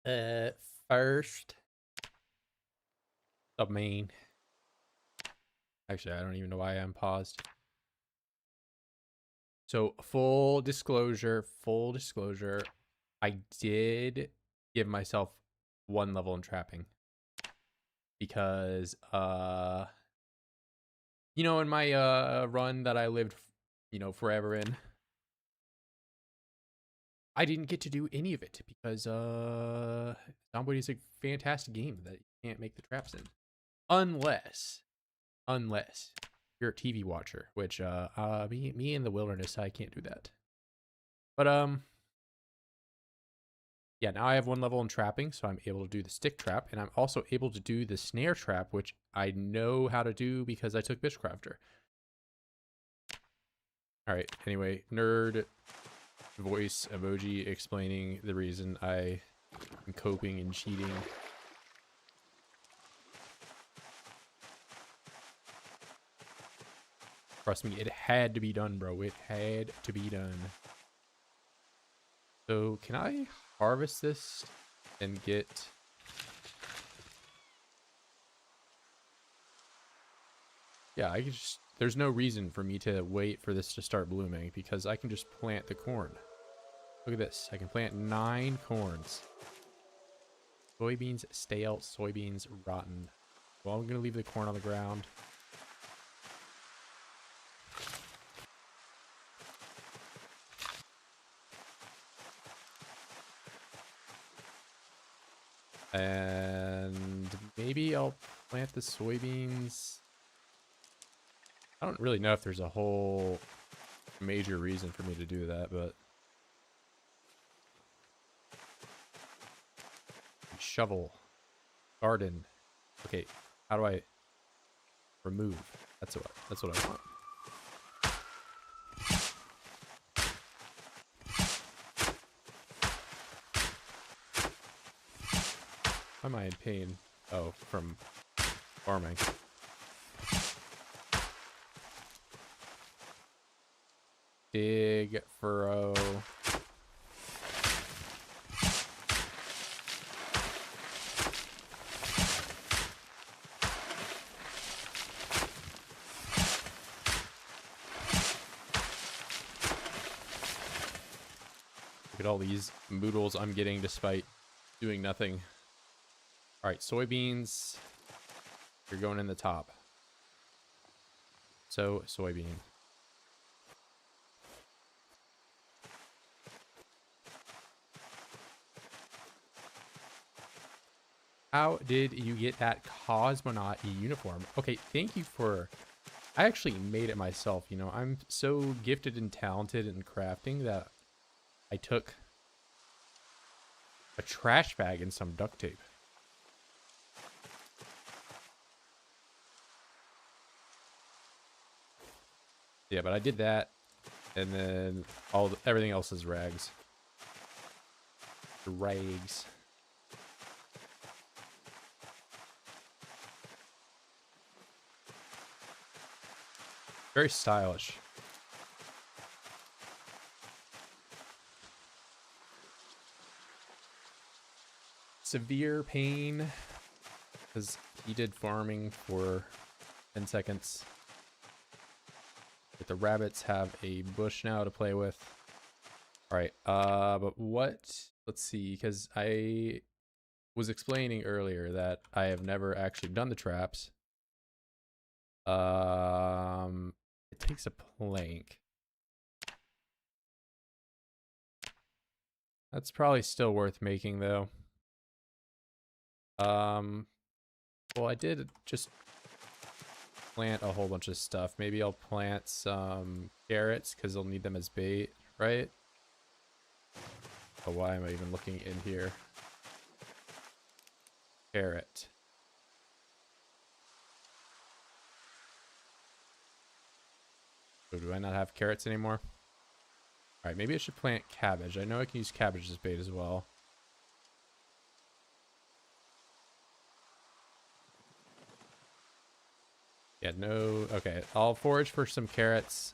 Uh, First, the main. Actually, I don't even know why I'm paused. So full disclosure, I did give myself one level in trapping because in my run that I lived forever in, I didn't get to do any of it because Zomboid is a fantastic game that you can't make the traps in unless you're a TV watcher, which me in the wilderness, I can't do that. But yeah, now I have one level in trapping, so I'm able to do the stick trap, and I'm also able to do the snare trap, which I know how to do because I took Bitchcrafter. Alright, anyway, nerd voice emoji explaining the reason I am coping and cheating. Trust me, it had to be done, bro. It had to be done. So, can I harvest this and get... Yeah, I can just... There's no reason for me to wait for this to start blooming because I can just plant the corn. Look at this. I can plant 9 corns. Soybeans stale, soybeans rotten. Well, I'm going to leave the corn on the ground. And maybe I'll plant the soybeans. I don't really know if there's a whole major reason for me to do that, but... Shovel. Garden. Okay, how do I remove? That's what I want. Why am I in pain? Oh, from farming. Dig, furrow. Look at all these moodles I'm getting despite doing nothing. Alright, soybeans. You're going in the top. So, soybean. How did you get that cosmonaut uniform? Okay, thank you for... I actually made it myself, you know. I'm so gifted and talented in crafting that I took a trash bag and some duct tape. Yeah, but I did that, and then everything else is rags. Rags. Very stylish. Severe pain, because he did farming for 10 seconds. But the rabbits have a bush now to play with. Alright, but what... Let's see, because I was explaining earlier that I have never actually done the traps. It takes a plank. That's probably still worth making, though. Well, I did just plant a whole bunch of stuff. Maybe I'll plant some carrots because I'll need them as bait, right? Oh, why am I even looking in here? Carrot. So do I not have carrots anymore? Alright, maybe I should plant cabbage. I know I can use cabbage as bait as well. Yeah, no... Okay, I'll forage for some carrots.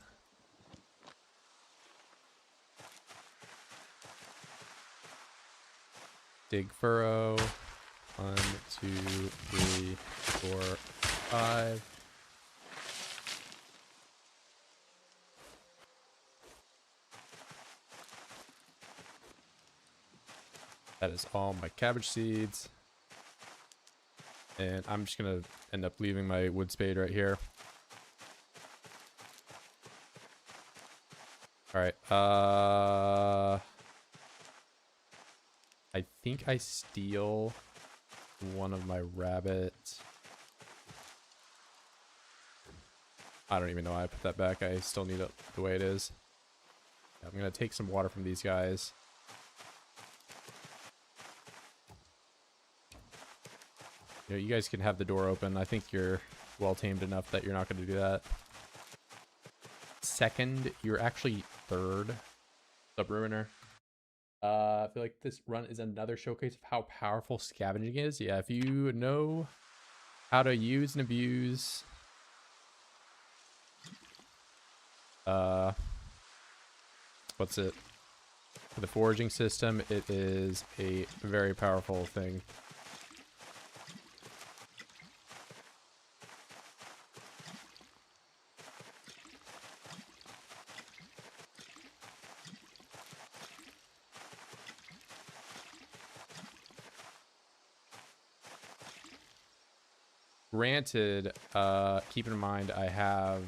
dig furrow. 1, 2, 3, 4, 5. That is all my cabbage seeds. And I'm just gonna end up leaving my wood spade right here. Alright, I think I steal one of my rabbits. I don't even know why I put that back. I still need it the way it is. I'm gonna take some water from these guys. You know, you guys can have the door open. I think you're well tamed enough that you're not gonna do that. Second, you're actually third. Sub Ruiner. I feel like this run is another showcase of how powerful scavenging is. Yeah, if you know how to use and abuse what's it? For the foraging system, it is a very powerful thing. Granted, keep in mind I'm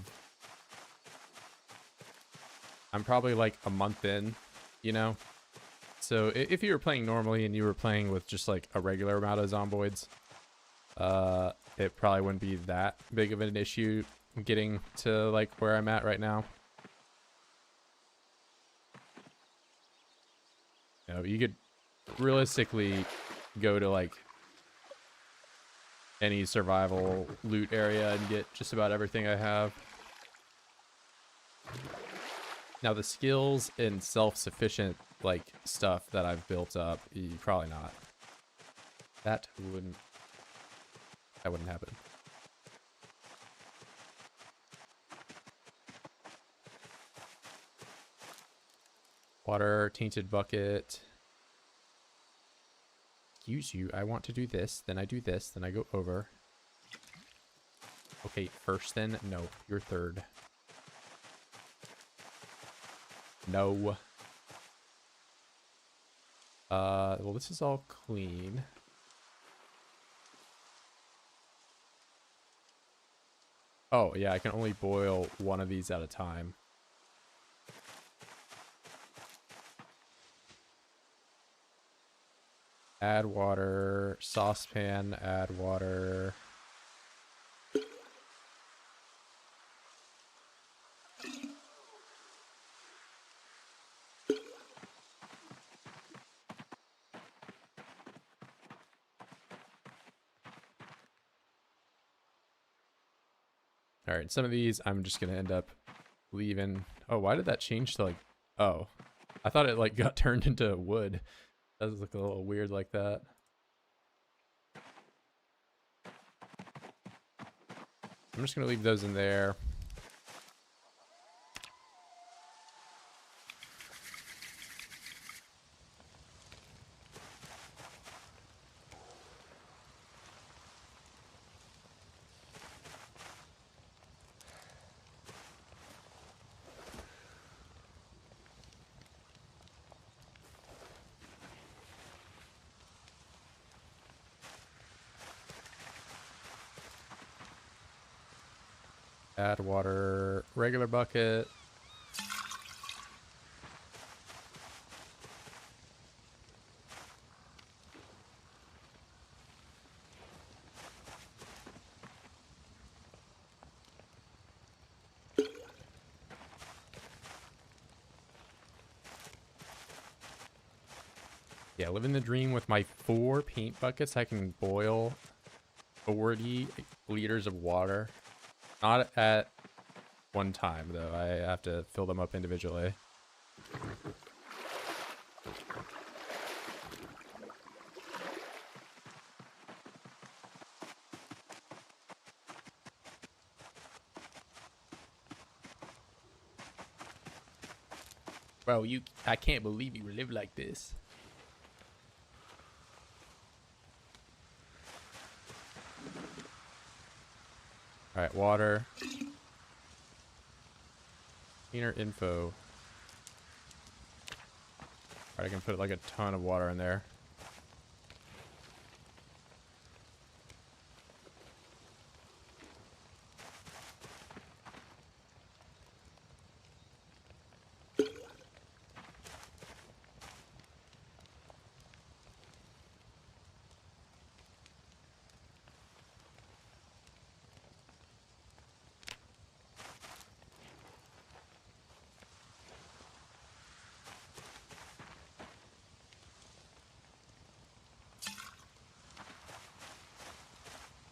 probably like a month in, you know? So if you were playing normally and you were playing with just like a regular amount of zomboids, it probably wouldn't be that big of an issue getting to like where I'm at right now. You know, you could realistically go to like any survival loot area and get just about everything I have. Now the skills and self-sufficient like stuff that I've built up, probably not. That wouldn't happen. Water, tainted bucket. Excuse you, I want to do this, then I do this, then I go over. Okay, first then? No, you're third. No. Well, this is all clean. Oh, yeah, I can only boil one of these at a time. Add water, saucepan, add water. All right, some of these I'm just gonna end up leaving. Oh, why did that change to like, oh, I thought it like got turned into wood. That does look a little weird like that. I'm just gonna leave those in there. Add water, regular bucket. Yeah, living the dream with my 4 paint buckets. I can boil 40 liters of water. Not at one time, though. I have to fill them up individually. Bro, I can't believe you live like this. All right, water. Cleaner info. All right, I can put like a ton of water in there.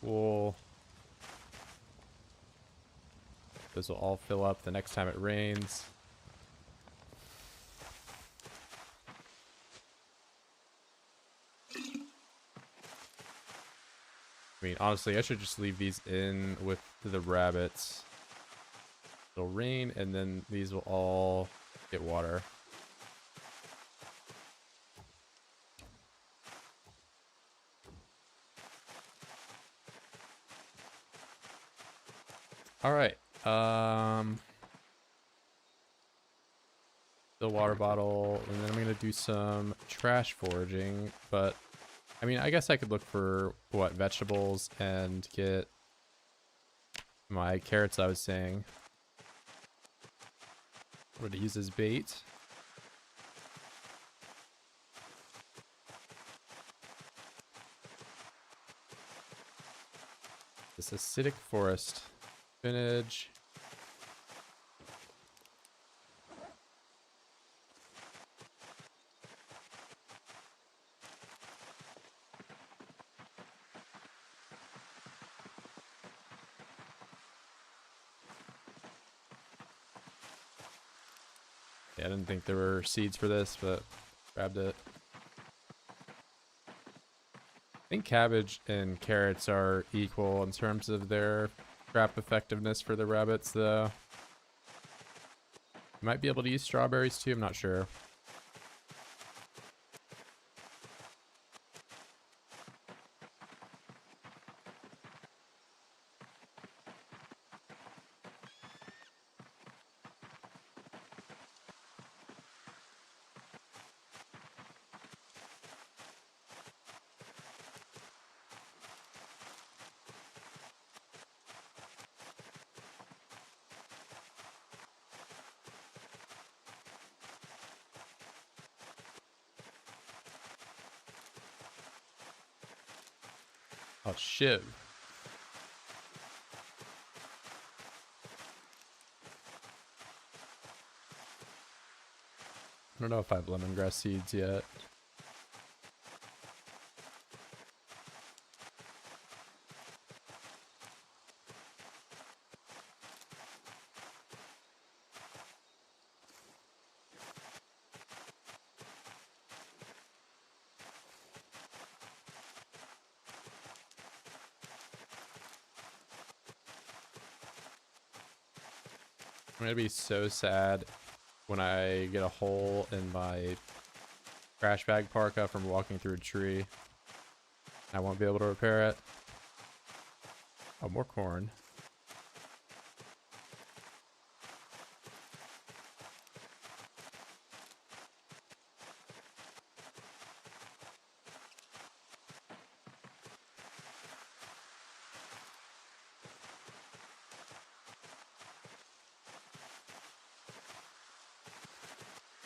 Cool. This will all fill up the next time it rains. I mean, honestly, I should just leave these in with the rabbits. It'll rain, and then these will all get water. All right. The water bottle, and then I'm gonna do some trash foraging. But I mean, I guess I could look for what vegetables and get my carrots. I was saying, I'm gonna use as bait. This acidic forest spinach. Yeah, I didn't think there were seeds for this, but grabbed it. I think cabbage and carrots are equal in terms of their trap effectiveness for the rabbits, though. You might be able to use strawberries too, I'm not sure. Oh, shiv. I don't know if I have lemongrass seeds yet. I'm gonna be so sad when I get a hole in my trash bag parka from walking through a tree. I won't be able to repair it. Oh, more corn.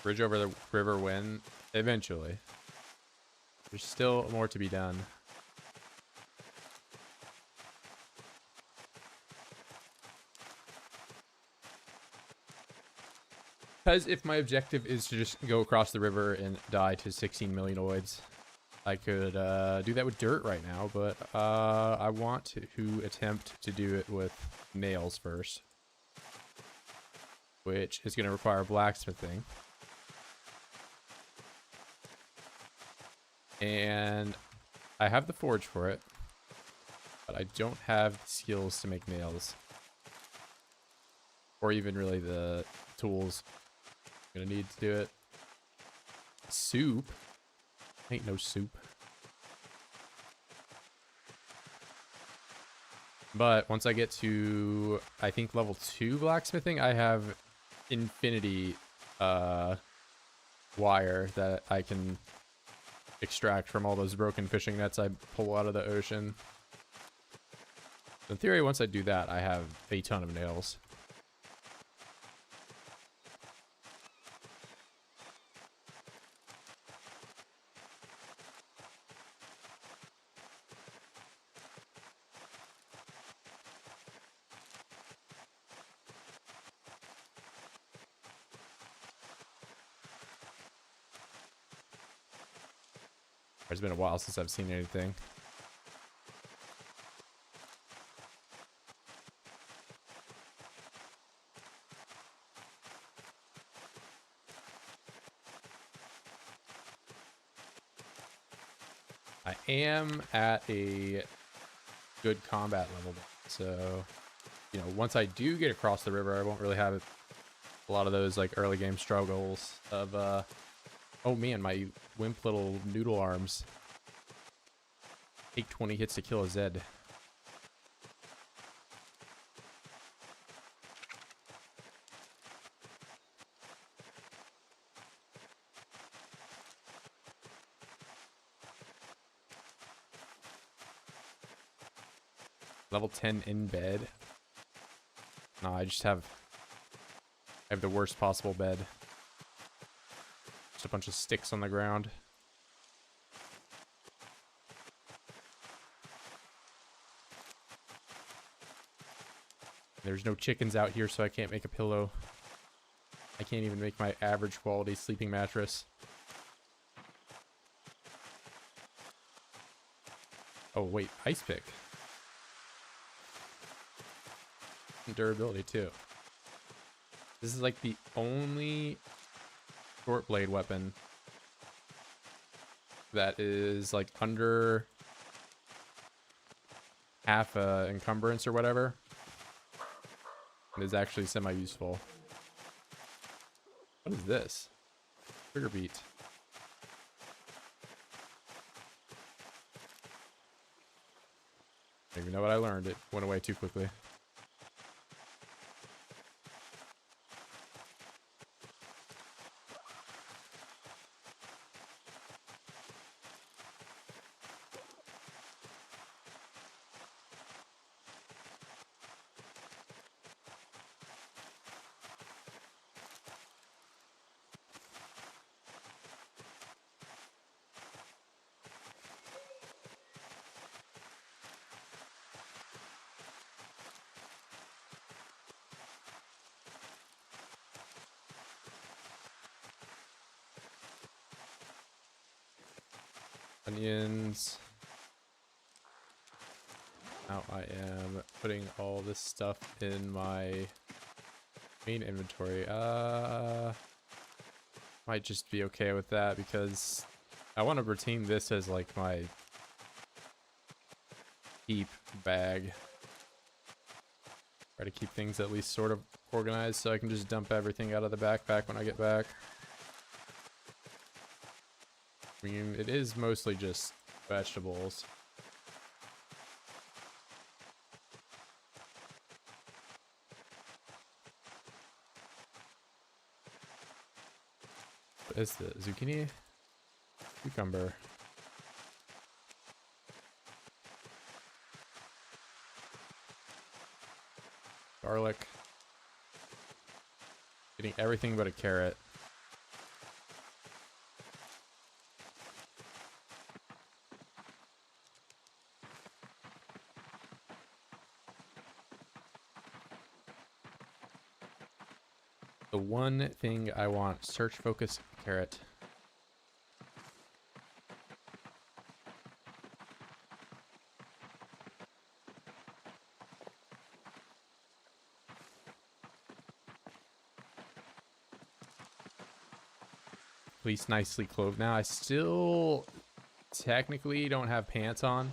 Bridge over the river when? Eventually. There's still more to be done. Because if my objective is to just go across the river and die to 16 million oids, I could do that with dirt right now, but I want to attempt to do it with nails first, which is going to require blacksmithing. And I have the forge for it, but I don't have the skills to make nails, or even really the tools I'm gonna need to do it. Soup? Ain't no soup. But once I get to, I think, level 2 blacksmithing, I have infinity wire that I can extract from all those broken fishing nets I pull out of the ocean. In theory, once I do that, I have a ton of nails. It's been a while since I've seen anything. I am at a good combat level, so, you know, once I do get across the river, I won't really have a lot of those, like, early game struggles of, oh man, my wimp little noodle arms. Take 20 hits to kill a Zed. Level 10 in bed. No, I have the worst possible bed. Just a bunch of sticks on the ground. There's no chickens out here, so I can't make a pillow. I can't even make my average quality sleeping mattress. Oh, wait, ice pick. Durability, too. This is like the only short blade weapon that is like under half encumbrance or whatever. It is actually semi-useful. What is this? Trigger beat. I don't even know what I learned. It went away too quickly. Onions. Now I am putting all this stuff in my main inventory. Might just be okay with that because I want to retain this as like my keep bag. Try to keep things at least sort of organized so I can just dump everything out of the backpack when I get back. I mean, it is mostly just vegetables. What is the zucchini? Cucumber. Garlic. Getting everything but a carrot. The one thing I want, search focus carrot. At least nicely clothed. Now I still technically don't have pants on.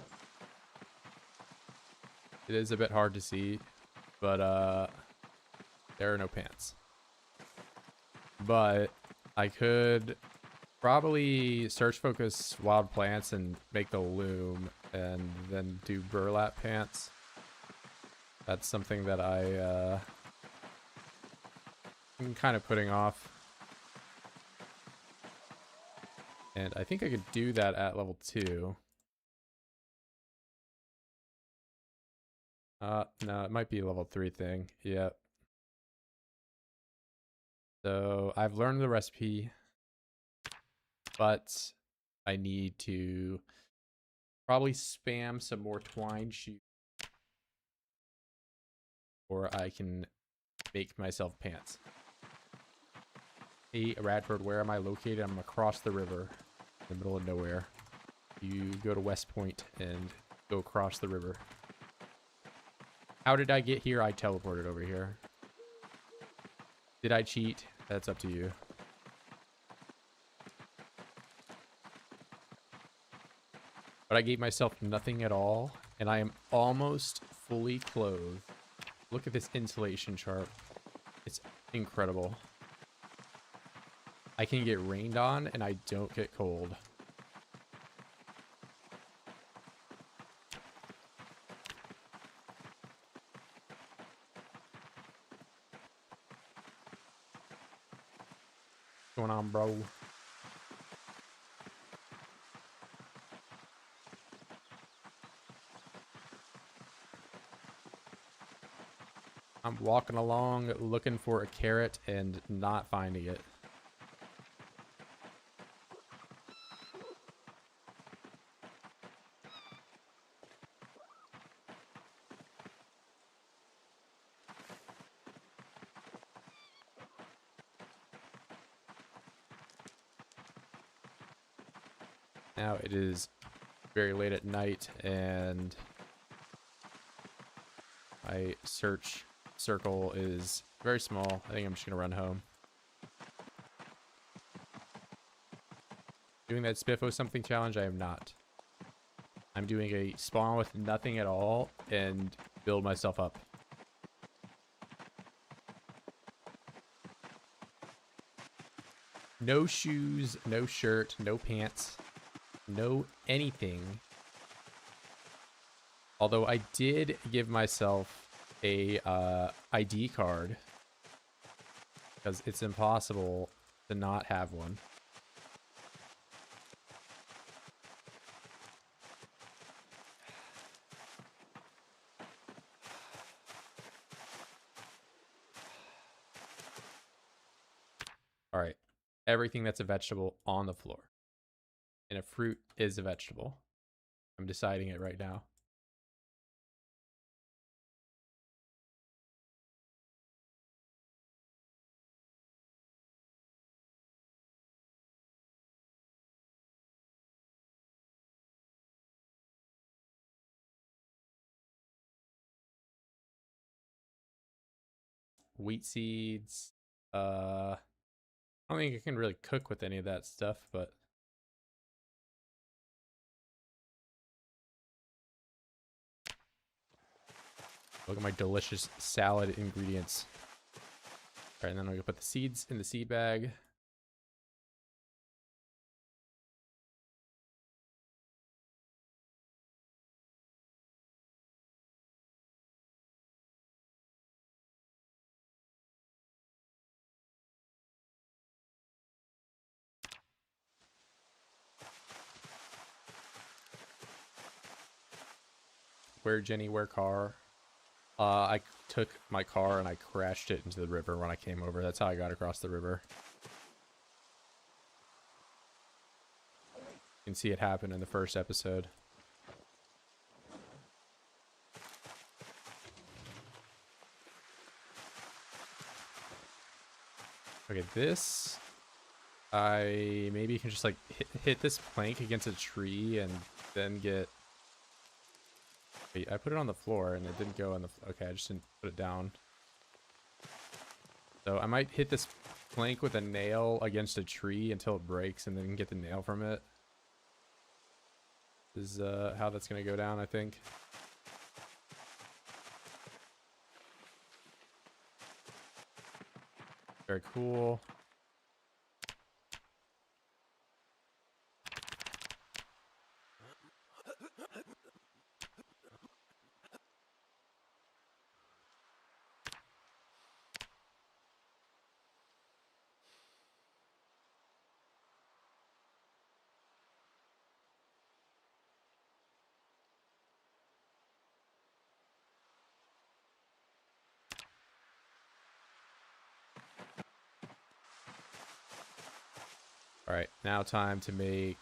It is a bit hard to see, but there are no pants. But I could probably search focus wild plants and make the loom and then do burlap pants. That's something that I'm kind of putting off. And I think I could do that at level 2. No, it might be a level 3 thing. Yep. So I've learned the recipe, but I need to probably spam some more twine shoes, or I can make myself pants. Hey, Radford, where am I located? I'm across the river in the middle of nowhere. You go to West Point and go across the river. How did I get here? I teleported over here. Did I cheat? That's up to you. But I gave myself nothing at all, and I am almost fully clothed. Look at this insulation chart. It's incredible. I can get rained on, and I don't get cold. What's going on, bro? I'm walking along looking for a carrot and not finding it. Now it is very late at night, and my search circle is very small. I think I'm just gonna run home. Doing that Spiffo something challenge, I am not. I'm doing a spawn with nothing at all and build myself up. No shoes, no shirt, no pants, no anything. Although I did give myself a ID card because it's impossible to not have one. All right, everything that's a vegetable on the floor, and a fruit is a vegetable. I'm deciding it right now. Wheat seeds. I don't think I can really cook with any of that stuff, but look at my delicious salad ingredients. All right, and then I'm gonna put the seeds in the seed bag. Where Jenny, where car? I took my car and I crashed it into the river when I came over. That's how I got across the river. You can see it happen in the first episode. Okay, this... I maybe can just like hit this plank against a tree and then get... Wait, I put it on the floor and it didn't go on the... Okay, I just didn't put it down. So I might hit this plank with a nail against a tree until it breaks and then get the nail from it. This is how that's going to go down, I think. Very cool. All right, now time to make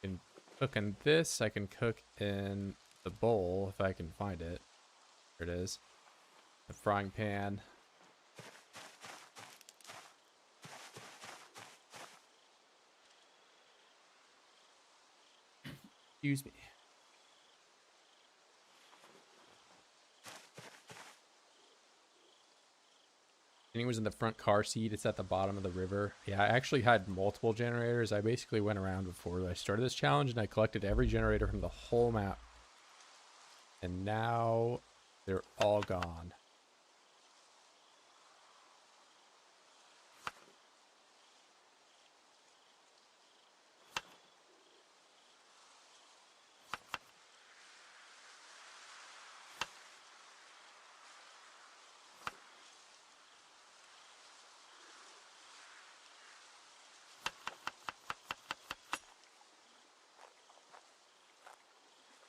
can cook in this. I can cook in the bowl if I can find it. There it is. The frying pan. Excuse me. Jenny was in the front car seat. It's at the bottom of the river. Yeah, I actually had multiple generators. I basically went around before I started this challenge and I collected every generator from the whole map. And now they're all gone.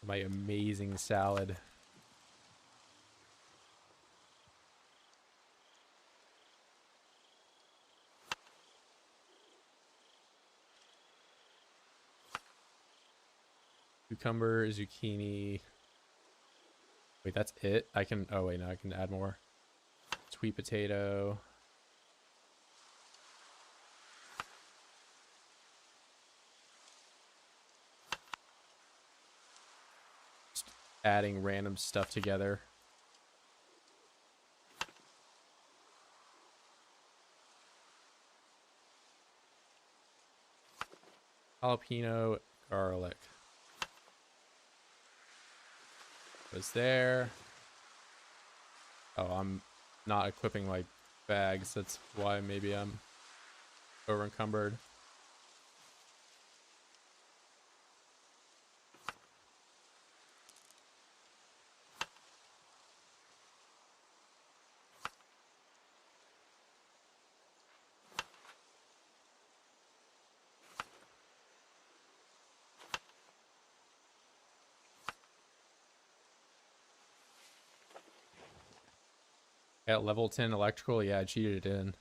My amazing salad. Cucumber, zucchini. Wait, that's it? I can, oh wait, no, I can add more. Sweet potato. Just adding random stuff together. Jalapeno, garlic. Was there. Oh, I'm not equipping my bags. That's why maybe I'm over encumbered. At level 10 electrical, yeah, I cheated it in.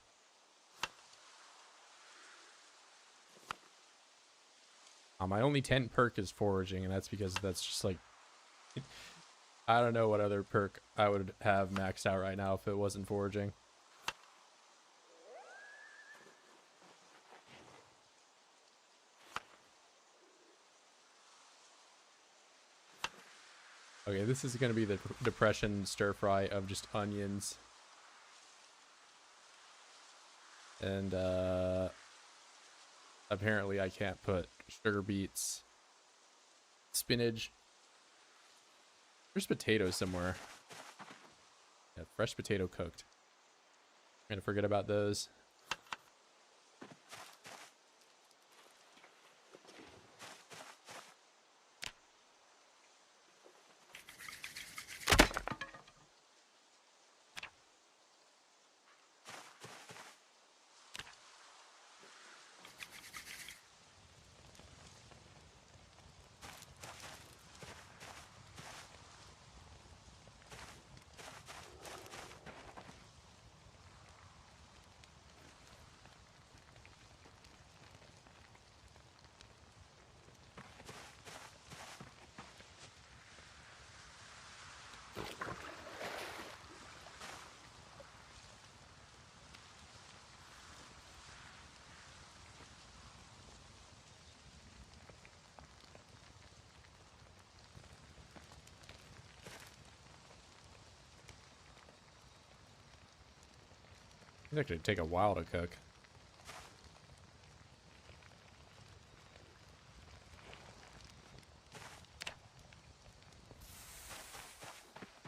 My only 10 perk is foraging, and that's because that's just like... I don't know what other perk I would have maxed out right now if it wasn't foraging. Okay, this is going to be the depression stir fry of just onions. And apparently I can't put sugar beets, spinach. There's potatoes somewhere. Yeah, fresh potato cooked. I'm gonna forget about those. It's actually take a while to cook.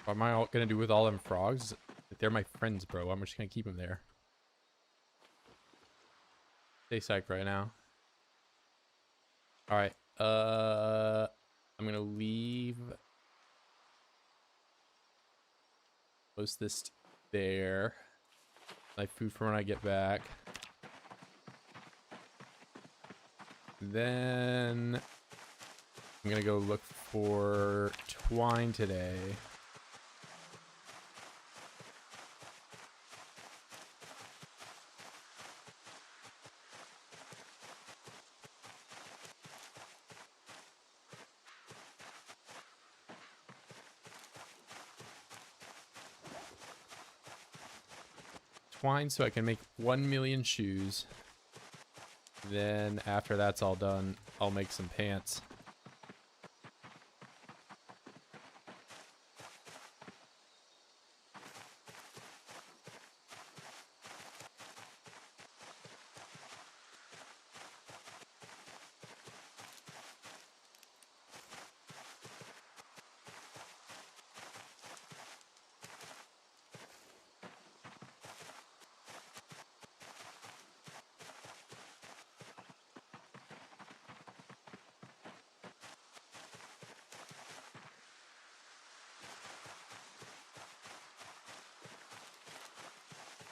What am I all gonna do with all them frogs? They're my friends, bro. I'm just gonna keep them there. Stay psyched right now. All right. I'm gonna leave. Post this there. Like food for when I get back. Then I'm gonna go look for twine today. twine so I can make 1 million shoes. Then after that's all done, I'll make some pants.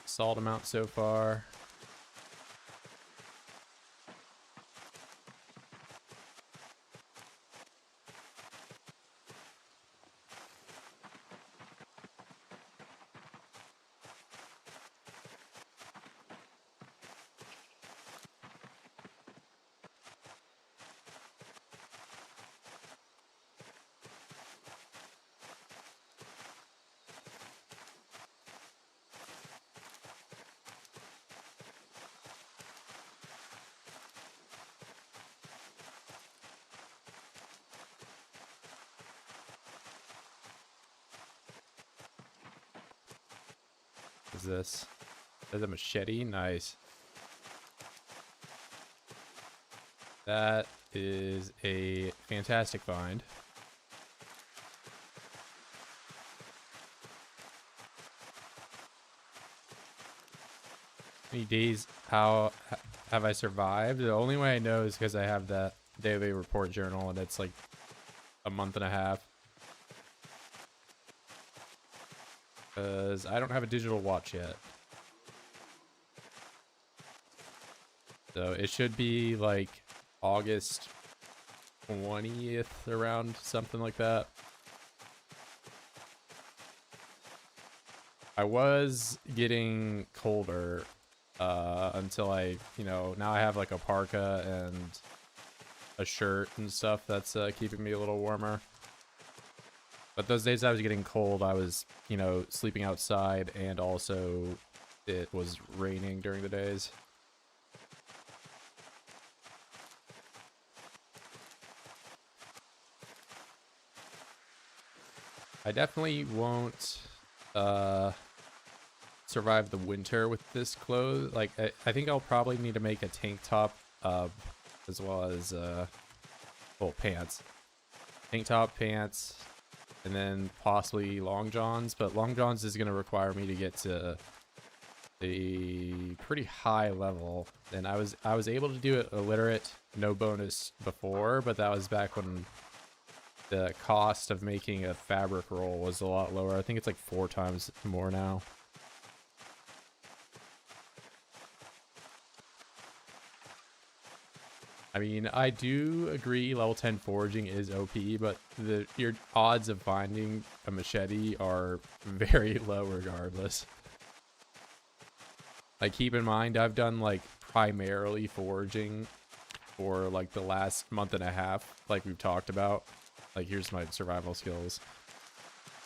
Solid amount so far. What is this? Is a machete? Nice. That is a fantastic find. Many days how have I survived? The only way I know is because I have that daily report journal, and it's like a month and a half. Because I don't have a digital watch yet. So it should be like August 20th, around something like that. I was getting colder until I, now I have like a parka and a shirt and stuff that's keeping me a little warmer. But those days I was getting cold, I was, sleeping outside, and also it was raining during the days. I definitely won't survive the winter with this clothes. Like, I think I'll probably need to make a tank top as well as pants. Tank top, pants, and then possibly long johns. But long johns is going to require me to get to a pretty high level. And I was able to do it illiterate, no bonus before, but that was back when the cost of making a fabric roll was a lot lower. I think it's like 4 times more now. I mean, I do agree level 10 foraging is OP, but your odds of finding a machete are very low regardless. Like, keep in mind, I've done like primarily foraging for like the last month and a half, like we've talked about. Like, here's my survival skills.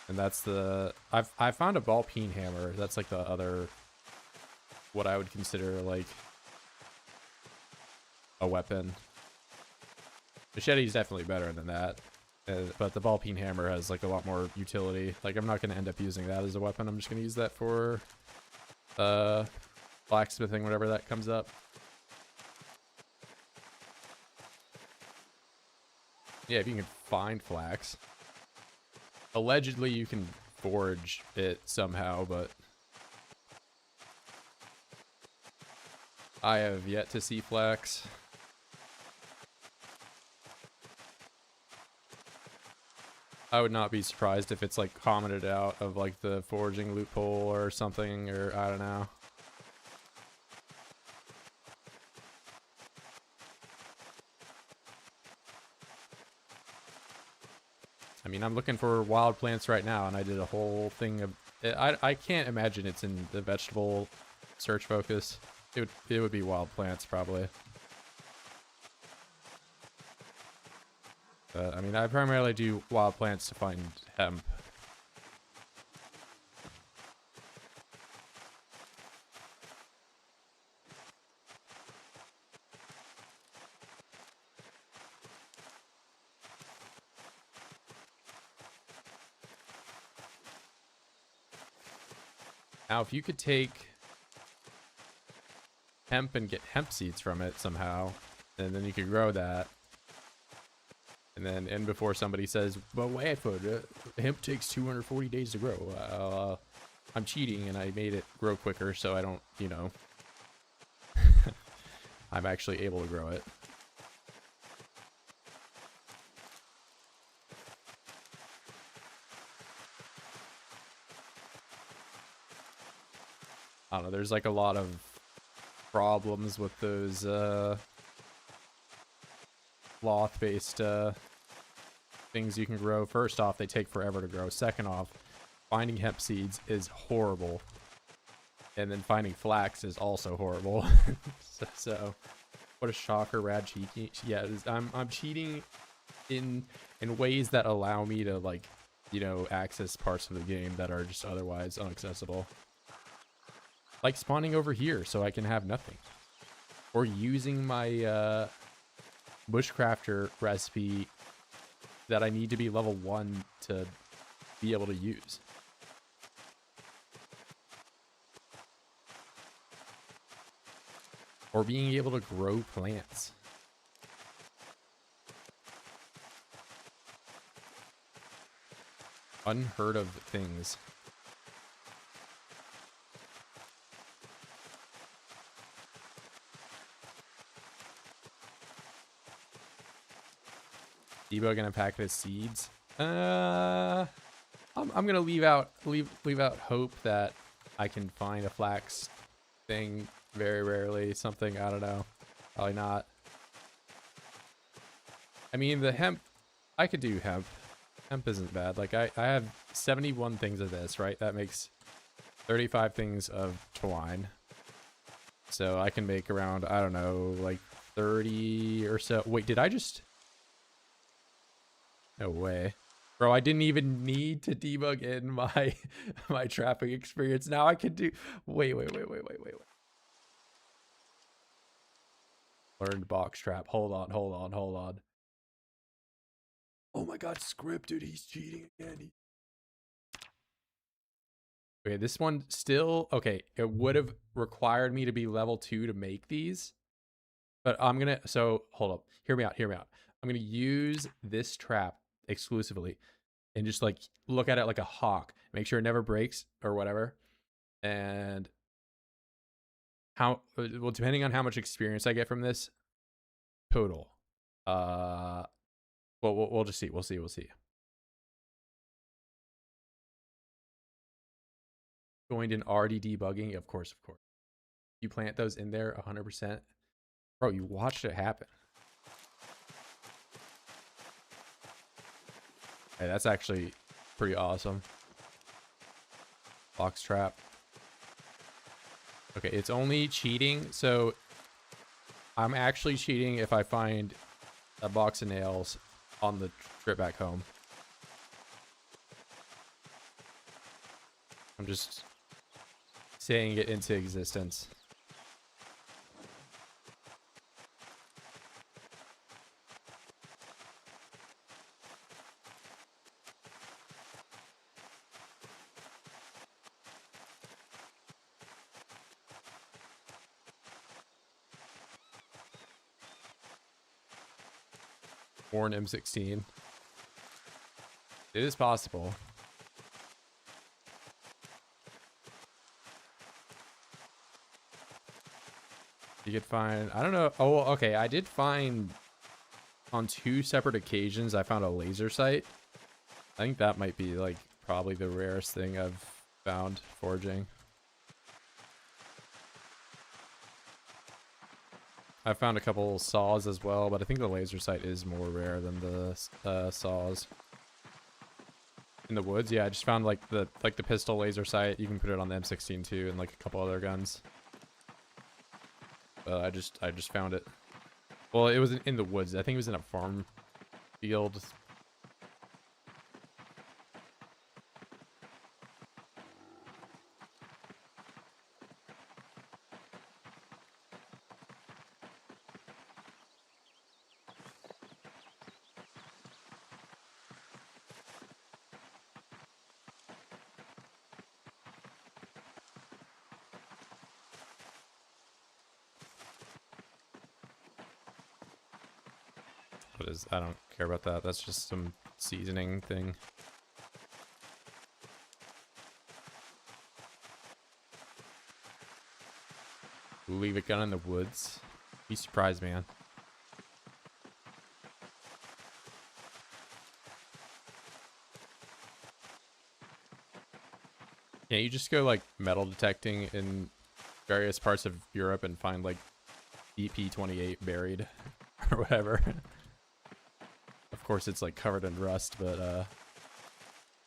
And that's I found a ball peen hammer. That's like the other, what I would consider like a weapon. Machete is definitely better than that. But the ball peen hammer has like a lot more utility. Like, I'm not going to end up using that as a weapon. I'm just going to use that for blacksmithing, whatever that comes up. Yeah, if you can find flax. Allegedly, you can forage it somehow, but I have yet to see flax. I would not be surprised if it's like commented out of like the foraging loophole or something, or I don't know. I mean, I'm looking for wild plants right now, and I did a whole thing of... I can't imagine it's in the vegetable search focus. It would be wild plants, probably. But, I mean, I primarily do wild plants to find hemp. Now, if you could take hemp and get hemp seeds from it somehow, and then you could grow that. And then, and before somebody says, but wait, hemp takes 240 days to grow. I'm cheating and I made it grow quicker so I don't, you know, I'm actually able to grow it. I don't know, there's like a lot of problems with those cloth-based things you can grow. First off, they take forever to grow. Second off, finding hemp seeds is horrible. And then finding flax is also horrible. so what a shocker, rad cheating. Yeah, I'm cheating in ways that allow me to, like, you know, access parts of the game that are just otherwise inaccessible. Like spawning over here so I can have nothing. Or using my bushcrafter recipe that I need to be level 1 to be able to use. Or being able to grow plants. Unheard of things. Debugging a packet of seeds. I'm gonna leave out hope that I can find a flax thing very rarely. Something, I don't know. Probably not. I mean, the hemp, I could do hemp. Hemp isn't bad. Like I have 71 things of this, right? That makes 35 things of twine. So I can make around, I don't know, like 30 or so. Wait, did I just... No way. Bro, I didn't even need to debug in my my trapping experience. Now I can do... Wait. Learned box trap. Hold on. Oh my god, scripted. He's cheating again. Okay, this one still... Okay, it would have required me to be level 2 to make these. But I'm gonna... So, hold up. Hear me out. I'm gonna use this trap exclusively. And just, like, look at it like a hawk. Make sure it never breaks or whatever. And... how... Well, depending on how much experience I get from this... Total. Well, we'll just see. We'll see. Joined in already debugging, of course. You plant those in there 100%. Bro, you watched it happen. Hey, that's actually pretty awesome. Box trap. Okay, it's only cheating, so I'm actually cheating if I find a box of nails on the trip back home. I'm just saying it into existence. Born M16. It is possible. You could find, I don't know. Oh, okay. I did find on 2 separate occasions, I found a laser sight. I think that might be like probably the rarest thing I've found foraging. I found a couple saws as well, but I think the laser sight is more rare than the saws. In the woods, yeah, I just found like the pistol laser sight. You can put it on the M16 too, and like a couple other guns. I just found it. Well, it was in the woods. I think it was in a farm field. What is? I don't care about that. That's just some seasoning thing. Leave a gun in the woods. Be surprised, man. Yeah, you just go like metal detecting in various parts of Europe and find like EP28 buried or whatever. Of course, it's like covered in rust, but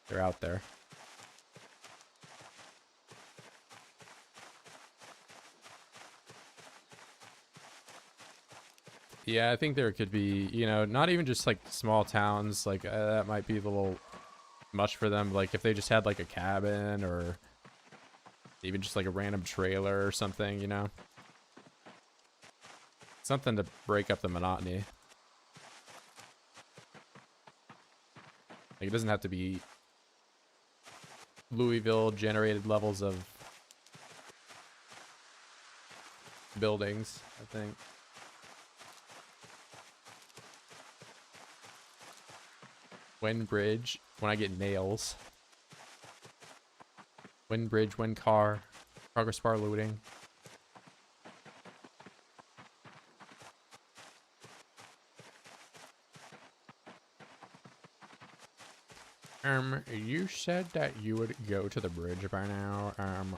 they're out there. Yeah, I think there could be, you know, not even just like small towns, like that might be a little much for them. Like if they just had like a cabin or even just like a random trailer or something, you know? Something to break up the monotony. Like it doesn't have to be Louisville generated levels of buildings, I think. Wind bridge, when I get nails. Wind bridge, wind car, progress bar looting. You said that you would go to the bridge by now.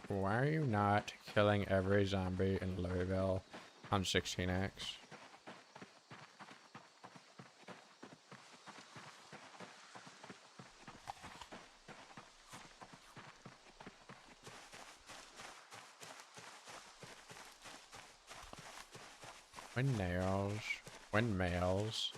Why are you not killing every zombie in Louisville on 16X? Windnails. Windmills.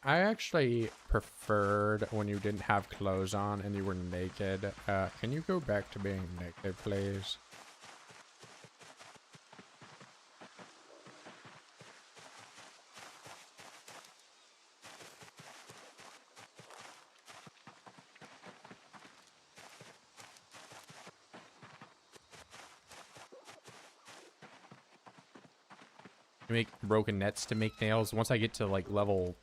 I actually preferred when you didn't have clothes on and you were naked. Can you go back to being naked, please? You make broken nets to make nails. Once I get to like level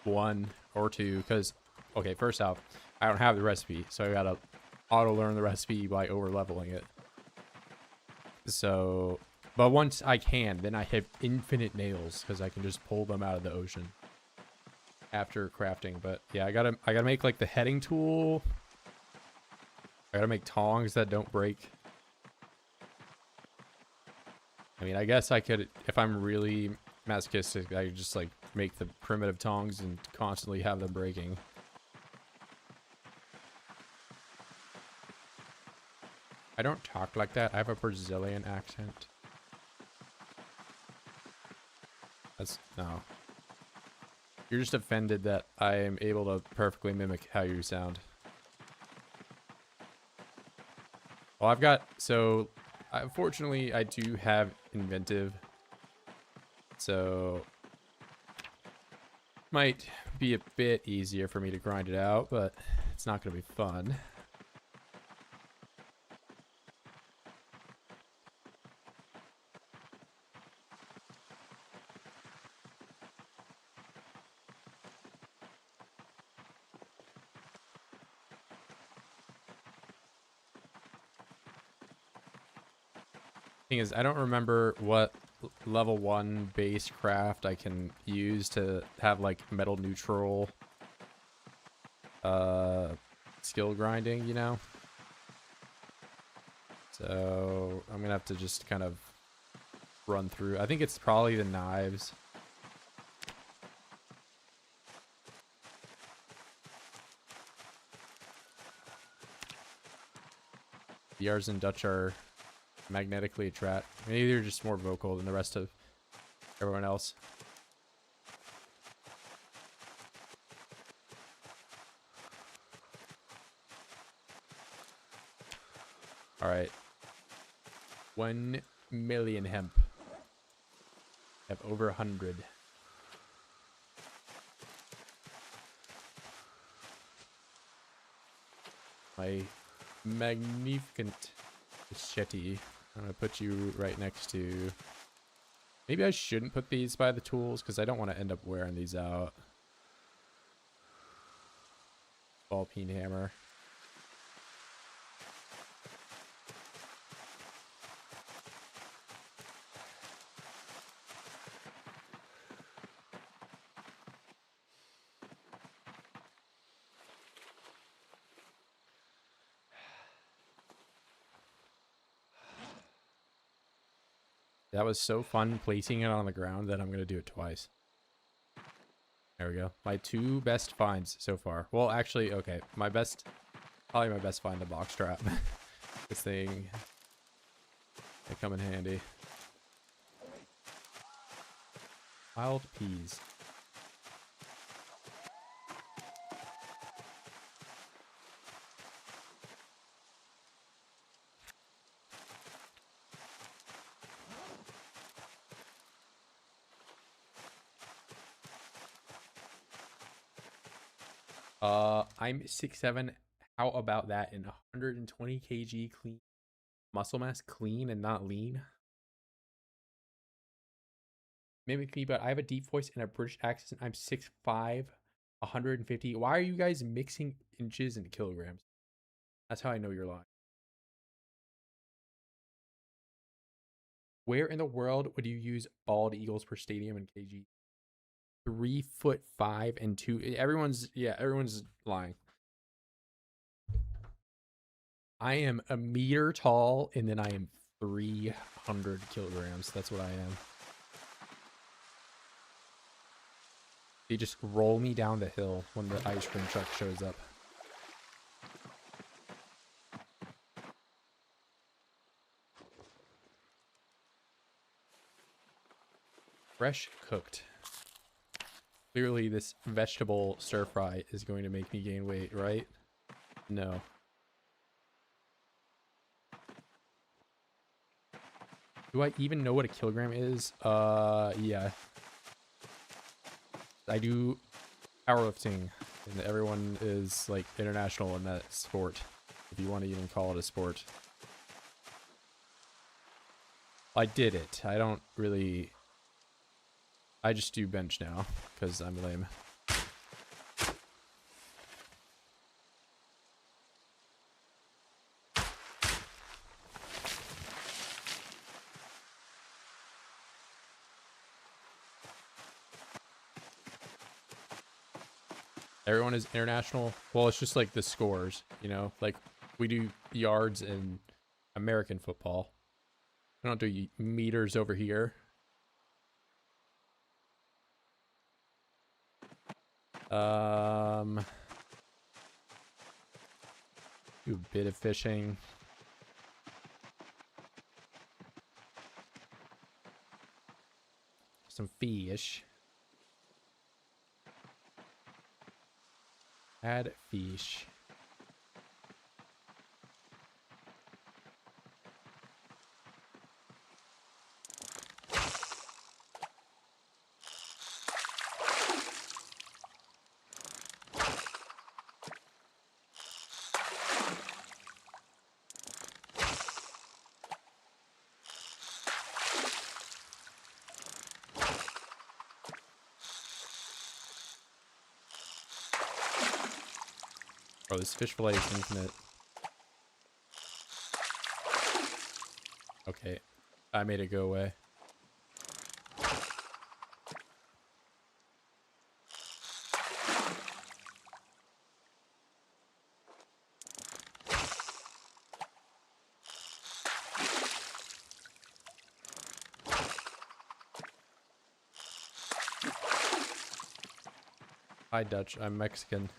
1 or 2, because okay, first off, I don't have the recipe, so I gotta auto learn the recipe by over leveling it. So, but once I can, then I have infinite nails because I can just pull them out of the ocean after crafting. But yeah, I gotta make like the heading tool. I gotta make tongs that don't break. I mean, I guess I could, if I'm really masochistic, I could just like make the primitive tongs and constantly have them breaking. I don't talk like that. I have a Brazilian accent. That's, no. You're just offended that I am able to perfectly mimic how you sound. Well, I've got, so, fortunately, I do have inventive. So, might be a bit easier for me to grind it out, but it's not going to be fun. Thing is, I don't remember what level 1 base craft I can use to have like metal neutral skill grinding, you know? So I'm gonna have to just kind of run through. I think it's probably the knives. The Yars and Dutch are magnetically attract. Maybe they're just more vocal than the rest of everyone else. All right. 1 million hemp. I have over 100. My magnificent machete. I'm gonna put you right next to... Maybe I shouldn't put these by the tools because I don't want to end up wearing these out. Ball peen hammer. That was so fun placing it on the ground that I'm going to do it twice. There we go. My 2 best finds so far. Well, actually, okay. Probably my best find, the box trap. This thing, they come in handy. Wild peas. I'm 6'7". How about that in 120 kg clean muscle mass, clean and not lean? Mimic me, but I have a deep voice and a British accent. I'm 6'5", 150. Why are you guys mixing inches and kilograms? That's how I know you're lying. Where in the world would you use bald eagles per stadium in kg? 3'5" and 2. Everyone's lying. I am a meter tall, and then I am 300 kilograms. That's what I am. They just roll me down the hill when the ice cream truck shows up. Fresh cooked. Clearly, this vegetable stir fry is going to make me gain weight, right? No. Do I even know what a kilogram is? Yeah. I do powerlifting, and everyone is like international in that sport, if you want to even call it a sport. I did it. I don't really... I just do bench now, because I'm lame. Everyone is international. Well, it's just like the scores, you know? Like, we do yards in American football. We don't do meters over here. Do a bit of fishing. Some fish. Add fish. Bro, this fish fillet is infinite. Okay, I made it go away. Hi, Dutch. I'm Mexican.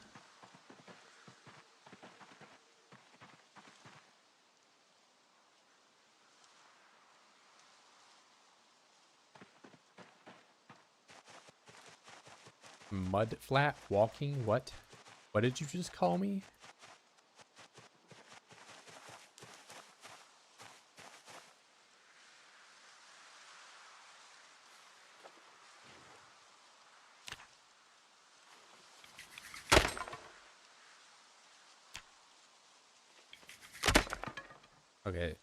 Mud flat walking? What? What did you just call me? Okay.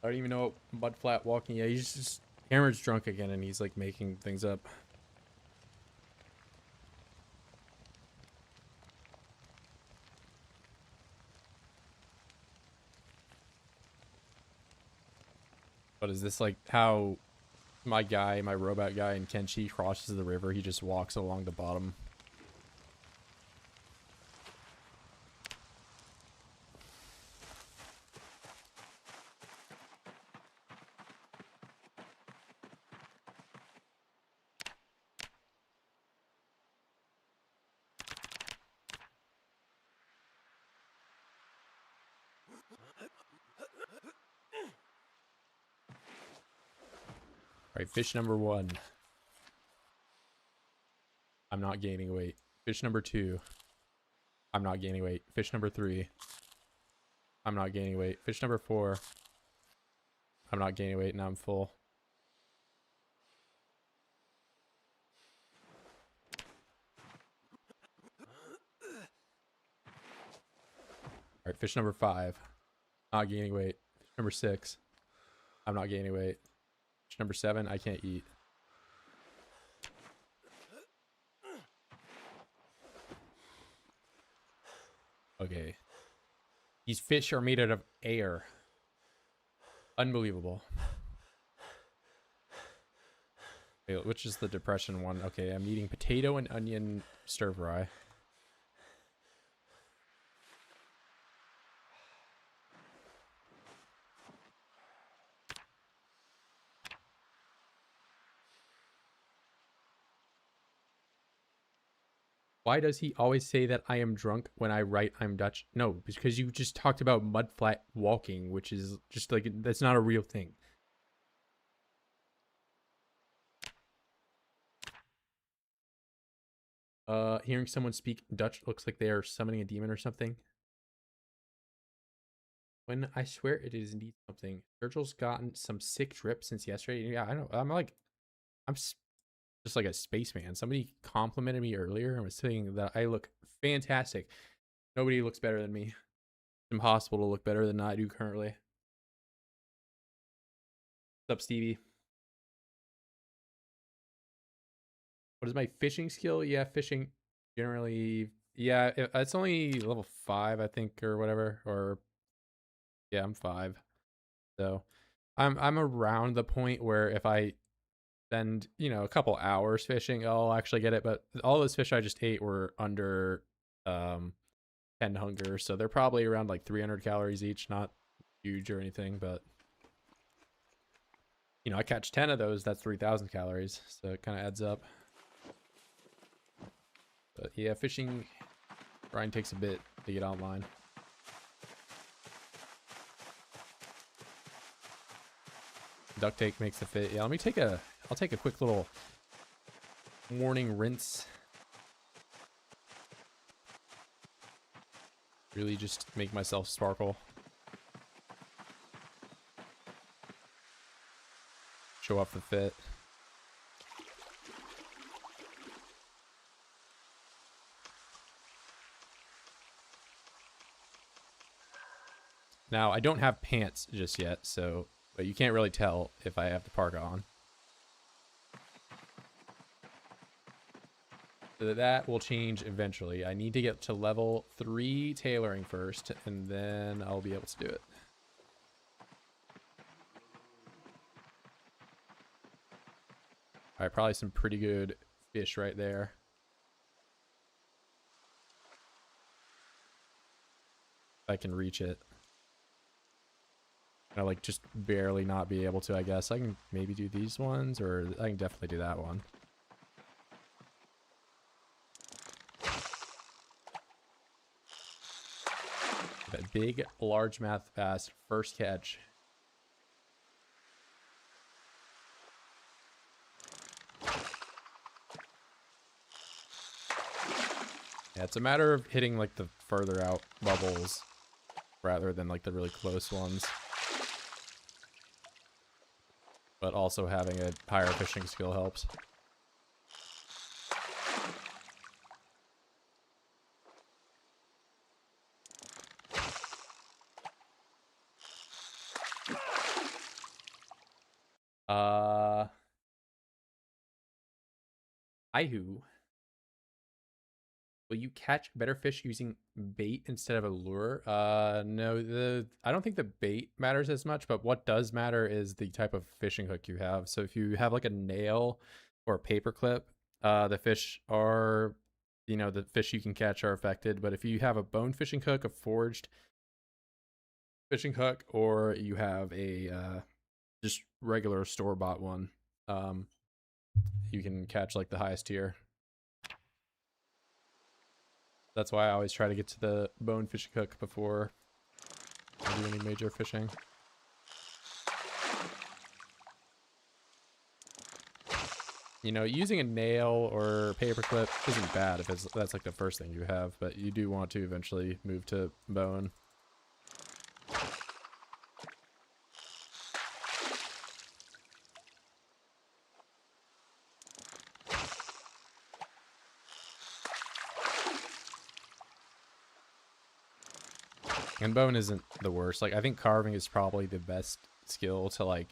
I don't even know what mudflat walking. Yeah, he's just Cameron's drunk again, and he's like making things up. But is this like how my robot guy in Kenshi crosses the river? He just walks along the bottom. All right, fish number 1. I'm not gaining weight. Fish number 2. I'm not gaining weight. Fish number 3. I'm not gaining weight. Fish number 4. I'm not gaining weight. Now I'm full. All right, fish number 5. Not gaining weight. Fish number 6. I'm not gaining weight. Fish number 7. I can't eat. Okay. These fish are made out of air. Unbelievable. Wait, which is the depression one? Okay, I'm eating potato and onion stir fry. Why does he always say that I am drunk when I write I'm Dutch? No, because you just talked about mudflat walking, which is just like, that's not a real thing. Hearing someone speak Dutch looks like they are summoning a demon or something. When I swear it is indeed something. Virgil's gotten some sick drip since yesterday. Yeah, I know. I'm just like a spaceman. Somebody complimented me earlier and was saying that I look fantastic. Nobody looks better than me. It's impossible to look better than I do currently. What's up, Stevie? What is my fishing skill? Yeah, fishing generally. Yeah, it's only level 5, I think, or whatever. Or yeah, I'm 5. So I'm around the point where if I spend, you know, a couple hours fishing, I'll actually get it. But all those fish I just ate were under 10 hunger, so they're probably around like 300 calories each. Not huge or anything, but you know, I catch 10 of those, that's 3,000 calories, so it kind of adds up. But yeah, fishing grind takes a bit to get online. Duct tape makes the fit. Yeah, I'll take a quick little morning rinse. Really just make myself sparkle. Show off the fit. Now, I don't have pants just yet, so, but you can't really tell if I have the parka on. So that will change eventually. I need to get to level 3 tailoring first, and then I'll be able to do it. Alright, probably some pretty good fish right there. If I can reach it. I like just barely not be able to, I guess. I can maybe do these ones, or I can definitely do that one. That big largemouth bass first catch. Yeah, it's a matter of hitting like the further out bubbles rather than like the really close ones. But also having a higher fishing skill helps. Uh, Ihu. Will you catch better fish using bait instead of a lure? No, I don't think the bait matters as much, but what does matter is the type of fishing hook you have. So if you have like a nail or a paper clip, the fish are, the fish you can catch are affected. But if you have a bone fishing hook, a forged fishing hook, or you have a just regular store-bought one, you can catch like the highest tier. That's why I always try to get to the bone fishing hook before I do any major fishing. Using a nail or paper clip isn't bad if that's like the first thing you have, but you do want to eventually move to bone. And bone isn't the worst. Like, I think carving is probably the best skill to like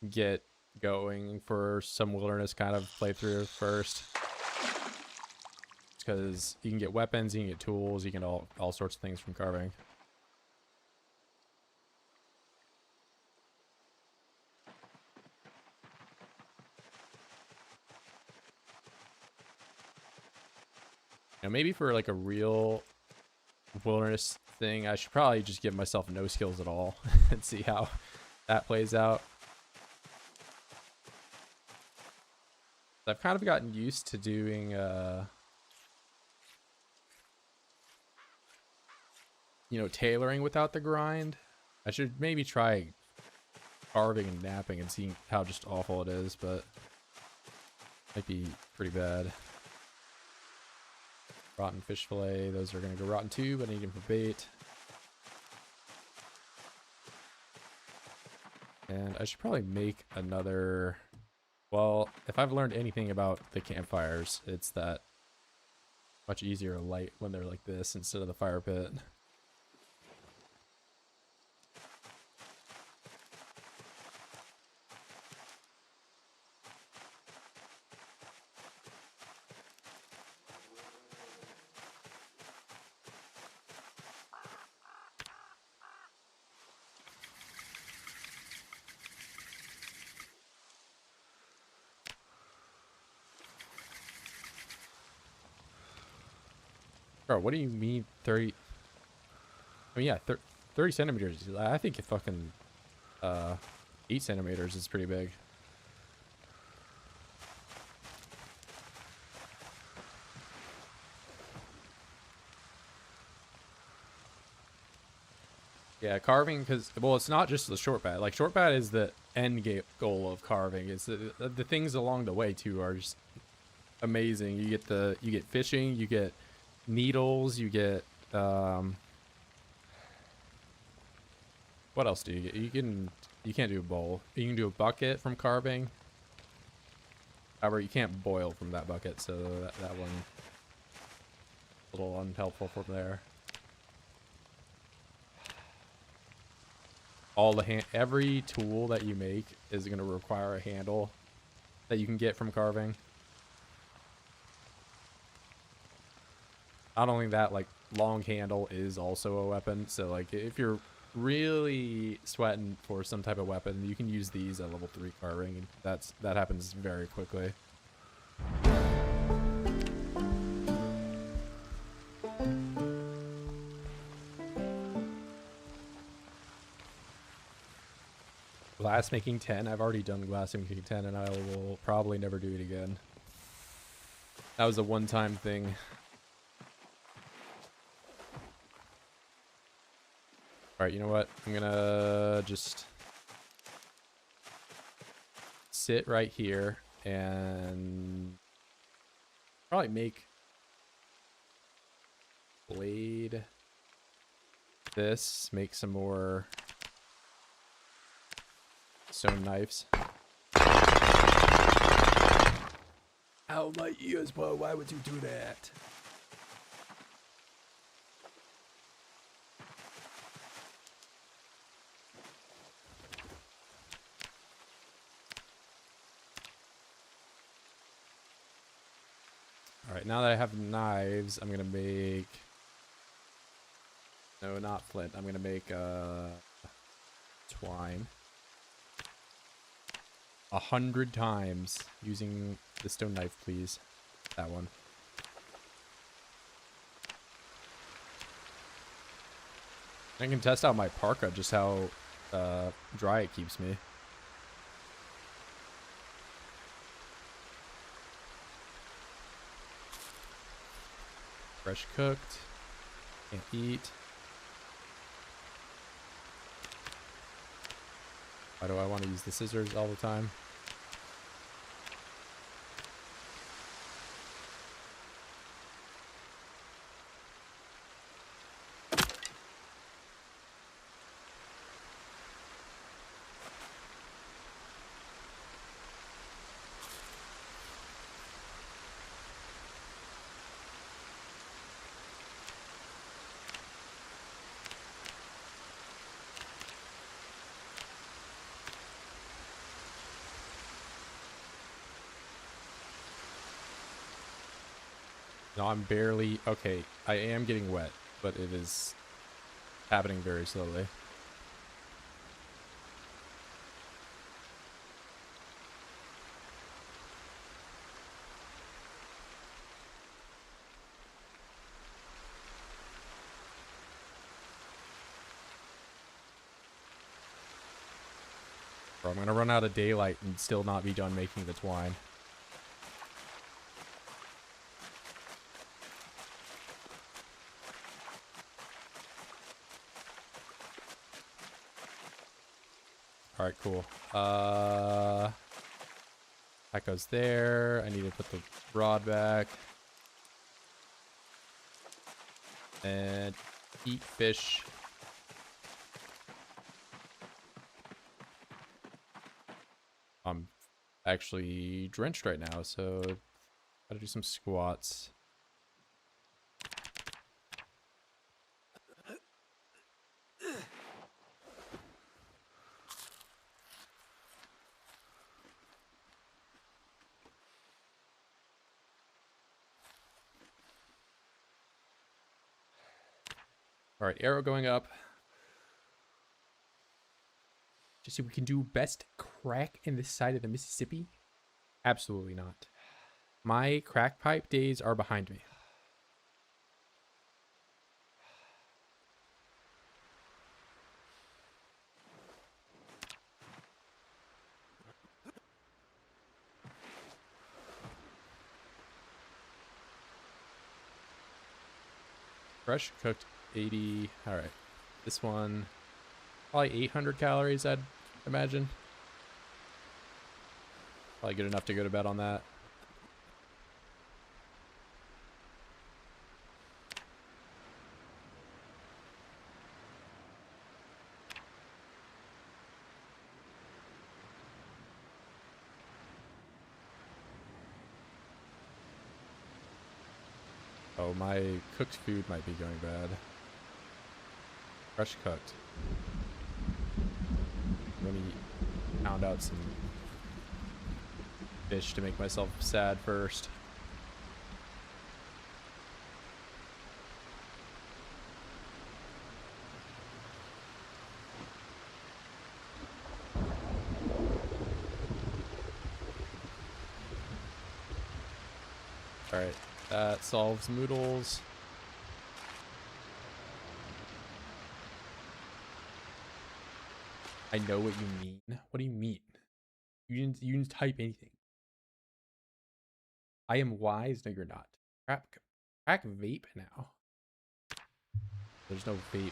get going for some wilderness kind of playthrough first, because you can get weapons, you can get tools, you can all sorts of things from carving. Maybe for like a real wilderness thing, I should probably just give myself no skills at all and see how that plays out. I've kind of gotten used to doing tailoring without the grind. I should maybe try carving and napping and seeing how just awful it is, but might be pretty bad. Rotten fish fillet, those are gonna go rotten too, but I need them for bait. And I should probably make another, well, if I've learned anything about the campfires, it's that much easier to light when they're like this instead of the fire pit. Bro, what do you mean 30? I mean, yeah, 30 centimeters. I think it fucking 8 centimeters is pretty big. Yeah, carving, because, well, it's not just the short bat. Like, short bat is the end goal of carving. It's the things along the way too are just amazing. You get fishing, you get needles, you get what else do you get? You can't do a bowl. You can do a bucket from carving. However, you can't boil from that bucket, so that one a little unhelpful from there. Every tool that you make is going to require a handle that you can get from carving. Not only that, like, long handle is also a weapon, so like if you're really sweating for some type of weapon, you can use these at level 3 carving, and that happens very quickly. Glass making 10. I've already done glass making 10, and I will probably never do it again. That was a one-time thing. Alright, you know what? I'm gonna just sit right here and probably make blade this, make some more stone knives. Ow, my ears, bro. Why would you do that? Alright, now that I have knives, I'm gonna make... No, not flint. I'm gonna make twine. 100 times using the stone knife, please. That one. I can test out my parka, just how dry it keeps me. Fresh cooked. Can't eat. Why do I want to use the scissors all the time? No, I'm barely... Okay, I am getting wet, but it is happening very slowly. Or I'm gonna run out of daylight and still not be done making the twine. Alright, cool. That goes there. I need to put the rod back. And eat fish. I'm actually drenched right now, so gotta do some squats. All right, arrow going up. Just so we can do best crack in this side of the Mississippi? Absolutely not. My crack pipe days are behind me. Fresh cooked 80. All right. This one, probably 800 calories, I'd imagine. Probably good enough to go to bed on that. Oh, my cooked food might be going bad. Fresh cooked. Let me pound out some fish to make myself sad first. Alright, that solves Moodles. I know what you mean. What do you mean? You didn't type anything. I am wise. No, you're not. Crack vape now. There's no vape.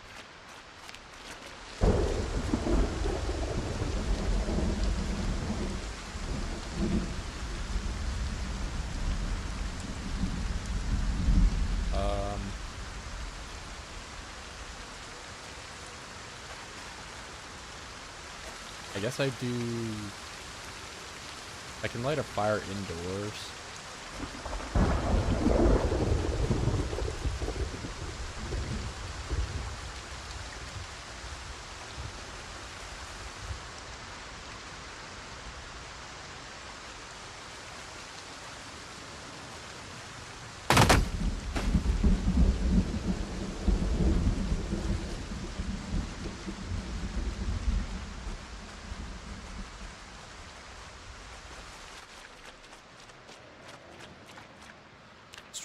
I guess I can light a fire indoors.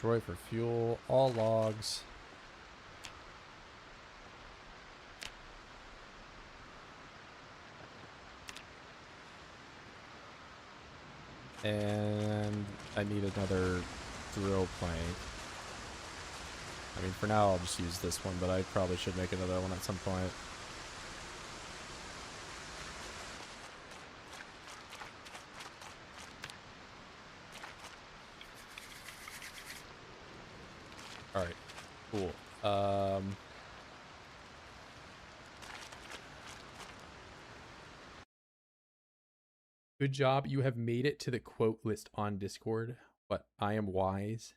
destroy for fuel. All logs. And I need another drill plank. I mean, for now, I'll just use this one, but I probably should make another one at some point. Alright, cool. Good job. You have made it to the quote list on Discord. But I am wise.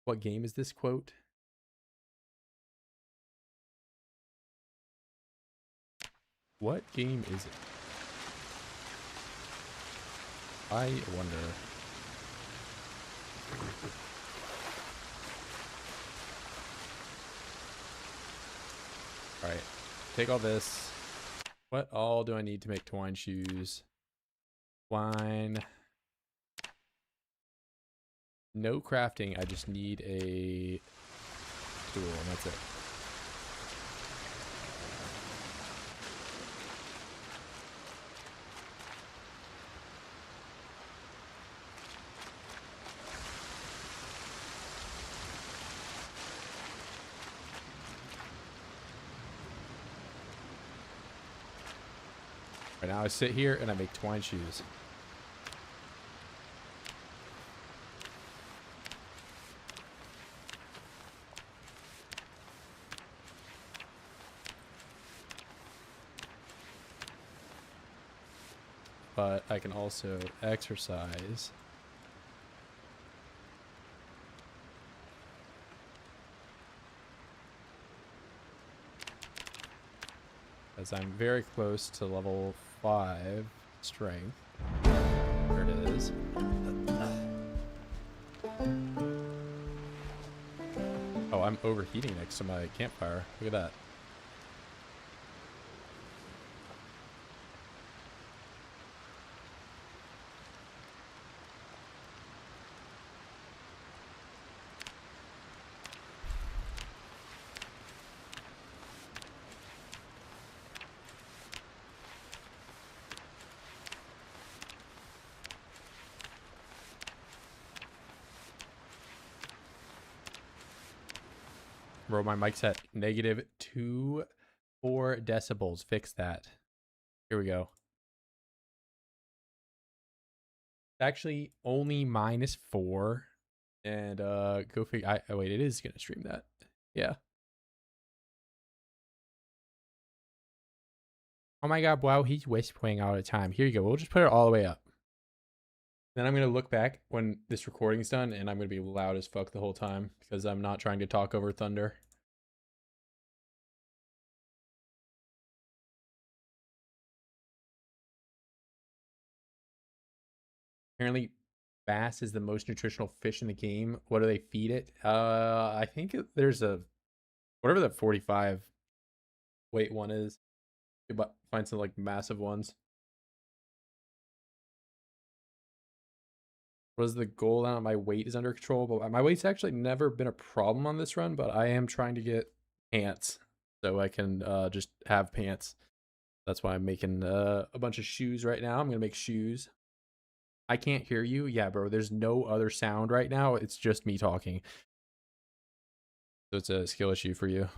What game is this quote? What game is it? I wonder. Alright. Take all this. What all do I need to make twine shoes? Twine. No crafting. I just need a tool, and that's it. Right now I sit here and I make twine shoes. But I can also exercise. As I'm very close to level 5 strength. There it is. Oh, I'm overheating next to my campfire. Look at that. Bro, my mic's at -2.4 decibels. Fix that. Here we go. Actually, only -4. And go figure. Oh wait, it is gonna stream that. Yeah. Oh my god, wow, he's whispering all the time. Here you go. We'll just put it all the way up. Then I'm going to look back when this recording's done, and I'm going to be loud as fuck the whole time because I'm not trying to talk over thunder. Apparently, bass is the most nutritional fish in the game. What do they feed it? I think there's a... Whatever that 45 weight one is. But find some, like, massive ones. What is the goal now? My weight is under control, but my weight's actually never been a problem on this run, but I am trying to get pants so I can just have pants. That's why I'm making a bunch of shoes right now. I'm gonna make shoes. I can't hear you. Yeah, bro, there's no other sound right now. It's just me talking. So it's a skill issue for you.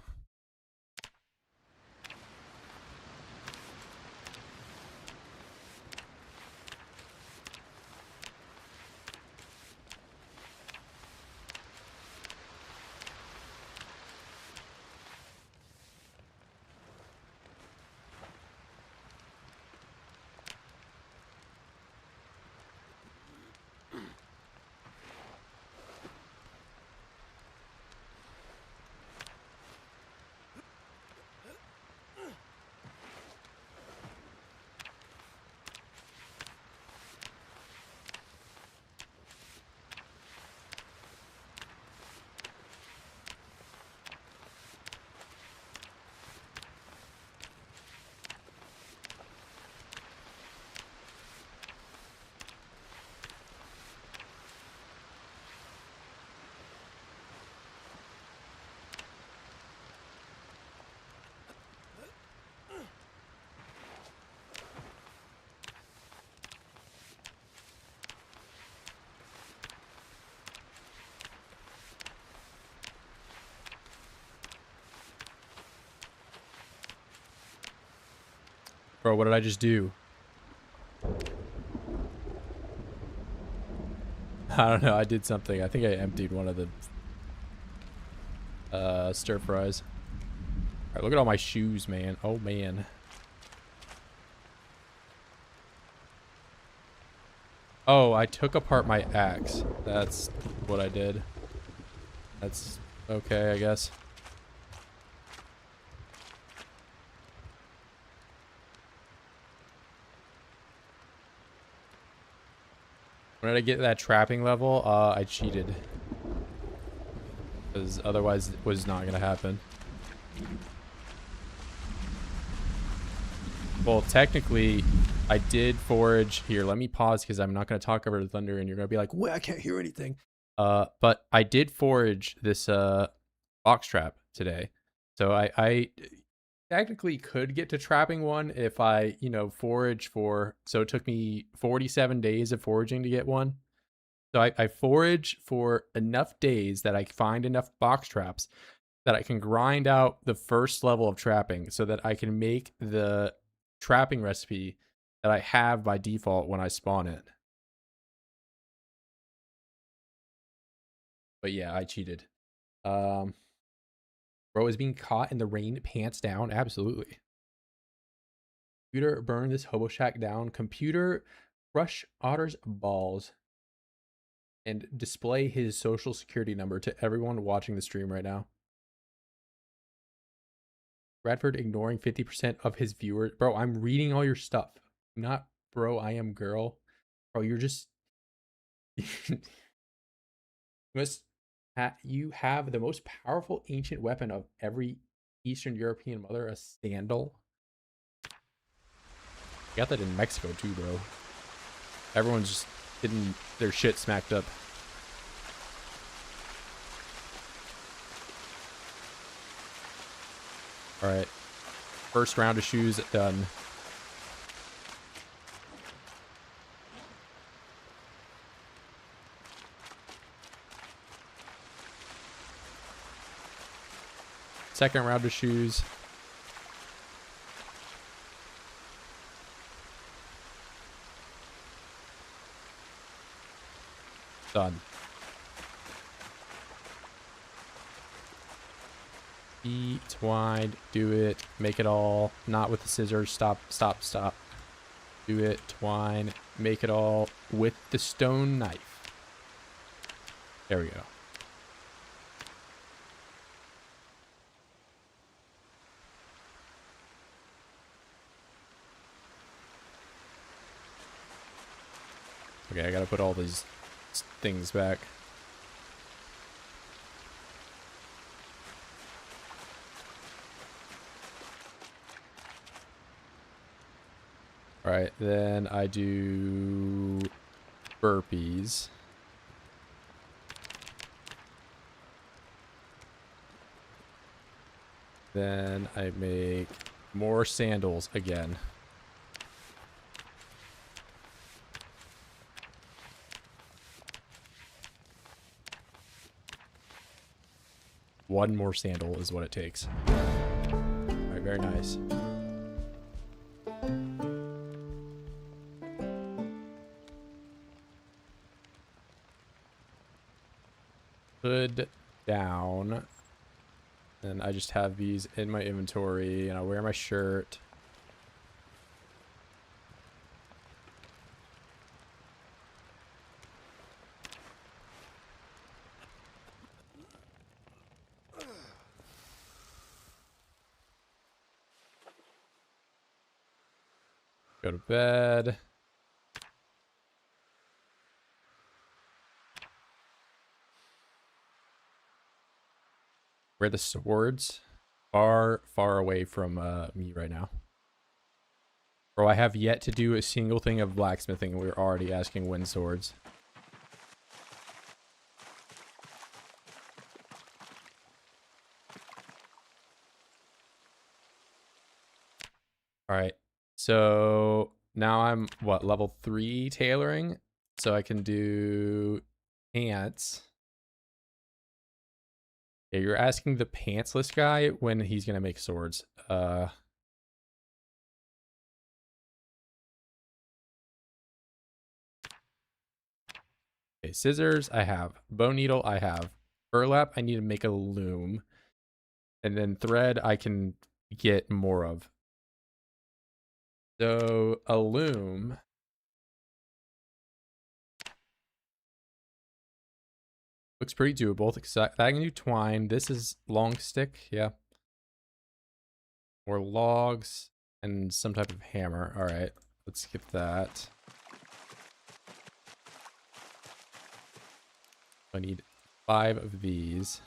Bro, what did I just do? I don't know. I did something. I think I emptied one of the stir fries. All right, look at all my shoes, man. Oh, man. Oh, I took apart my axe. That's what I did. That's okay, I guess. When did I get that trapping level? I cheated. Because otherwise it was not going to happen. Well, technically, I did forage. Here, let me pause because I'm not going to talk over the thunder and you're going to be like, wait, I can't hear anything. But I did forage this box trap today. So I technically could get to trapping one if I, you know, forage for... So it took me 47 days of foraging to get one. So I forage for enough days that I find enough box traps that I can grind out the first level of trapping so that I can make the trapping recipe that I have by default when I spawn it. But yeah, I cheated. Bro is being caught in the rain, pants down. Absolutely. Computer, burn this hobo shack down. Computer, crush Otter's balls and display his social security number to everyone watching the stream right now. Bradford ignoring 50% of his viewers. Bro, I'm reading all your stuff. Not, bro, I am girl. Bro, you're just... you have the most powerful ancient weapon of every Eastern European mother, a sandal. You got that in Mexico too, bro. Everyone's just getting their shit smacked up. All right. First round of shoes done. Second round of shoes. Done. Be twined. Do it. Make it all. Not with the scissors. Stop, stop, stop. Do it. Twine. Make it all with the stone knife. There we go. Okay, I gotta put all these things back. Alright, then I do burpees. Then I make more sandals again. One more sandal is what it takes. Alright, very nice. Hood down. And I just have these in my inventory, and I wear my shirt. Go to bed. Where the swords? Far, far away from me right now. Bro, I have yet to do a single thing of blacksmithing, and we're already asking when swords. Alright. So now I'm, what, level 3 tailoring? So I can do pants. Yeah, you're asking the pantsless guy when he's gonna make swords. Okay, scissors I have. Bone needle I have. Burlap I need to make a loom. And then thread I can get more of. So a loom. Looks pretty doable. I can do twine. This is long stick, yeah. Or logs and some type of hammer. All right, let's skip that. I need 5 of these.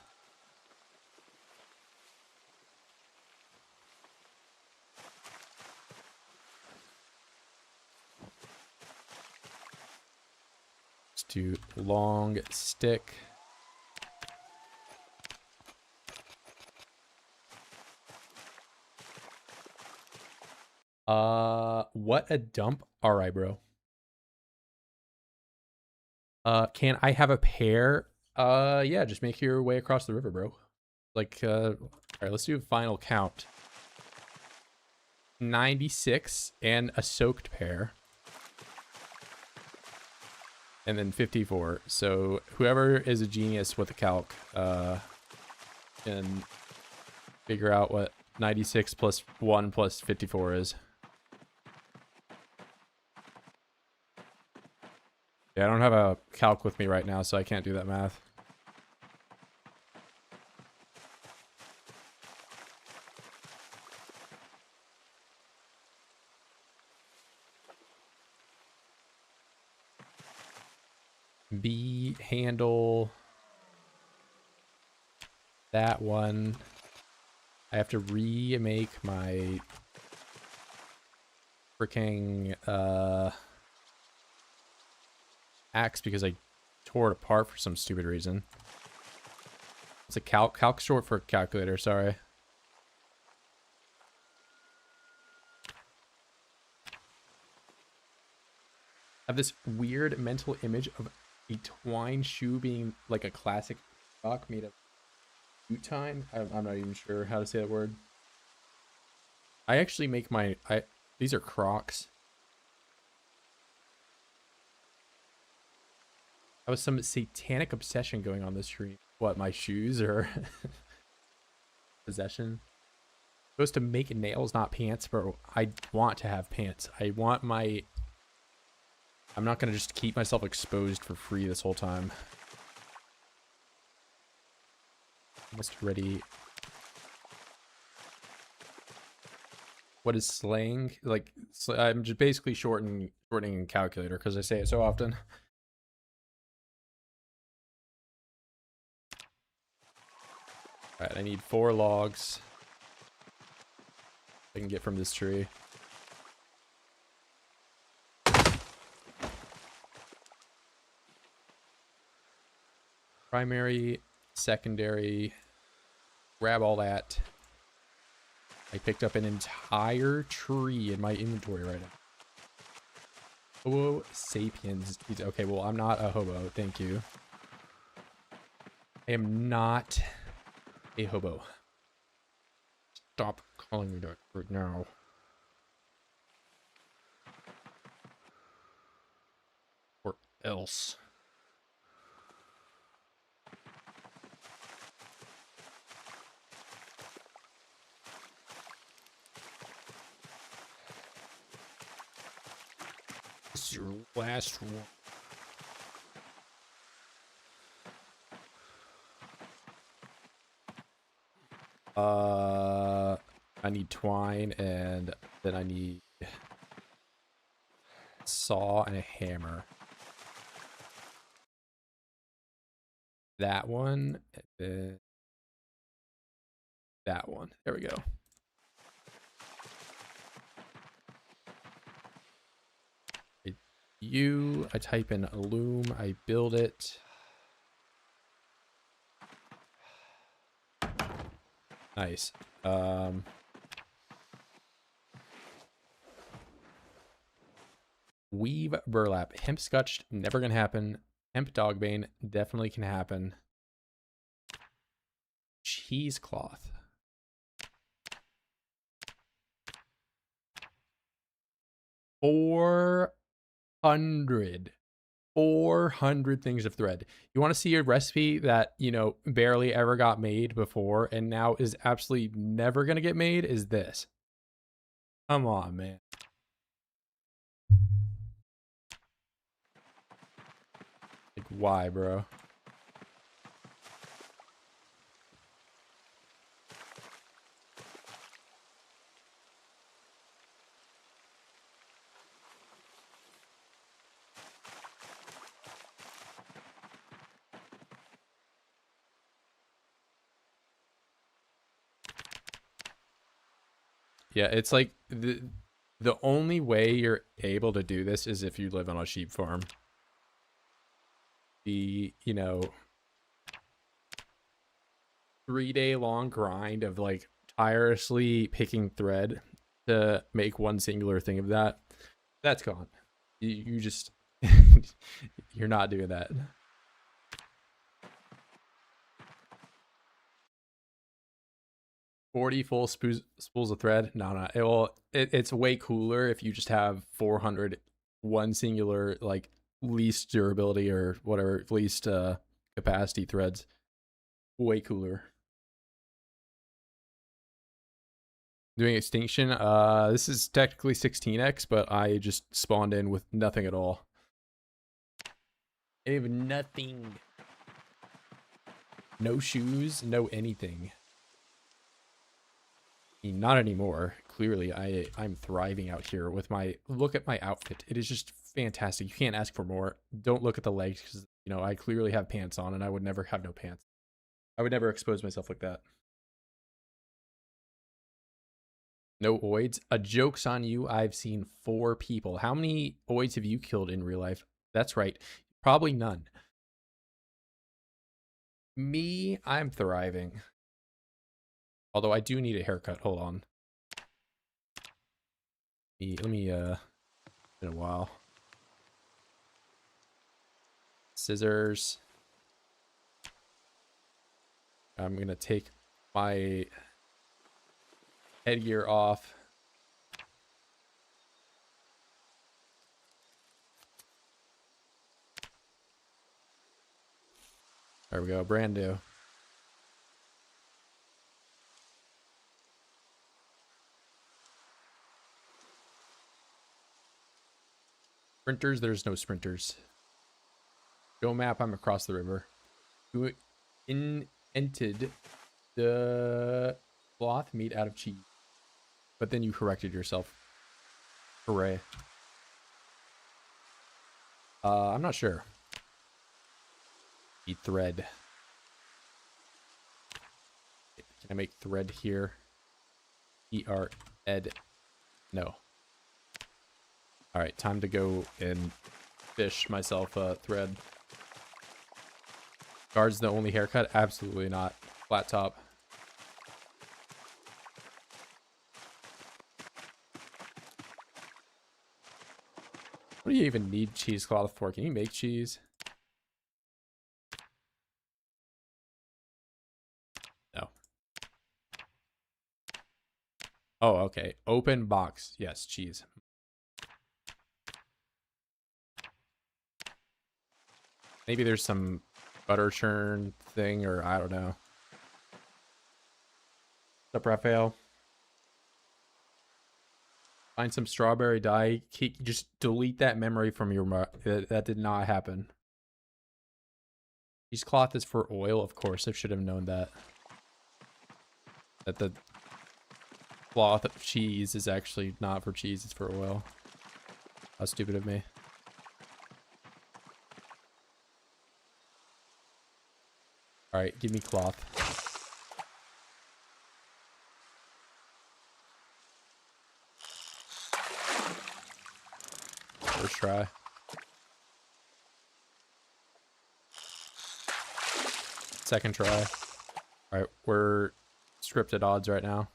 Let's do long stick. What a dump. All right, bro. Can I have a pair? Yeah, just make your way across the river, bro. Like, all right, let's do a final count. 96 and a soaked pair. And then 54. So whoever is a genius with the calc, can figure out what 96 plus 1 plus 54 is. Yeah, I don't have a calc with me right now, so I can't do that math. B handle. That one. I have to remake my freaking axe because I tore it apart for some stupid reason. It's a calc short for calculator, sorry. I have this weird mental image of a twine shoe being like a classic rock made of butine. I'm not even sure how to say that word. I actually make my these are Crocs. I was some satanic obsession going on this stream. What, my shoes or possession? Supposed to make nails, not pants, bro. I want to have pants. I want my... I'm not gonna just keep myself exposed for free this whole time. Almost ready. What is slang? Like, I'm just basically shortening calculator because I say it so often. All right, I need 4 logs I can get from this tree. Primary, secondary, grab all that. I picked up an entire tree in my inventory right now. Homo sapiens. Okay, well, I'm not a hobo. Thank you. I am not a hobo. Stop calling me that right now. Or else. This is your last one. I need twine, and then I need saw and a hammer. That one, and then that one. There we go. I type in loom, I build it. Nice. Weave burlap. Hemp scutch, never gonna happen. Hemp dogbane, definitely can happen. Cheesecloth. $400. 400 things of thread. You want to see a recipe that, you know, barely ever got made before and now is absolutely never going to get made is this. Come on, man. Like, why, bro? Yeah, it's like the only way you're able to do this is if you live on a sheep farm. The, you know, 3-day long grind of like tirelessly picking thread to make one singular thing of that's gone. You just you're not doing that. 40 full spools of thread. No. It's way cooler if you just have 400 one singular, like, least durability or whatever, least capacity threads. Way cooler. Doing extinction. This is technically 16x, but I just spawned in with nothing at all. I have nothing. No shoes, no anything. I mean, not anymore. Clearly, I'm thriving out here with my, look at my outfit. It is just fantastic. You can't ask for more. Don't look at the legs because, you know, I clearly have pants on and I would never have no pants. I would never expose myself like that. No oids. A joke's on you. I've seen 4 people. How many oids have you killed in real life? That's right. Probably none. Me, I'm thriving. Although I do need a haircut. Hold on. Let me in a while. Scissors. I'm gonna take my headgear off. There we go, brand new. Sprinters, there's no sprinters. Go map, I'm across the river. You invented the cloth made out of cheese. But then you corrected yourself. Hooray. I'm not sure. Eat thread. Can I make thread here? ed. No. Alright, time to go and fish myself a thread. Guard's the only haircut? Absolutely not. Flat top. What do you even need cheesecloth for? Can you make cheese? No. Oh, okay. Open box. Yes, cheese. Maybe there's some butter churn thing, or I don't know. What's up, Raphael? Find some strawberry dye. Just delete that memory from your mind. That did not happen. Cheesecloth is for oil, of course. I should have known that. That the cloth of cheese is actually not for cheese, it's for oil. How stupid of me. Alright, give me cloth. First try. Second try. Alright, we're scripted odds right now.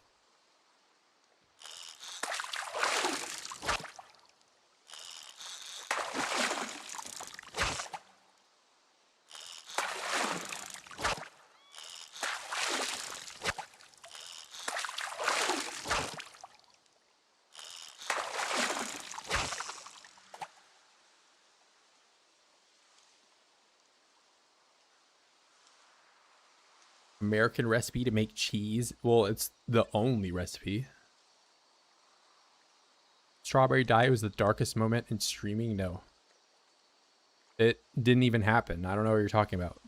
American recipe to make cheese. Well, it's the only recipe. Strawberry diet was the darkest moment in streaming. No, it didn't even happen. I don't know what you're talking about.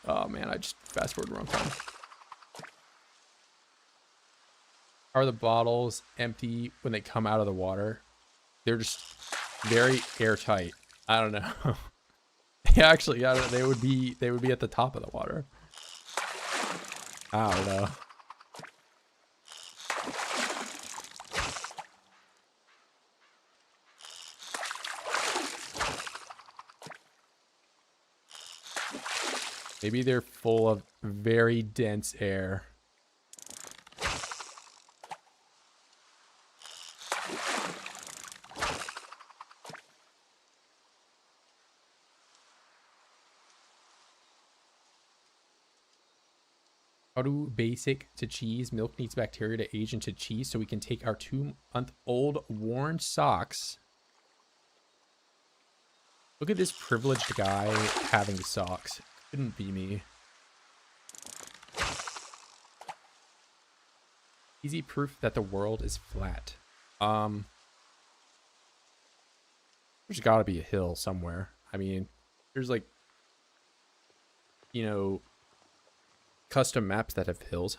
Oh man, I just fast forward the wrong time. Are the bottles empty when they come out of the water? They're just very airtight. I don't know. Yeah, actually, yeah, they would be at the top of the water. I don't know. Maybe they're full of very dense air. How do basic to cheese? Milk needs bacteria to age into cheese so we can take our 2-month-old worn socks. Look at this privileged guy having socks. Couldn't be me. Easy proof that the world is flat. There's gotta be a hill somewhere. I mean, there's like, you know, custom maps that have hills.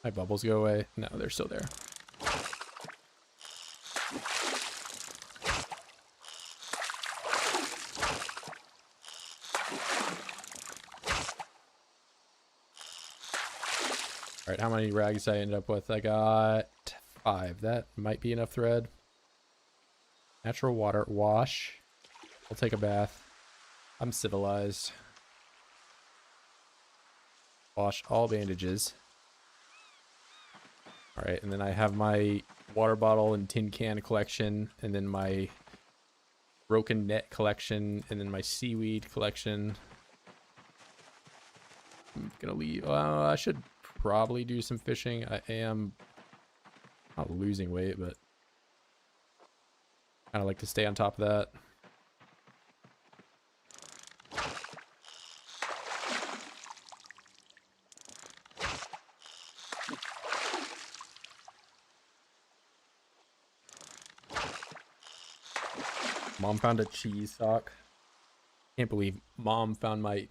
My bubbles go away. No, they're still there. All right, how many rags I ended up with? I got 5. That might be enough thread. Natural water. Wash. I'll take a bath. I'm civilized. Wash all bandages. All right, and then I have my water bottle and tin can collection, and then my broken net collection, and then my seaweed collection. I'm gonna leave. I should probably do some fishing. I am not losing weight, but kind of like to stay on top of that. Mom found a cheese sock. Can't believe Mom found my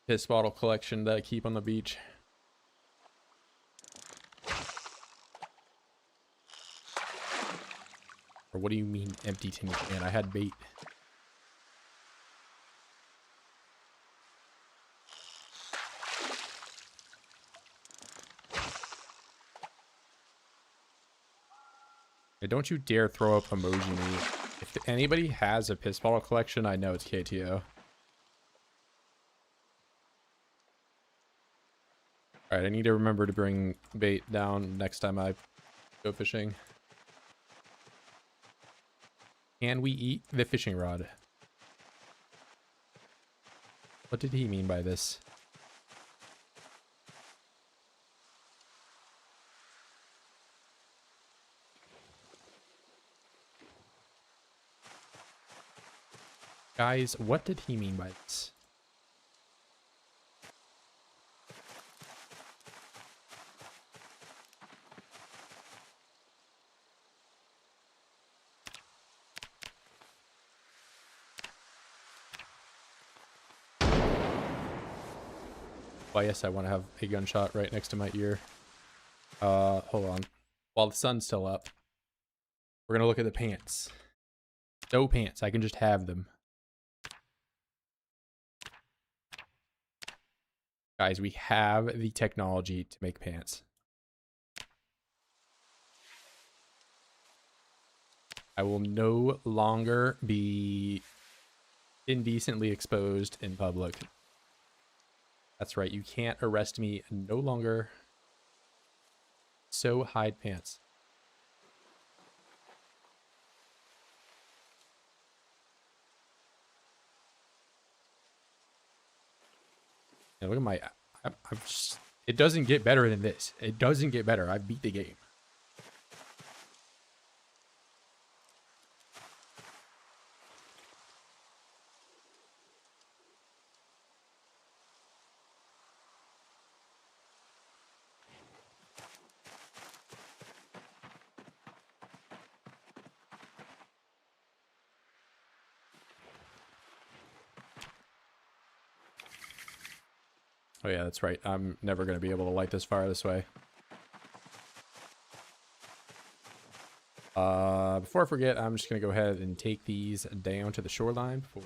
piss bottle collection that I keep on the beach. Or what do you mean empty tin can? I had bait. Hey, don't you dare throw up emoji me. If anybody has a piss bottle collection, I know it's KTO. Alright, I need to remember to bring bait down next time I go fishing. Can we eat the fishing rod? What did he mean by this? Guys, what did he mean by this? Well, yes, I want to have a gunshot right next to my ear. Hold on. While the sun's still up, we're gonna look at the pants. No pants, I can just have them. Guys, we have the technology to make pants. I will no longer be indecently exposed in public. That's right, you can't arrest me no longer. So hide pants. Yeah, look at my. I'm just, it doesn't get better than this. It doesn't get better. I beat the game. Oh yeah, that's right. I'm never going to be able to light this fire this way. Before I forget, I'm just going to go ahead and take these down to the shoreline before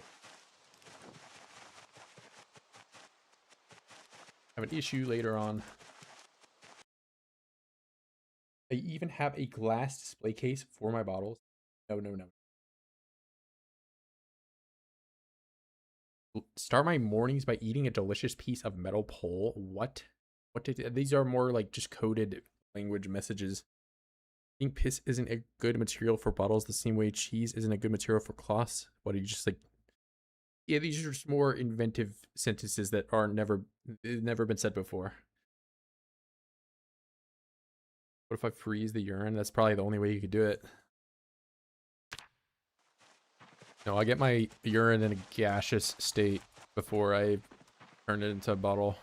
I have an issue later on. I even have a glass display case for my bottles. No, no, no. Start my mornings by eating a delicious piece of metal pole. What? What did these are more like just coded language messages. I think piss isn't a good material for bottles the same way cheese isn't a good material for cloths. What are you just like? Yeah, these are just more inventive sentences that are never been said before. What if I freeze the urine? That's probably the only way you could do it. No, I get my urine in a gaseous state before I turn it into a bottle.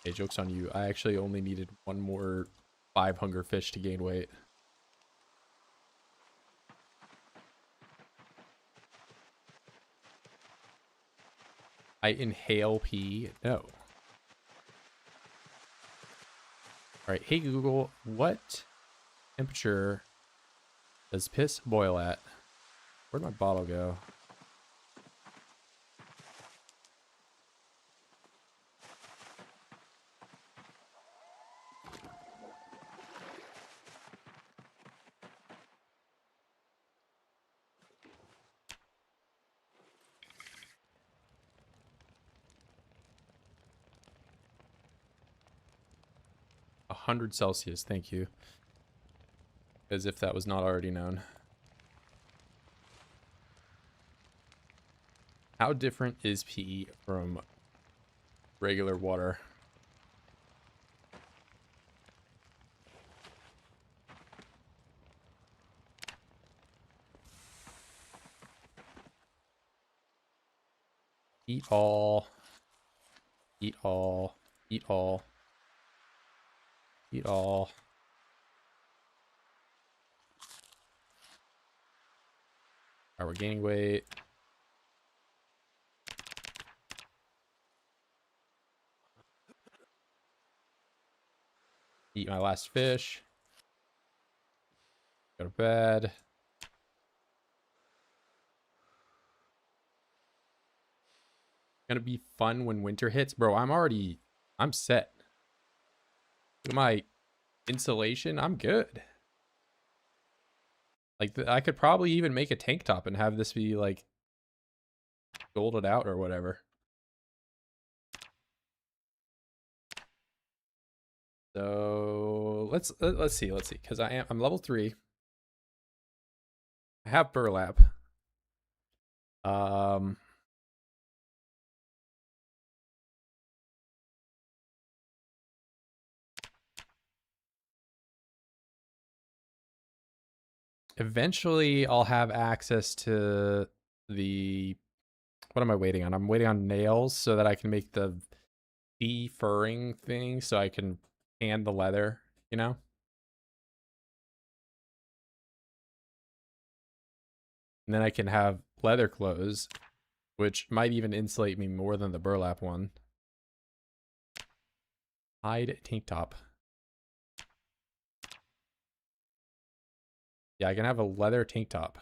Hey, joke's on you. I actually only needed one more 5 hunger fish to gain weight. I inhale pee. No. Alright, hey Google, what temperature does piss boil at? Where'd my bottle go? A 100 Celsius, thank you. As if that was not already known. How different is pee from regular water? Eat all. Eat all. Eat all. Eat all. Alright, we're gaining weight. Eat my last fish. Go to bed. Gonna be fun when winter hits. Bro, I'm set. Look at my insulation. I'm good. Like, I could probably even make a tank top and have this be, like, golded out or whatever. So, let's see, because I'm level 3. I have burlap. Eventually, I'll have access to the... What am I waiting on? I'm waiting on nails so that I can make the de-furring thing so I can tan the leather, you know? And then I can have leather clothes, which might even insulate me more than the burlap one. Hide tank top. Yeah, I can have a leather tank top.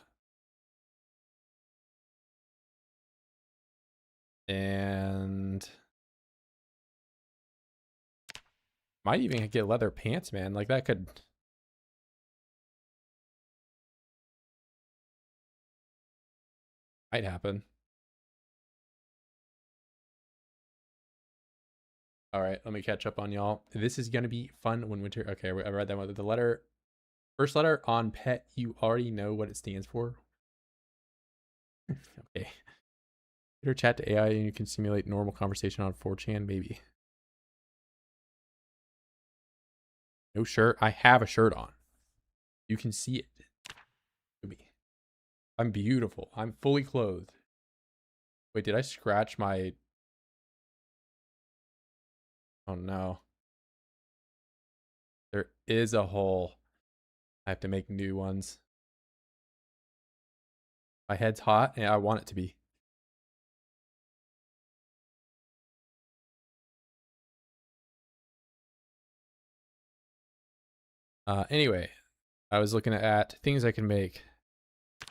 And might even get leather pants, man. Like that could... Might happen. All right, let me catch up on y'all. This is gonna be fun when winter. Okay, I read that one. The letter, first letter on pet. You already know what it stands for. Okay. Or chat to AI and you can simulate normal conversation on 4chan, maybe. No shirt. I have a shirt on. You can see it. I'm beautiful. I'm fully clothed. Wait, did I scratch my... Oh no. There is a hole. I have to make new ones. My head's hot and I want it to be. Anyway, I was looking at things I can make.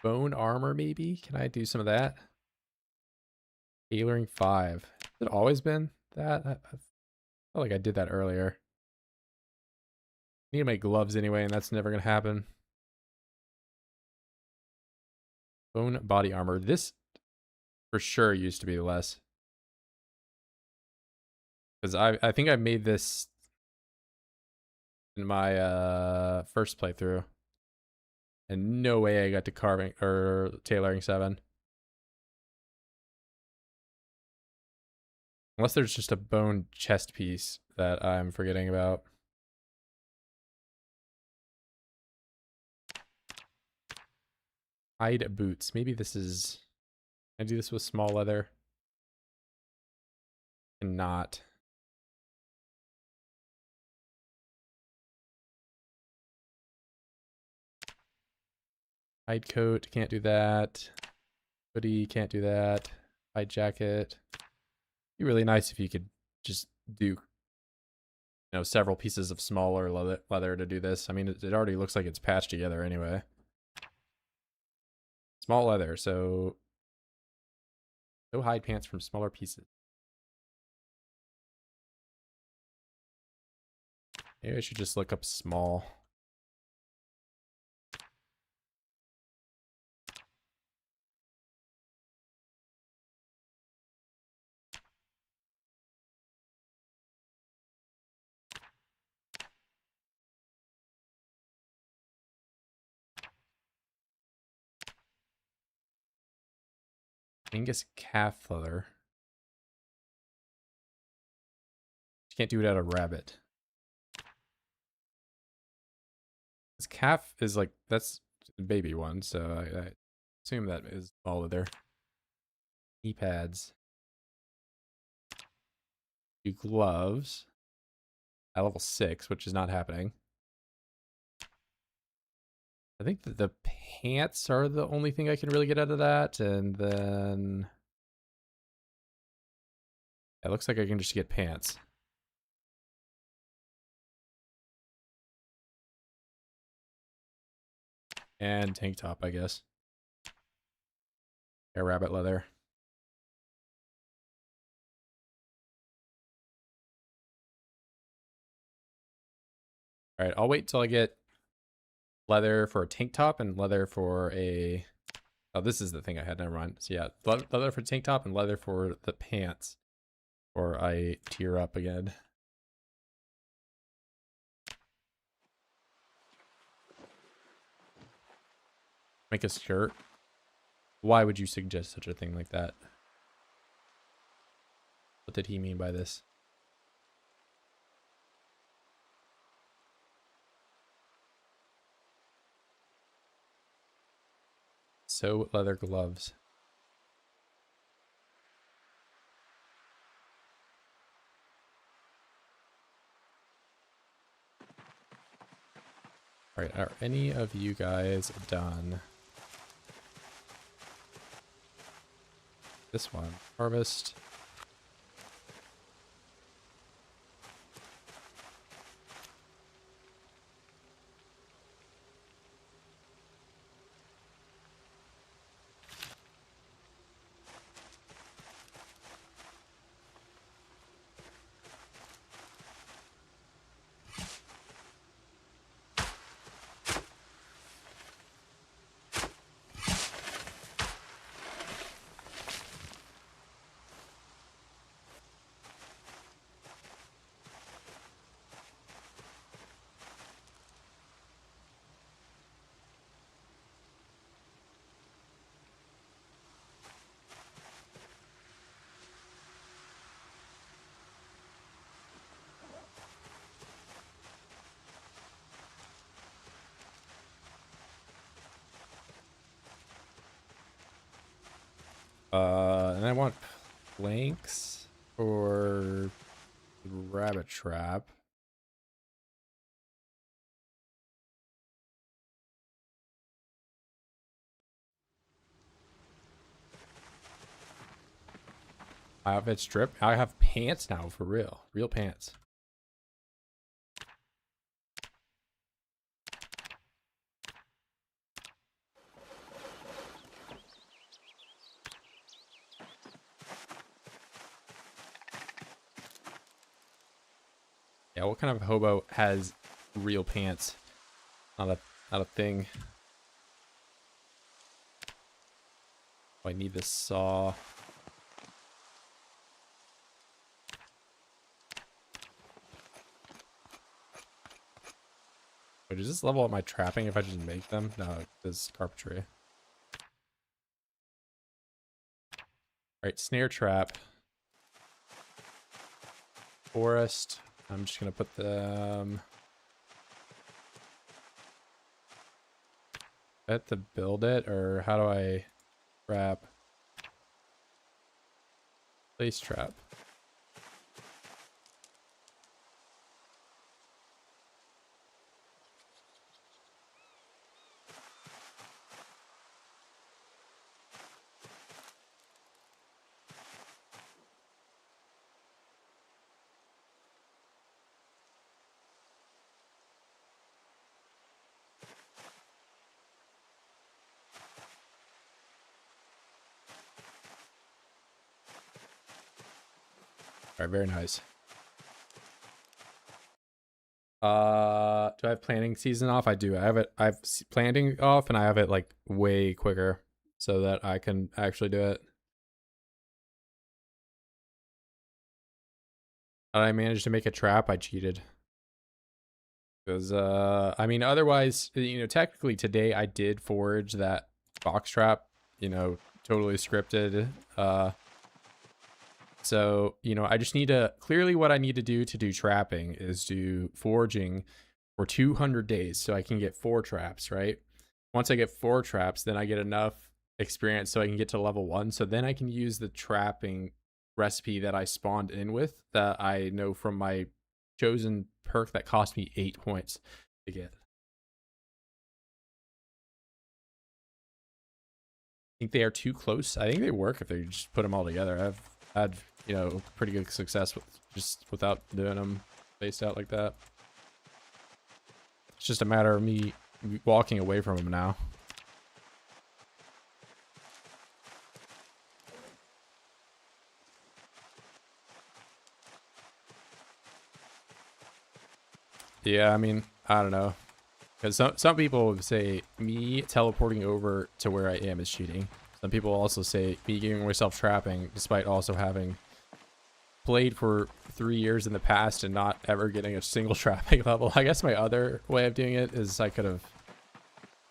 Bone armor, maybe? Can I do some of that? Tailoring 5. Has it always been that? I felt like I did that earlier. I need to make gloves anyway, and that's never going to happen. Bone body armor. This for sure used to be less. Because I think I made this in my first playthrough. And no way I got to carving or tailoring 7. Unless there's just a bone chest piece that I'm forgetting about. Hide boots. Maybe this is... Can I do this with small leather? And not. Hide coat. Can't do that. Hoodie. Can't do that. Hide jacket. Be really nice if you could just do, you know, several pieces of smaller leather to do this. I mean, it already looks like it's patched together anyway. Small leather, so no hide pants from smaller pieces. Maybe I should just look up small. Angus calf leather. You can't do it out of rabbit. This calf is like, that's a baby one, so I assume that is all of their knee pads. Do gloves at level 6, which is not happening. I think that the pants are the only thing I can really get out of that, and then it looks like I can just get pants. And tank top, I guess. Air rabbit leather. All right, I'll wait till I get leather for a tank top and leather for a... Oh, this is the thing I had, never mind. So yeah, leather for tank top and leather for the pants. Or I tear up again. Make a skirt. Why would you suggest such a thing like that? What did he mean by this? Sew leather gloves. All right, are any of you guys done? This one, harvest. And I want planks for rabbit trap. Outfit strip. I have pants now for real pants. Yeah, what kind of hobo has real pants? Not a thing. Oh, I need this saw. Wait, does this level up my trapping if I just make them? No, it does carpentry. Alright, snare trap. Forest. I'm just gonna put them. I have to build it, or how do I trap? Place trap. Alright, very nice. Do I have planting season off? I do. I have planting off, and I have it like way quicker so that I can actually do it. I managed to make a trap. I cheated. Because, I mean, otherwise, you know, technically today I did forge that box trap, you know, totally scripted. So, you know, I just need to, clearly what I need to do trapping is do forging for 200 days so I can get 4 traps, right? Once I get 4 traps, then I get enough experience so I can get to level 1. So then I can use the trapping recipe that I spawned in with that I know from my chosen perk that cost me 8 points to get. I think they are too close. I think they work if they just put them all together. I've had, you know, pretty good success with just without doing them spaced out like that. It's just a matter of me walking away from them now. Yeah, I mean, I don't know. Because some people would say me teleporting over to where I am is cheating. Some people also say me giving myself trapping despite also having played for 3 years in the past and not ever getting a single trapping level. I guess my other way of doing it is I could have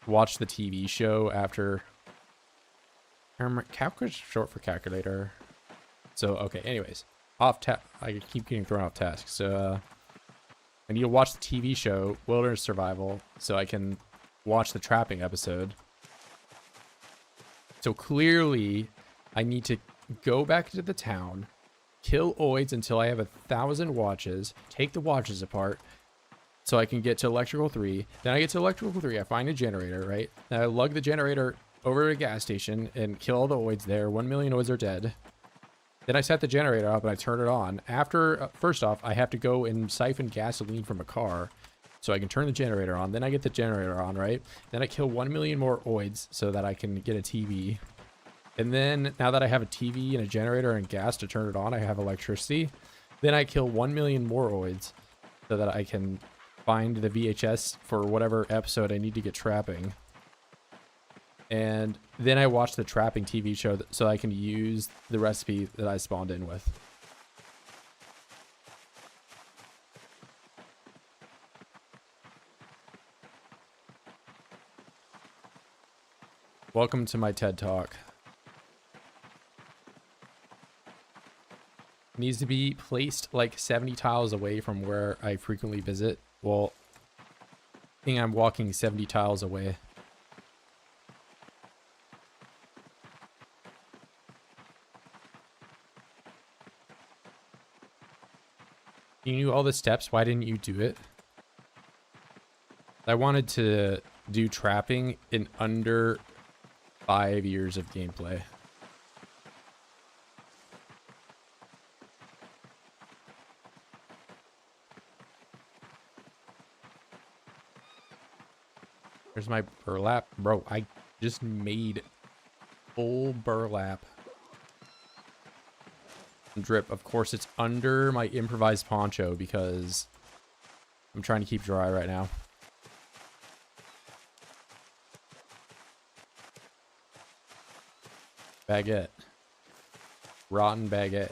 watched the TV show after. Calc is short for calculator. So, okay, anyways. I keep getting thrown off task. So, I need to watch the TV show, Wilderness Survival, so I can watch the trapping episode. So clearly, I need to go back to the town, kill oids until I have 1,000 watches, take the watches apart, so I can get to electrical 3. Then I get to electrical 3, I find a generator, right? Then I lug the generator over to a gas station and kill all the oids there. 1 million oids are dead. Then I set the generator up and I turn it on. After, first off, I have to go and siphon gasoline from a car so I can turn the generator on. Then I get the generator on, right? Then I kill 1 million more oids so that I can get a TV. And then, now that I have a TV and a generator and gas to turn it on, I have electricity. Then I kill 1 million more oids so that I can find the VHS for whatever episode I need to get trapping. And then I watch the trapping TV show so I can use the recipe that I spawned in with. Welcome to my TED Talk. Needs to be placed like 70 tiles away from where I frequently visit. Well, I think I'm walking 70 tiles away. You knew all the steps. Why didn't you do it? I wanted to do trapping in under 5 years of gameplay. There's my burlap. Bro, I just made full burlap. Drip. Of course, it's under my improvised poncho because I'm trying to keep dry right now. Baguette. Rotten baguette.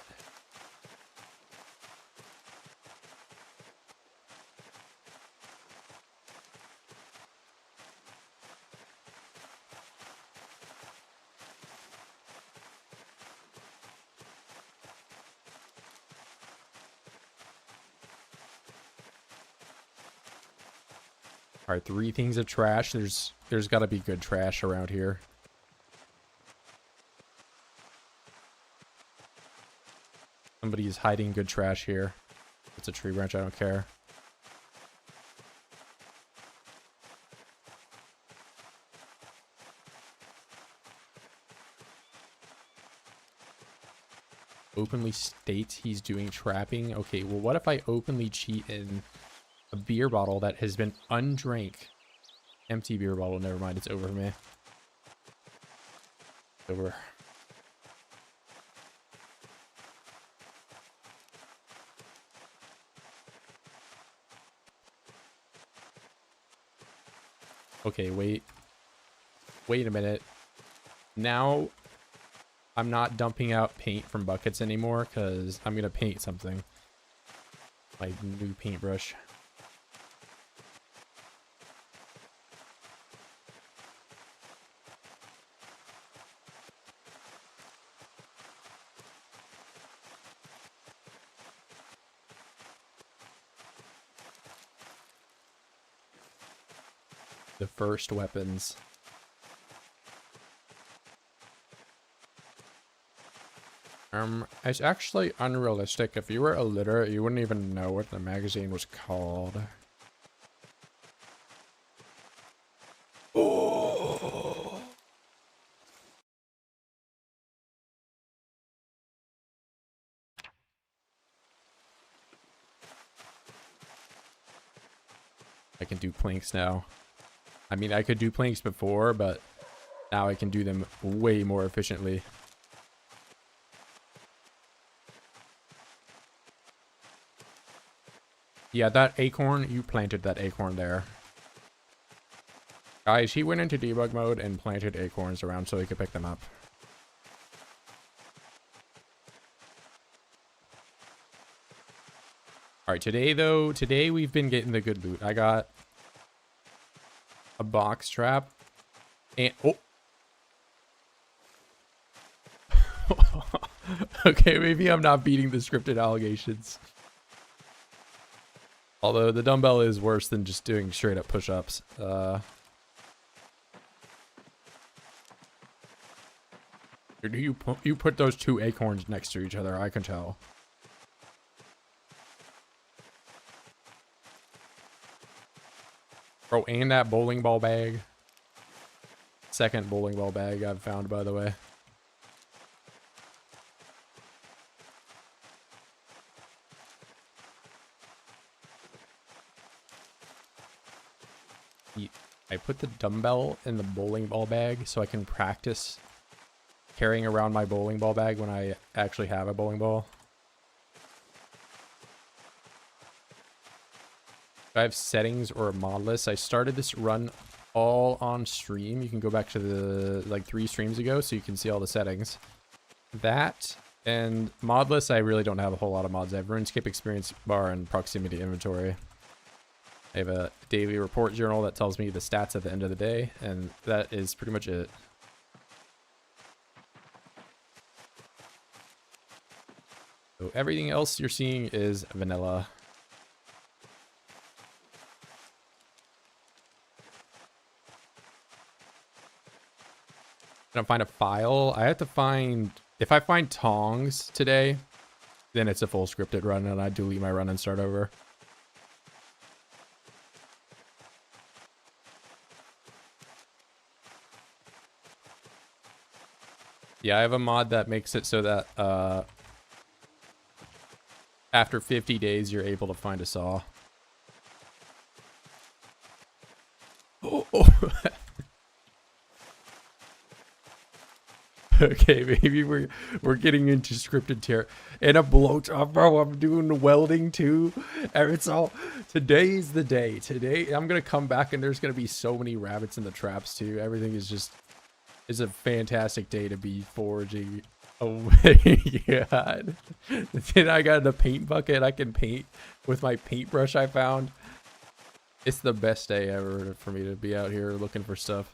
All right, 3 things of trash. There's got to be good trash around here. Somebody's hiding good trash here. It's a tree branch. I don't care. Openly states he's doing trapping. Okay, well, what if I openly cheat in a beer bottle that has been undrank? Empty beer bottle. Never mind. It's over for me. It's over. Okay, wait a minute. Now I'm not dumping out paint from buckets anymore because I'm gonna paint something. My new paintbrush. The first weapons. It's actually unrealistic. If you were illiterate, you wouldn't even know what the magazine was called. Oh. I can do planks now. I mean, I could do planks before, but now I can do them way more efficiently. Yeah, that acorn, you planted that acorn there. Guys, he went into debug mode and planted acorns around so he could pick them up. Alright, today we've been getting the good loot. I got a box trap and oh. Okay, maybe I'm not beating the scripted allegations. Although the dumbbell is worse than just doing straight up push-ups. You put those 2 acorns next to each other, I can tell. Bro, and that bowling ball bag. Second bowling ball bag I've found, by the way. I put the dumbbell in the bowling ball bag so I can practice carrying around my bowling ball bag when I actually have a bowling ball. If I have settings or a mod list, I started this run all on stream. You can go back to the like 3 streams ago so you can see all the settings. That and mod lists, I really don't have a whole lot of mods. I have RuneScape experience bar and proximity inventory. I have a daily report journal that tells me the stats at the end of the day, and that is pretty much it. So everything else you're seeing is vanilla. I don't find a file. I have to find, if I find tongs today, then it's a full scripted run, and I delete my run and start over. Yeah, I have a mod that makes it so that after 50 days, you're able to find a saw. Oh. Okay, maybe we're getting into scripted terror. And a blowjob, bro. I'm doing welding too. And it's all, today's the day. Today, I'm gonna come back and there's gonna be so many rabbits in the traps too. Everything is just, it's a fantastic day to be foraging. Oh my god. Then I got the paint bucket. I can paint with my paintbrush I found. It's the best day ever for me to be out here looking for stuff.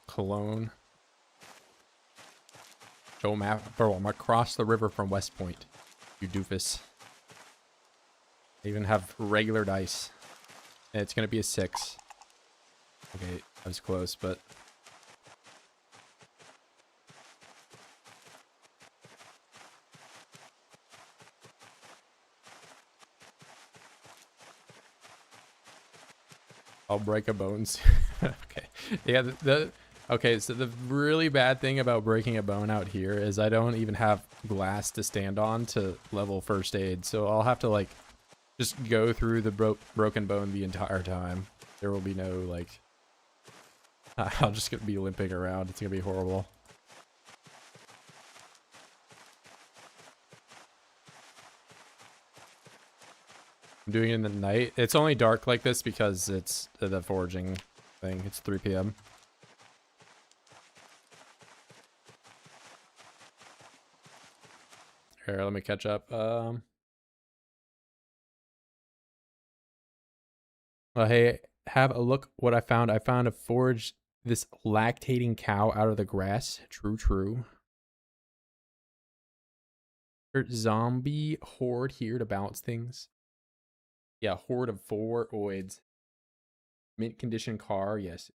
Cologne. Show map. Bro, I'm across the river from West Point. You doofus. I even have regular dice. And it's gonna be a 6. Okay, I was close, but... I'll break a bones. Okay. Yeah, okay, so the really bad thing about breaking a bone out here is I don't even have glass to stand on to level first aid. So I'll have to, like, just go through the broken bone the entire time. There will be no, like... I'll just be limping around. It's gonna be horrible. I'm doing it in the night. It's only dark like this because it's the foraging thing. It's 3 p.m. Here, let me catch up. Hey, have a look what I found. I found a forage this lactating cow out of the grass. True. Zombie horde here to balance things. Yeah, horde of 4 oids. Mint condition car, yes.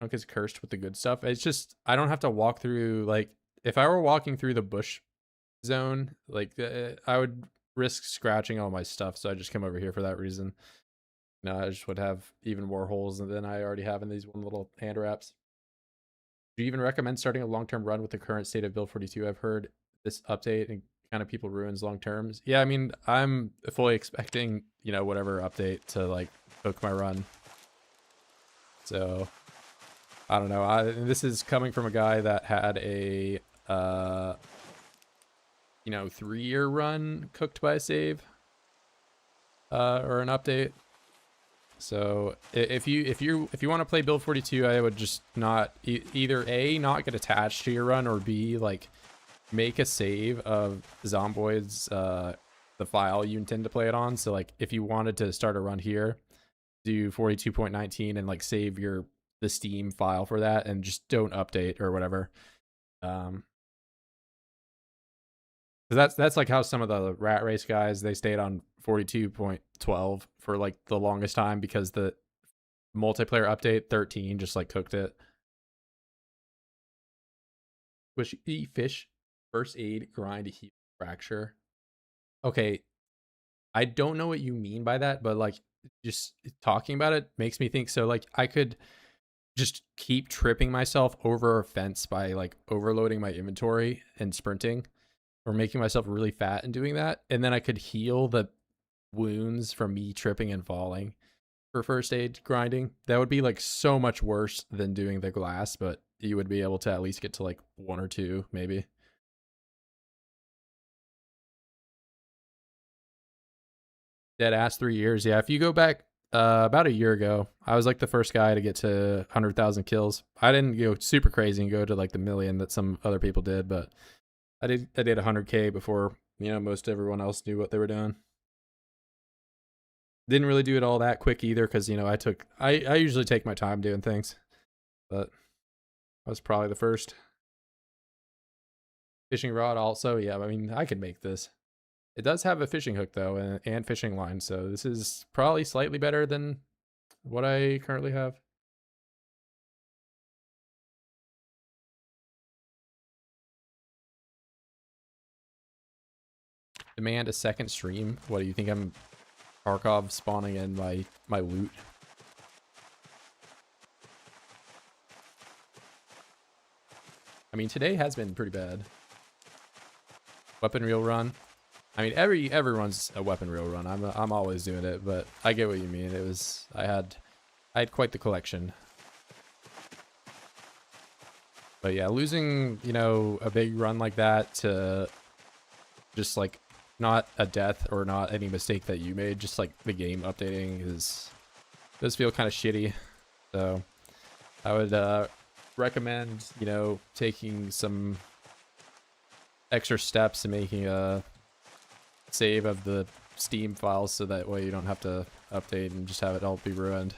Chunk is cursed with the good stuff. It's just, I don't have to walk through, like, if I were walking through the bush zone, like, I would risk scratching all my stuff, so I just come over here for that reason. No, I just would have even more holes than I already have in these one little hand wraps. Do you even recommend starting a long-term run with the current state of Build 42? I've heard this update and kind of people ruins long terms. Yeah, I mean, I'm fully expecting, you know, whatever update to, like, hook my run. So, I don't know. This is coming from a guy that had a, you know, 3-year run cooked by a save, or an update. So if you want to play Build 42, I would just not either A, not get attached to your run, or B, like, make a save of Zomboid's the file you intend to play it on. So, like, if you wanted to start a run here, do 42.19 and, like, save the Steam file for that, and just don't update or whatever. That's like how some of the rat race guys, they stayed on 42.12 for, like, the longest time because the multiplayer update 13 just, like, cooked it. Which eat fish, first aid, grind, heal, fracture. Okay, I don't know what you mean by that, but, like, just talking about it makes me think so. Like, I could just keep tripping myself over a fence by, like, overloading my inventory and sprinting, or making myself really fat and doing that, and then I could heal the wounds from me tripping and falling for first aid grinding. That would be, like, so much worse than doing the glass, but you would be able to at least get to, like, 1 or 2 maybe. Dead ass 3 years. Yeah, if you go back about a year ago, I was, like, the first guy to get to 100,000 kills. I didn't go super crazy and go to, like, the million that some other people did, but I did 100K before, you know, most everyone else knew what they were doing. Didn't really do it all that quick either, because, you know, I usually take my time doing things, but I was probably the first. Fishing rod also, yeah, I mean, I could make this. It does have a fishing hook though, and fishing line, so this is probably slightly better than what I currently have. Demand a second stream. What do you think? I'm Tarkov spawning in my loot. I mean, today has been pretty bad. Weapon reel run. I mean, everyone's a weapon reel run. I'm always doing it, but I get what you mean. It was I had quite the collection. But yeah, losing, you know, a big run like that to just like not a death or not any mistake that you made, just like the game updating does feel kind of shitty. So I would recommend, you know, taking some extra steps and making a save of the Steam files so that way you don't have to update and just have it all be ruined.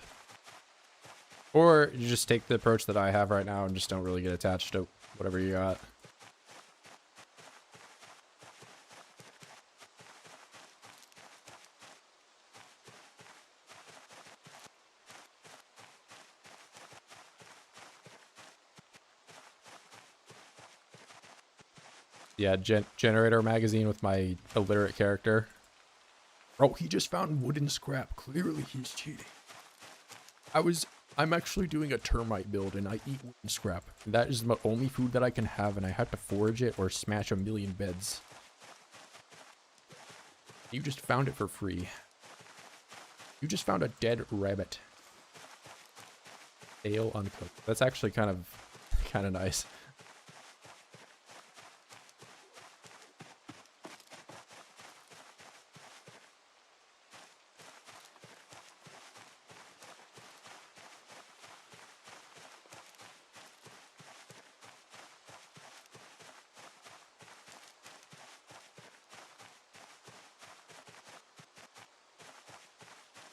Or you just take the approach that I have right now and just don't really get attached to whatever you got. Yeah, generator magazine with my illiterate character. Bro, he just found wooden scrap. Clearly he's cheating. I'm actually doing a termite build and I eat wooden scrap. That is the only food that I can have and I have to forage it or smash a million beds. You just found it for free. You just found a dead rabbit. Ale uncooked. That's actually kind of nice.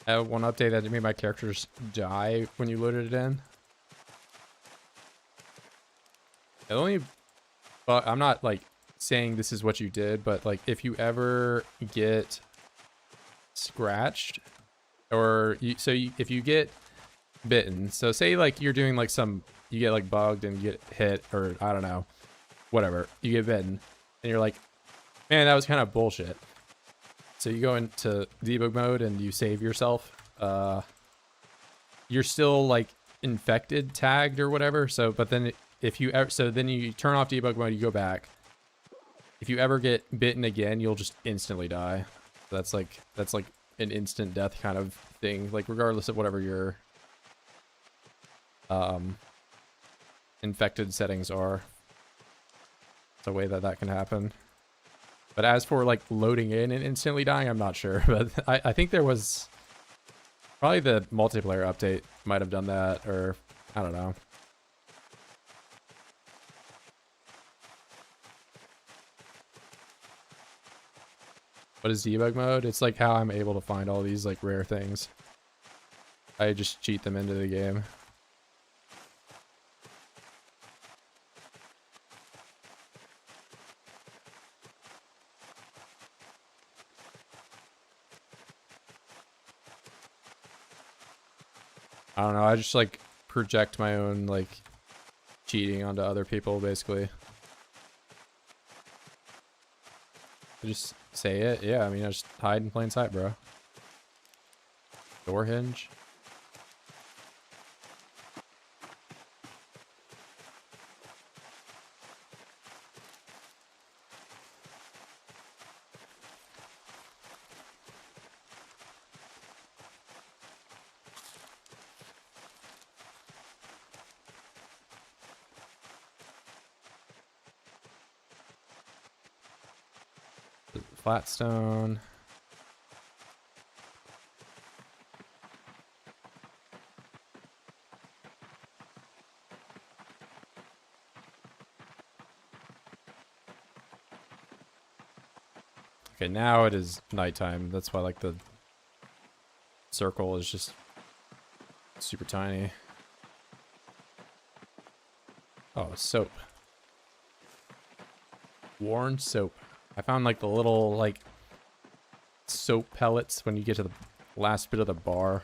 One update that made my characters die when you loaded it in. It only, but I'm not like saying this is what you did, but like if you ever get scratched or if you get bitten, so say like you're doing like you get like bugged and you get hit or I don't know, whatever, you get bitten and you're like, man, that was kind of bullshit. So you go into debug mode and you save yourself. You're still like infected, tagged or whatever. So, but then if you ever, so then you turn off debug mode, you go back. If you ever get bitten again, you'll just instantly die. That's like an instant death kind of thing. Like regardless of whatever your infected settings are. It's a way that can happen. But as for like loading in and instantly dying, I'm not sure. But I think there was probably the multiplayer update might have done that, or I don't know. What is debug mode? It's like how I'm able to find all these like rare things. I just cheat them into the game. I don't know, I just like project my own like cheating onto other people basically. I just say it, yeah, I mean I just hide in plain sight, bro. Door hinge. Flatstone. Okay, now it is nighttime. That's why like the circle is just super tiny. Oh, soap. Worn soap. I found like the little like soap pellets when you get to the last bit of the bar.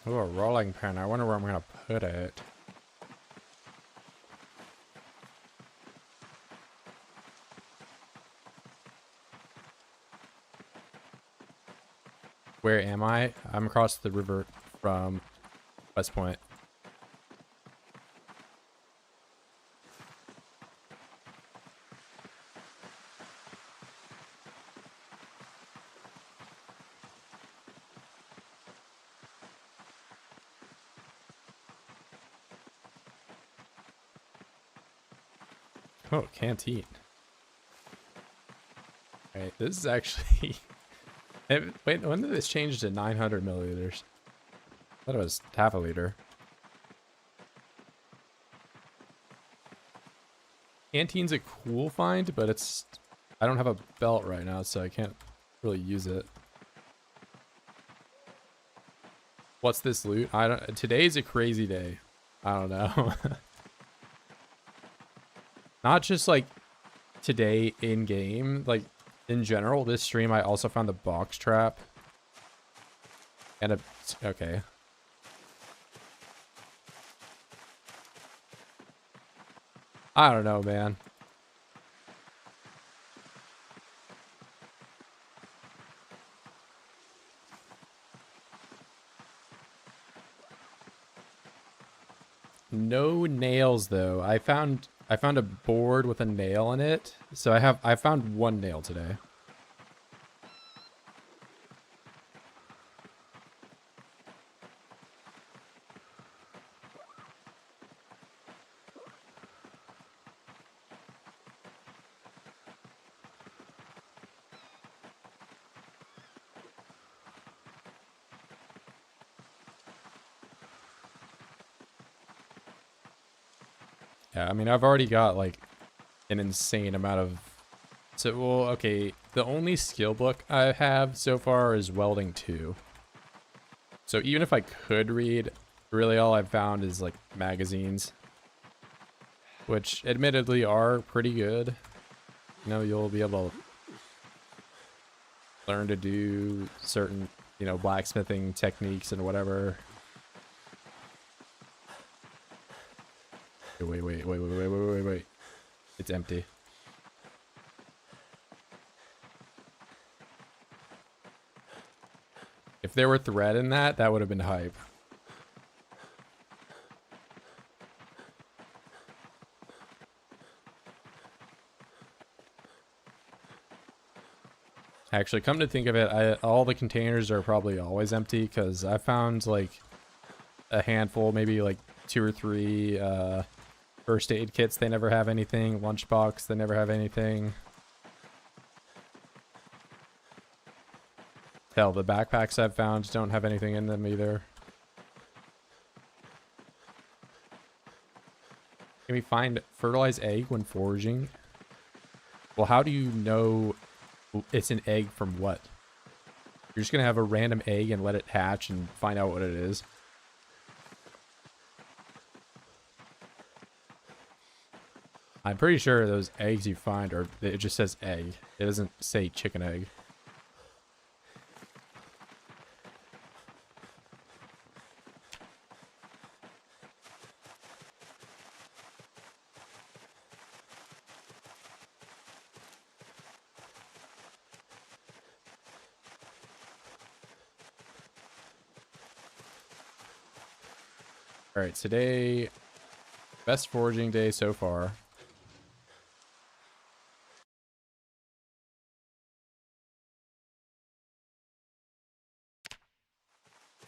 Oh, a rolling pin. I wonder where I'm gonna put it. Where am I? I'm across the river from West Point. Oh, canteen. Alright, this is actually... Wait, when did this change to 900 milliliters? I thought it was half a liter. Canteen's a cool find, but it's... I don't have a belt right now, so I can't really use it. What's this loot? I don't... Today's a crazy day. I don't know. Not just like today in game, like in general, this stream I also found the box trap. And a... Okay. I don't know, man. No nails though. I found a board with a nail in it. So I found one nail today. Yeah, I mean, I've already got like an insane amount of... So, well, okay, the only skill book I have so far is Welding 2. So even if I could read, really all I've found is like magazines. Which admittedly are pretty good. You know, you'll be able to learn to do certain, you know, blacksmithing techniques and whatever. Wait. It's empty. If there were thread in that, that would have been hype. Actually, come to think of it, all the containers are probably always empty because I found like a handful, maybe like 2 or 3 first aid kits. They never have anything. Lunchbox, they never have anything. Hell, the backpacks I've found don't have anything in them either. Can we find fertilized egg when foraging? Well, how do you know it's an egg from what? You're just gonna have a random egg and let it hatch and find out what it is. I'm pretty sure those eggs you find are... It just says egg. It doesn't say chicken egg. All right, today, best foraging day so far.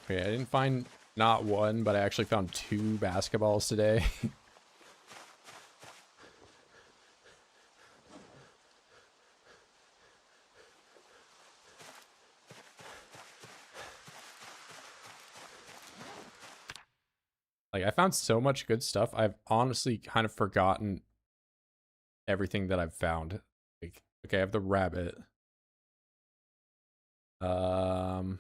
Okay, I didn't find not one, but I actually found 2 basketballs today. Like, I found so much good stuff. I've honestly kind of forgotten everything that I've found. Like, okay, I have the rabbit. Kind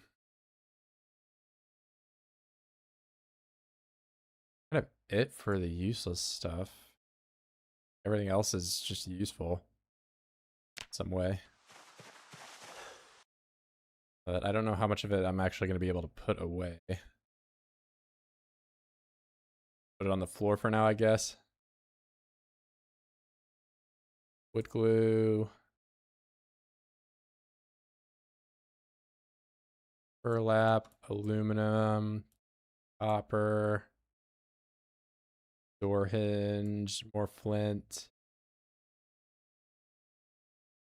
of it for the useless stuff. Everything else is just useful in some way. But I don't know how much of it I'm actually going to be able to put away. Put it on the floor for now, I guess. Wood glue. Burlap. Aluminum. Copper. Door hinge. More flint.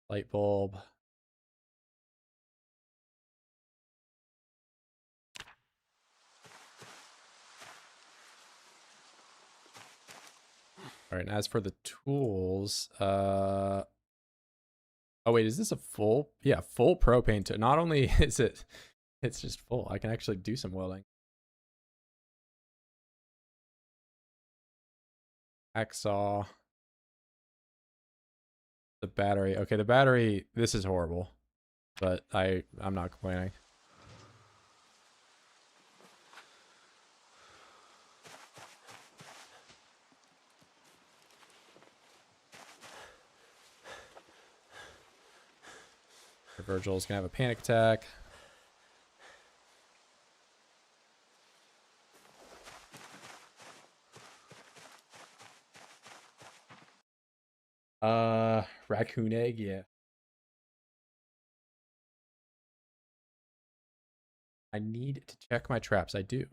Light bulb. All right, and as for the tools, oh wait, is this a full? Yeah, full propane. Not only is it's just full, I can actually do some welding. Hacksaw. The battery. Okay, the battery, this is horrible, but I'm not complaining. Virgil's gonna have a panic attack. Raccoon egg, yeah. I need to check my traps. I do.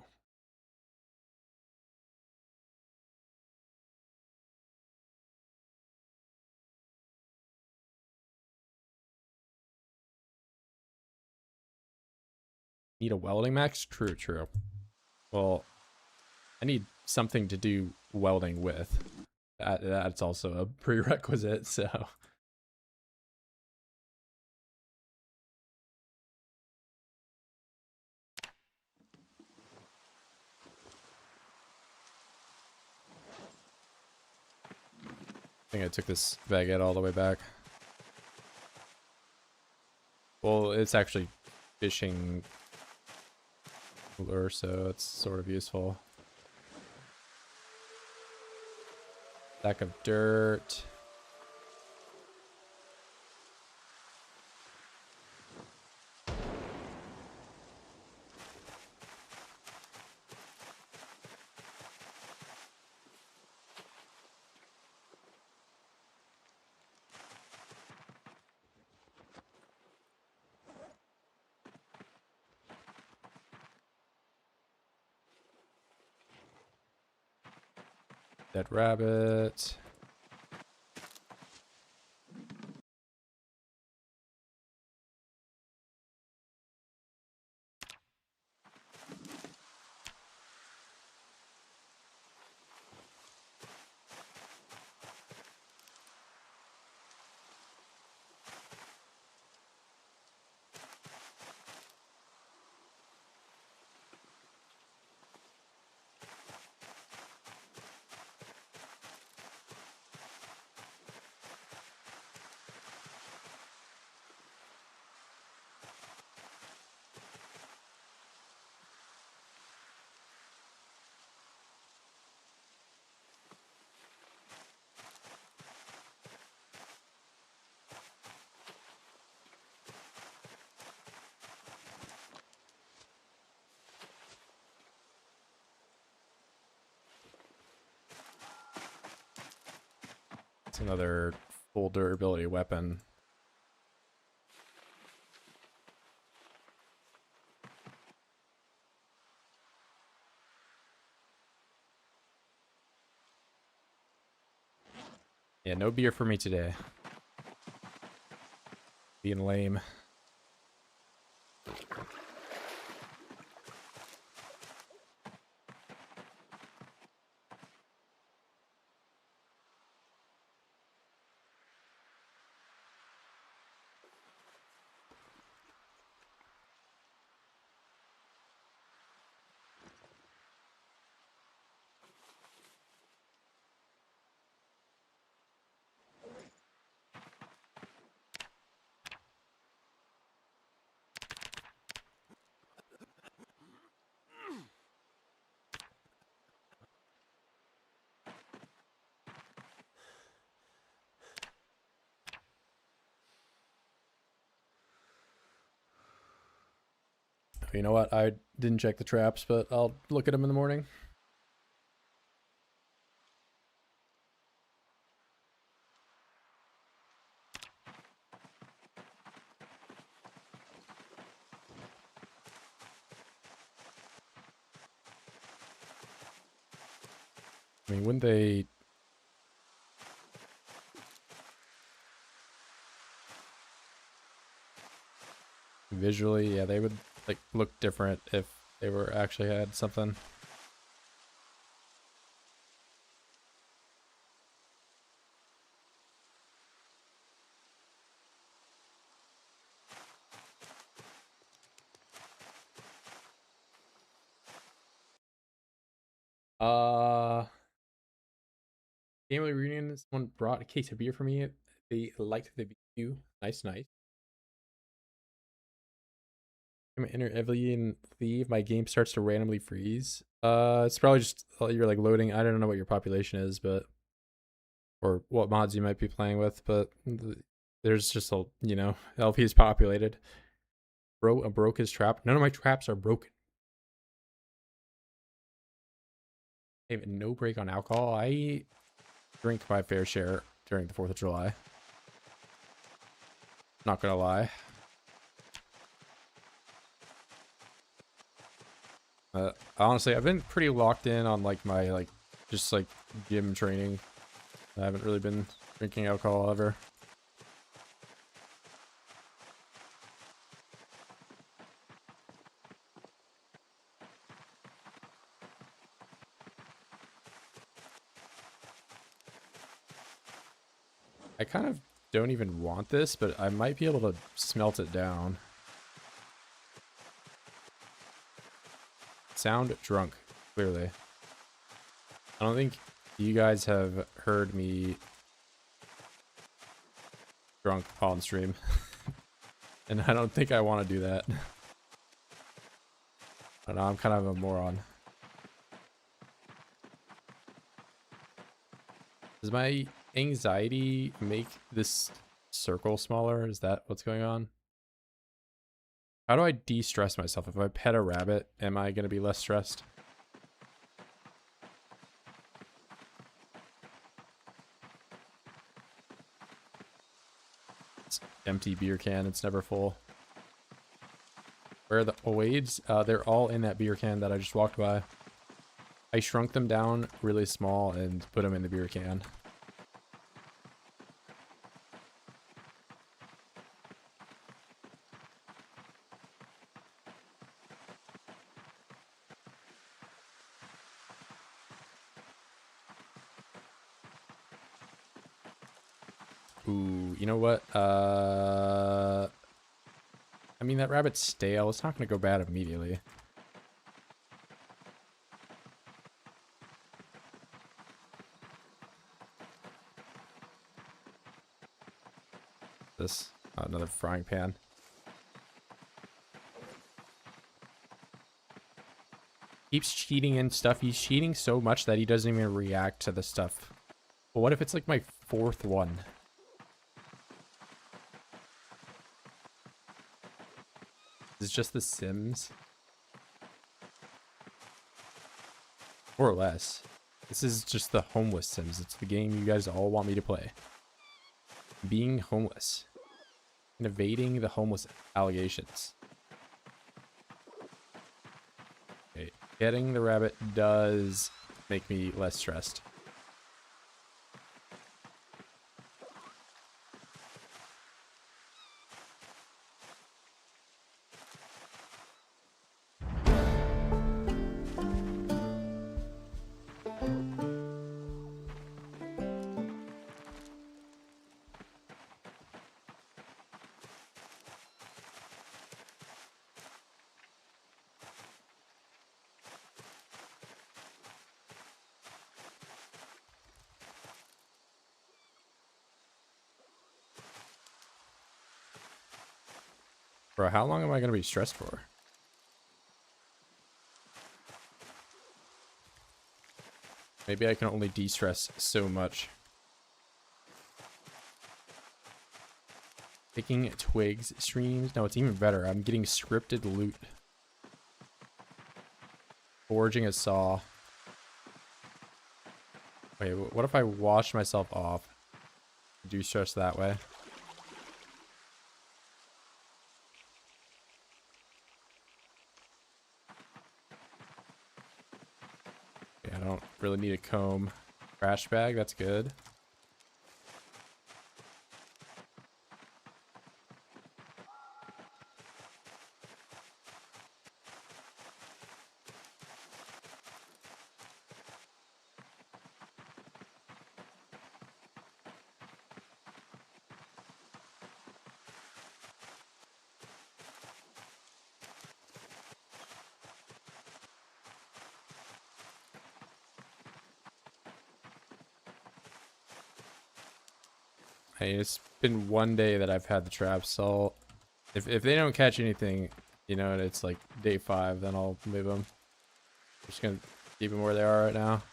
Need a welding max? True, true. Well, I need something to do welding with. That's also a prerequisite, so. I think I took this baguette all the way back. Well, it's actually fishing lure, so it's sort of useful. Stack of dirt. Dead rabbit. It's another full durability weapon. Yeah, no beer for me today. Being lame. You know what? I didn't check the traps, but I'll look at them in the morning. I mean, wouldn't they... Visually, yeah, they would like look different if they were actually had something. Family reunion. Someone brought a case of beer for me. They liked the view. Nice, nice. I'm gonna enter heavily and leave. My game starts to randomly freeze. It's probably just you're like loading. I don't know what your population is, but or what mods you might be playing with, but there's just a LP is populated. Bro, broke his trap. None of my traps are broken. I have no break on alcohol. I drink my fair share during the 4th of July. Not gonna lie. Honestly, I've been pretty locked in on like my just like gym training. I haven't really been drinking alcohol ever. I kind of don't even want this, but I might be able to smelt it down. Sound drunk, clearly. I don't think you guys have heard me drunk on stream. And I don't think I want to do that. I don't know, I'm kind of a moron. Does my anxiety make this circle smaller? Is that what's going on? How do I de-stress myself? If I pet a rabbit, am I going to be less stressed? It's empty beer can. It's never full. Where are the oids? They're all in that beer can that I just walked by. I shrunk them down really small and put them in the beer can. Ooh, you know what? I mean, that rabbit's stale. It's not going to go bad immediately. This, another frying pan. Keeps cheating and stuff. He's cheating so much that he doesn't even react to the stuff. But what if it's like my 4th one? It's just The Sims. More or less. This is just the homeless Sims. It's the game you guys all want me to play. Being homeless. And evading the homeless allegations. Okay. Getting the rabbit does make me less stressed. Bro, how long am I gonna be stressed for? Maybe I can only de-stress so much. Picking twigs streams? No, it's even better. I'm getting scripted loot. Forging a saw. Wait, what if I wash myself off? De-stress that way. Yeah, I don't really need a comb. Trash bag, that's good. Hey, it's been one day that I've had the trap salt. If they don't catch anything, you know, and it's like day 5, then I'll move them. I'm just gonna keep them where they are right now.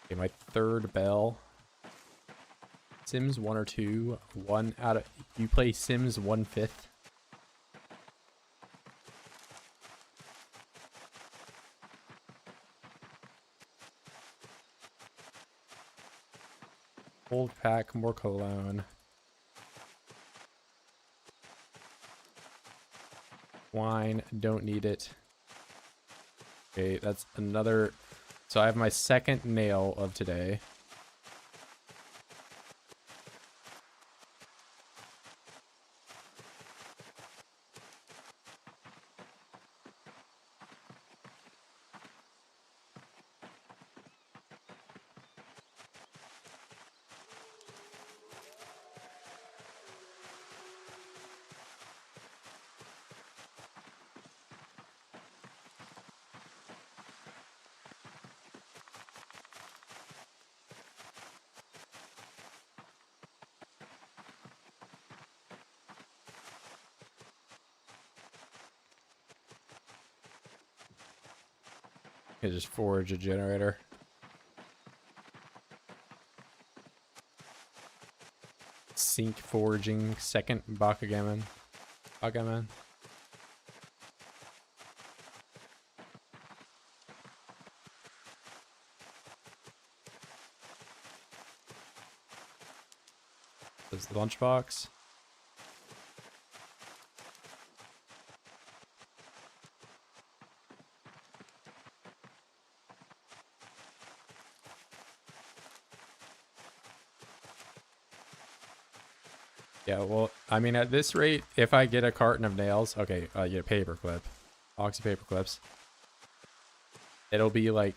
Okay, my 3rd bell. Sims 1 or 2. 1 out of... You play Sims 1/5. Old pack, more cologne. Wine, don't need it. Okay, that's another... So I have my 2nd nail of today. I just forge a generator. Sink forging, 2nd backgammon. Backgammon. There's the lunchbox. Yeah, well, I mean, at this rate, if I get a carton of nails, okay, I get a paper clip, oxy paper clips. It'll be like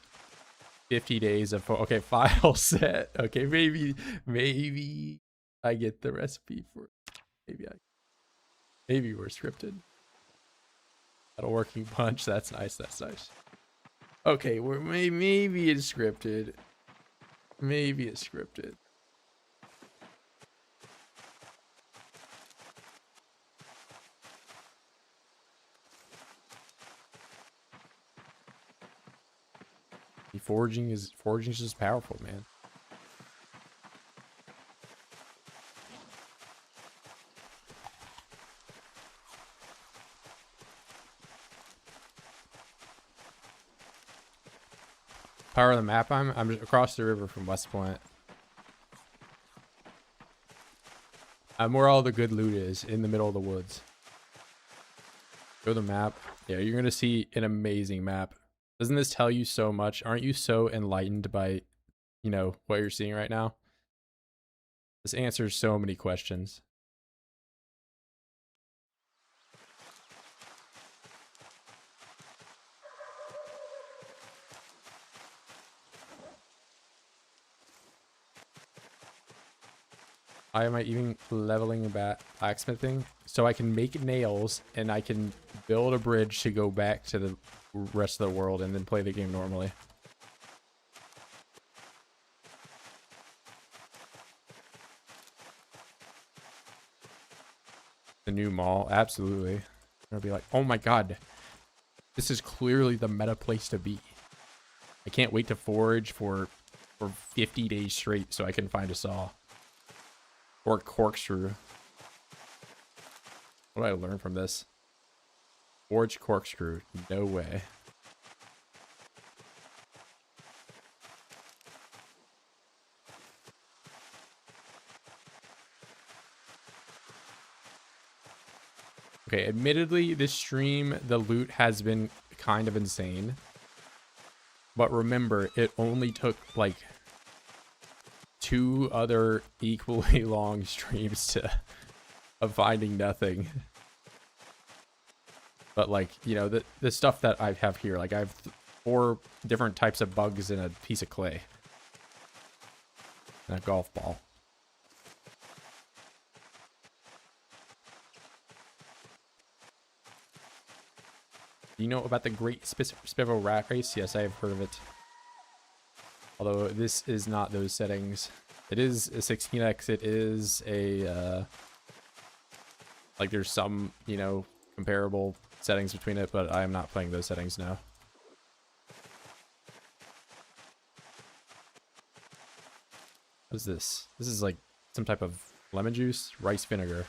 50 days of, okay, file set. Okay, maybe I get the recipe for, maybe we're scripted. Got a working punch. That's nice. That's nice. Okay, we're maybe it's scripted. Maybe it's scripted. Forging is just powerful, man. Power of the map. I'm across the river from West Point. I'm where all the good loot is, in the middle of the woods. Go to the map. Yeah, you're gonna see an amazing map. Doesn't this tell you so much? Aren't you so enlightened by, you know, what you're seeing right now? This answers so many questions. Why am I even leveling blacksmithing? So I can make nails and I can build a bridge to go back to the rest of the world and then play the game normally. new mall, absolutely. I'll be like, oh my god, this is clearly the meta place to be. I can't wait to forage for 50 days straight so I can find a saw. Or corkscrew. What did I learn from this? Forge corkscrew. No way. Okay, admittedly, this stream, the loot has been kind of insane. But remember, it only took, like, 2 other equally long streams of finding nothing. But, like, you know, the stuff that I have here, like, I have 4 different types of bugs in a piece of clay. And a golf ball. You know about the Great Spiffle Rat Race? Yes, I have heard of it. Although this is not those settings. It is a 16x. It is a, like there's some, you know, comparable settings between it, but I am not playing those settings now. What is this? This is like some type of lemon juice, rice vinegar.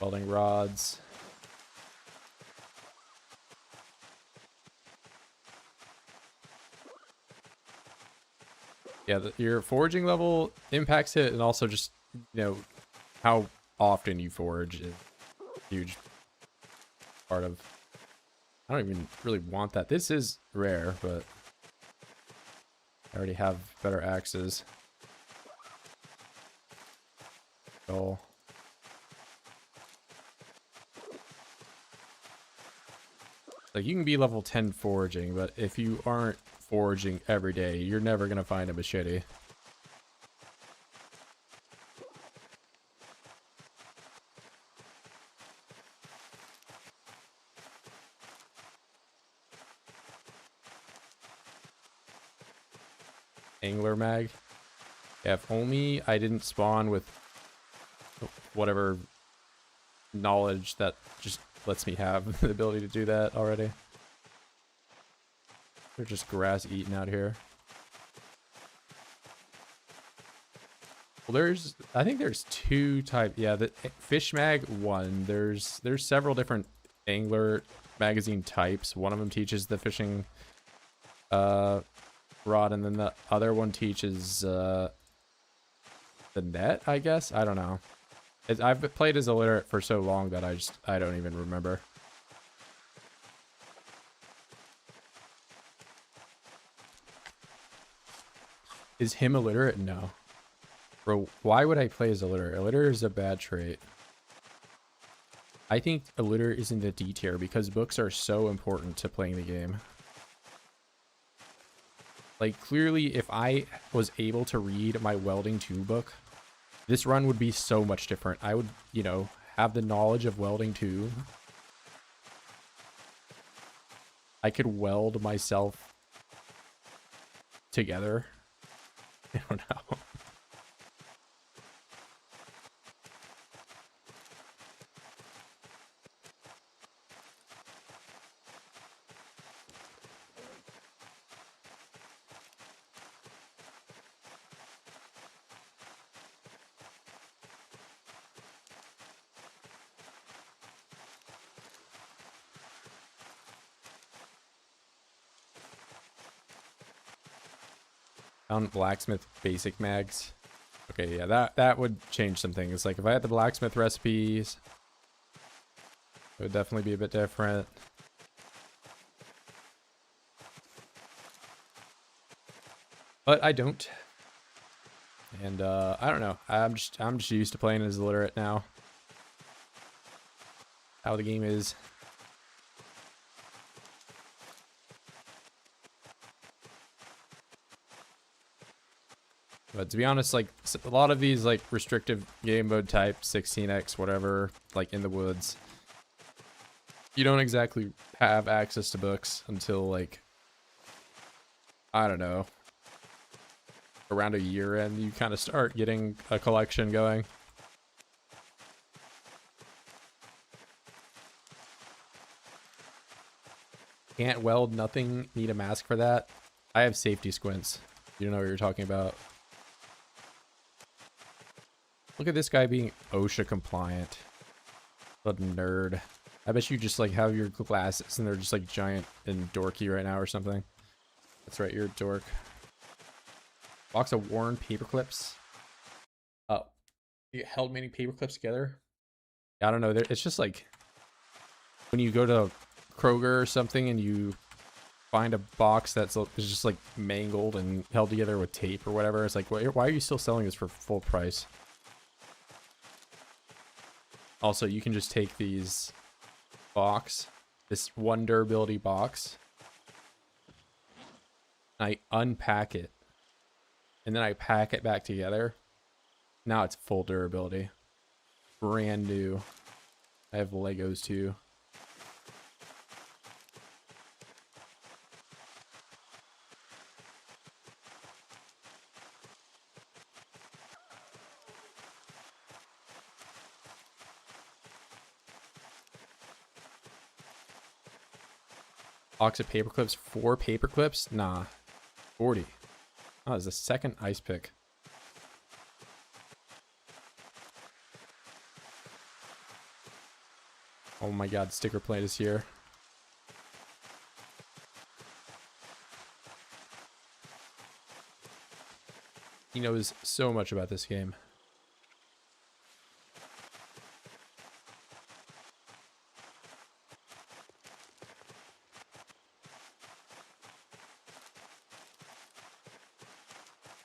Welding rods. Yeah, your foraging level impacts it, and also just, you know, how often you forage is a huge part of. I don't even really want that. This is rare, but I already have better axes. Oh. Like, you can be level 10 foraging, but if you aren't foraging every day, you're never going to find a machete. Angler mag. Yeah, if only I didn't spawn with whatever knowledge that just lets me have the ability to do that already. There's just grass eating out here. Well, I think there's 2 types. Yeah, the fish mag 1. There's several different angler magazine types. One of them teaches the fishing rod, and then the other one teaches the net, I guess. I don't know. I've played as illiterate for so long that I don't even remember. Is him illiterate? No. Bro, why would I play as illiterate? Illiterate is a bad trait. I think illiterate is in the D tier because books are so important to playing the game. Like, clearly, if I was able to read my welding 2 book, this run would be so much different. I would, you know, have the knowledge of welding 2. I could weld myself together. I don't know. Found blacksmith basic mags. Okay, yeah, that would change some things. Like, if I had the blacksmith recipes, it would definitely be a bit different. But I don't. And I don't know. I'm just used to playing as illiterate now. How the game is. But to be honest, like, a lot of these, like, restrictive game mode type, 16x, whatever, like, in the woods, you don't exactly have access to books until, like, I don't know, around a year in, you kind of start getting a collection going. Can't weld nothing, need a mask for that. I have safety squints. You don't know what you're talking about. Look at this guy being OSHA compliant. What a nerd. I bet you just like have your glasses and they're just like giant and dorky right now or something. That's right, you're a dork. Box of worn paper clips. Oh, you held many paper clips together? I don't know. It's just like when you go to Kroger or something and you find a box that's just like mangled and held together with tape or whatever. It's like, why are you still selling this for full price? Also, you can just take this one durability box, I unpack it, and then I pack it back together. Now it's full durability. Brand new. I have Legos too. Box of paper clips, 4 paper clips? Nah, 40. Oh, there's a second ice pick. Oh my god, sticker plate is here. He knows so much about this game.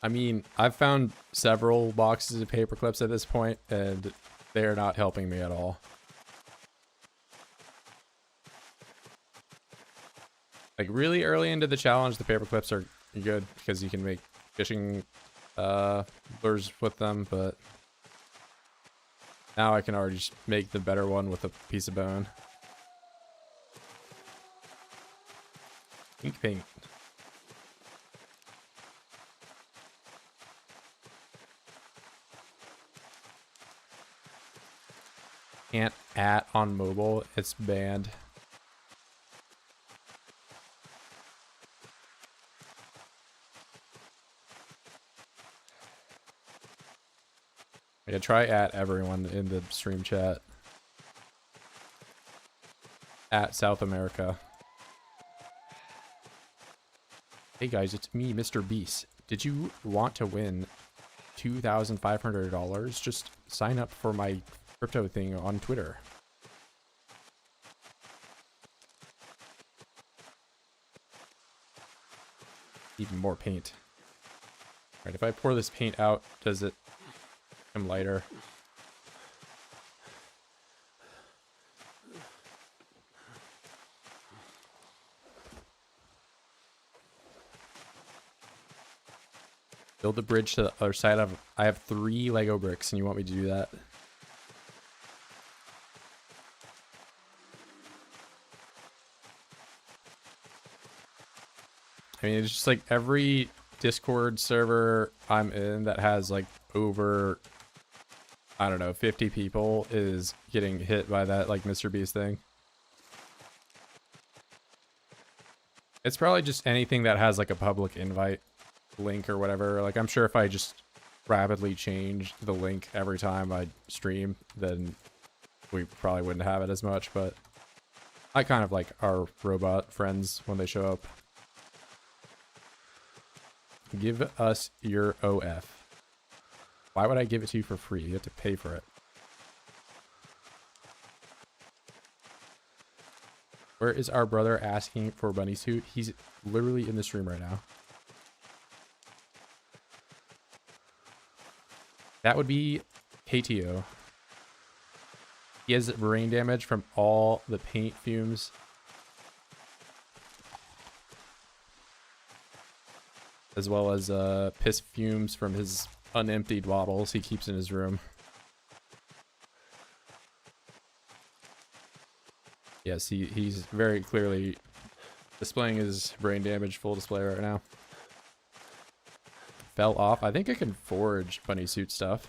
I mean, I've found several boxes of paper clips at this point, and they're not helping me at all. Like, really early into the challenge, the paper clips are good, because you can make fishing lures with them, but now I can already just make the better one with a piece of bone. Ink paint. Can't at on mobile, it's banned. Yeah, try at everyone in the stream chat. At South America. Hey guys, it's me, Mr. Beast. Did you want to win $2,500? Just sign up for my crypto thing on Twitter. Even more paint. Alright, if I pour this paint out, does it become lighter? Build the bridge to the other side of... I have 3 Lego bricks, and you want me to do that? I mean, it's just like every Discord server I'm in that has like over, I don't know, 50 people is getting hit by that like Mr. Beast thing. It's probably just anything that has like a public invite link or whatever. Like, I'm sure if I just rapidly change the link every time I stream, then we probably wouldn't have it as much, but I kind of like our robot friends when they show up. Give us your OF. Why would I give it to you for free? You have to pay for it. Where is our brother asking for bunny suit? He's literally in the stream right now. That would be KTO. He has brain damage from all the paint fumes. As well as piss fumes from his unemptied bottles he keeps in his room. Yes, he's very clearly displaying his brain damage full display right now. fell off. I think I can forge bunny suit stuff.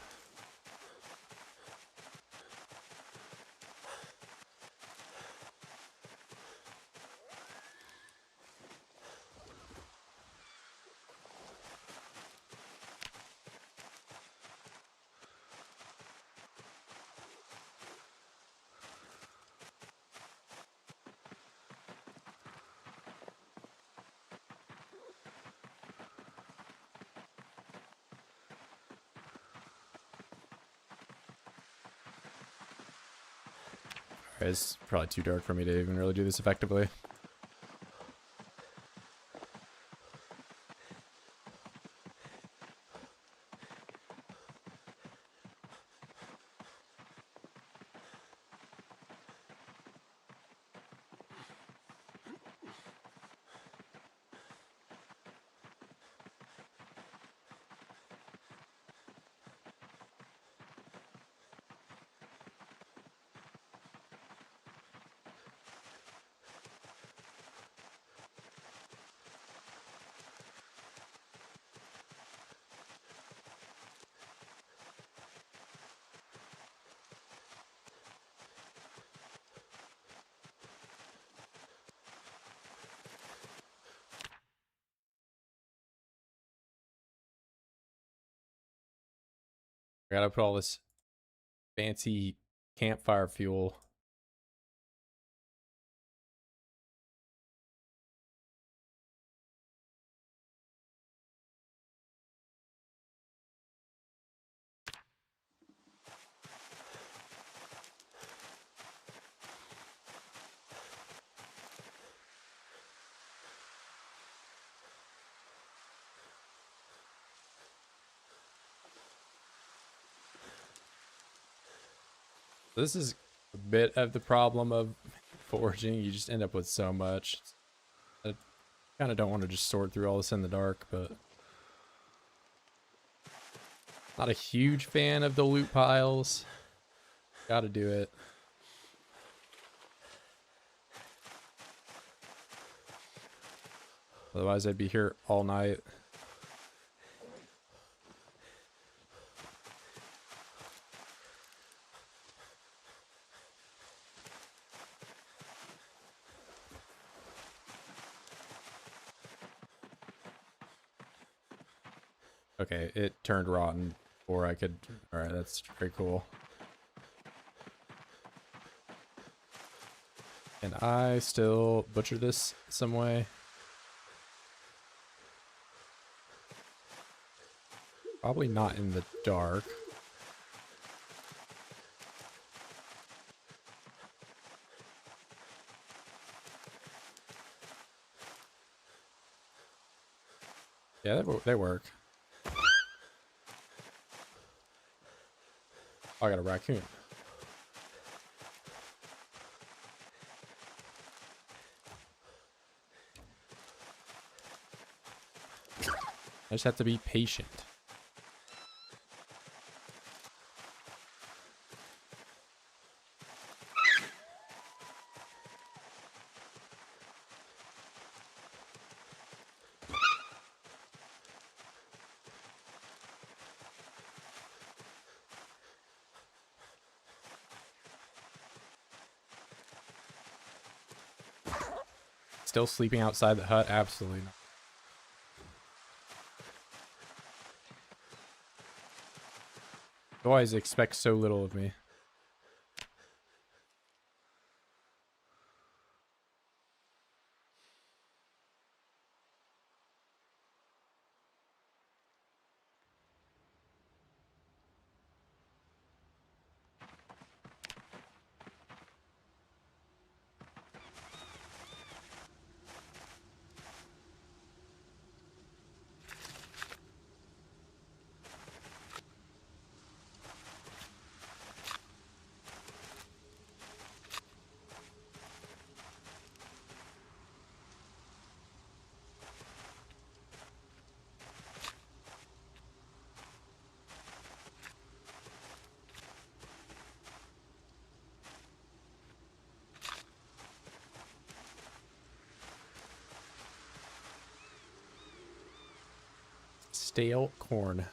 It's probably too dark for me to even really do this effectively. I gotta put all this fancy campfire fuel. This is a bit of the problem of forging. You just end up with so much. I kind of don't want to just sort through all this in the dark, but not a huge fan of the loot piles. Gotta do it. Otherwise I'd be here all night. Okay, it turned rotten before I could... Alright, that's very cool. Can I still butcher this some way? Probably not in the dark. Yeah, they work. Oh, I got a raccoon. I just have to be patient. Still sleeping outside the hut? Absolutely not. You always expect so little of me. stale corn.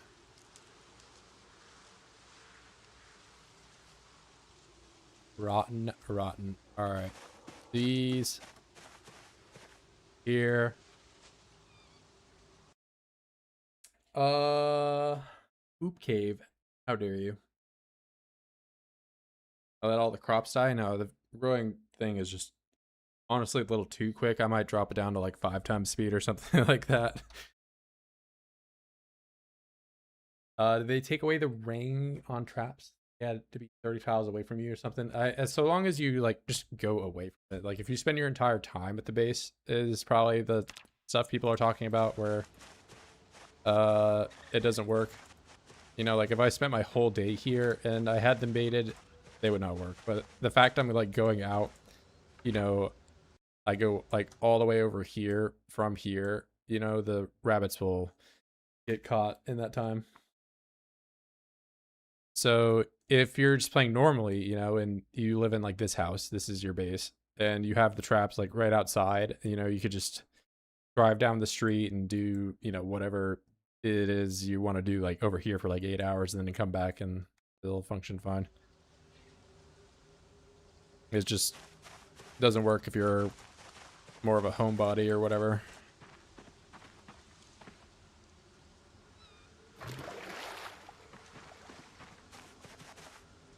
Rotten, rotten. All right. These here. Oop cave. How dare you? I let all the crops die? No, the growing thing is just honestly a little too quick. I might drop it down to like 5 times speed or something like that. Did they take away the ring on traps? Yeah, to be 30 tiles away from you or something. So long as you like just go away from it. Like if you spend your entire time at the base is probably the stuff people are talking about where it doesn't work. You know, like if I spent my whole day here and I had them baited, they would not work. But the fact I'm like going out, you know, I go like all the way over here from here, you know, the rabbits will get caught in that time. So if you're just playing normally, you know, and you live in like this house, this is your base, and you have the traps like right outside, you know, you could just drive down the street and do, you know, whatever it is you want to do like over here for like 8 hours and then come back and it'll function fine. It just doesn't work if you're more of a homebody or whatever.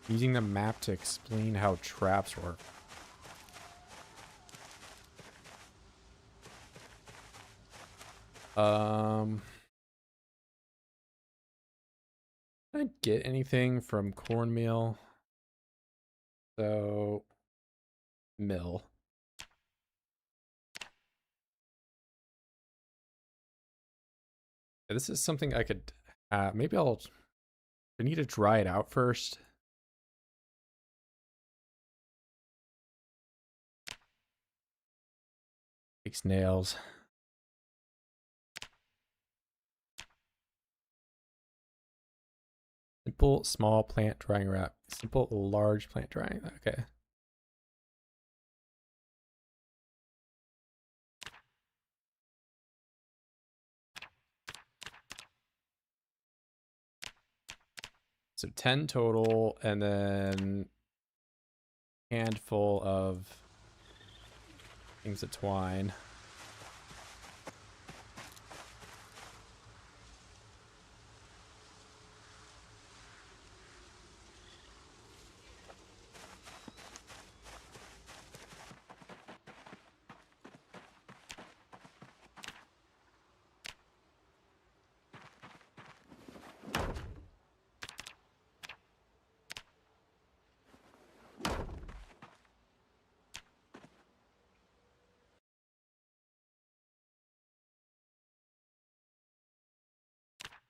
Using the map to explain how traps work. Did I get anything from cornmeal? So, mill. This is something I could, maybe I need to dry it out first. Takes nails. Simple, small plant drying wrap. Simple, large plant drying. Okay. So 10 total, and then handful of things of twine.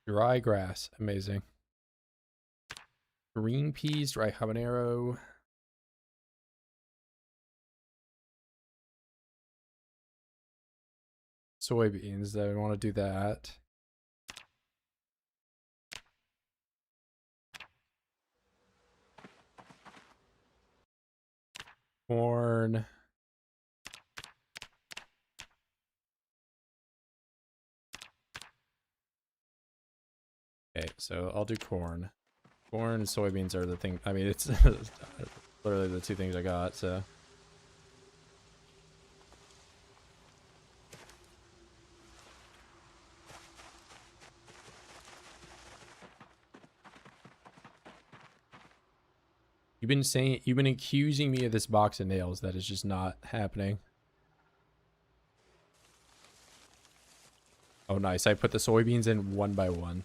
Dry grass, amazing. Green peas, dry habanero. Soybeans, though, I want to do that. Corn. Okay, so I'll do corn. Corn and soybeans are the thing. I mean, it's literally the 2 things I got, so. You've been accusing me of this box of nails that is just not happening. Oh, nice. I put the soybeans in 1 by 1.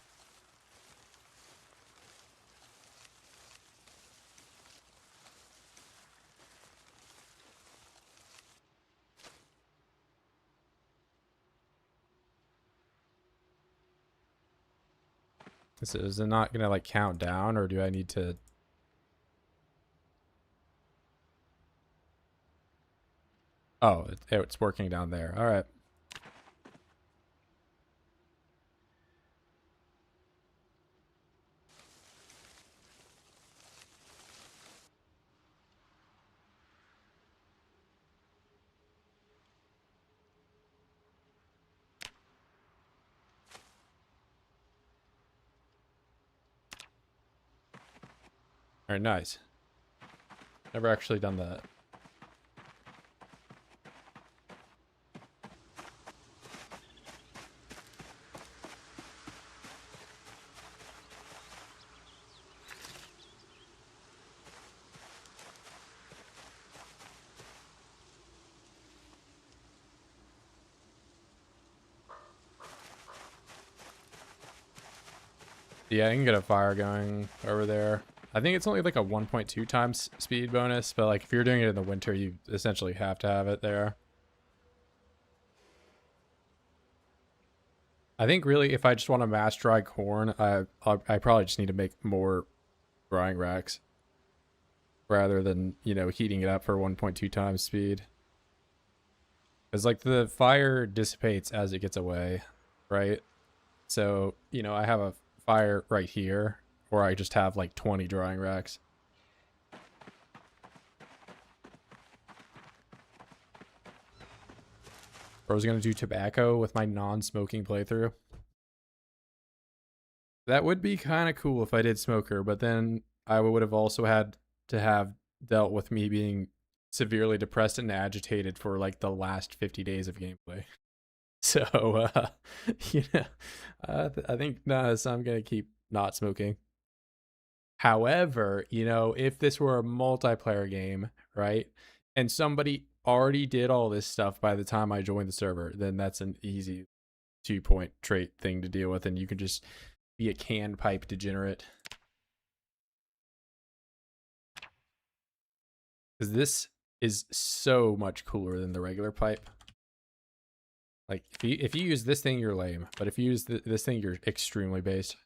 Is it not gonna like count down, or do I need to? Oh, it's working down there. All right. Alright, nice. Never actually done that. Yeah, I can get a fire going over there. I think it's only like a 1.2 times speed bonus, but like if you're doing it in the winter, you essentially have to have it there. I think really if I just want to mass dry corn, I probably just need to make more drying racks rather than, you know, heating it up for 1.2 times speed. Because like the fire dissipates as it gets away, right? So, you know, I have a fire right here, or I just have like 20 drying racks. Or I was gonna do tobacco with my non-smoking playthrough. That would be kind of cool if I did smoker, but then I would have also had to have dealt with me being severely depressed and agitated for like the last 50 days of gameplay. So, you know, I think no, so I'm gonna keep not smoking. However, you know, if this were a multiplayer game, right, and somebody already did all this stuff by the time I joined the server, then that's an easy 2-point trait thing to deal with, and you can just be a can pipe degenerate. Because this is so much cooler than the regular pipe. Like, if you use this thing, you're lame. But if you use this thing, you're extremely based.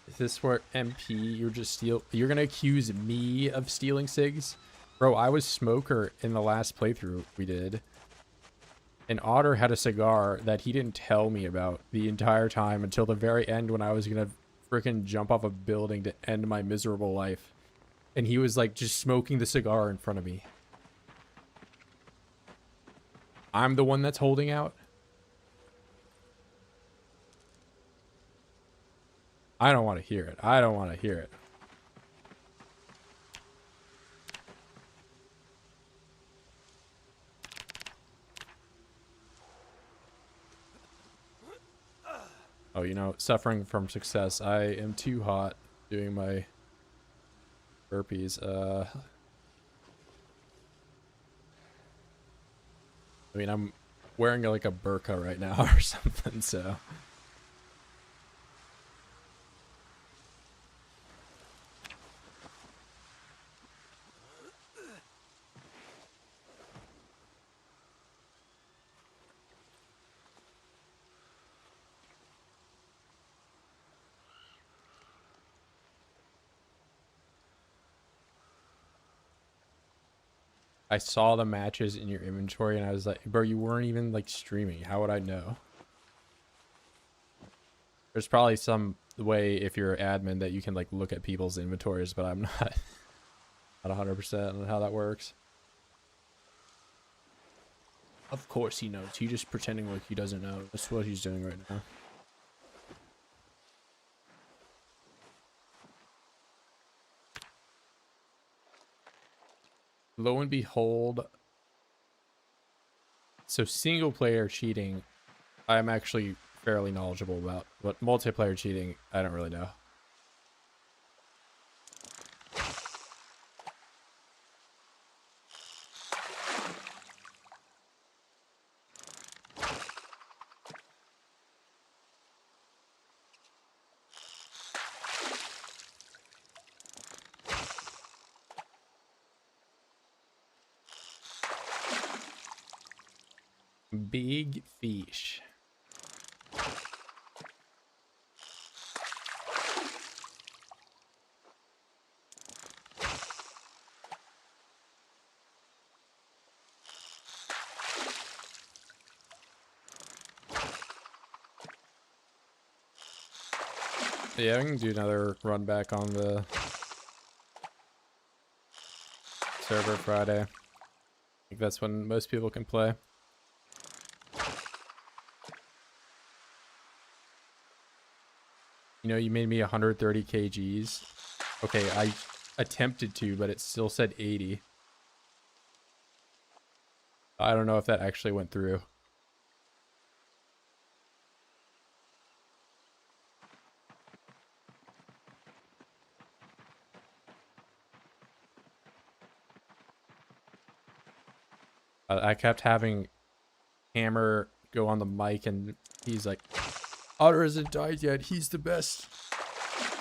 Is this where MP, you're gonna accuse me of stealing cigs? Bro, I was smoker in the last playthrough we did. And Otter had a cigar that he didn't tell me about the entire time until the very end when I was gonna freaking jump off a building to end my miserable life. And he was like just smoking the cigar in front of me. I'm the one that's holding out. I don't want to hear it. I don't want to hear it. Oh, you know, suffering from success. I am too hot doing my burpees. I mean, I'm wearing like a burqa right now or something, so. I saw the matches in your inventory and I was like, bro, you weren't even like streaming. How would I know? There's probably some way if you're an admin that you can like look at people's inventories, but I'm not 100% on how that works. Of course he knows. He's just pretending like he doesn't know. That's what he's doing right now. Lo and behold, so single player cheating, I'm actually fairly knowledgeable about, but multiplayer cheating, I don't really know. Big fish. Yeah, I can do another run back on the server Friday. I think that's when most people can play. You know, you made me 130 kgs. Okay, I attempted to, but it still said 80. I don't know if that actually went through. I kept having Hammer go on the mic and he's like, Otter hasn't died yet. He's the best.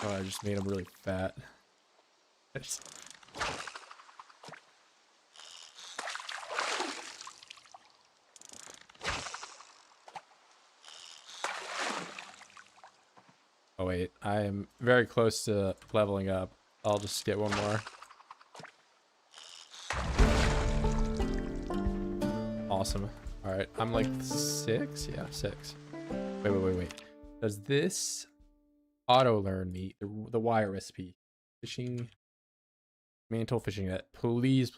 Oh, I just made him really fat. Oh wait, I am very close to leveling up. I'll just get one more. Awesome. All right, I'm like 6. Yeah, 6. Wait. Does this auto learn me the wire recipe? Fishing mantle fishing net. Please.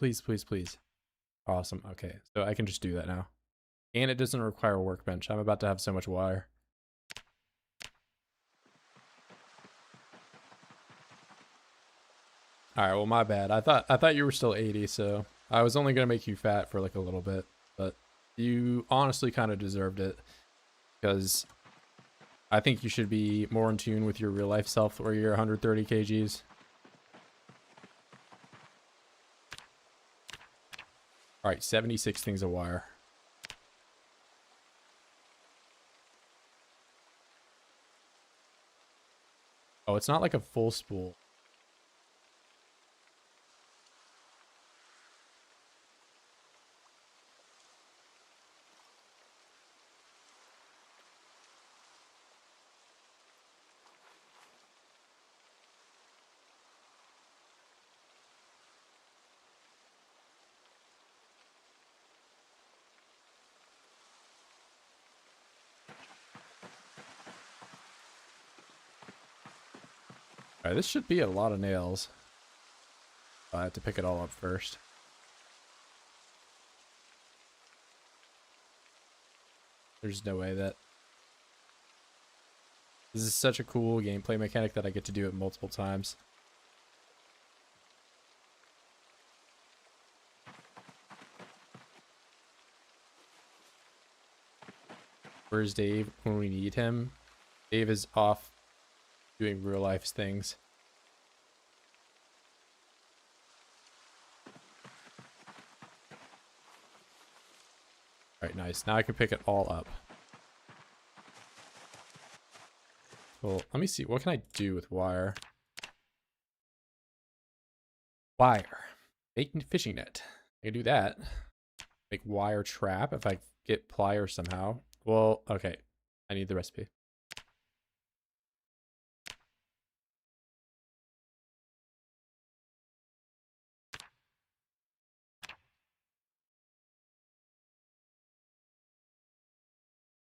Awesome. Okay, so I can just do that now. And it doesn't require a workbench. I'm about to have so much wire. All right, well, my bad. I thought you were still 80, so I was only gonna make you fat for like a little bit, but you honestly kind of deserved it because I think you should be more in tune with your real life self where you're 130 kgs. All right, 76 things of wire. Oh, it's not like a full spool. All right, this should be a lot of nails. I have to pick it all up first. There's no way that... This is such a cool gameplay mechanic that I get to do it multiple times. Where's Dave when we need him? Dave is off doing real life things. All right, nice. Now I can pick it all up. Well, let me see. What can I do with wire? Wire. Make fishing net. I can do that. Make wire trap if I get pliers somehow. Well, okay. I need the recipe.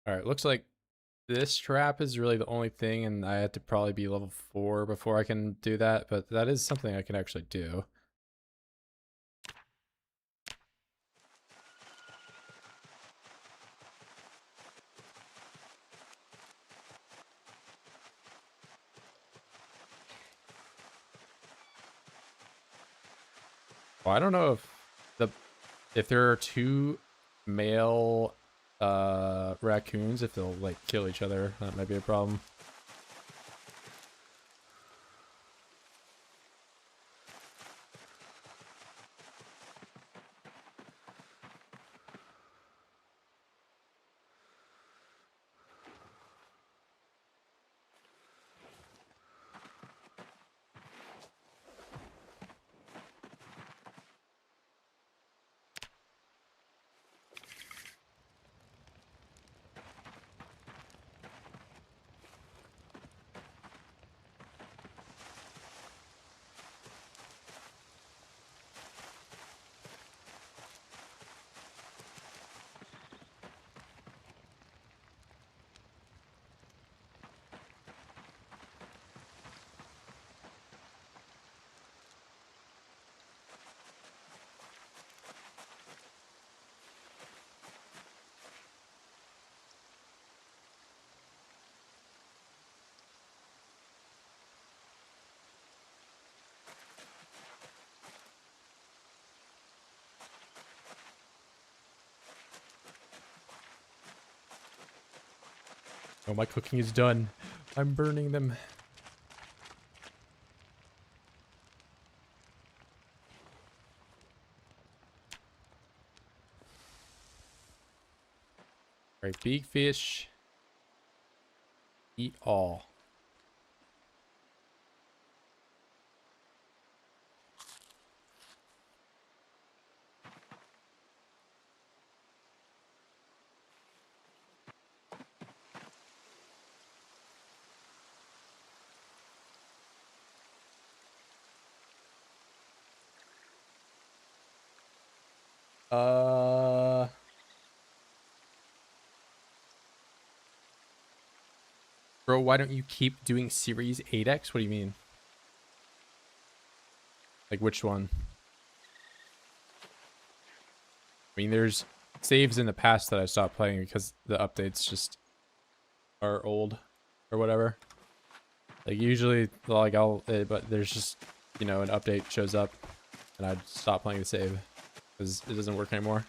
All right, looks like this trap is really the only thing, and I have to probably be level 4 before I can do that, but that is something I can actually do. Well, I don't know if there are 2 male raccoons, if they'll like kill each other. That might be a problem. Oh, my cooking is done. I'm burning them. All right, big fish. Eat all. Uh, Bro, why don't you keep doing Series 8X? What do you mean? Like which one? I mean, there's saves in the past that I stopped playing because the updates just are old or whatever. Like usually, like but there's just, you know, an update shows up and I stop playing the save because it doesn't work anymore.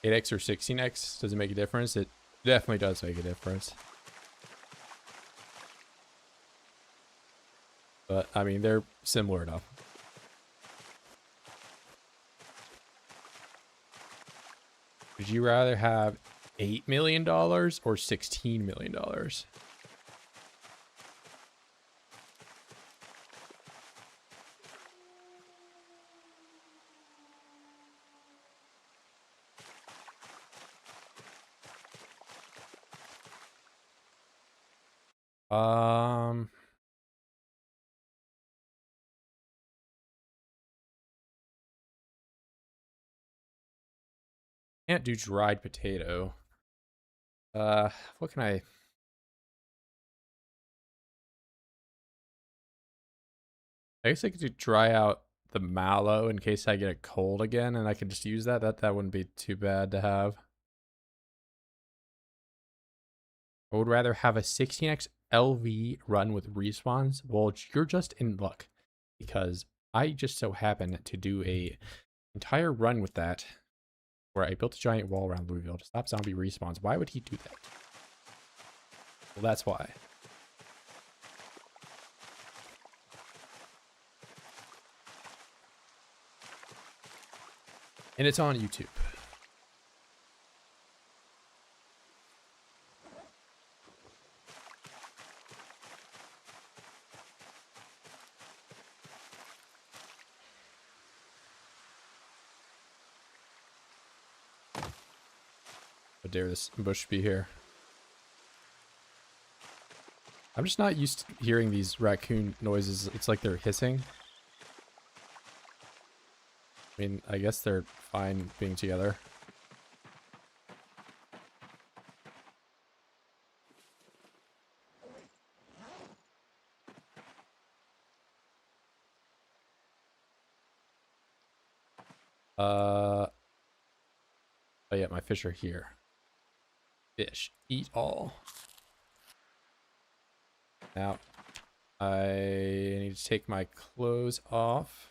8X or 16X, does it make a difference? It definitely does make a difference. But, I mean, they're similar enough. Would you rather have $8 million or $16 million? Um, can't do dried potato. What can I guess I could do dry out the mallow in case I get a cold again, and I could just use that. That wouldn't be too bad to have. I would rather have a 16X LV run with respawns. Well, you're just in luck because I just so happen to do a entire run with that where I built a giant wall around Louisville to stop zombie respawns. Why would he do that? Well, that's why. And it's on YouTube. How dare this bush be here? I'm just not used to hearing these raccoon noises. It's like they're hissing. I mean, I guess they're fine being together. Oh yeah, my fish are here. Fish, eat all. Now, I need to take my clothes off.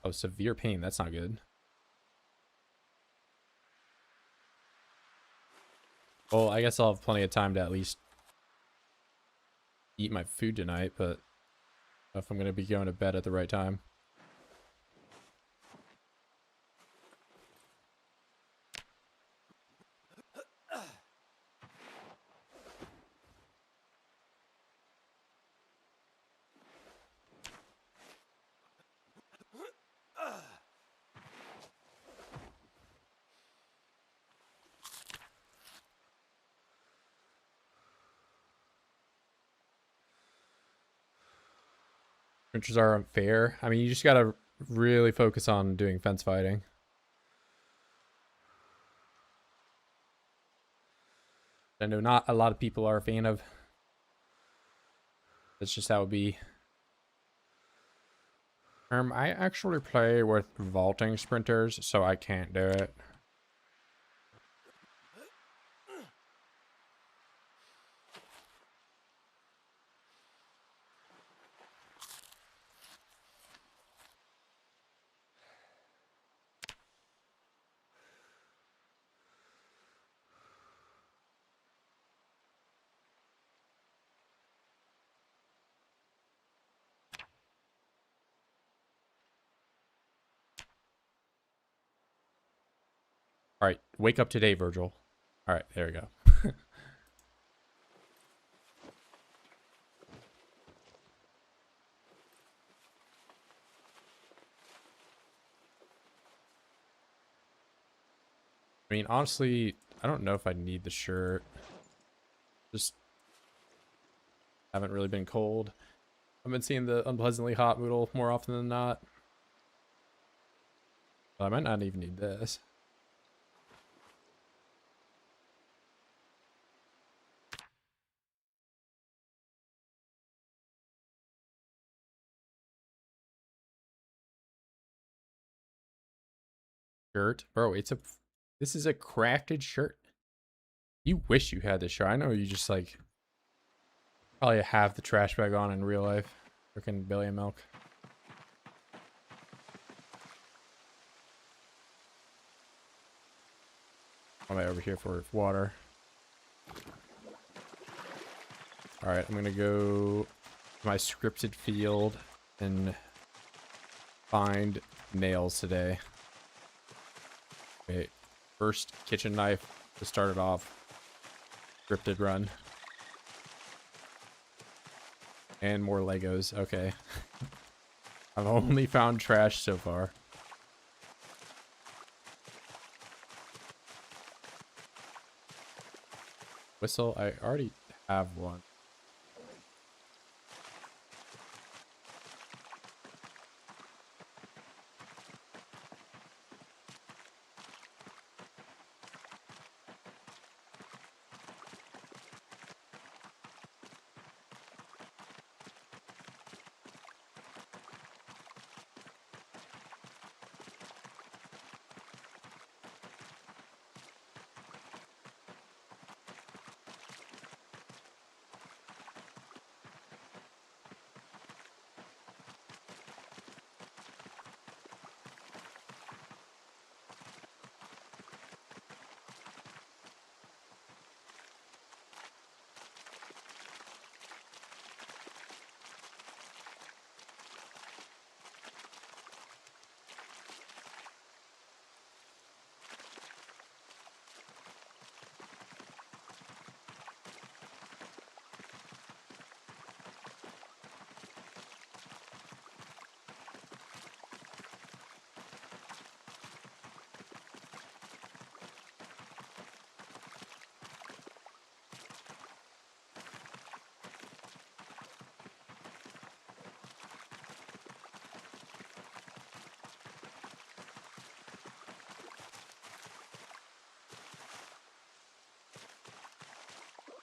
Oh, severe pain. That's not good. Well, I guess I'll have plenty of time to at least eat my food tonight, but I don't know if I'm going to be going to bed at the right time. Winters are unfair. I mean, you just gotta really focus on doing fence fighting. I know not a lot of people are a fan of. That's just how it be. I actually play with vaulting sprinters, so I can't do it. All right, wake up today, Virgil. All right, there we go. I mean, honestly, I don't know if I need the shirt. Just haven't really been cold. I've been seeing the unpleasantly hot noodle more often than not. But I might not even need this. Shirt? Bro, this is a crafted shirt. You wish you had this shirt. I know you just like probably have the trash bag on in real life. Freaking Billy and Milk. I'm over here for water. Alright, I'm gonna go to my scripted field and find nails today. Okay, first kitchen knife to start it off. Scripted run. And more Legos. Okay. I've only found trash so far. Whistle, I already have one.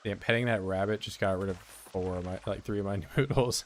Damn, petting that rabbit just got rid of three of my noodles.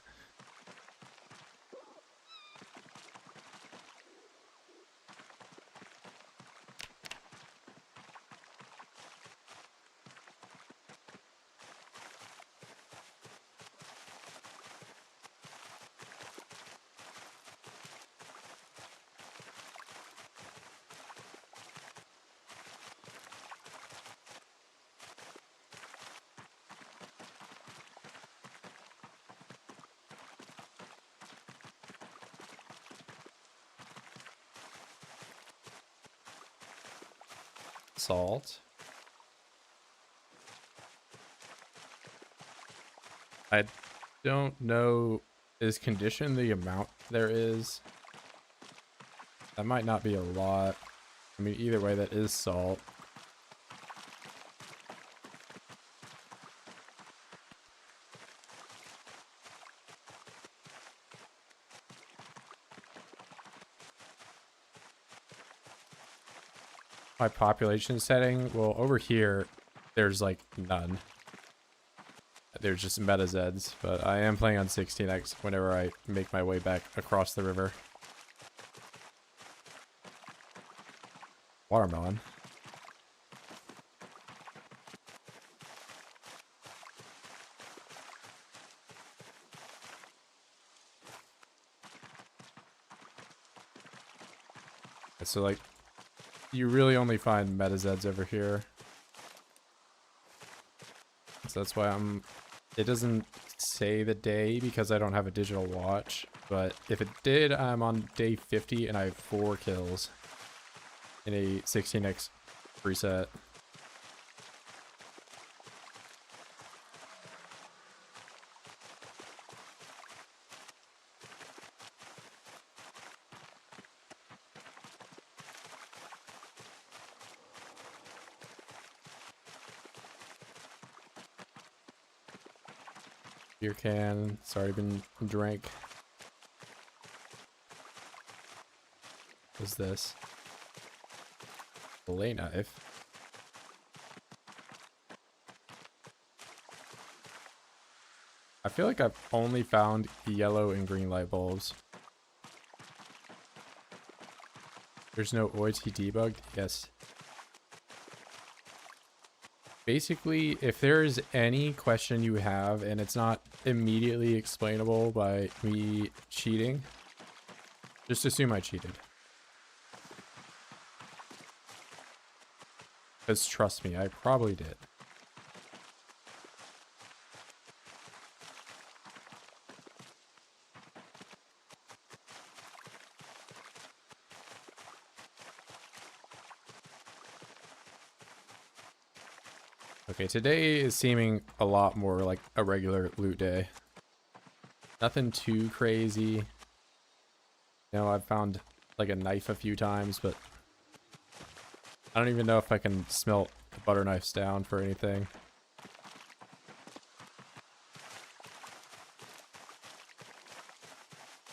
salt. I don't know, is condition the amount there is? That might not be a lot. I mean, either way, that is salt. My population setting, well, over here, there's like none. There's just meta Zeds, but I am playing on 16x whenever I make my way back across the river. Watermelon. So like, you really only find meta Zeds over here. So that's why it doesn't say the day because I don't have a digital watch, but if it did, I'm on day 50 and I have 4 kills in a 16x preset. Beer can, it's already been drank. What's this? Fillet knife. I feel like I've only found yellow and green light bulbs. There's no OIT debugged? Yes. Basically, if there's any question you have and it's not immediately explainable by me cheating, just assume I cheated. Because trust me, I probably did. Okay, today is seeming a lot more like a regular loot day. Nothing too crazy. You know, I've found like a knife a few times, but I don't even know if I can smelt the butter knives down for anything.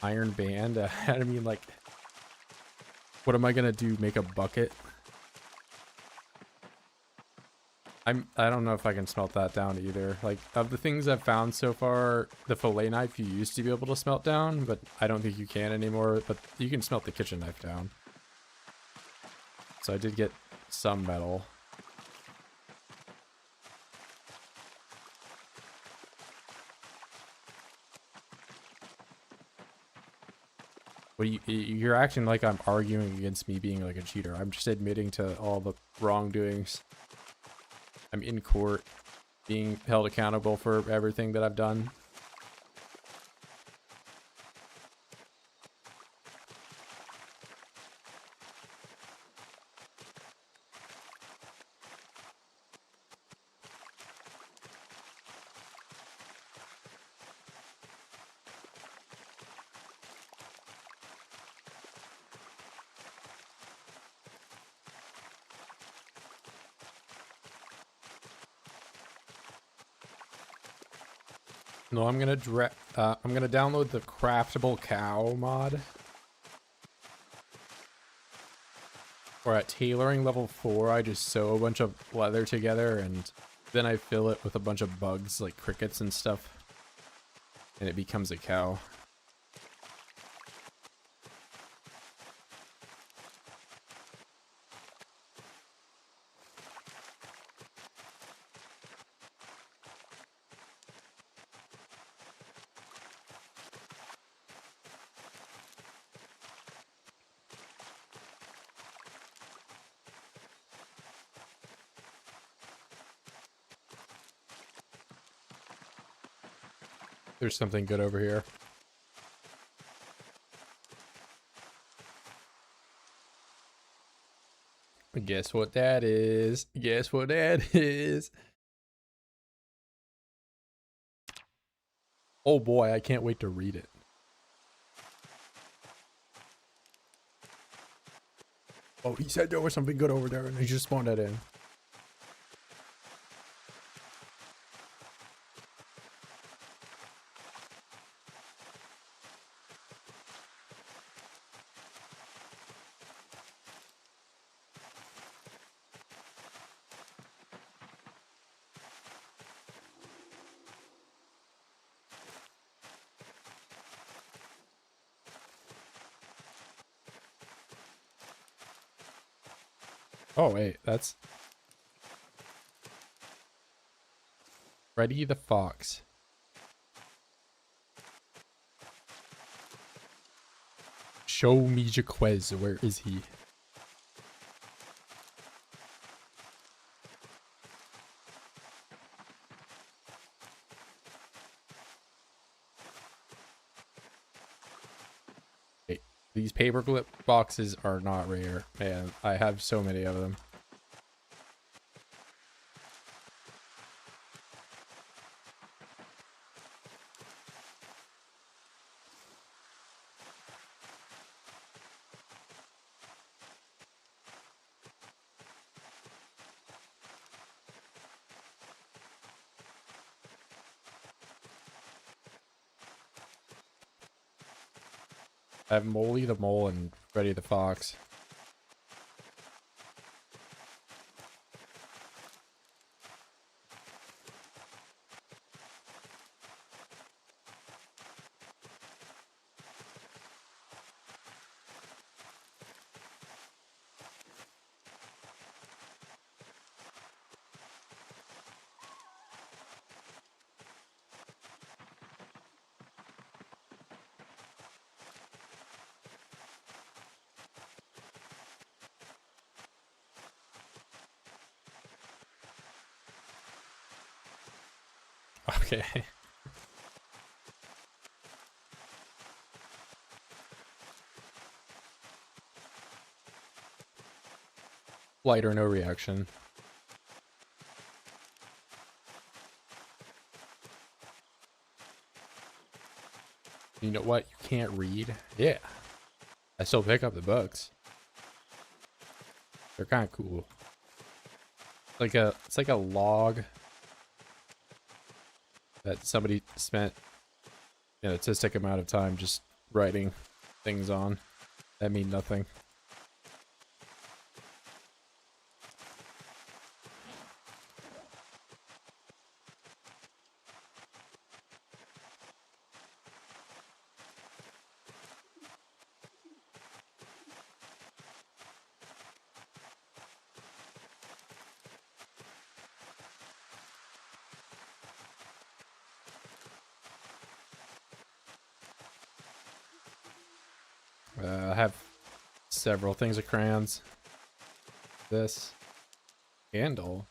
Iron band? I mean, like, what am I gonna do? Make a bucket? I don't know if I can smelt that down either. Like, of the things I've found so far, the fillet knife you used to be able to smelt down, but I don't think you can anymore. But you can smelt the kitchen knife down. So I did get some metal. But you're acting like I'm arguing against me being like a cheater. I'm just admitting to all the wrongdoings. I'm in court, being held accountable for everything that I've done. No, I'm gonna download the craftable cow mod. Or at tailoring level 4, I just sew a bunch of leather together and then I fill it with a bunch of bugs like crickets and stuff. And it becomes a cow. There's something good over here. Guess what that is? Guess what that is? Oh boy, I can't wait to read it. Oh, he said there was something good over there and he just spawned that in. Oh wait, that's Freddy the Fox. Show me Jaquez. Where is he? Wait, these paperclip boxes are not rare. Man, I have so many of them. I have Molly the Mole and Freddy the Fox. Okay. Light or no reaction. You know what? You can't read. Yeah. I still pick up the books. They're kind of cool. It's like a log that somebody spent an artistic amount of time just writing things on that mean nothing. I have several things of crayons. This candle.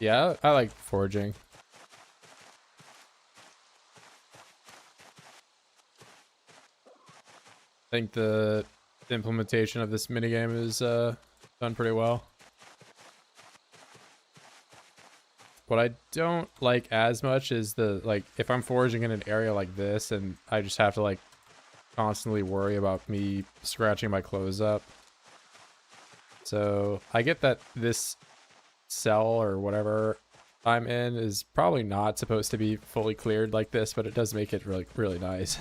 Yeah, I like foraging. I think the implementation of this minigame is done pretty well. What I don't like as much is if I'm foraging in an area like this and I just have to like constantly worry about me scratching my clothes up. So I get that this cell or whatever I'm in is probably not supposed to be fully cleared like this, but it does make it really, really nice.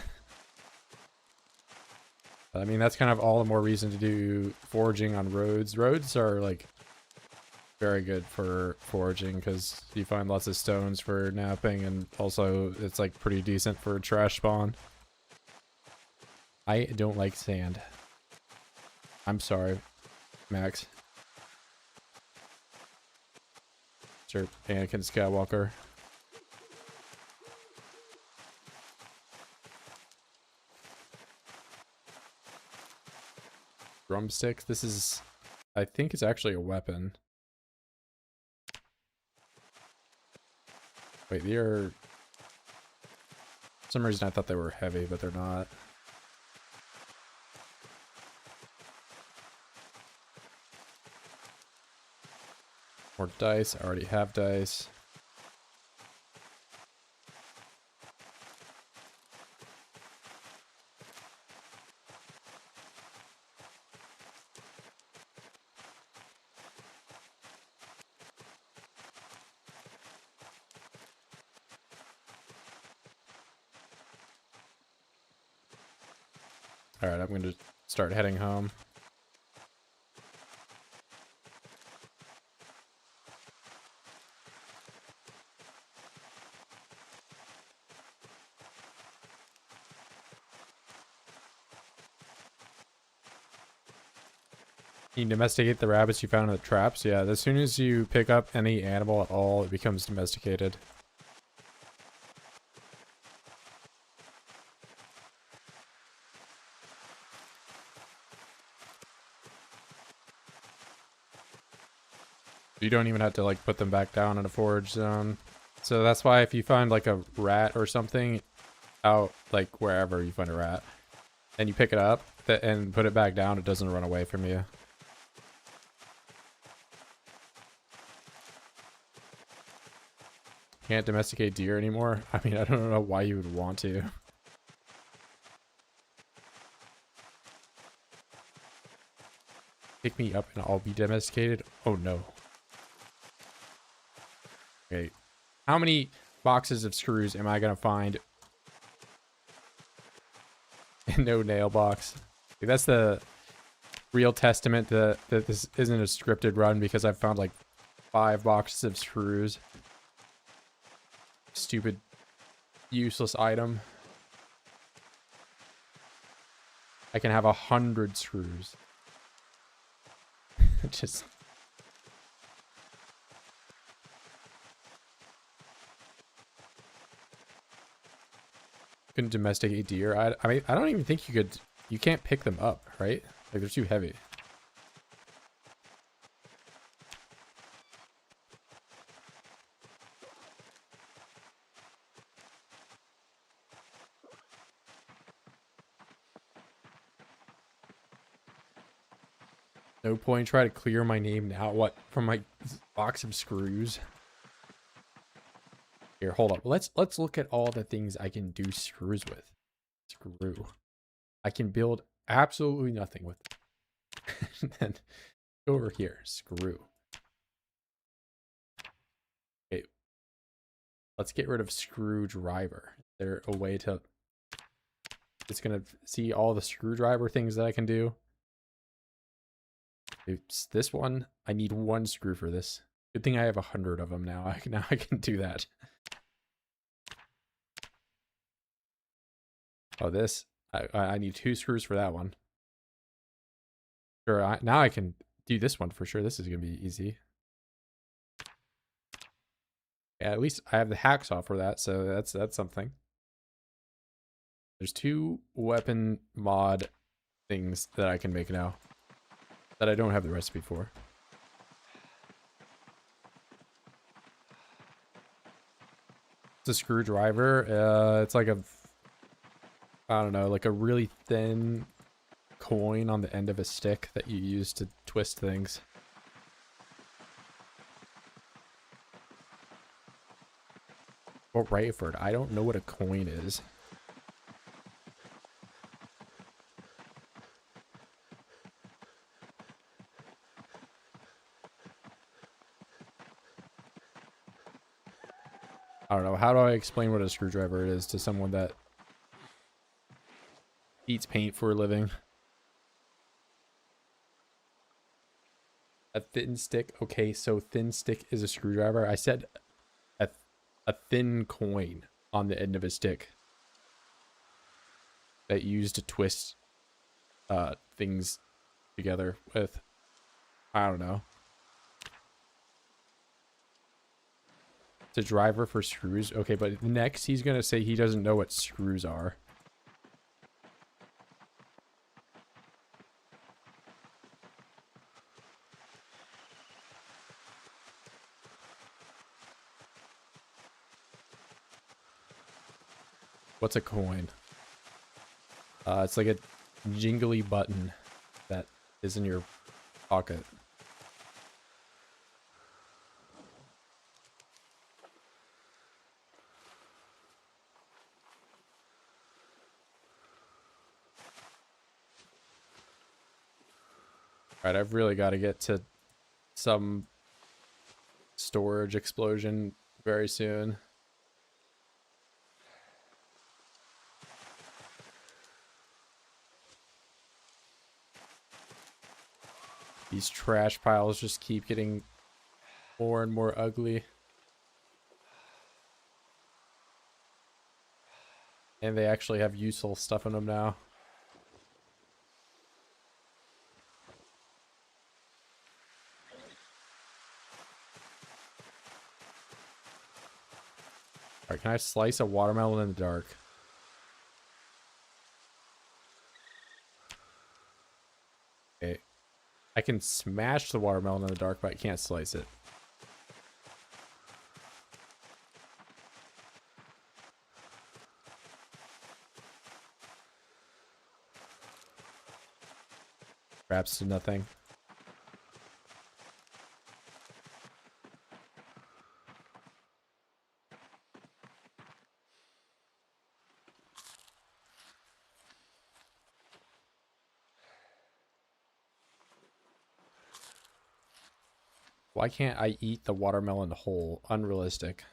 I mean, that's kind of all the more reason to do foraging on roads. Roads are like very good for foraging because you find lots of stones for napping, and also it's like pretty decent for trash spawn. I don't like sand. I'm sorry, Max. Sir Anakin Skywalker. Drumstick. This is, I think it's actually a weapon. Wait, they are... For some reason I thought they were heavy, but they're not. More dice. I already have dice. Alright, I'm going to start heading home. You domesticate the rabbits you found in the traps? Yeah, as soon as you pick up any animal at all, it becomes domesticated. You don't even have to like put them back down in a forage zone. So that's why if you find like a rat or something out like wherever you find a rat and you pick it up and put it back down, it doesn't run away from you. Can't domesticate deer anymore? I mean, I don't know why you would want to. Pick me up and I'll be domesticated? Oh no. Okay, how many boxes of screws am I gonna find? No nail box. Like, that's the real testament that this isn't a scripted run, because I've found like 5 boxes of screws. Stupid, useless item. I can have 100 screws. Just... Couldn't domesticate deer. I mean, I don't even think you could. You can't pick them up, right? Like, they're too heavy. No point. Try to clear my name now. What? From my box of screws? Here, hold up. Let's look at all the things I can do screws with. Screw. I can build absolutely nothing with it. Then go over here. Screw. Okay. Let's get rid of screwdriver. Is there a way to... It's gonna see all the screwdriver things that I can do. It's this one. I need 1 screw for this. Good thing I have 100 of them now. Now I can do that. Oh, this. I need 2 screws for that one. Sure, now I can do this one for sure. This is going to be easy. Yeah, at least I have the hacksaw for that, so that's something. There's 2 weapon mod things that I can make now that I don't have the recipe for. It's a screwdriver. It's like a... I don't know, like a really thin coin on the end of a stick that you use to twist things. Well, Rayford, I don't know what a coin is. I don't know. How do I explain what a screwdriver is to someone that eats paint for a living? A thin stick. Okay, so thin stick is a screwdriver. I said a thin coin on the end of a stick that you use to twist things together with. I don't know. It's a driver for screws. Okay, but next he's gonna say he doesn't know what screws are. What's a coin? It's like a jingly button that is in your pocket. Alright, I've really got to get to some storage explosion very soon. These trash piles just keep getting more and more ugly. And they actually have useful stuff in them now. Alright, can I slice a watermelon in the dark? Okay. I can smash the watermelon in the dark, but I can't slice it. Perhaps to nothing. Why can't I eat the watermelon whole? Unrealistic.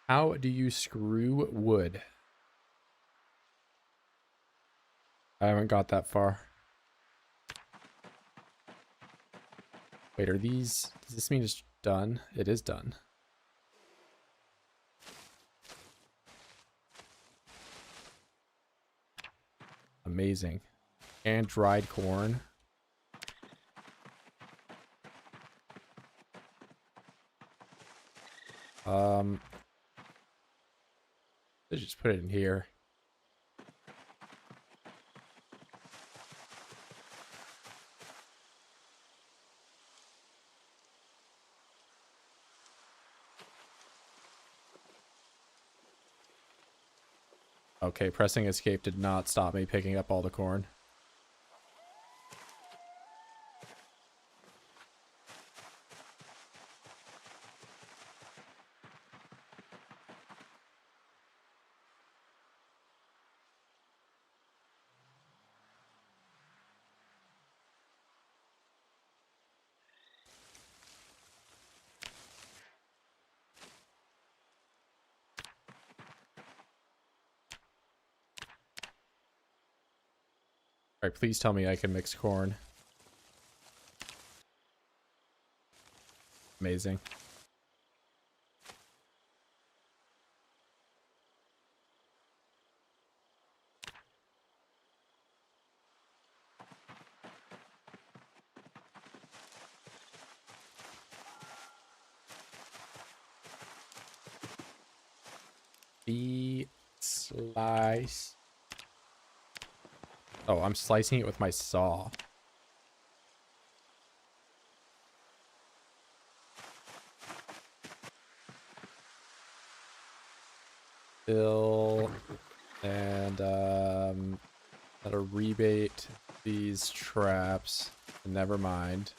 How do you screw wood? I haven't got that far. Wait, are these... Does this mean it's done? It is done. Amazing. And dried corn. Let's just put it in here. Okay, pressing escape did not stop me picking up all the corn. Alright, please tell me I can mix corn. Amazing. The slice. Oh, I'm slicing it with my saw. Fill and gotta rebait these traps. Never mind.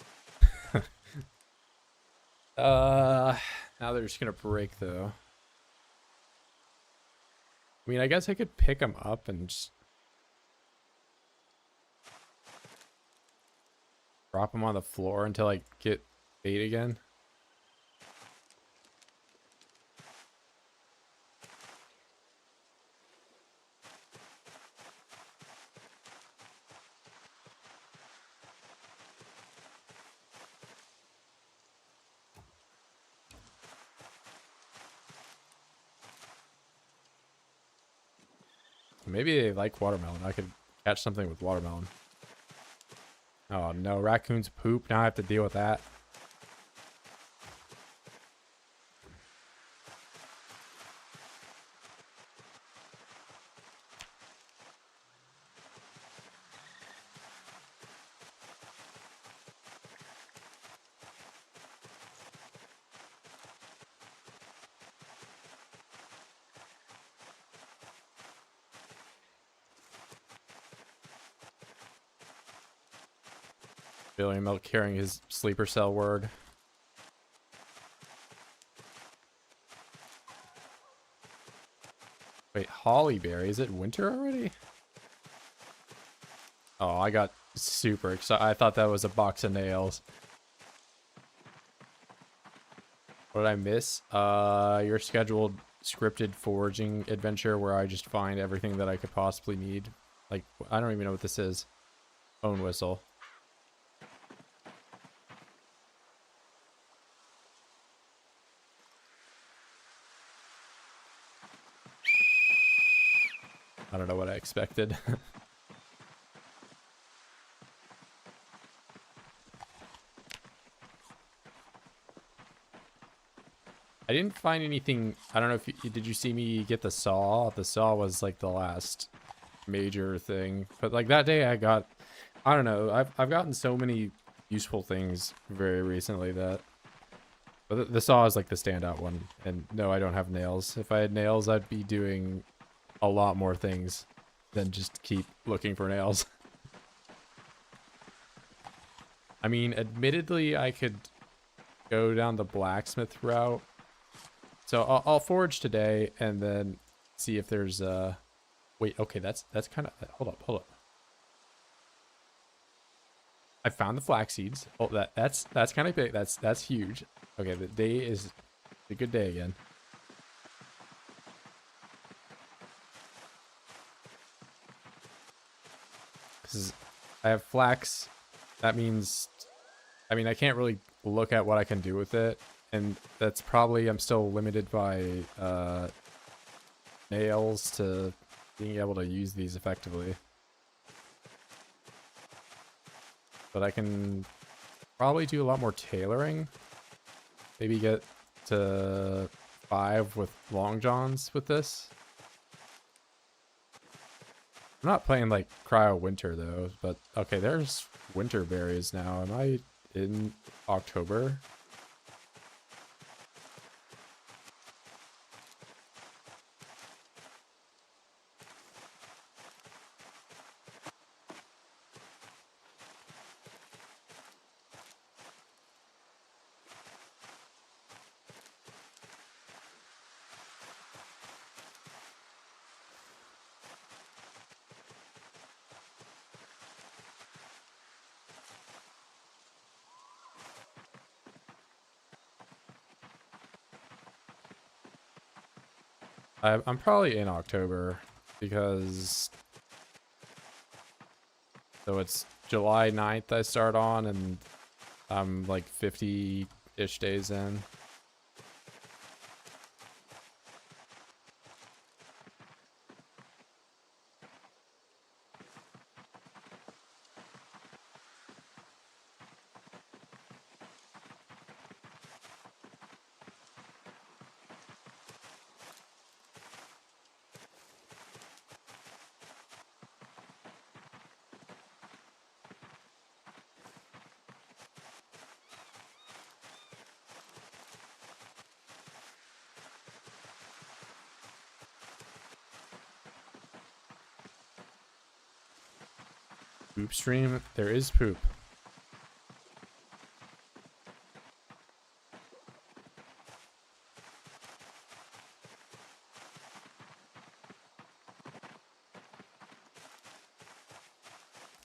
Now they're just gonna break though. I mean, I guess I could pick them up and just drop them on the floor until I get bait again. Maybe they like watermelon. I could catch something with watermelon. Oh no, raccoons poop. Now I have to deal with that. Billy Milk carrying his sleeper cell word. Wait, Hollyberry, is it winter already? Oh, I got super excited. I thought that was a box of nails. What did I miss? Your scheduled scripted foraging adventure where I just find everything that I could possibly need. Like, I don't even know what this is. Phone whistle. I don't know what I expected. I didn't find anything. I don't know if you, did you see me get the saw? The saw was like the last major thing. But like that day I got, I don't know. I've gotten so many useful things very recently that, but the saw is like the standout one. And no, I don't have nails. If I had nails, I'd be doing a lot more things than just keep looking for nails. I mean, admittedly, I could go down the blacksmith route. So I'll forage today and then see if there's wait, okay, that's kind of, hold up. I found the flax seeds. Oh, that's kind of big. That's huge. Okay, the day is a good day again. Because I have flax. That means, I mean, I can't really look at what I can do with it. And that's probably, I'm still limited by nails to being able to use these effectively. But I can probably do a lot more tailoring. Maybe get to 5 with long johns with this. I'm not playing like cryo winter though, but okay, there's winter berries now. Am I in October? I'm probably in October because so it's July 9th I start on and I'm like 50-ish days in. Poop stream? There is poop.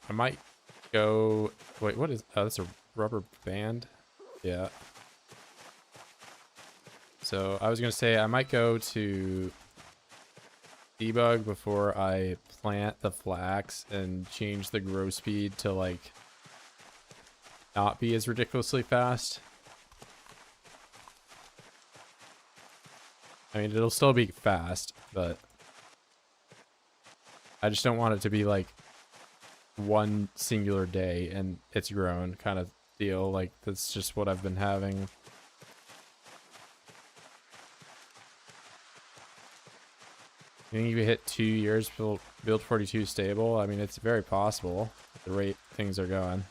I might go... Wait, what is... Oh, that's a rubber band? Yeah. So, I was going to say, I might go to debug before I plant the flax and change the grow speed to, like, not be as ridiculously fast. I mean, it'll still be fast, but... I just don't want it to be like one singular day and it's grown kind of deal. Like that's just what I've been having. You think you could hit 2 years build 42 stable? I mean, it's very possible at the rate things are going.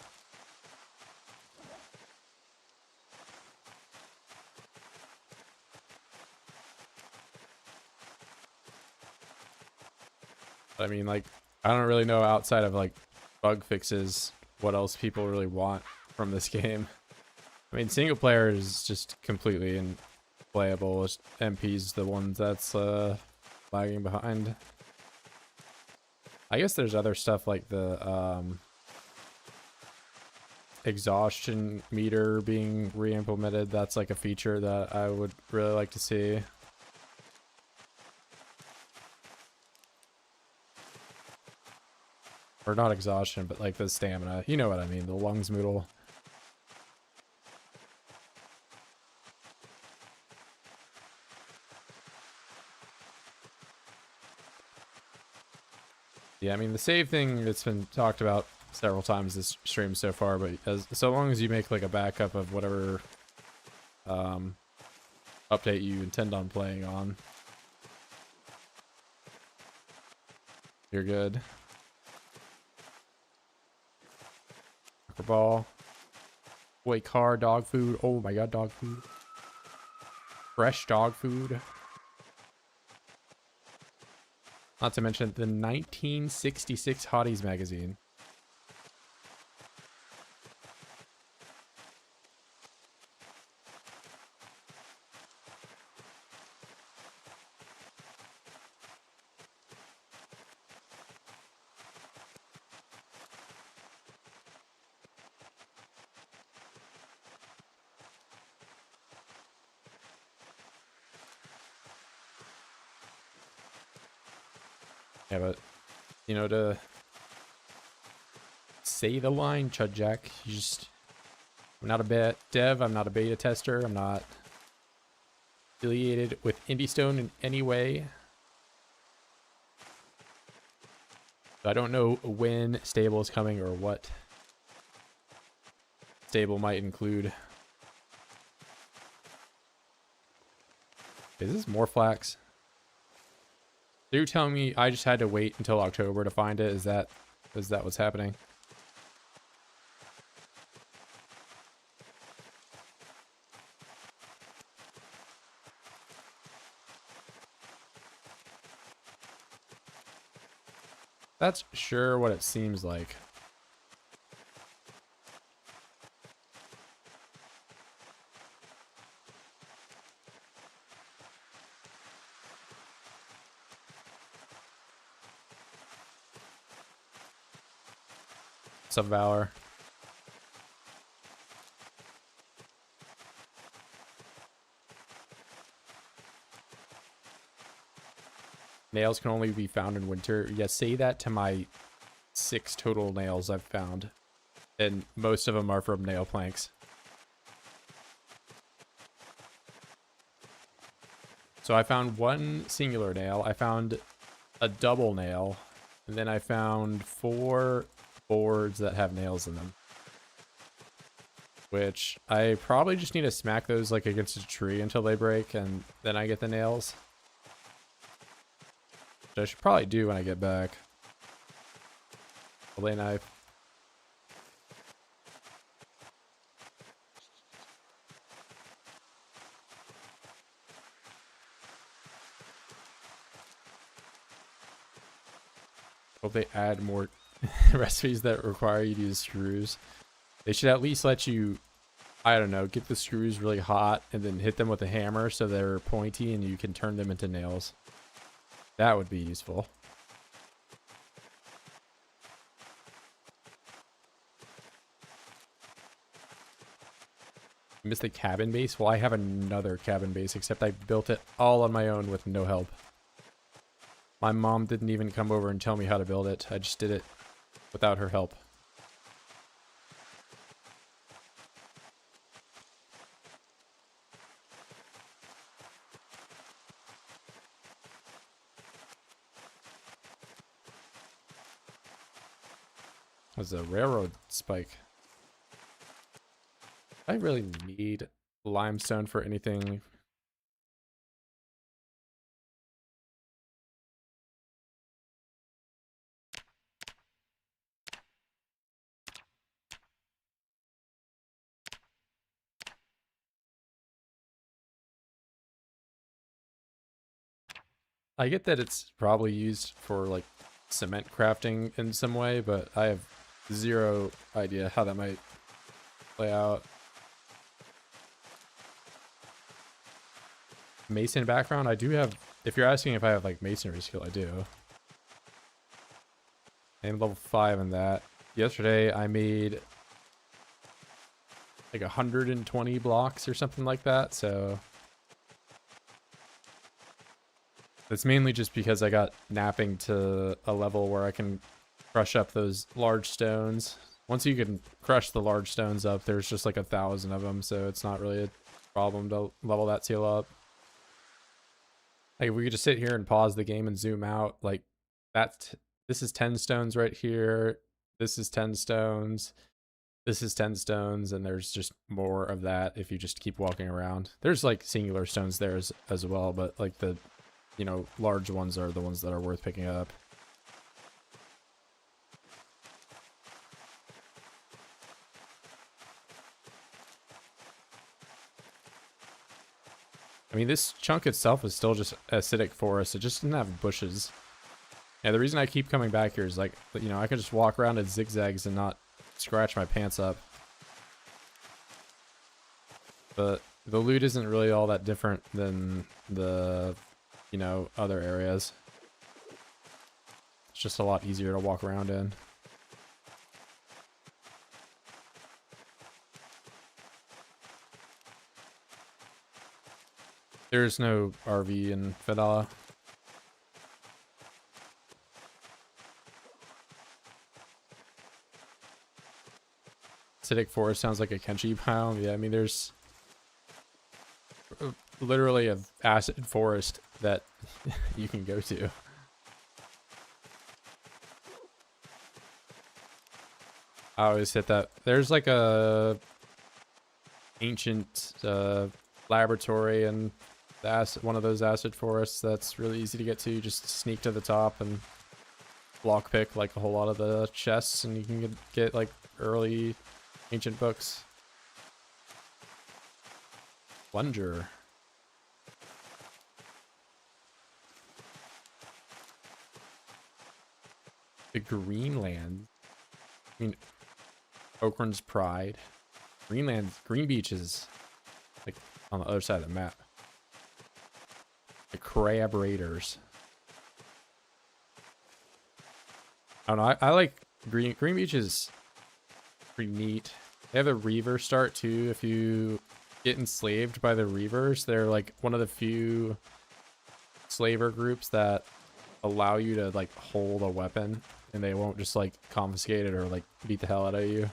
I mean, like, I don't really know outside of like bug fixes what else people really want from this game. I mean, single player is just completely unplayable. MP's the ones that's lagging behind. I guess there's other stuff like the exhaustion meter being re-implemented. That's like a feature that I would really like to see. Or not exhaustion, but like the stamina. You know what I mean, the lungs moodle. Yeah, I mean, the save thing, it's been talked about several times this stream so far, but so long as you make like a backup of whatever update you intend on playing on, you're good. Ball. Boy, car, dog food. Oh my god, dog food. Fresh dog food. Not to mention the 1966 Hotties magazine. Yeah, but, you know, to say the line, Chud Jack, you just... I'm not a dev, I'm not a beta tester, I'm not affiliated with IndieStone in any way. So I don't know when stable is coming or what stable might include. Is this more flax? So you're telling me I just had to wait until October to find it? Is that what's happening? That's sure what it seems like. What's up, Valor? Nails can only be found in winter. Yeah, say that to my 6 total nails I've found. And most of them are from nail planks. So I found one singular nail. I found a double nail. And then I found 4 boards that have nails in them. Which I probably just need to smack those like against a tree until they break, and then I get the nails. Which I should probably do when I get back. Fillet knife. Hope they add more recipes that require you to use screws. They should at least let you, I don't know, get the screws really hot and then hit them with a hammer so they're pointy and you can turn them into nails. That would be useful. Miss the cabin base? Well, I have another cabin base, except I built it all on my own with no help. My mom didn't even come over and tell me how to build it. I just did it without her help. Was a railroad spike. I really need limestone for anything. I get that it's probably used for like cement crafting in some way, but I have zero idea how that might play out. Mason background, I do have, if you're asking if I have like masonry skill, I do. I'm level 5 in that. Yesterday I made like 120 blocks or something like that, so it's mainly just because I got napping to a level where I can crush up those large stones. Once you can crush the large stones up, there's just like 1,000 of them, so it's not really a problem to level that seal up. Like, we could just sit here and pause the game and zoom out. Like, this is 10 stones right here. This is 10 stones. This is 10 stones, and there's just more of that if you just keep walking around. There's like singular stones there as well, but like the, you know, large ones are the ones that are worth picking up. I mean, this chunk itself is still just acidic forest. It just didn't have bushes. Yeah, the reason I keep coming back here is like, you know, I can just walk around in zigzags and not scratch my pants up. But the loot isn't really all that different than the, you know, other areas. It's just a lot easier to walk around in. There's no RV in Fadala. Acidic forest sounds like a Kenshi biome. Yeah, I mean, there's literally an acid forest that you can go to. I always hit that. There's like a ancient laboratory in one of those acid forests that's really easy to get to. Just sneak to the top and lockpick like a whole lot of the chests, and you can get like early ancient books. Plunger. The Greenland. I mean, Oakland's Pride. Greenland, Green Beaches. Like on the other side of the map. The Crab Raiders. I don't know. I like Green Beach is pretty neat. They have a Reaver start too. If you get enslaved by the Reavers, they're like one of the few slaver groups that allow you to like hold a weapon, and they won't just like confiscate it or like beat the hell out of you.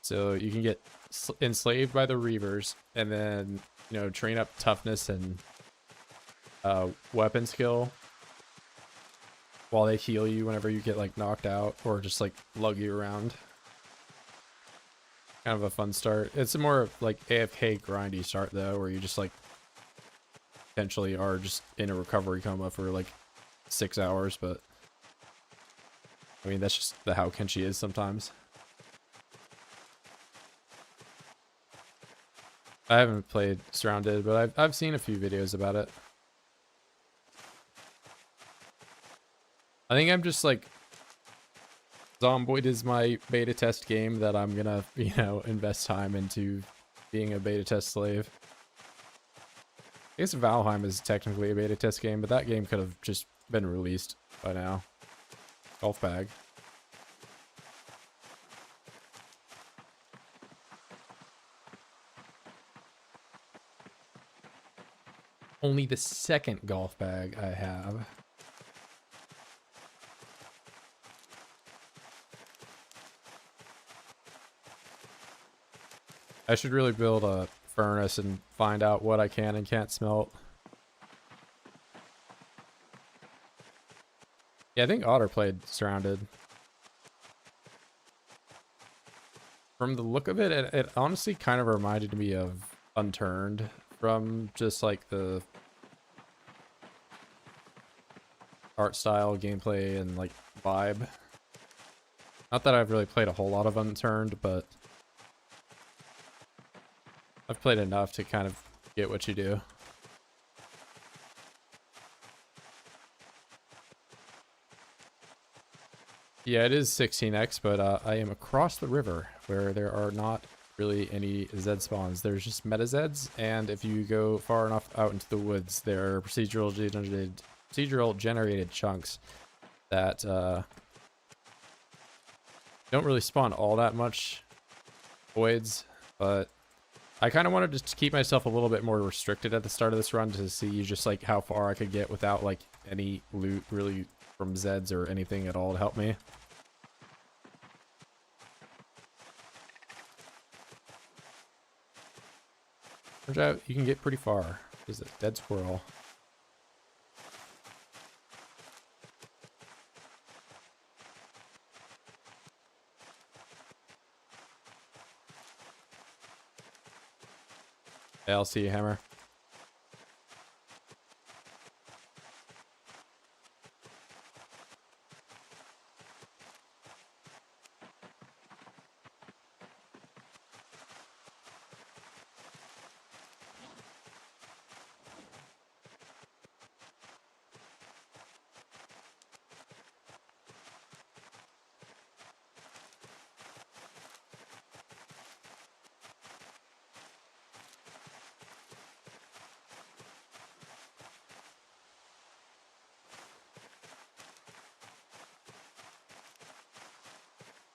So you can get enslaved by the Reavers and then, you know, train up toughness and weapon skill while they heal you whenever you get like knocked out or just like lug you around. Kind of a fun start. It's a more like AFK grindy start though, where you just like potentially are just in a recovery coma for like 6 hours, but I mean, that's just how Kenshi is sometimes. I haven't played Surrounded, but I've seen a few videos about it. I think I'm just like, Zomboid is my beta test game that I'm gonna, you know, invest time into being a beta test slave. I guess Valheim is technically a beta test game, but that game could have just been released by now. Golf bag. Only the second golf bag I have. I should really build a furnace and find out what I can and can't smelt. Yeah, I think Otter played Surrounded. From the look of it, it honestly kind of reminded me of Unturned from just like the art style, gameplay, and like vibe. Not that I've really played a whole lot of Unturned, but I've played enough to kind of get what you do. Yeah, it is 16x, but I am across the river where there are not really any Z spawns. There's just meta Zeds, and if you go far enough out into the woods, there are procedural generated chunks that don't really spawn all that much voids, but I kind of wanted to keep myself a little bit more restricted at the start of this run to see just like how far I could get without like any loot really from Zeds or anything at all to help me. Turns out you can get pretty far. There's a dead squirrel. Yeah, I'll see you, Hammer.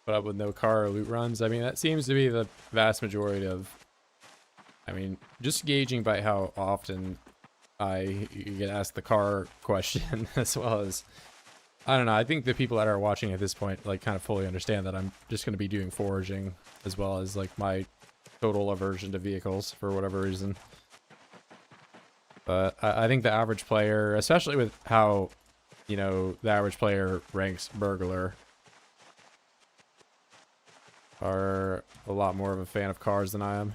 Put up with no car or loot runs. I mean, that seems to be the vast majority of, I mean, just gauging by how often you get asked the car question as well as, I don't know, I think the people that are watching at this point like kind of fully understand that I'm just going to be doing foraging as well as like my total aversion to vehicles for whatever reason. But I think the average player, especially with how, you know, the average player ranks burglar, are a lot more of a fan of cars than I am.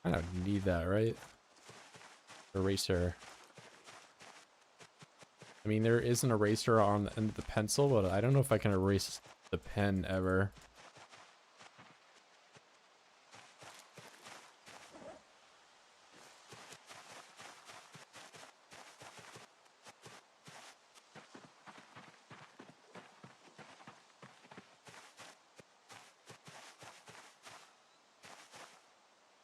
I don't need that, right? Eraser. I mean, there is an eraser on the end of the pencil, but I don't know if I can erase the pen ever.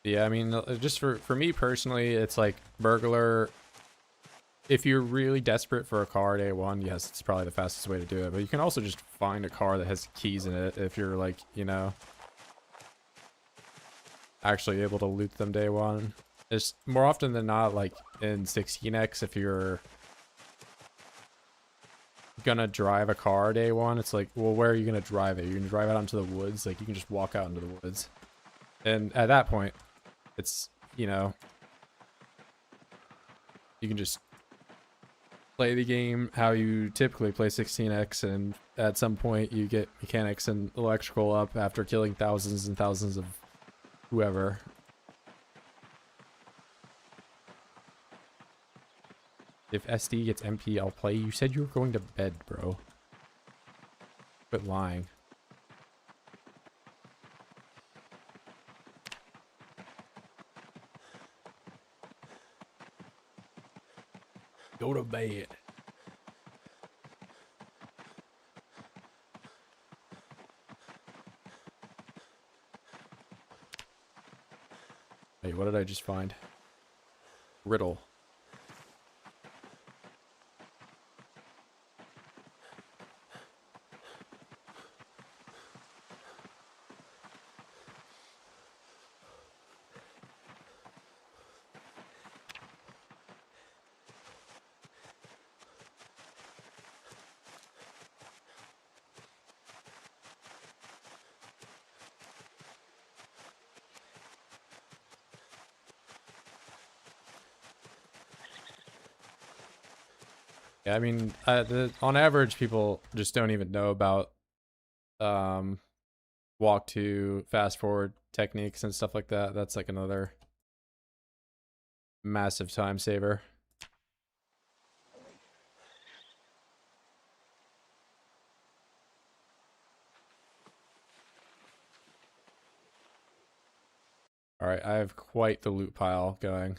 Yeah, I mean, just for me personally, it's like burglar. If you're really desperate for a car day one, yes, it's probably the fastest way to do it. But you can also just find a car that has keys in it if you're like, you know, actually able to loot them day one. It's more often than not, like in 16x, if you're gonna drive a car day one, it's like, well, where are you gonna drive it? You're gonna drive it out into the woods? Like, you can just walk out into the woods. And at that point, it's, you know, you can just play the game how you typically play 16x, and at some point you get mechanics and electrical up after killing thousands and thousands of whoever. If SD gets empty, I'll play. You said you were going to bed, bro. Quit lying. Go to bed. Wait, what did I just find? Riddle. Yeah, I mean, on average, people just don't even know about walk to fast forward techniques and stuff like that. That's like another massive time saver. All right, I have quite the loot pile going.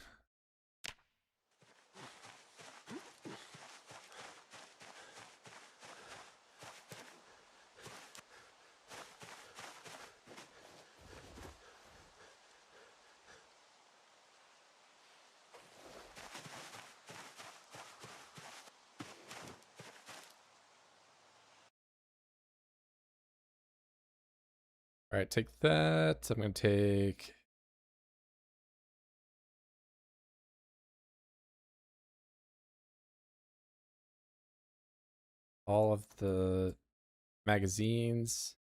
All right, take that. I'm going to take... all of the magazines.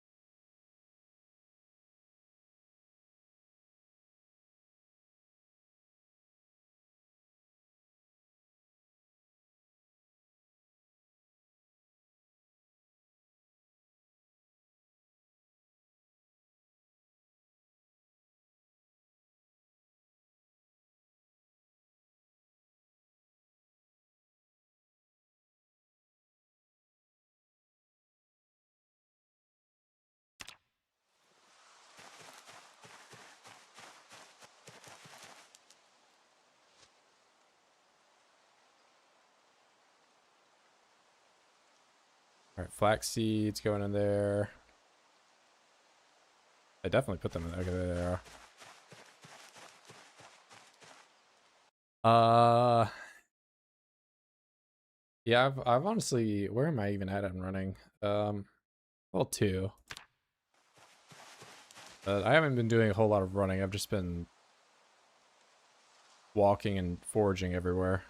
All right, flax seeds going in there. I definitely put them in there. Okay, there they are. Yeah, I've honestly, where am I even at on running? Well, 2. But I haven't been doing a whole lot of running. I've just been walking and foraging everywhere.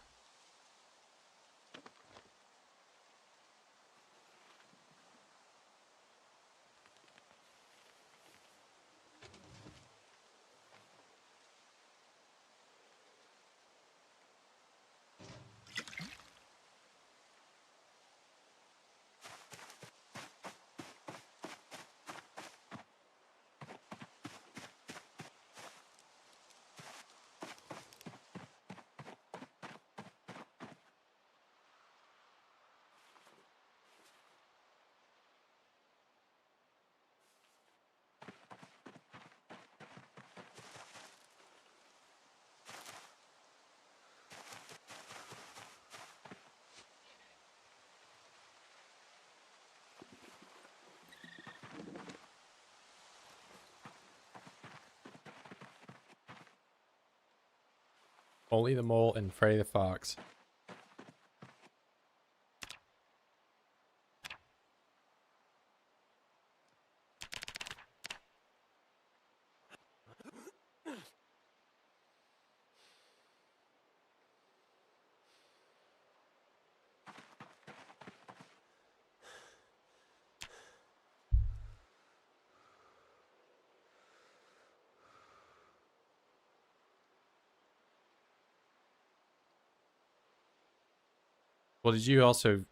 Only the Mole and Freddy the Fox. Well, did you also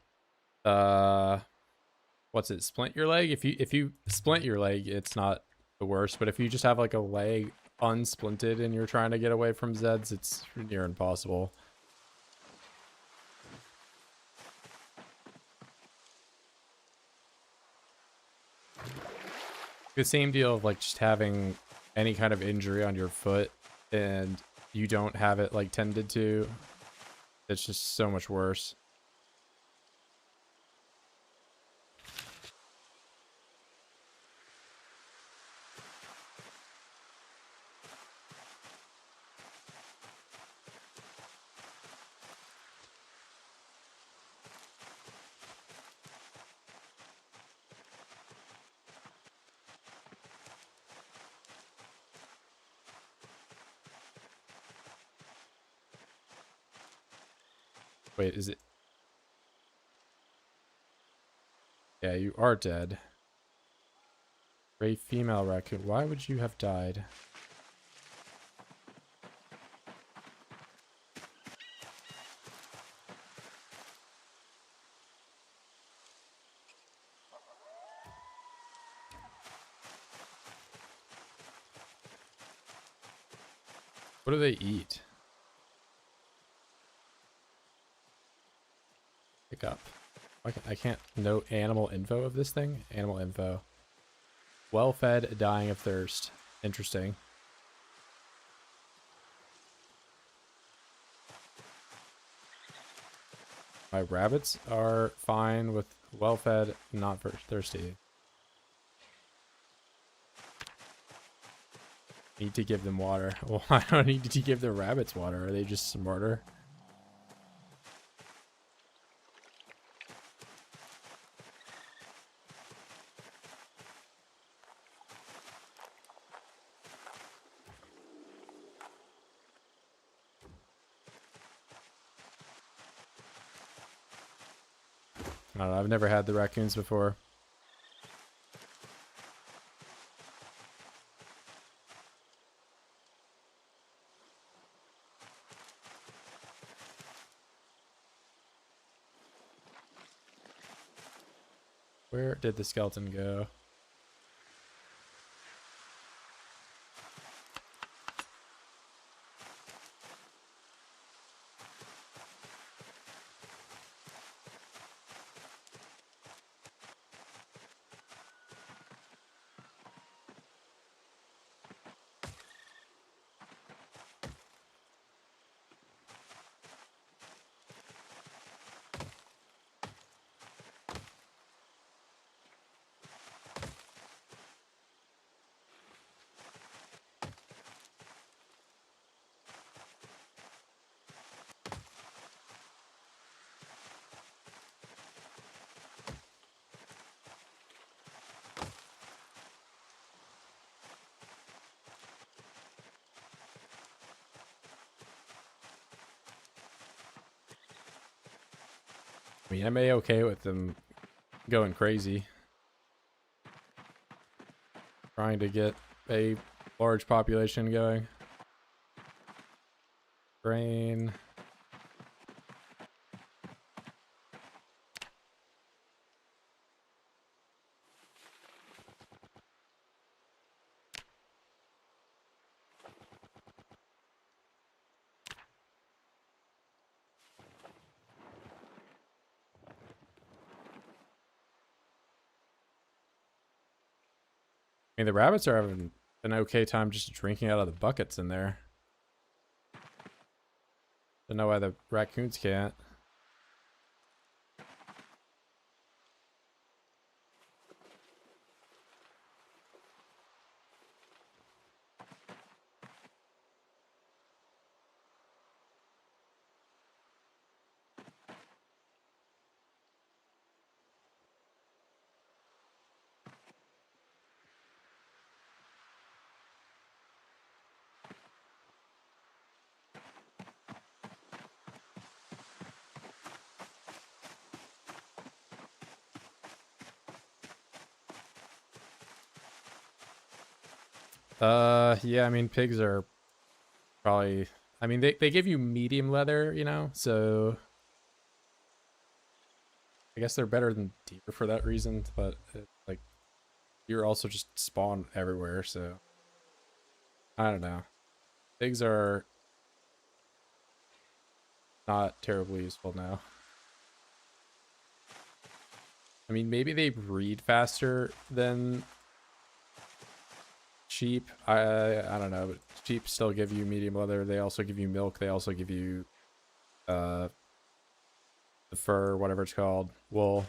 what's it, splint your leg? If you splint your leg, it's not the worst, but if you just have like a leg unsplinted and you're trying to get away from Zeds, it's near impossible. The same deal of like just having any kind of injury on your foot and you don't have it like tended to. It's just so much worse. Wait, is it? Yeah, you are dead. Gray female raccoon. Why would you have died? What do they eat? Pick up. I can't note animal info of this thing. Animal info. Well fed, dying of thirst. Interesting. My rabbits are fine with well fed, not thirsty. Need to give them water. Well, I don't need to give the rabbits water. Are they just smarter? I don't know. I've never had the raccoons before. Where did the skeleton go? I mean, I'm A-okay with them going crazy. Trying to get a large population going. Grain. I mean, the rabbits are having an okay time just drinking out of the buckets in there. Don't know why the raccoons can't. Yeah, I mean, pigs are probably, I mean, they give you medium leather, you know, so I guess they're better than deer for that reason, but like, you're also just spawn everywhere, so I don't know. Pigs are not terribly useful now. I mean, maybe they breed faster than sheep. I don't know, but sheep still give you medium leather. They also give you milk. They also give you the fur, whatever it's called, wool.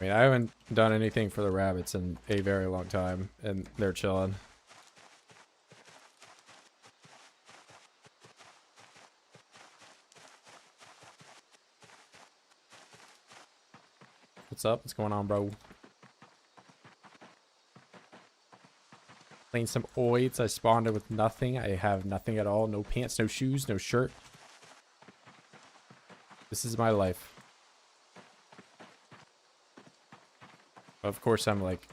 I mean, I haven't done anything for the rabbits in a very long time, and they're chilling. What's up? What's going on, bro? Playing some oids. I spawned with nothing. I have nothing at all. No pants, no shoes, no shirt. This is my life. Of course, I'm like,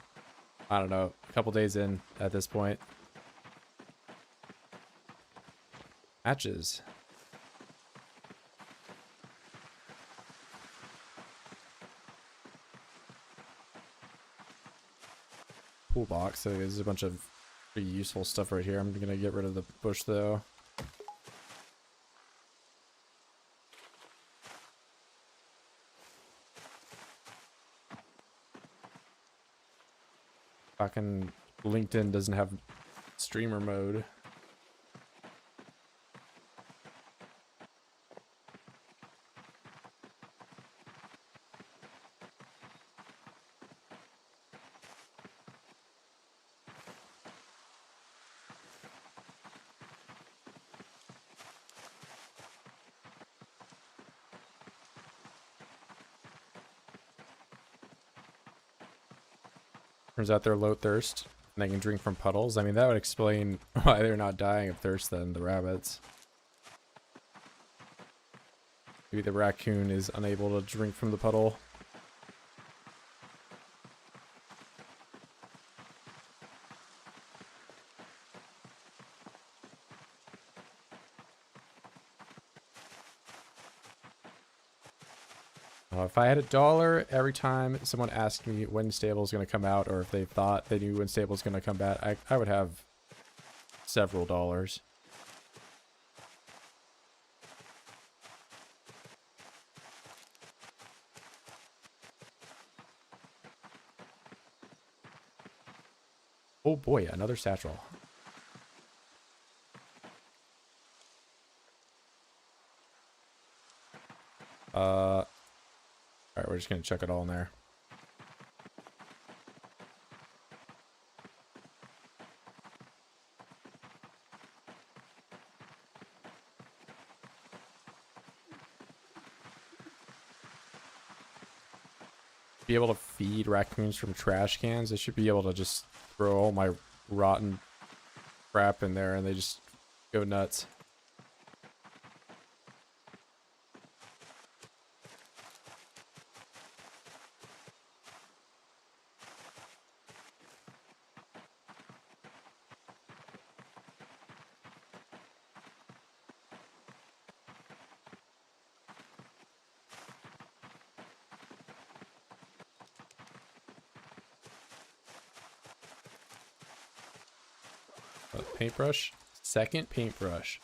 I don't know, a couple days in at this point. Matches. Toolbox. So there's a bunch of pretty useful stuff right here. I'm gonna get rid of the bush though. Fucking LinkedIn doesn't have streamer mode. Turns out they're low thirst and they can drink from puddles. I mean, that would explain why they're not dying of thirst then, the rabbits. Maybe the raccoon is unable to drink from the puddle. If I had $1 every time someone asked me when Stable is going to come out, or if they thought they knew when Stable is going to come back, I would have several dollars. Oh boy, another satchel. Alright, we're just gonna chuck it all in there. Be able to feed raccoons from trash cans. I should be able to just throw all my rotten crap in there and they just go nuts. Paintbrush? Second paintbrush.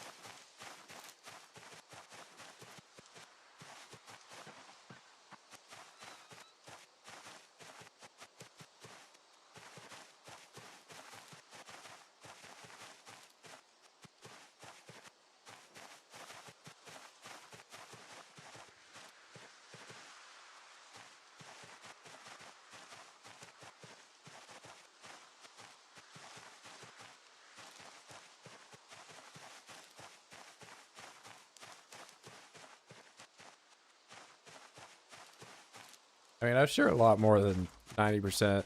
I mean, I'm sure a lot more than 90%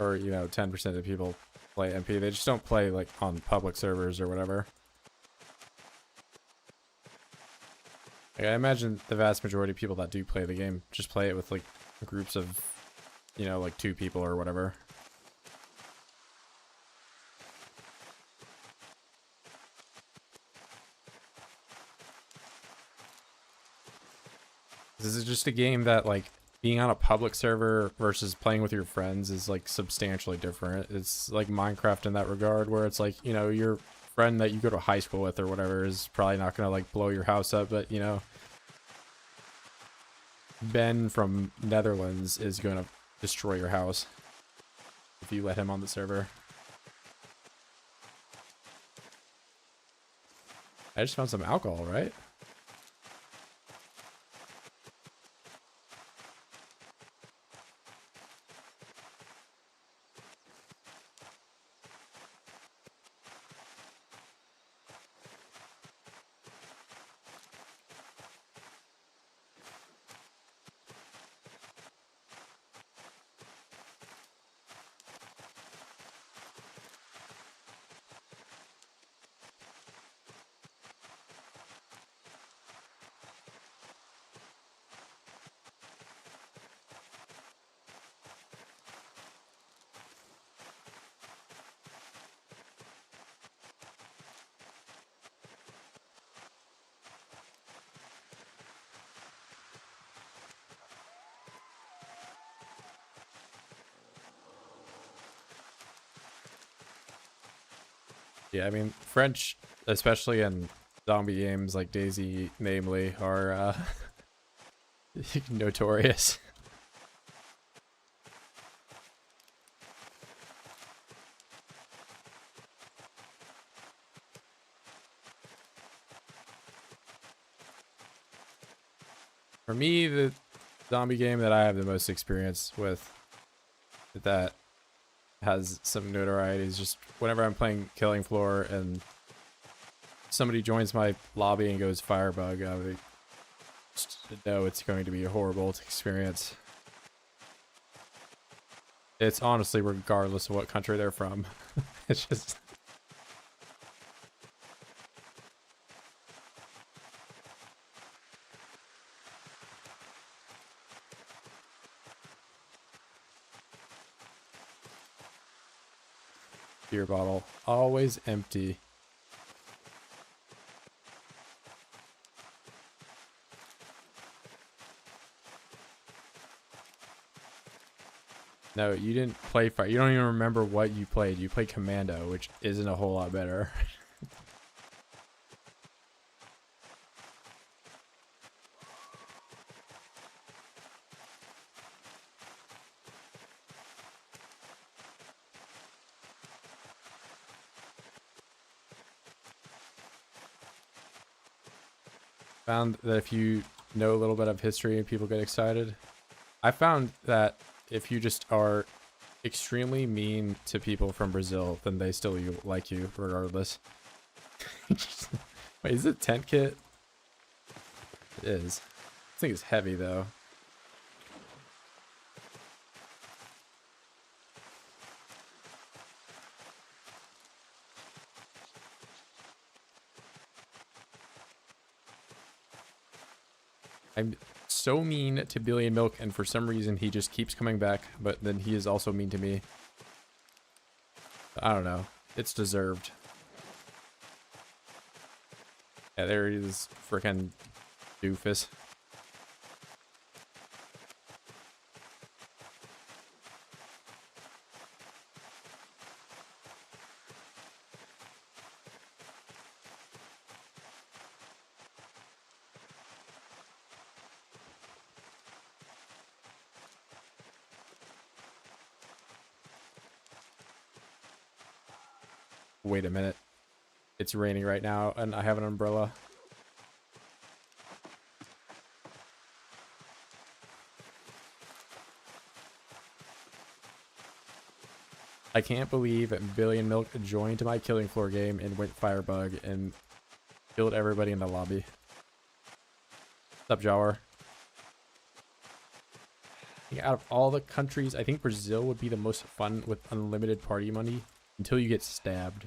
or, you know, 10% of people play MP. They just don't play, like, on public servers or whatever. Like, I imagine the vast majority of people that do play the game just play it with, like, groups of, you know, like 2 people or whatever. This is just a game that, like, being on a public server versus playing with your friends is, like, substantially different. It's like Minecraft in that regard, where it's like, you know, your friend that you go to high school with or whatever is probably not gonna, like, blow your house up, but, you know, Ben from Netherlands is gonna destroy your house if you let him on the server. I just found some alcohol, right? Yeah, I mean, French, especially in zombie games like Daisy, namely, are notorious. For me, the zombie game that I have the most experience with that has some notoriety is just whenever I'm playing Killing Floor and somebody joins my lobby and goes Firebug, I just know it's going to be a horrible experience. It's honestly regardless of what country they're from. It's just... Beer bottle, always empty. No, you didn't play fire. You don't even remember what you played. You played Commando, which isn't a whole lot better. Found that if you know a little bit of history and people get excited, I found that if you just are extremely mean to people from Brazil, then they still like you regardless. Wait, is it tent kit? It is. This thing is heavy though. I'm so mean to Billy and Milk, and for some reason he just keeps coming back, but then he is also mean to me. I don't know. It's deserved. Yeah, there he is, frickin' doofus. Wait a minute. It's raining right now, and I have an umbrella. I can't believe Billy and Milk joined my Killing Floor game and went Firebug and killed everybody in the lobby. What's up, Jawar? Out of all the countries, I think Brazil would be the most fun with unlimited party money until you get stabbed.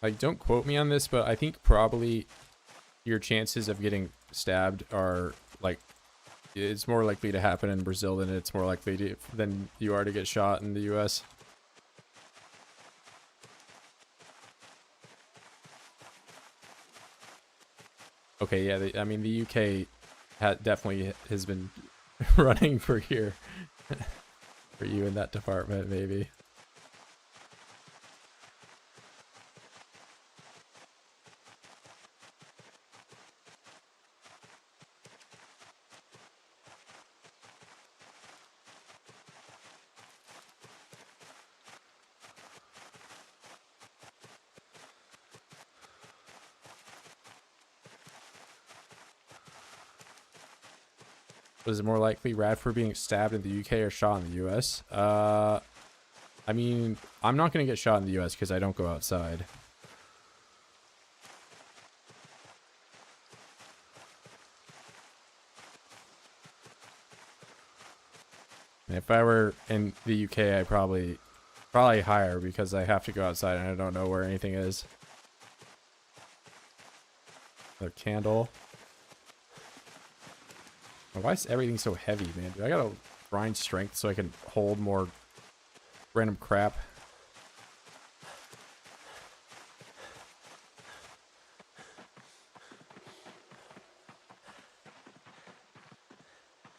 Like, don't quote me on this, but I think probably your chances of getting stabbed are, like, it's more likely to happen in Brazil than it's more likely to, than you are to get shot in the US. Okay, yeah, I mean, the UK definitely has been running for here. For you in that department, maybe. Was it more likely Radford being stabbed in the UK or shot in the US? I mean, I'm not going to get shot in the US because I don't go outside. And if I were in the UK, I'd probably higher because I have to go outside and I don't know where anything is. A candle. Why is everything so heavy, man? Do I gotta grind strength so I can hold more random crap?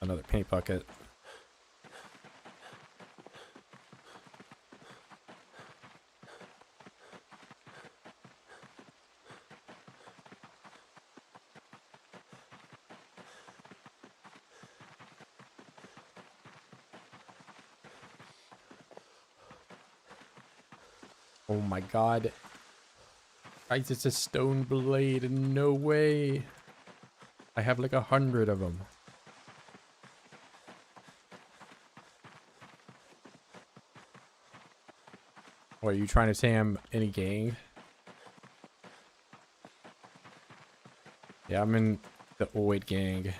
Another paint bucket. Oh my god. Guys, it's a stone blade. No way. I have like 100 of them. What, are you trying to say I'm in a gang? Yeah, I'm in the Zomboid gang.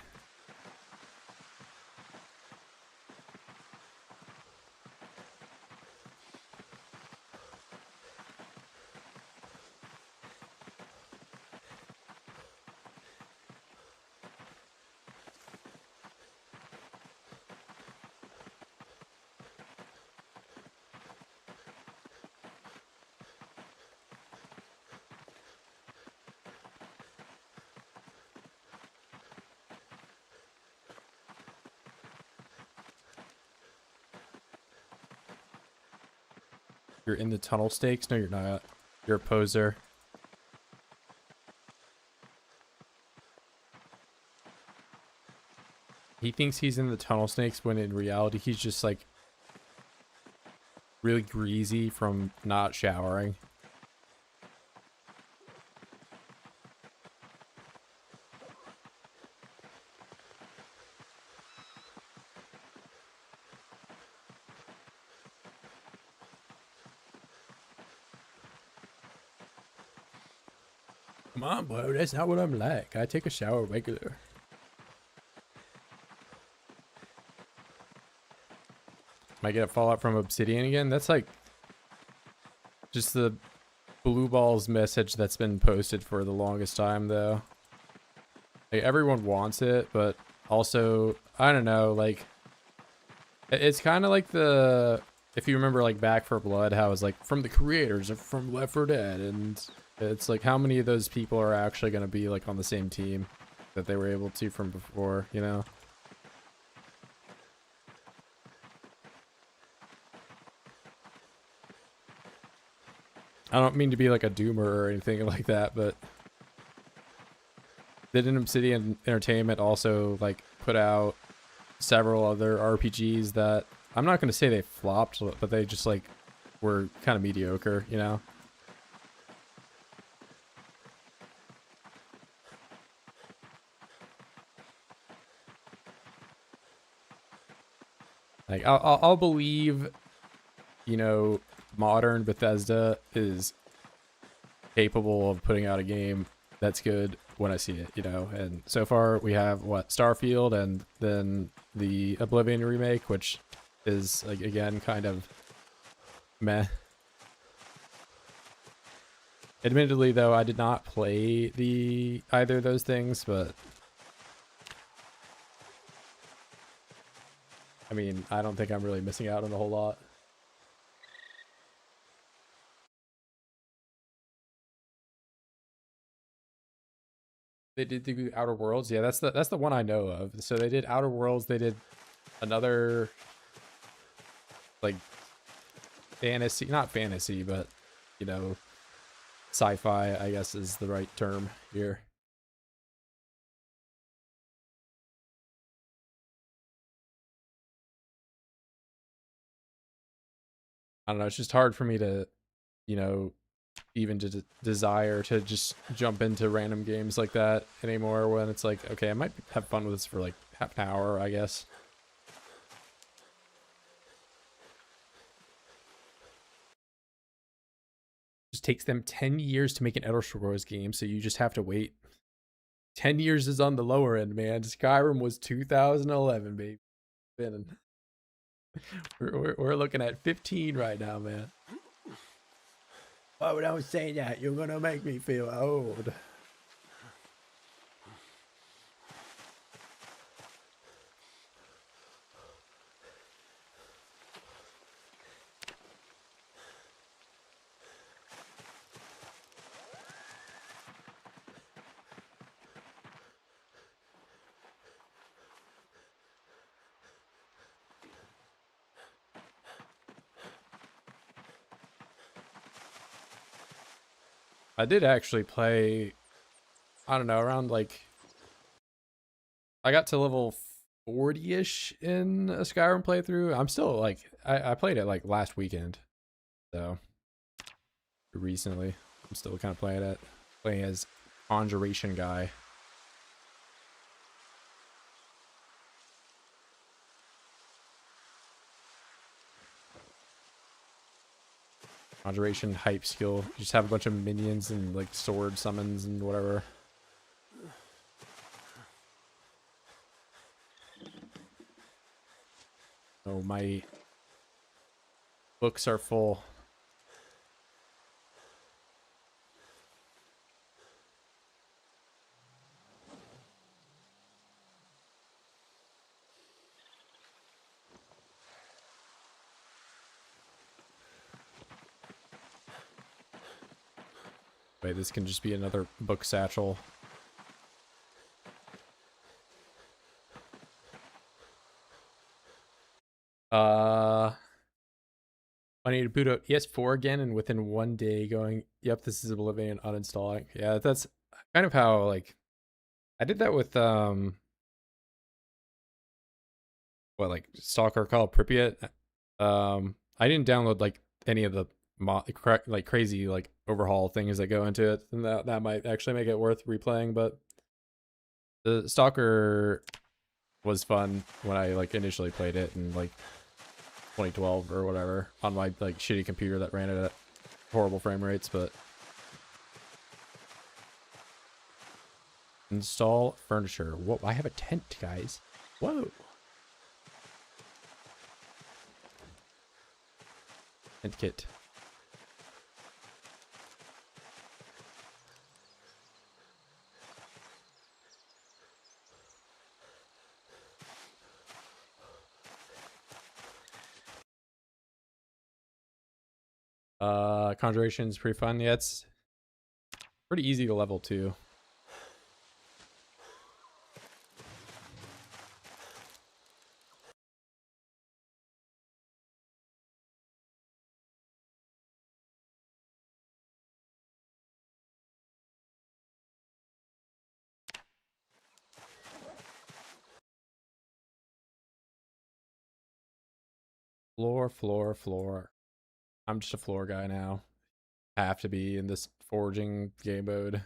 You're in the tunnel stakes? No, you're not. You're a poser. He thinks he's in the tunnel snakes when in reality he's just like really greasy from not showering. Come on, bro. That's not what I'm like. I take a shower regular. Might get a fallout from obsidian again. That's like just the blue balls message that's been posted for the longest time, though. Like, everyone wants it, but also, I don't know, like, it's kind of like the, if you remember, like, Back 4 Blood, how it's like, from the creators of from Left 4 Dead, and it's like, how many of those people are actually going to be, like, on the same team that they were able to from before, you know? I don't mean to be like a doomer or anything like that, but didn't Obsidian Entertainment also like put out several other RPGs that I'm not going to say they flopped, but they just like were kind of mediocre, you know? Like I'll believe, you know, modern Bethesda is capable of putting out a game that's good when I see it, you know. And so far we have what, Starfield, and then the Oblivion remake, which is like again kind of meh. Admittedly, though, I did not play the either of those things, but I mean, I don't think I'm really missing out on a whole lot. They did the Outer Worlds. Yeah, that's the one I know of. So they did Outer Worlds. They did another like fantasy, not fantasy, but you know, sci-fi, I guess is the right term here. I don't know. It's just hard for me to, you know, even to desire to just jump into random games like that anymore when it's like, okay, I might have fun with this for like half an hour, I guess. It just takes them 10 years to make an Elder Scrolls game, so you just have to wait. 10 years is on the lower end, man. Skyrim was 2011, baby. We're looking at 15 right now, man. Why would I say that? You're gonna make me feel old. I did actually play, I don't know, around like, I got to level 40-ish in a Skyrim playthrough. I'm still like, I played it like last weekend. So, recently. I'm still kind of playing as Conjuration guy. Conjuration hype skill. You just have a bunch of minions and like sword summons and whatever. Oh, my books are full. Wait, this can just be another book satchel. I need to boot up ES4 again, and within 1 day going, yep, this is Oblivion uninstalling. Yeah, that's kind of how, like, I did that with, what, like, Stalker Call Pripyat. I didn't download, like, any of the like crazy, like, overhaul things that go into it, and that might actually make it worth replaying, but the Stalker was fun when I, like, initially played it in, like, 2012 or whatever on my, like, shitty computer that ran it at horrible frame rates. But install furniture. Whoa, I have a tent, guys. Whoa. Tent kit. Conjuration is pretty fun. Yeah, it's pretty easy to level too. Floor. I'm just a floor guy now. Have to be in this forging game mode.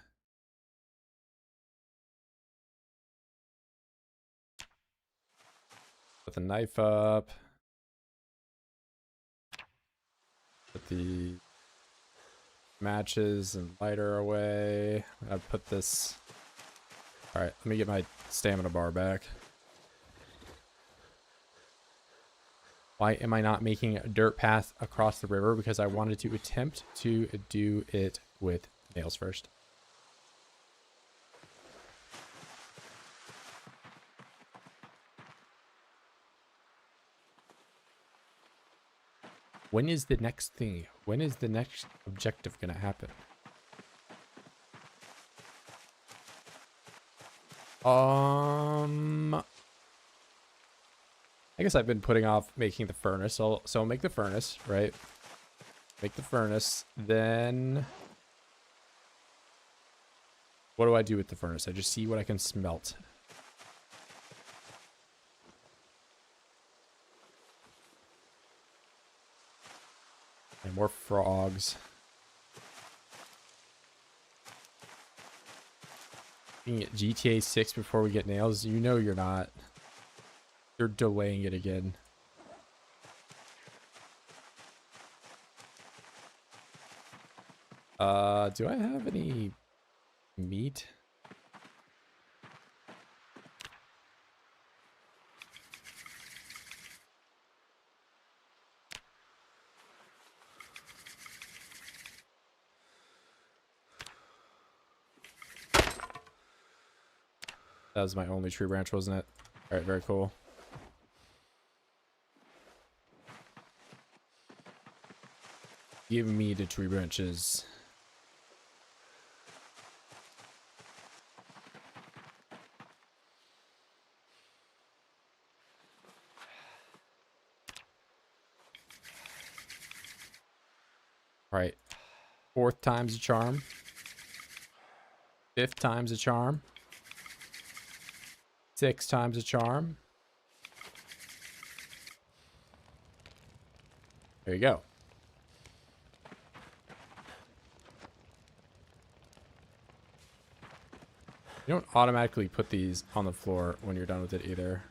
Put the knife up. Put the matches and lighter away. I put this. All right, let me get my stamina bar back. Why am I not making a dirt path across the river? Because I wanted to attempt to do it with nails first. When is the next thing? When is the next objective gonna happen? I guess I've been putting off making the furnace. So I'll make the furnace, right? Make the furnace. Then what do I do with the furnace? I just see what I can smelt. And more frogs. You can get GTA 6 before we get nails. You know you're not. You're delaying it again. Do I have any meat? That was my only tree branch, wasn't it? All right, very cool. Give me the tree branches. All right, 4th time's a charm. 5th time's a charm. 6 times a charm. There you go. You don't automatically put these on the floor when you're done with it either.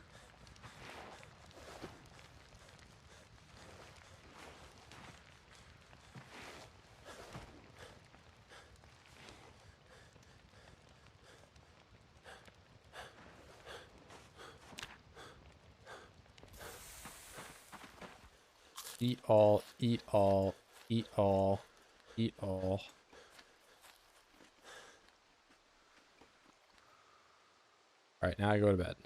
Eat all, eat all, eat all, eat all. All right, now I go to bed.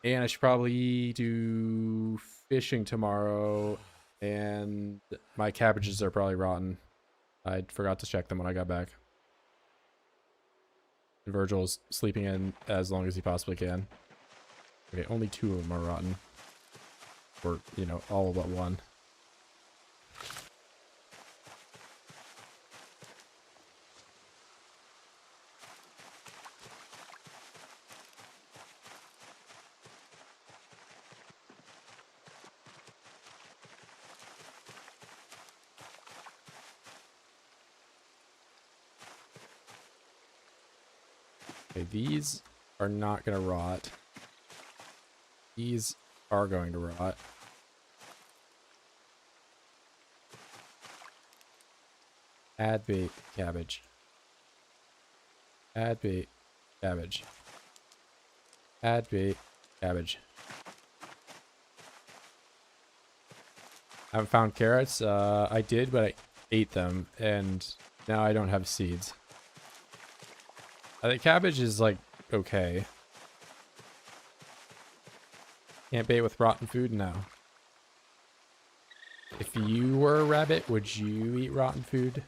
And I should probably do fishing tomorrow. And my cabbages are probably rotten. I forgot to check them when I got back. And Virgil's sleeping in as long as he possibly can. Okay, only 2 of them are rotten. Or, you know, all but 1. Okay, these are not going to rot. These are going to rot. Add bait, cabbage. Add bait, cabbage. Add bait, cabbage. I haven't found carrots. I did, but I ate them, and now I don't have seeds. I think cabbage is, like, okay. Can't bait with rotten food? No. If you were a rabbit, would you eat rotten food?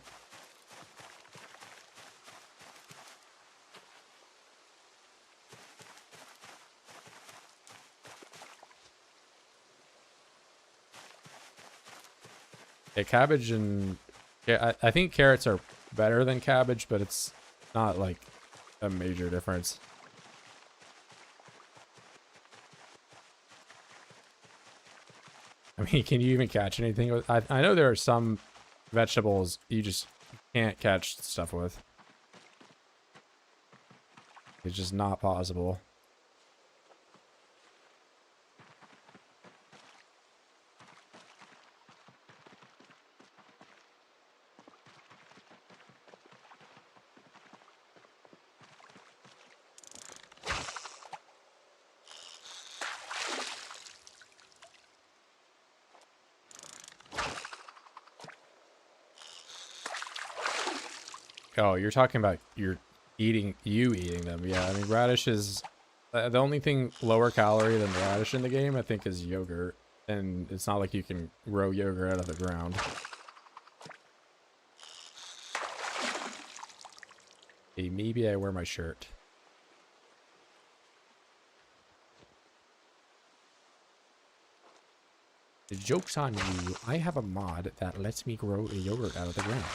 Yeah, cabbage and... Yeah, I think carrots are better than cabbage, but it's not, like, a major difference. I mean, can you even catch anything with... I know there are some vegetables you just can't catch stuff with. It's just not possible. Oh, you're talking about you eating them. Yeah, I mean, radish is... the only thing lower calorie than radish in the game, I think, is yogurt. And it's not like you can grow yogurt out of the ground. Hey, maybe I wear my shirt. The joke's on you. I have a mod that lets me grow a yogurt out of the ground.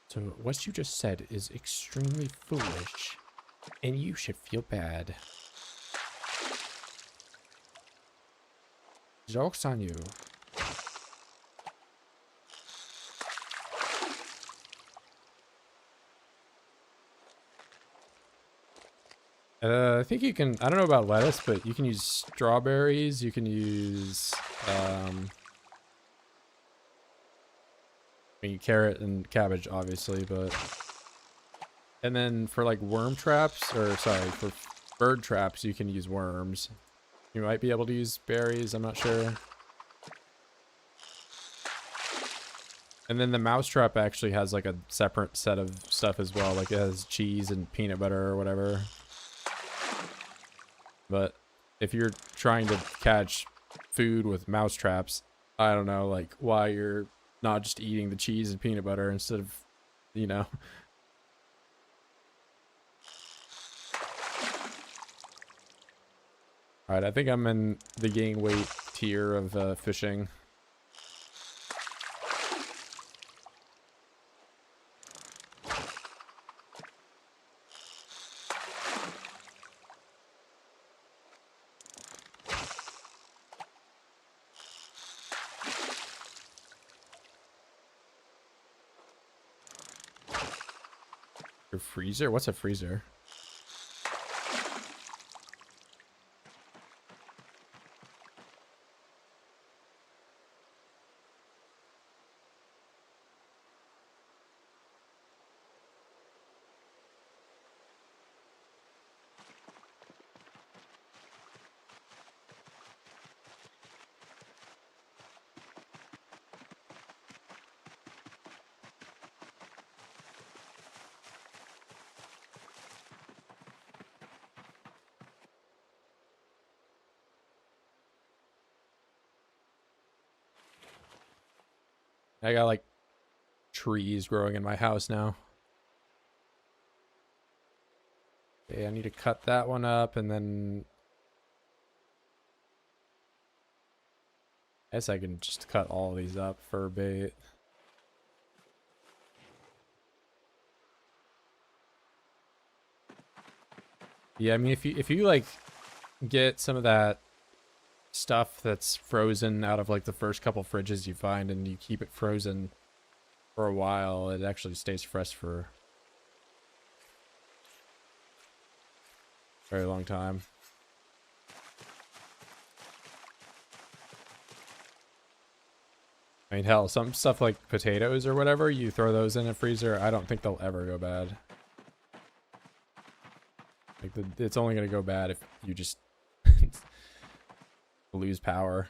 So what you just said is extremely foolish, and you should feel bad. Joke's on you. I think you can, I don't know about lettuce, but you can use strawberries, you can use, I mean, carrot and cabbage, obviously, but... And then for, like, worm traps, or, sorry, for bird traps, you can use worms. You might be able to use berries, I'm not sure. And then the mouse trap actually has, like, a separate set of stuff as well, like it has cheese and peanut butter or whatever. But if you're trying to catch food with mouse traps, I don't know, like, why you're not just eating the cheese and peanut butter instead of, you know. Alright, I think I'm in the gain weight tier of fishing. Your freezer? What's a freezer? I got like trees growing in my house now. Okay, I need to cut that one up and then I guess I can just cut all these up for bait. Yeah, I mean if you like get some of that stuff that's frozen out of like the first couple fridges you find and you keep it frozen for a while, it actually stays fresh for a very long time. I mean, hell, some stuff like potatoes or whatever, you throw those in a freezer, I don't think they'll ever go bad. Like, it's only going to go bad if you just lose power.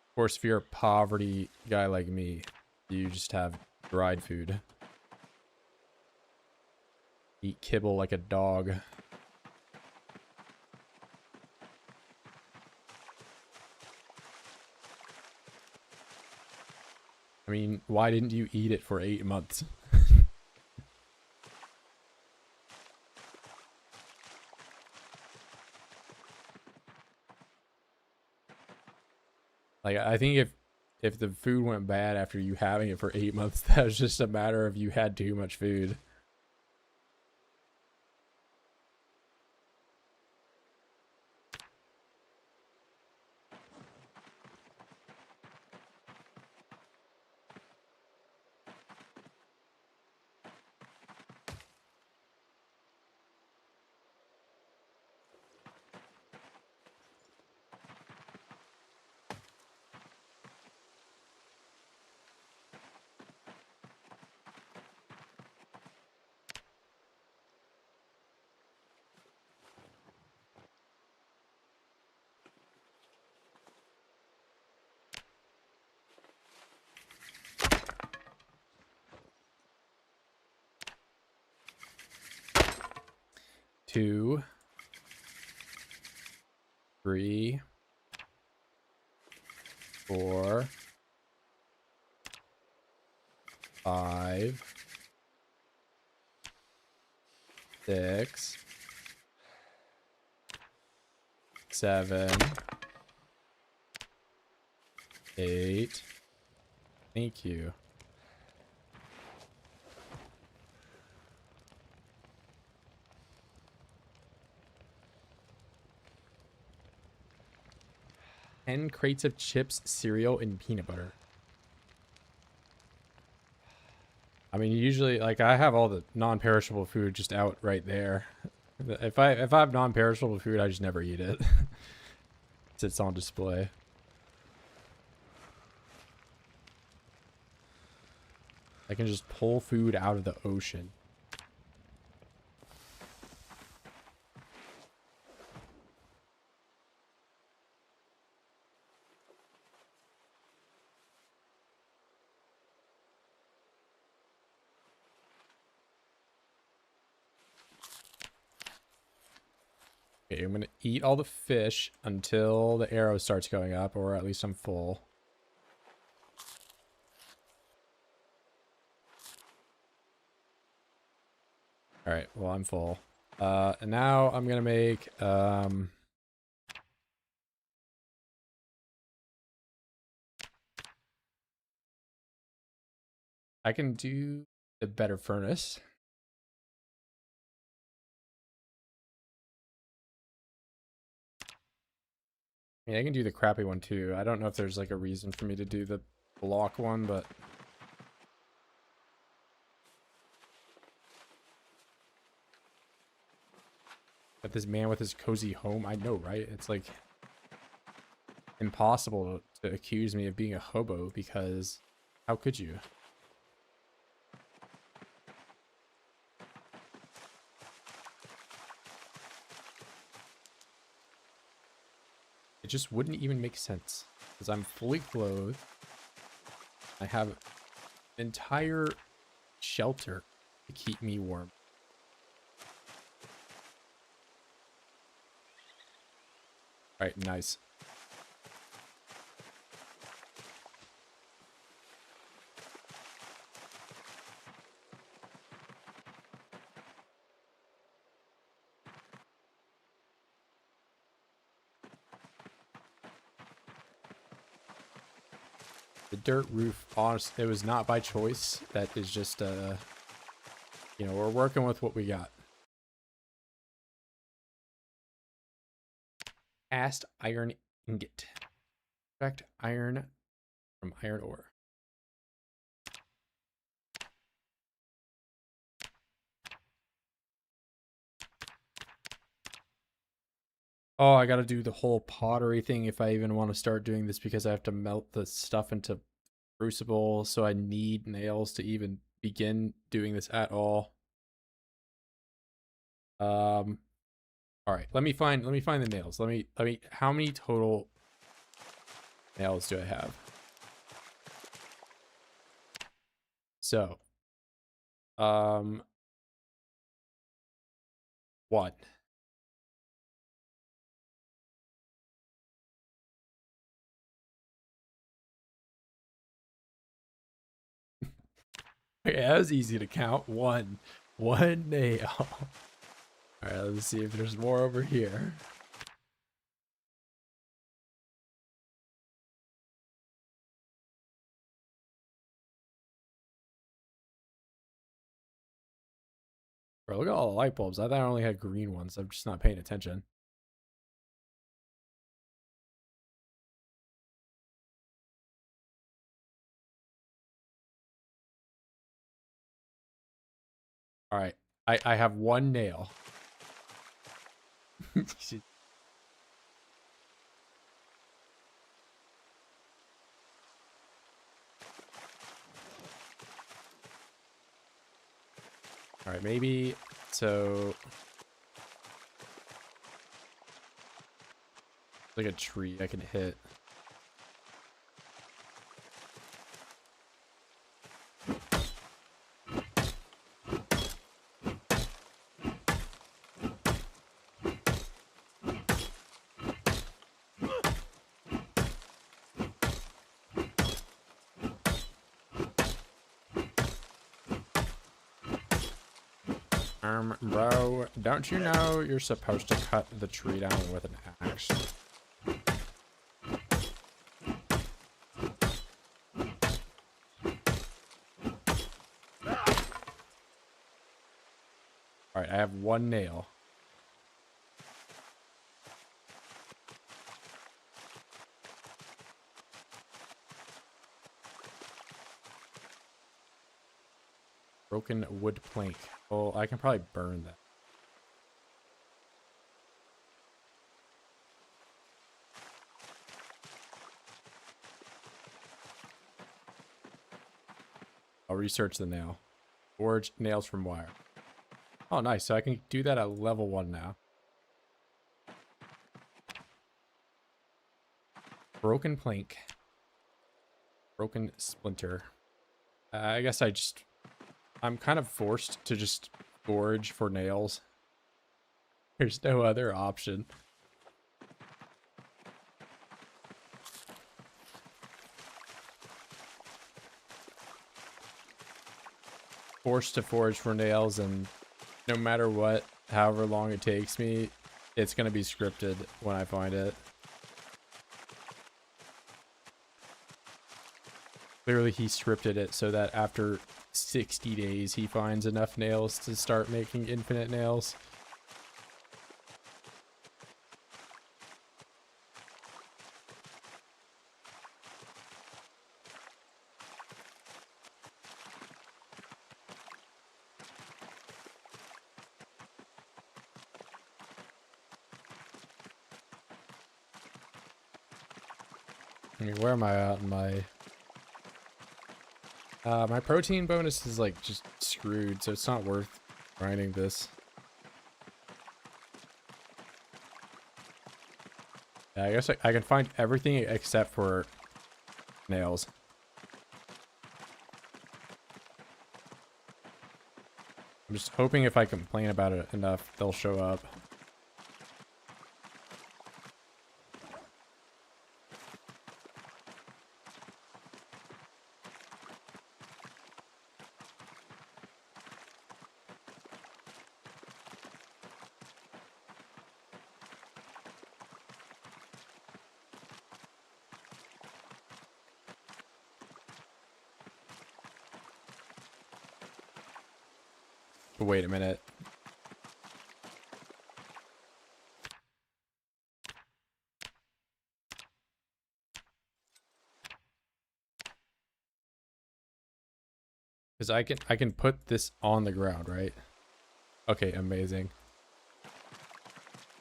Of course, if you're a poverty guy like me, you just have dried food. Eat kibble like a dog. I mean, why didn't you eat it for 8 months? Like, I think if the food went bad after you having it for 8 months, that was just a matter of you had too much food. Two, 3, 4, 5, 6, 7, 8. Thank you. And crates of chips, cereal, and peanut butter. I mean, usually, like, I have all the non-perishable food just out right there. If I have non-perishable food, I just never eat it. It sits on display. I can just pull food out of the ocean. Okay, I'm gonna eat all the fish until the arrow starts going up, or at least I'm full. Alright, well, I'm full. And now I'm gonna make, I can do the better furnace. I mean, I can do the crappy one too. I don't know if there's like a reason for me to do the block one, but this man with his cozy home, I know, right? It's like impossible to accuse me of being a hobo, because how could you? It just wouldn't even make sense, because I'm fully clothed. I have an entire shelter to keep me warm. All right, nice. The dirt roof, honestly, it was not by choice. That is just, you know, we're working with what we got. Cast iron ingot. Extract iron from iron ore. Oh, I gotta do the whole pottery thing if I even want to start doing this, because I have to melt the stuff into crucible, so I need nails to even begin doing this at all. All right, let me find the nails. Let me how many total nails do I have? So, what? Okay, that was easy to count. One nail. All right, let's see if there's more over here. Bro, look at all the light bulbs. I thought I only had green ones. I'm just not paying attention. All right, I have one nail. All right, maybe so. Like a tree I can hit. Bro, don't you know you're supposed to cut the tree down with an axe? All right, I have one nail. Broken wood plank. Oh, I can probably burn that. I'll research the nail. Forge nails from wire. Oh, nice. So I can do that at level 1 now. Broken plank. Broken splinter. I guess I'm kind of forced to just forge for nails. There's no other option. Forced to forge for nails, and no matter what, however long it takes me, it's going to be scripted when I find it. Clearly he scripted it so that after 60 days he finds enough nails to start making infinite nails. I mean, where am I at in my... my protein bonus is like just screwed, so it's not worth grinding this. Yeah, I guess I can find everything except for nails. I'm just hoping if I complain about it enough, they'll show up. But wait a minute. Because I can put this on the ground, right? Okay, amazing.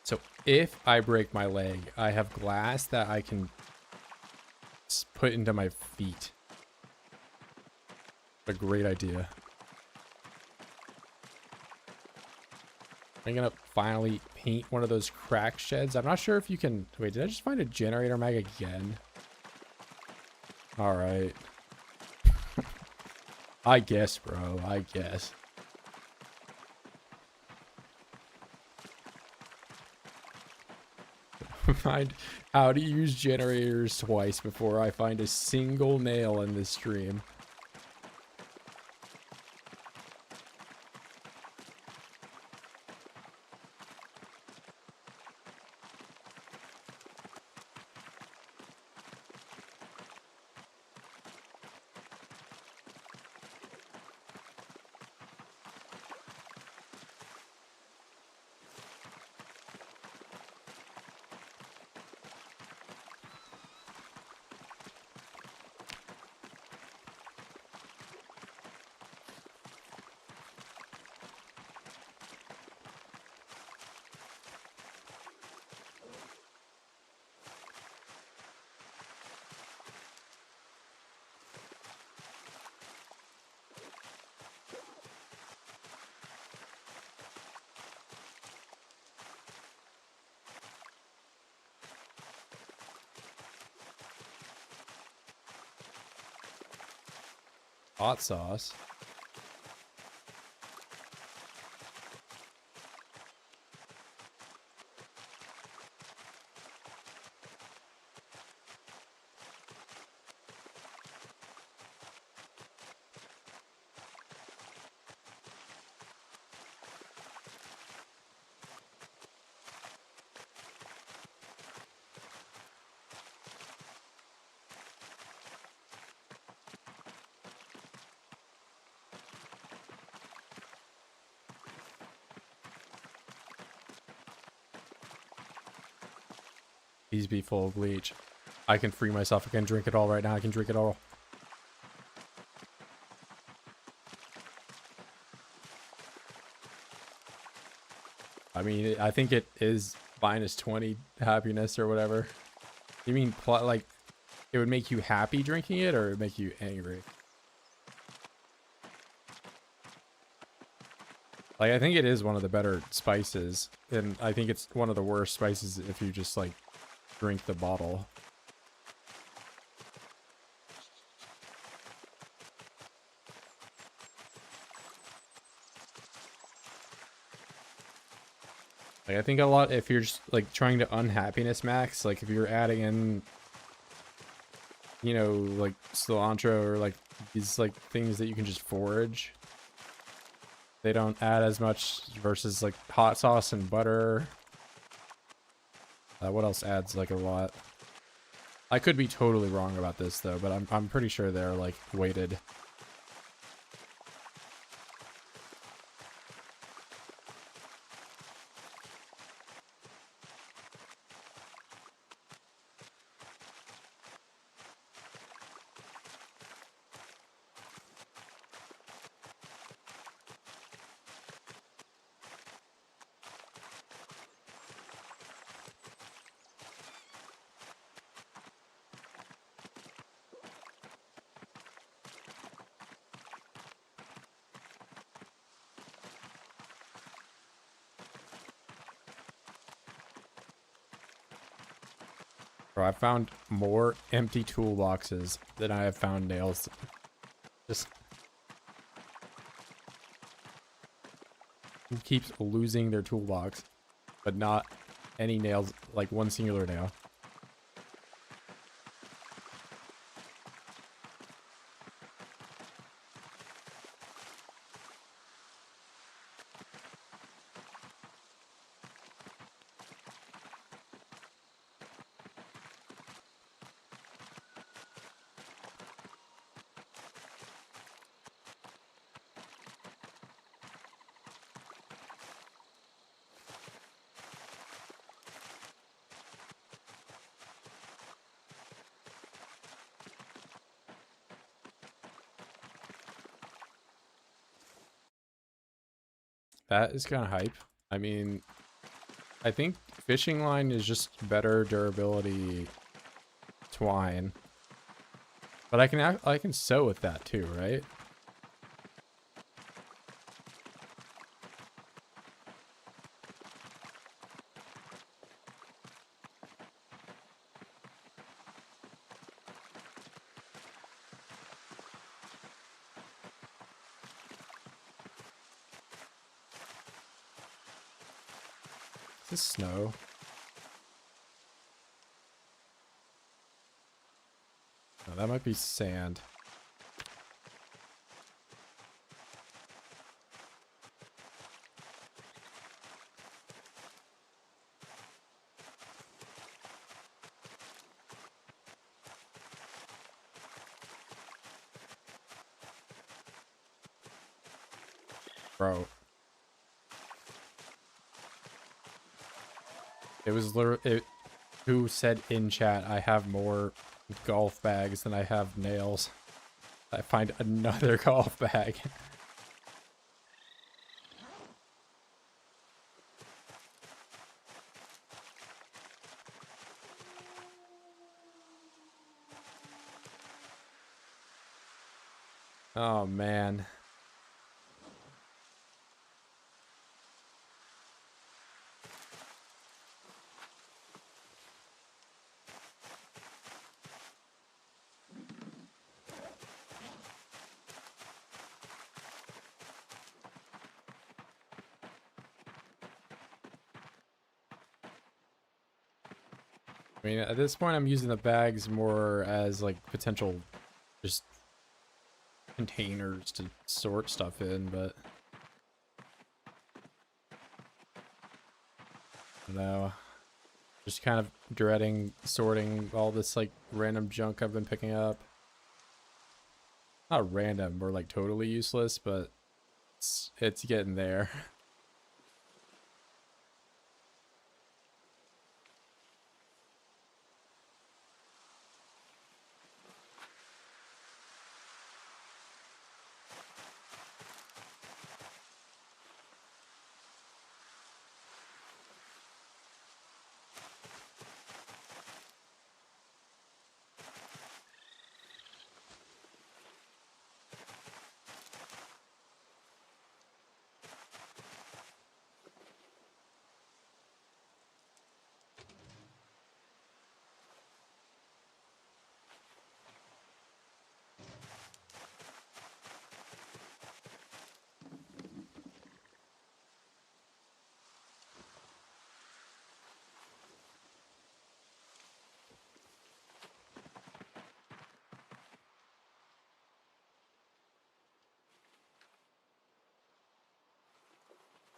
So if I break my leg, I have glass that I can put into my feet. A great idea. I'm gonna finally paint one of those crack sheds. I'm not sure if you can... Wait, did I just find a generator mag again? Alright. I guess, bro. I guess. Find how to use generators twice before I find a single nail in this stream. Hot sauce. Please be full of bleach. I can free myself. I can drink it all right now. I can drink it all. I mean, I think it is minus 20 happiness or whatever. You mean, like, it would make you happy drinking it, or it would make you angry? Like, I think it is one of the better spices, and I think it's one of the worst spices if you just, like, drink the bottle. Like, I think a lot, if you're just, like, trying to unhappiness max, like, if you're adding in, you know, like, cilantro or, like, these, like, things that you can just forage, they don't add as much versus, like, hot sauce and butter. What else adds, like, a lot? I could be totally wrong about this though, but I'm pretty sure they're like weighted. Bro, I found more empty toolboxes than I have found nails. Just who keeps losing their toolbox, but not any nails, like one singular nail. That is kind of hype. I mean, I think fishing line is just better durability twine. But I can sew with that too, right? Is this snow? No, that might be sand. Bro. It was literally... Who said in chat, I have more golf bags than I have nails. I find another golf bag. Oh, man. I mean, at this point, I'm using the bags more as, like, potential just containers to sort stuff in, but... I don't know. Just kind of dreading sorting all this, like, random junk I've been picking up. Not random, or, like, totally useless, but it's getting there.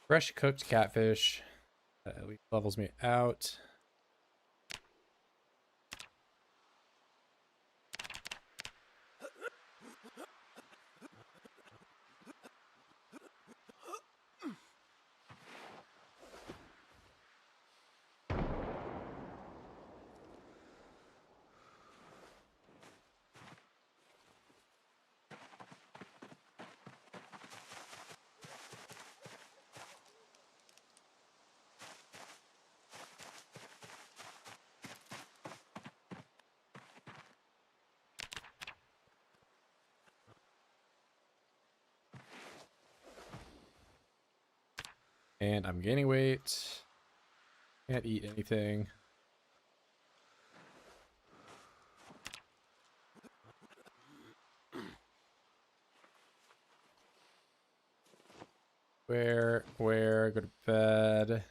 Fresh cooked catfish. At least levels me out. And I'm gaining weight. Can't eat anything. Where, go to bed.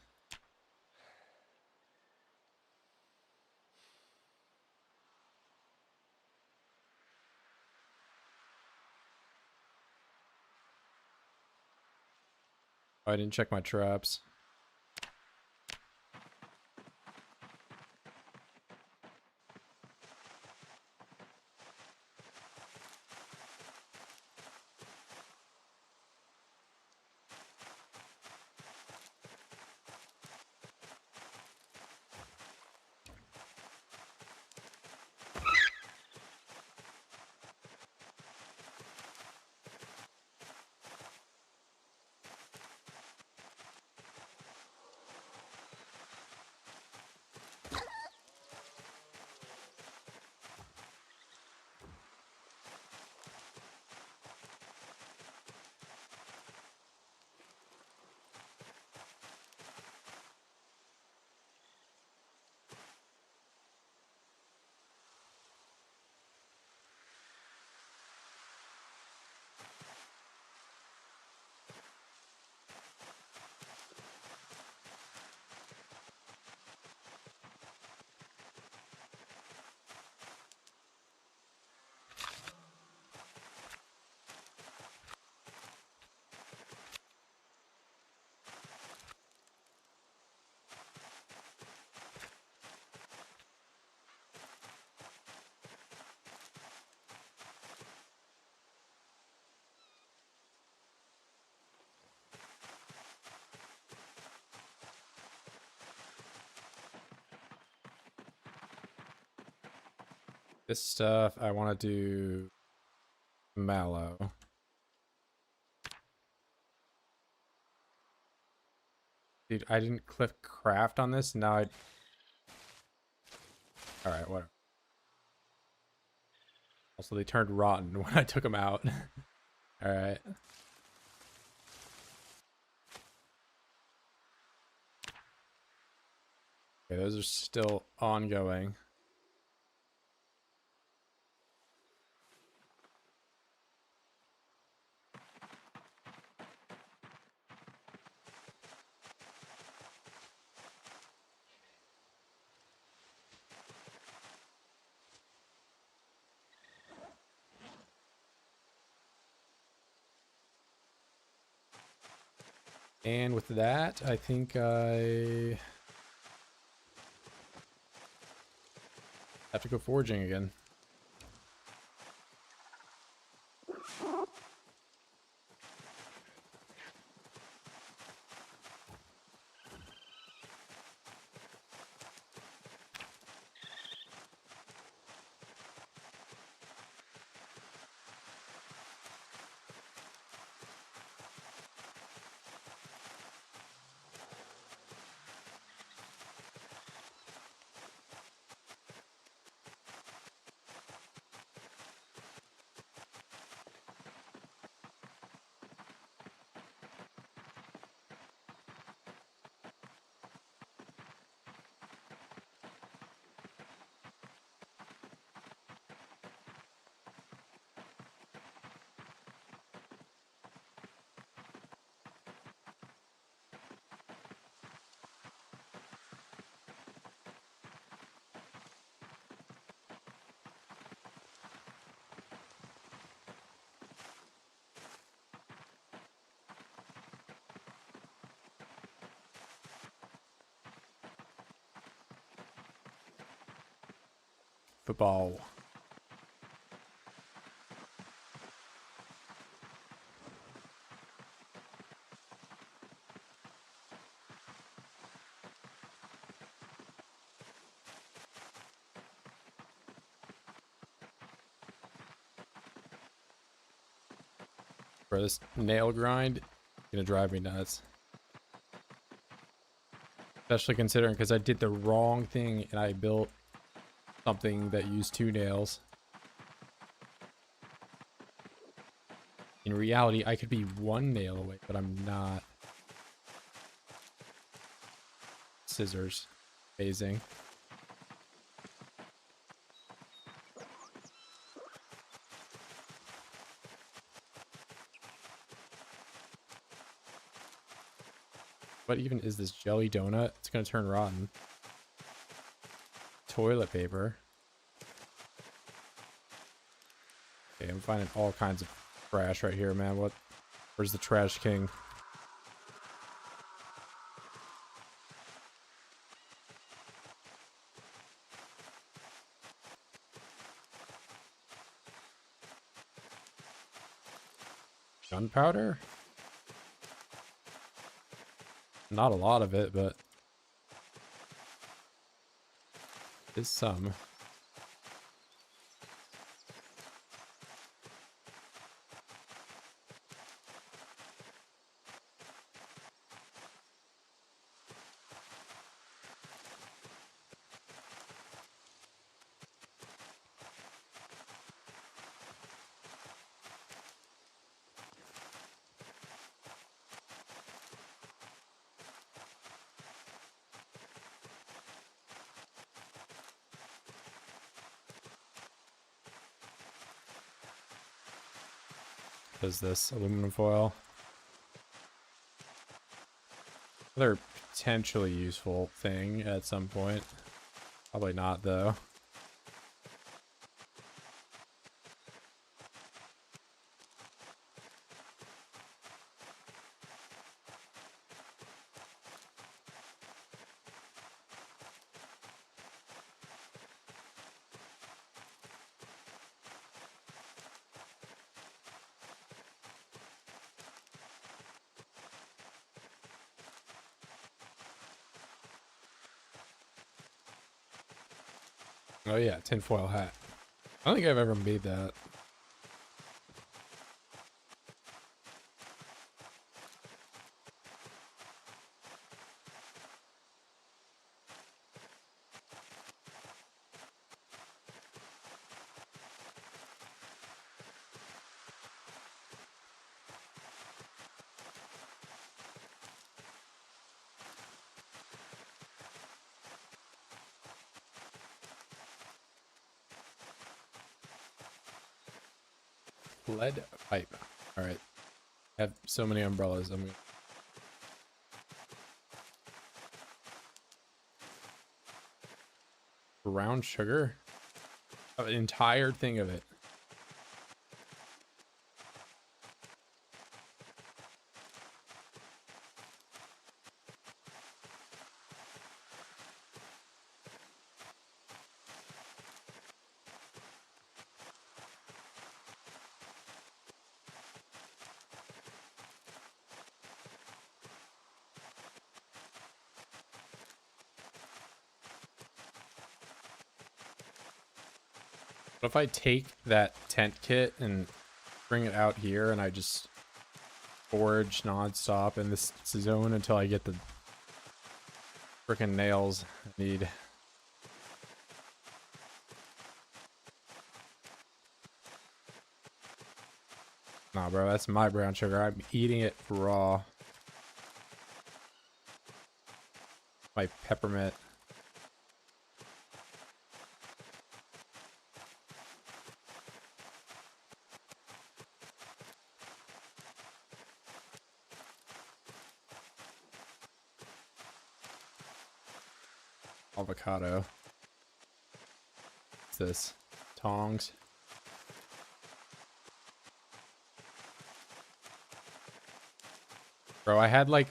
Oh, I didn't check my traps. This stuff, I want to do mallow. Dude, I didn't click craft on this. Now I... Alright, whatever. Also, they turned rotten when I took them out. Alright. Okay, those are still ongoing. And with that, I think I have to go foraging again. Football. Bro, this nail grind is gonna drive me nuts. Especially considering because I did the wrong thing and I built something that used 2 nails. In reality, I could be 1 nail away, but I'm not. scissors. Amazing. What even is this jelly donut? It's gonna turn rotten. Toilet paper. Okay, I'm finding all kinds of trash right here, man. Where's the trash king? Gunpowder? Not a lot of it, but is some. What is this? Aluminum foil. Another potentially useful thing at some point. Probably not, though. Oh yeah, tinfoil hat. I don't think I've ever made that. Lead pipe. All right. I have so many umbrellas. I'm gonna... Brown sugar? An entire thing of it. What if I take that tent kit and bring it out here and I just forage nonstop in this zone until I get the freaking nails I need? Nah, bro, that's my brown sugar. I'm eating it raw. My peppermint. Avocado. What's this? Tongs. Bro, I had like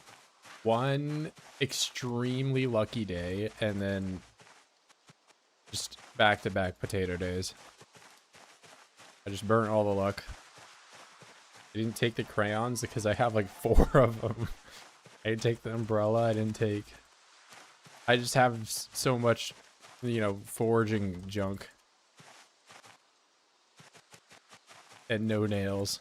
one extremely lucky day and then just back-to-back potato days. I just burnt all the luck. I didn't take the crayons because I have like 4 of them. I didn't take the umbrella. I just have so much, you know, foraging junk. And no nails.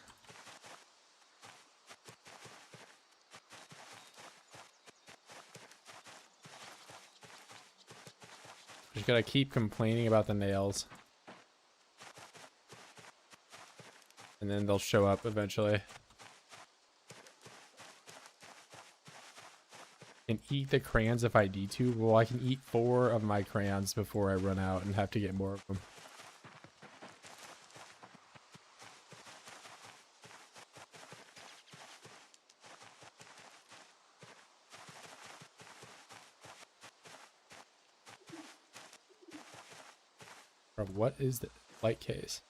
Just gotta keep complaining about the nails. And then they'll show up eventually. can eat the crayons if I need to. Well, I can eat 4 of my crayons before I run out and have to get more of them. Bro, what is the light case?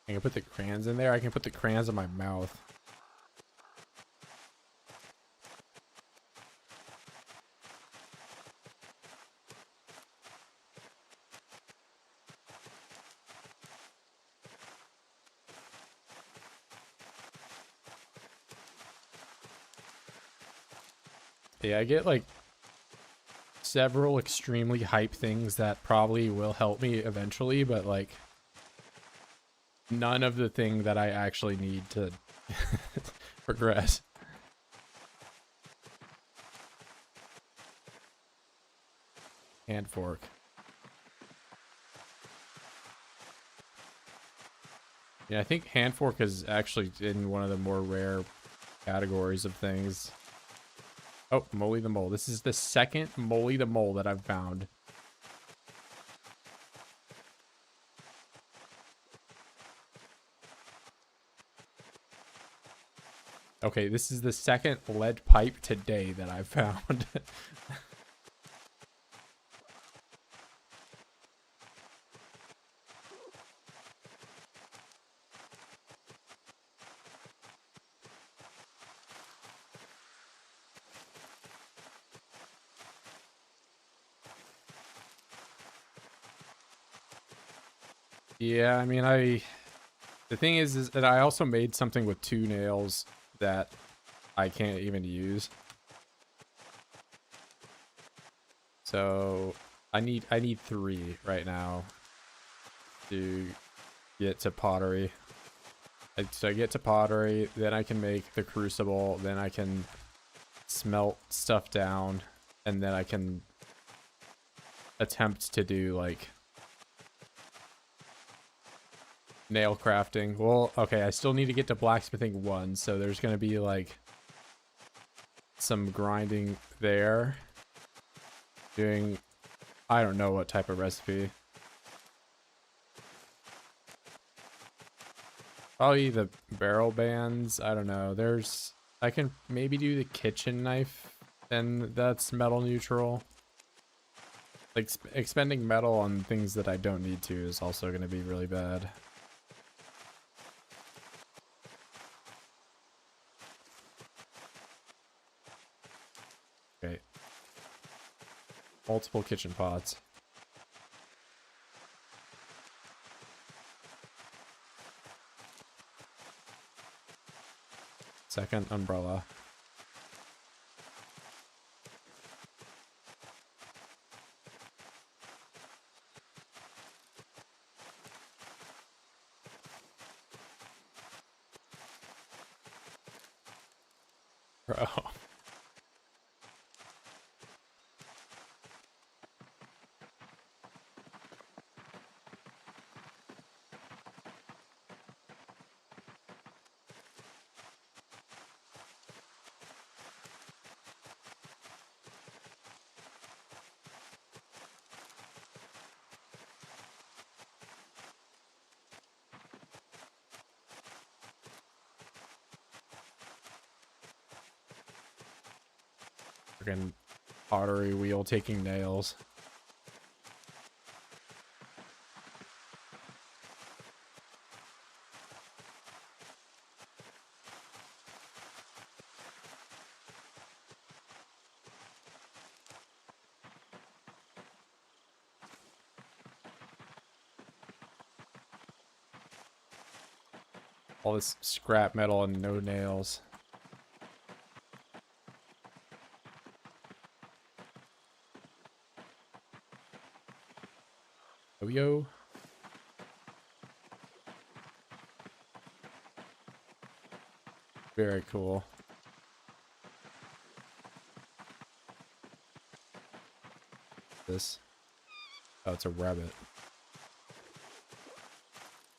I can put the crayons in there. I can put the crayons in my mouth. Yeah, I get like several extremely hype things that probably will help me eventually, but like none of the thing that I actually need to progress. Hand fork. Yeah, I think hand fork is actually in one of the more rare categories of things. Oh, Moly the Mole. This is the second Moly the Mole that I've found. Okay, this is the second lead pipe today that I've found. Yeah, I mean, the thing is that I also made something with 2 nails that I can't even use. So I need 3 right now to get to pottery. So I get to pottery, then I can make the crucible, then I can smelt stuff down, and then I can attempt to do like nail crafting. Well, okay, I still need to get to blacksmithing 1, so there's gonna be like some grinding there. Doing, I don't know what type of recipe. Probably the barrel bands. I don't know. I can maybe do the kitchen knife, and that's metal neutral. Like expending metal on things that I don't need to is also going to be really bad. Okay. Multiple kitchen pots. Second umbrella. Bro. Freaking pottery wheel taking nails. All this scrap metal and no nails. Oh, yo. Very cool. This. Oh, it's a rabbit.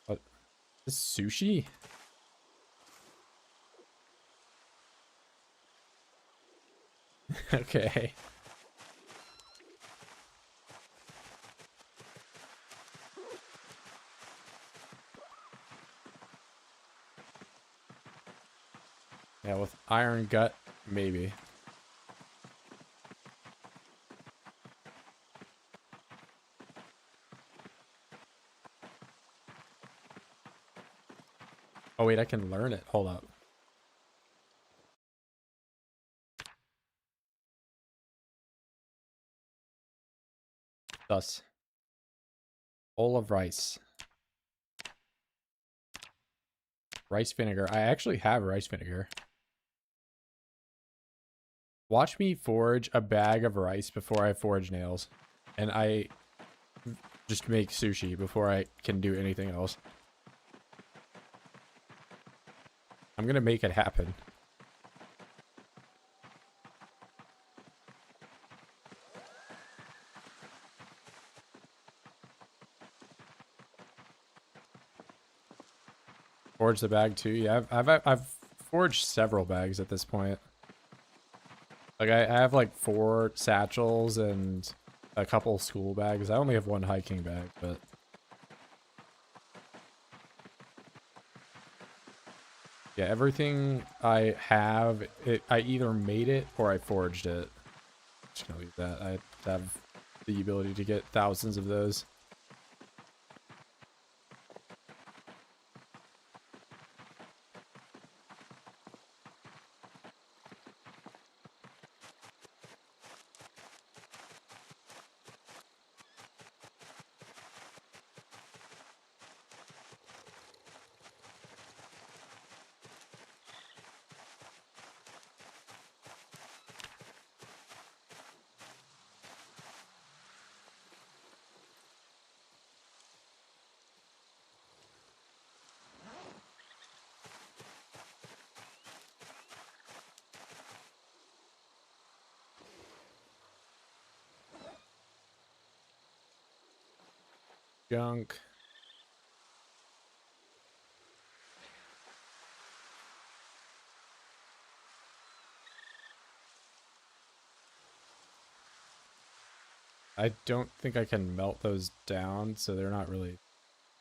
What? This sushi? Okay. Yeah, with iron gut, maybe. Oh wait, I can learn it. Hold up. Thus. Bowl of rice. Rice vinegar. I actually have rice vinegar. Watch me forge a bag of rice before I forge nails. And I just make sushi before I can do anything else. I'm gonna make it happen. Forge the bag too. Yeah, I've forged several bags at this point. Like I have like 4 satchels and a couple school bags. I only have 1 hiking bag, but yeah, everything I have, I either made it or I forged it. Just gonna leave that. I have the ability to get thousands of those. Junk. I don't think I can melt those down, so they're not really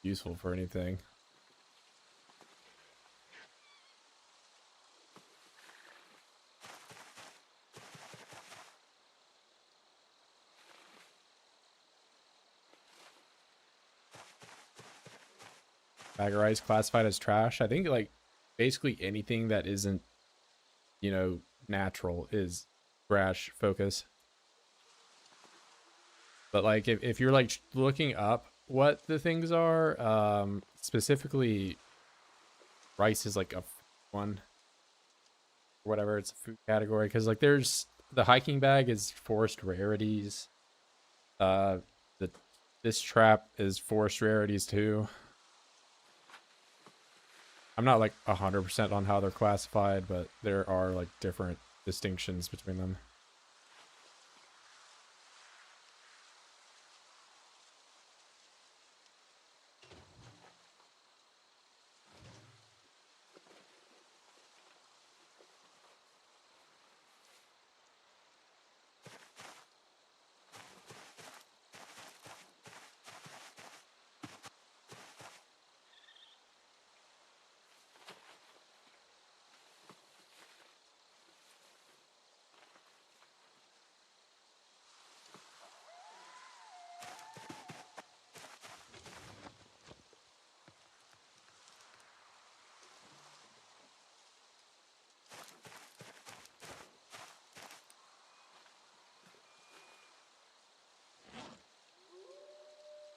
useful for anything. Bag of rice classified as trash. I think like basically anything that isn't, you know, natural is trash focus. But like if you're like looking up what the things are, specifically rice is like a one or whatever, it's a food category because like there's the hiking bag is forest rarities. The this trap is forest rarities too. I'm not like 100% on how they're classified, but there are like different distinctions between them.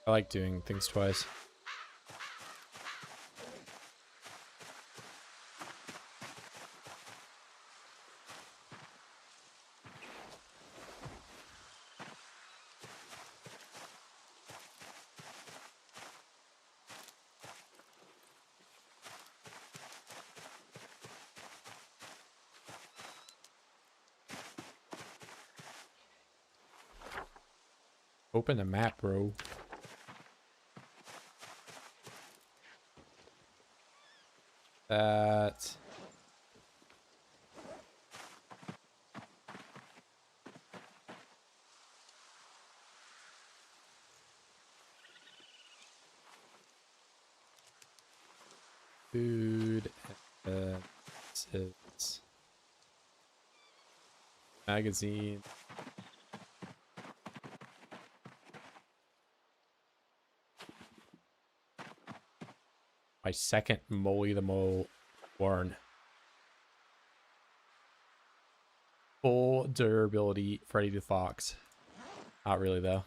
I like doing things twice. Open the map, bro. That. Food. It's magazine. My second Molly the Mole barn. Full durability Freddy the Fox. Not really though.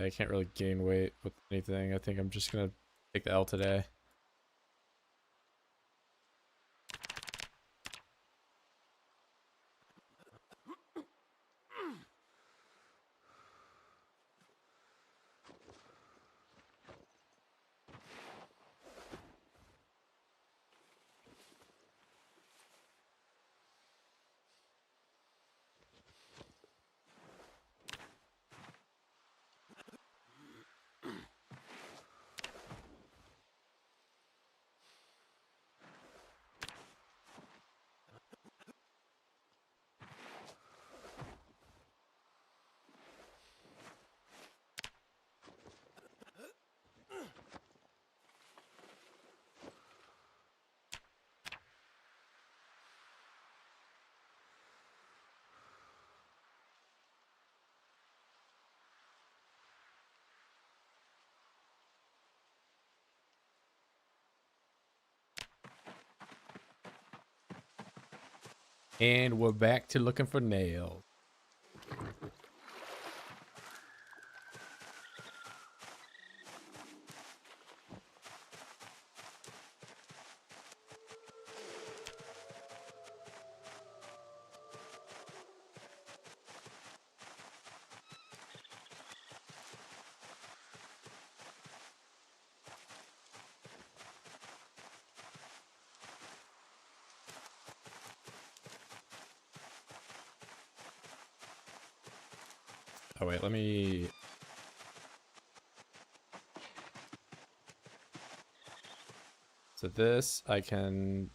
I can't really gain weight with anything. I think I'm just gonna take the L today. And we're back to looking for nails. Oh wait, let me... So this I can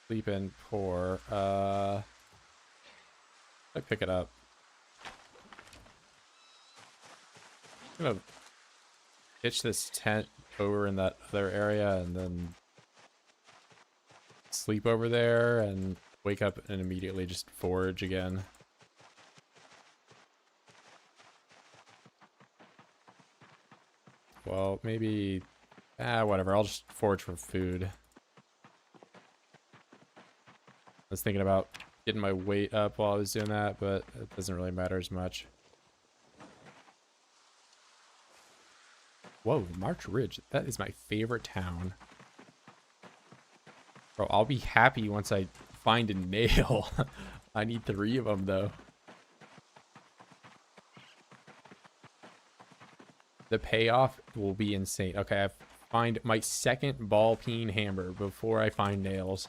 sleep in pour. I pick it up. I'm gonna pitch this tent over in that other area and then sleep over there and wake up and immediately just forage again. Well, maybe... whatever. I'll just forage for food. I was thinking about getting my weight up while I was doing that, but it doesn't really matter as much. Whoa, March Ridge. That is my favorite town. Bro, I'll be happy once I find a nail. I need 3 of them, though. The payoff will be insane. Okay, I find my second ball peen hammer before I find nails.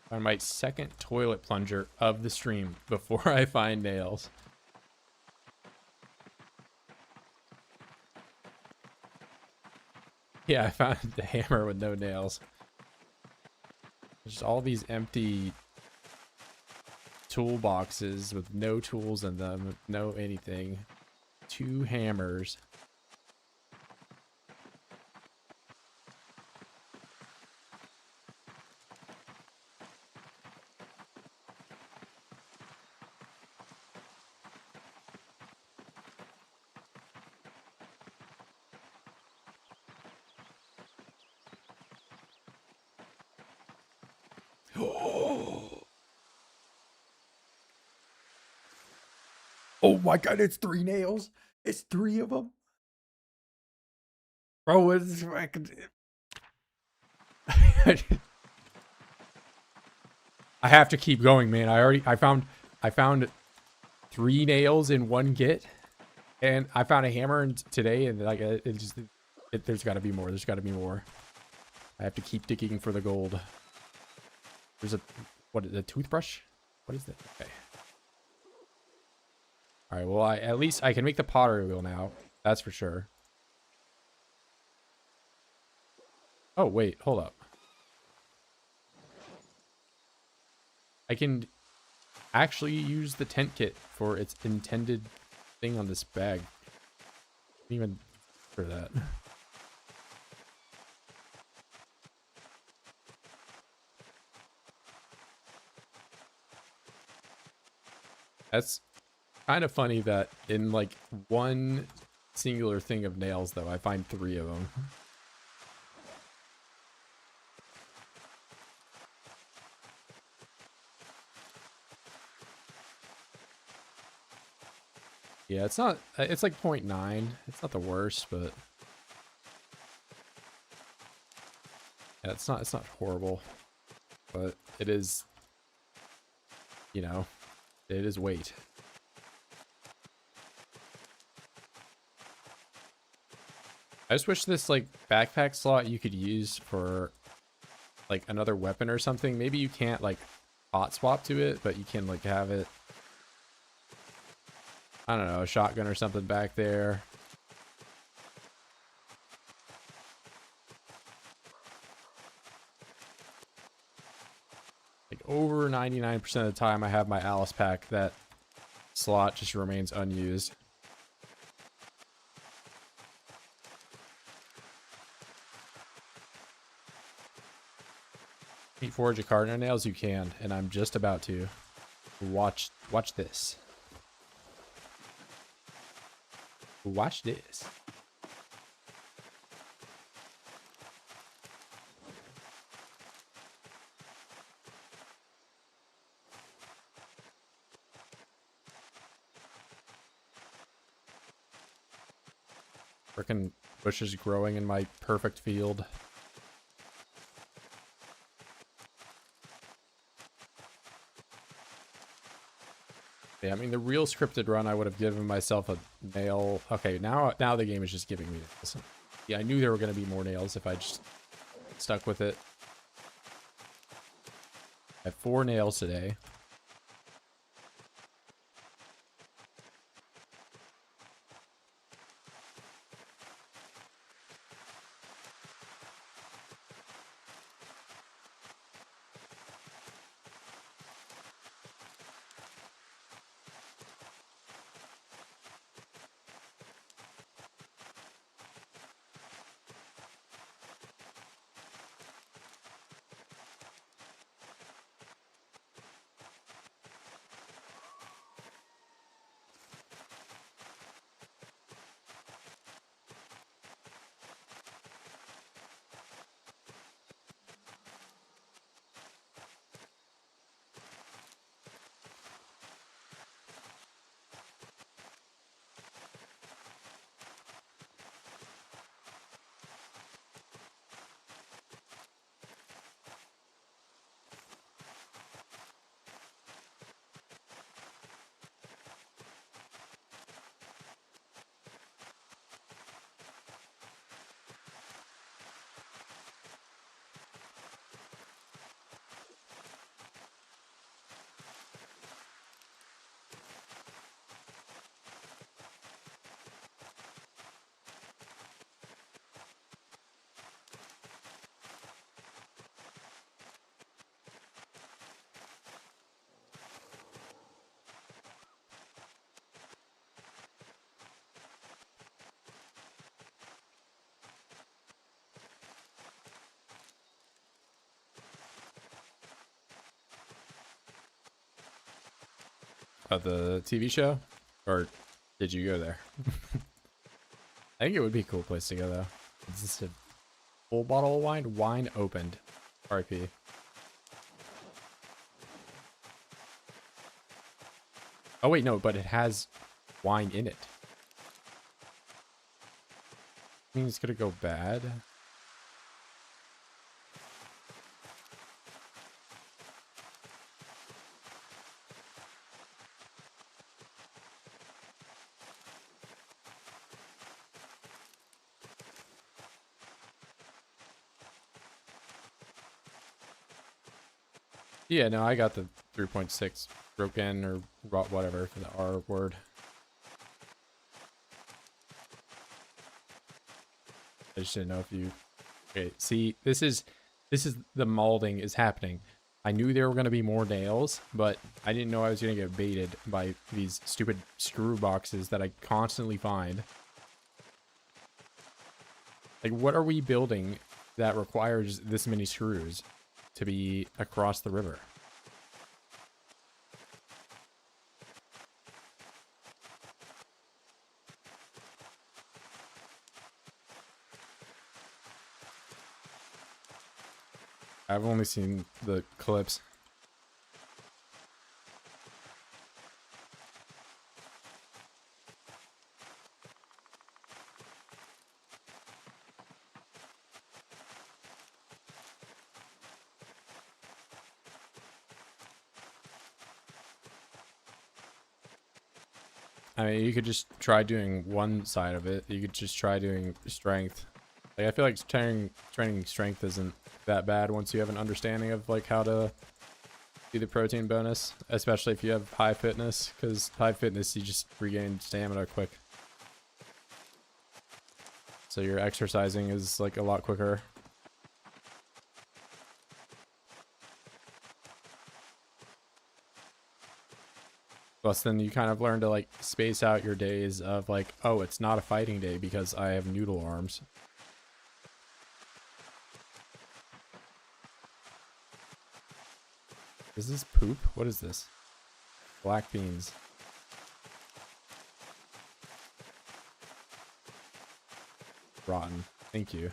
Find my second toilet plunger of the stream before I find nails. Yeah, I found the hammer with no nails. There's all these empty toolboxes with no tools in them, no anything. 2 hammers. Oh my god, it's 3 nails. It's 3 of them. Bro, it's I have to keep going, man. I found 3 nails in one get, and I found a hammer today, and like there's got to be more. There's got to be more. I have to keep digging for the gold. There's what is a toothbrush? What is that? Okay. All right. Well, at least I can make the pottery wheel now. That's for sure. Oh wait, hold up. I can actually use the tent kit for its intended thing on this bag. Didn't even for that. That's kind of funny that in like one singular thing of nails, though, I find 3 of them. Yeah, it's not, it's like 0.9. It's not the worst, but yeah, it's not horrible, but it is, you know, it is weight. I just wish this like backpack slot you could use for like another weapon or something. Maybe you can't like hot swap to it, but you can like have it, I don't know, a shotgun or something back there. Like over 99% of the time I have my Alice pack, that slot just remains unused. Can you forge a cardinal nails? You can, and I'm just about to. Watch this. Watch this. Frickin' bushes growing in my perfect field. Yeah, I mean, the real scripted run, I would have given myself a nail. Okay, now the game is just giving me nails. Yeah, I knew there were going to be more nails if I just stuck with it. I have 4 nails today. Of the TV show? Or did you go there? I think it would be a cool place to go though. Is this a full bottle of wine? Wine opened. RIP. Oh wait, no, but it has wine in it. I mean, it's gonna go bad. Yeah, no, I got the 3.6 broken or whatever for the R word. I just didn't know if you... Okay, see, this is the molding is happening. I knew there were going to be more nails, but I didn't know I was going to get baited by these stupid screw boxes that I constantly find. Like, what are we building that requires this many screws to be across the river? I've only seen the clips. I mean, you could just try doing one side of it. You could just try doing strength. Like, I feel like training strength isn't that bad once you have an understanding of like how to do the protein bonus, especially if you have high fitness, because high fitness you just regain stamina quick. So your exercising is like a lot quicker. Plus then you kind of learn to like space out your days of like, oh, it's not a fighting day because I have noodle arms. Is this poop? What is this? Black beans. Rotten. Thank you.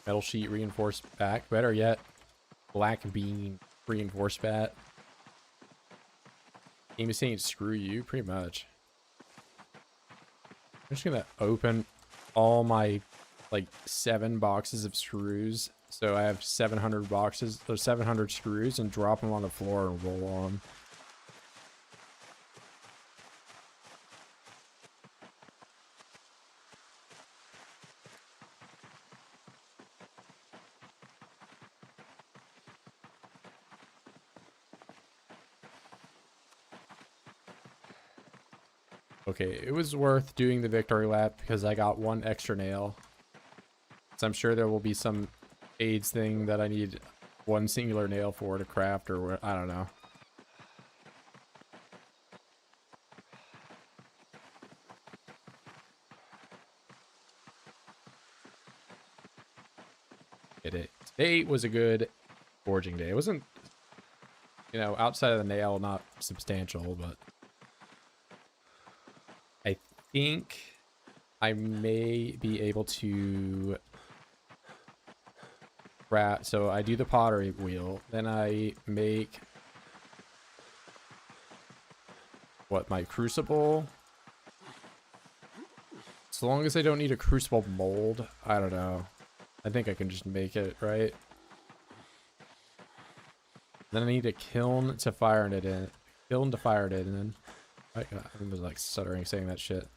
Metal sheet reinforced back. Better yet, black bean reinforced bat. Game is saying screw you, pretty much. I'm just gonna open all my like 7 boxes of screws. So I have 700 boxes, or 700 screws, and drop them on the floor and roll on them. Okay, it was worth doing the victory lap because I got 1 extra nail. So I'm sure there will be some AIDS thing that I need 1 singular nail for to craft, or I don't know. Today was a good forging day. It wasn't, you know, outside of the nail, not substantial, but I think I may be able to wrap. So I do the pottery wheel, then I make what, my crucible. As long as I don't need a crucible mold, I don't know. I think I can just make it, right? Then I need a kiln to fire it in. Kiln to fire it in, and then I was like stuttering saying that shit.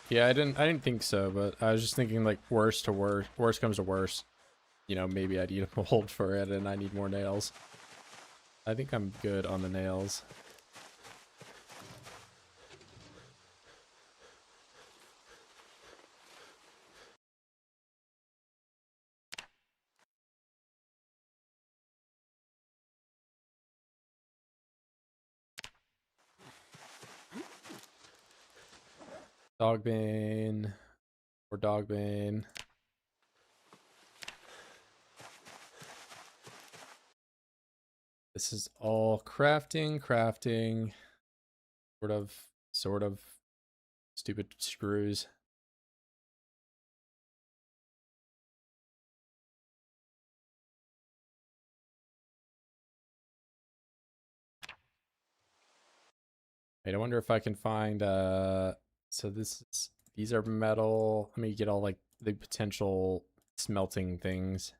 Yeah, I didn't think so, but I was just thinking like worst to worst, worst comes to worst. You know, maybe I need a mold for it and I need more nails. I think I'm good on the nails. Dogbane or Dogbane. This is all crafting, sort of stupid screws. Wait, I wonder if I can find so these are metal. Let me get all like the potential smelting things.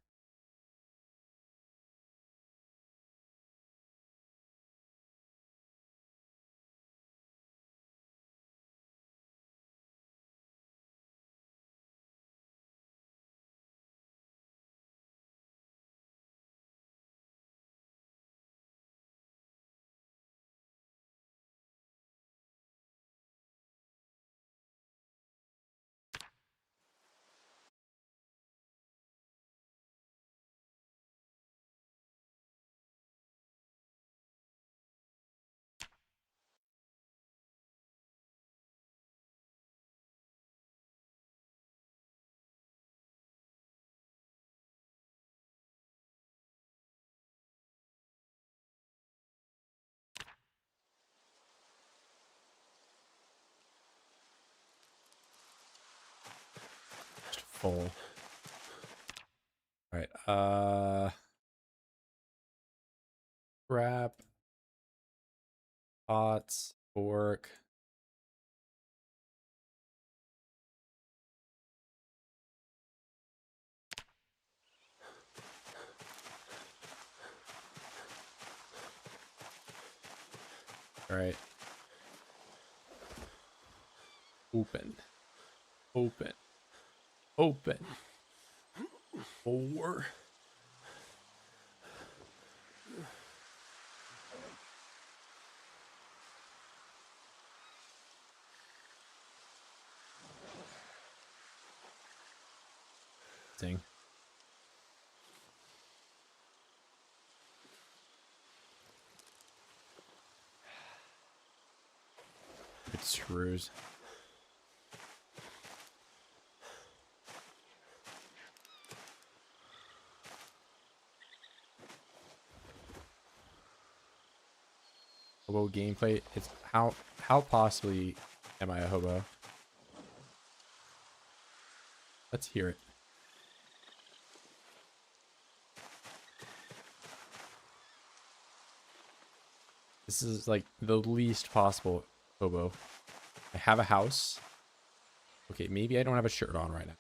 Just full. All right. Wrap. Pots. Fork. All right. Open. Open. Open. 4. Dang. It screws. Hobo gameplay. It's how possibly am I a hobo? Let's hear it. This is like the least possible hobo. I have a house. Okay, maybe I don't have a shirt on right now.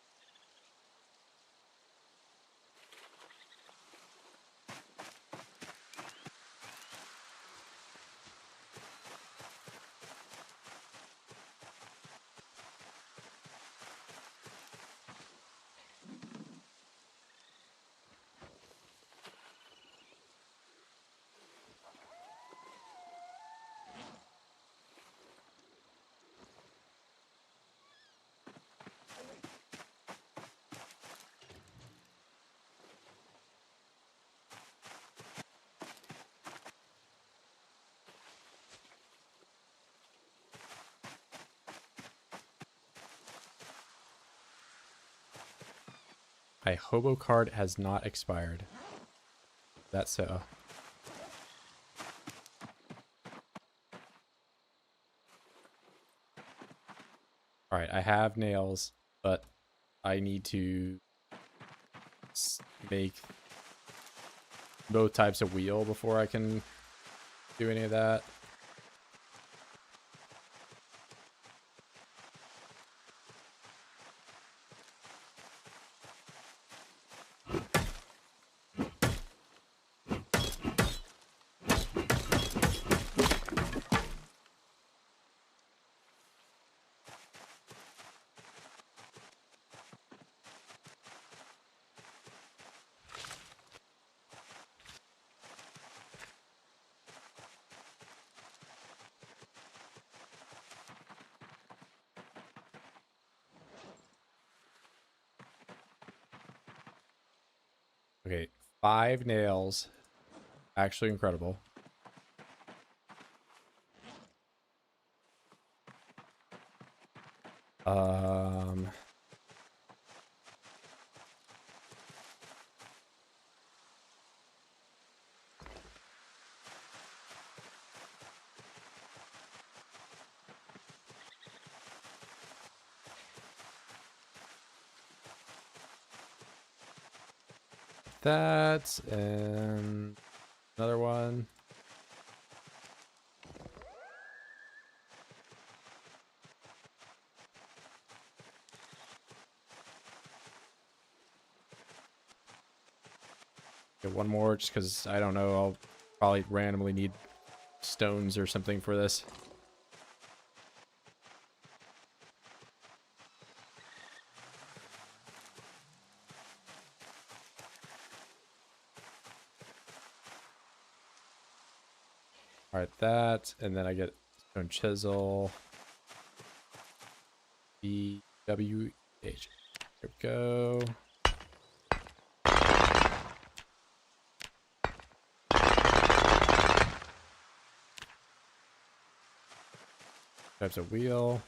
My hobo card has not expired. That's so. All right, I have nails, but I need to make both types of wheel before I can do any of that. Okay, 5 nails. Actually incredible. Um, that and another one. Get one more just because I don't know. I'll probably randomly need stones or something for this. All right, that, and then I get stone chisel. BWH. There we go. Types of wheel.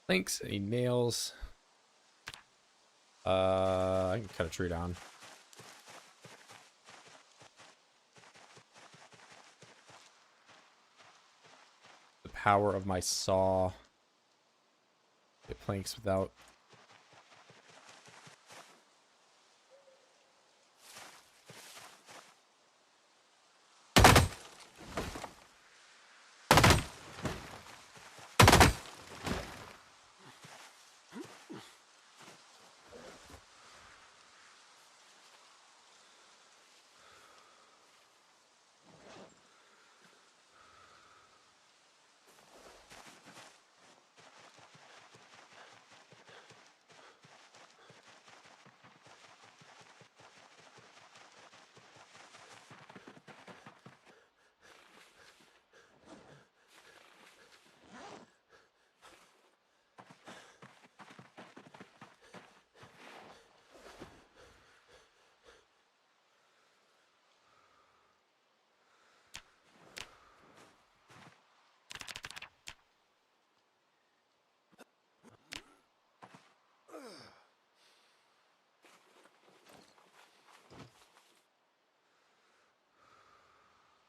Planks, any nails. I can cut a tree down. The power of my saw. Get planks without.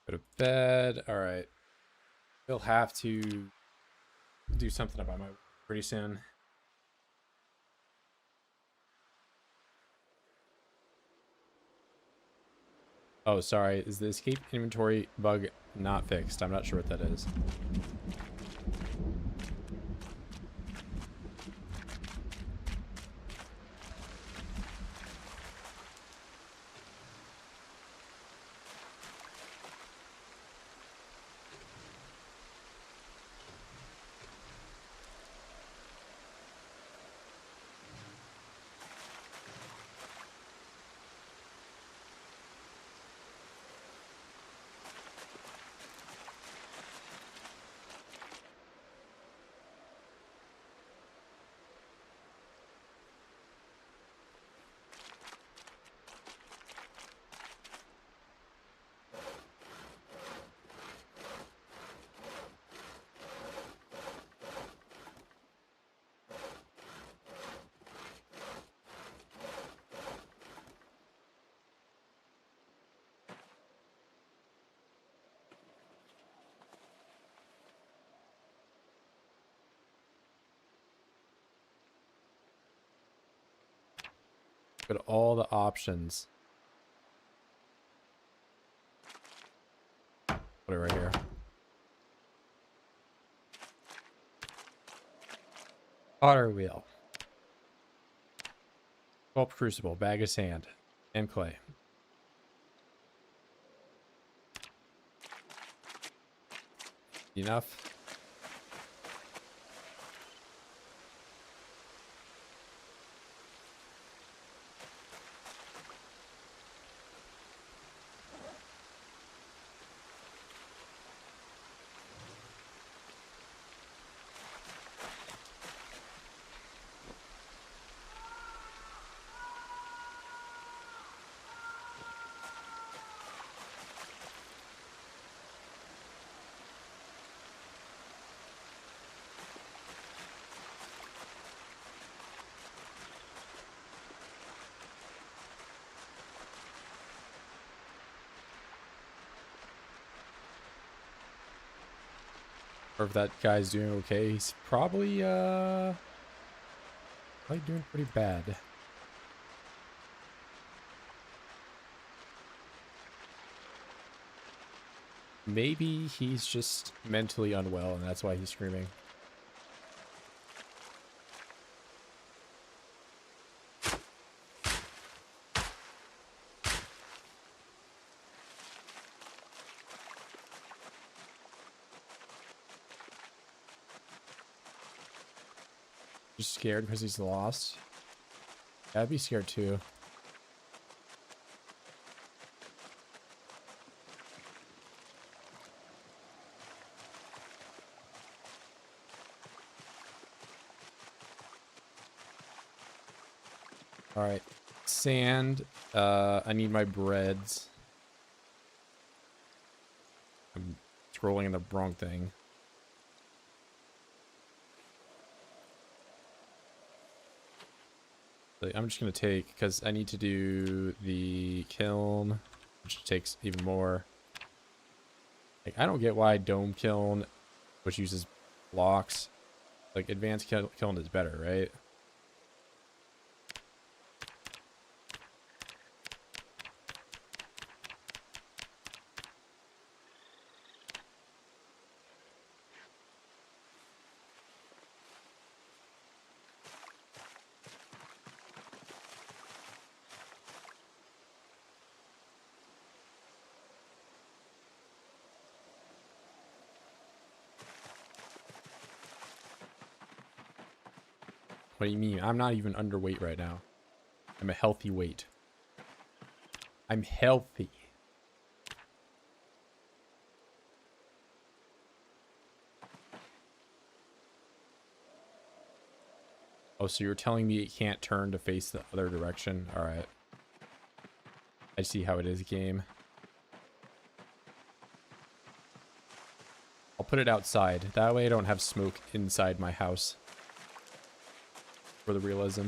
Go to bed. All right. We'll have to do something about my pretty soon. Oh, sorry. Is the escape inventory bug not fixed? I'm not sure what that is. Go to all the options. Put it right here. Otter wheel. Sculpt crucible, bag of sand, and clay. Enough. Or if that guy's doing okay, he's probably doing pretty bad. Maybe he's just mentally unwell and that's why he's screaming. Just scared because he's lost. I'd be scared too. All right, sand. I need my breads. I'm scrolling in the wrong thing. I'm just gonna take, because I need to do the kiln, which takes even more. Like, I don't get why dome kiln, which uses blocks, like advanced kiln is better, right? What do you mean? I'm not even underweight right now. I'm a healthy weight. I'm healthy. Oh, so you're telling me it can't turn to face the other direction? All right. I see how it is, game. I'll put it outside. That way I don't have smoke inside my house. For the realism.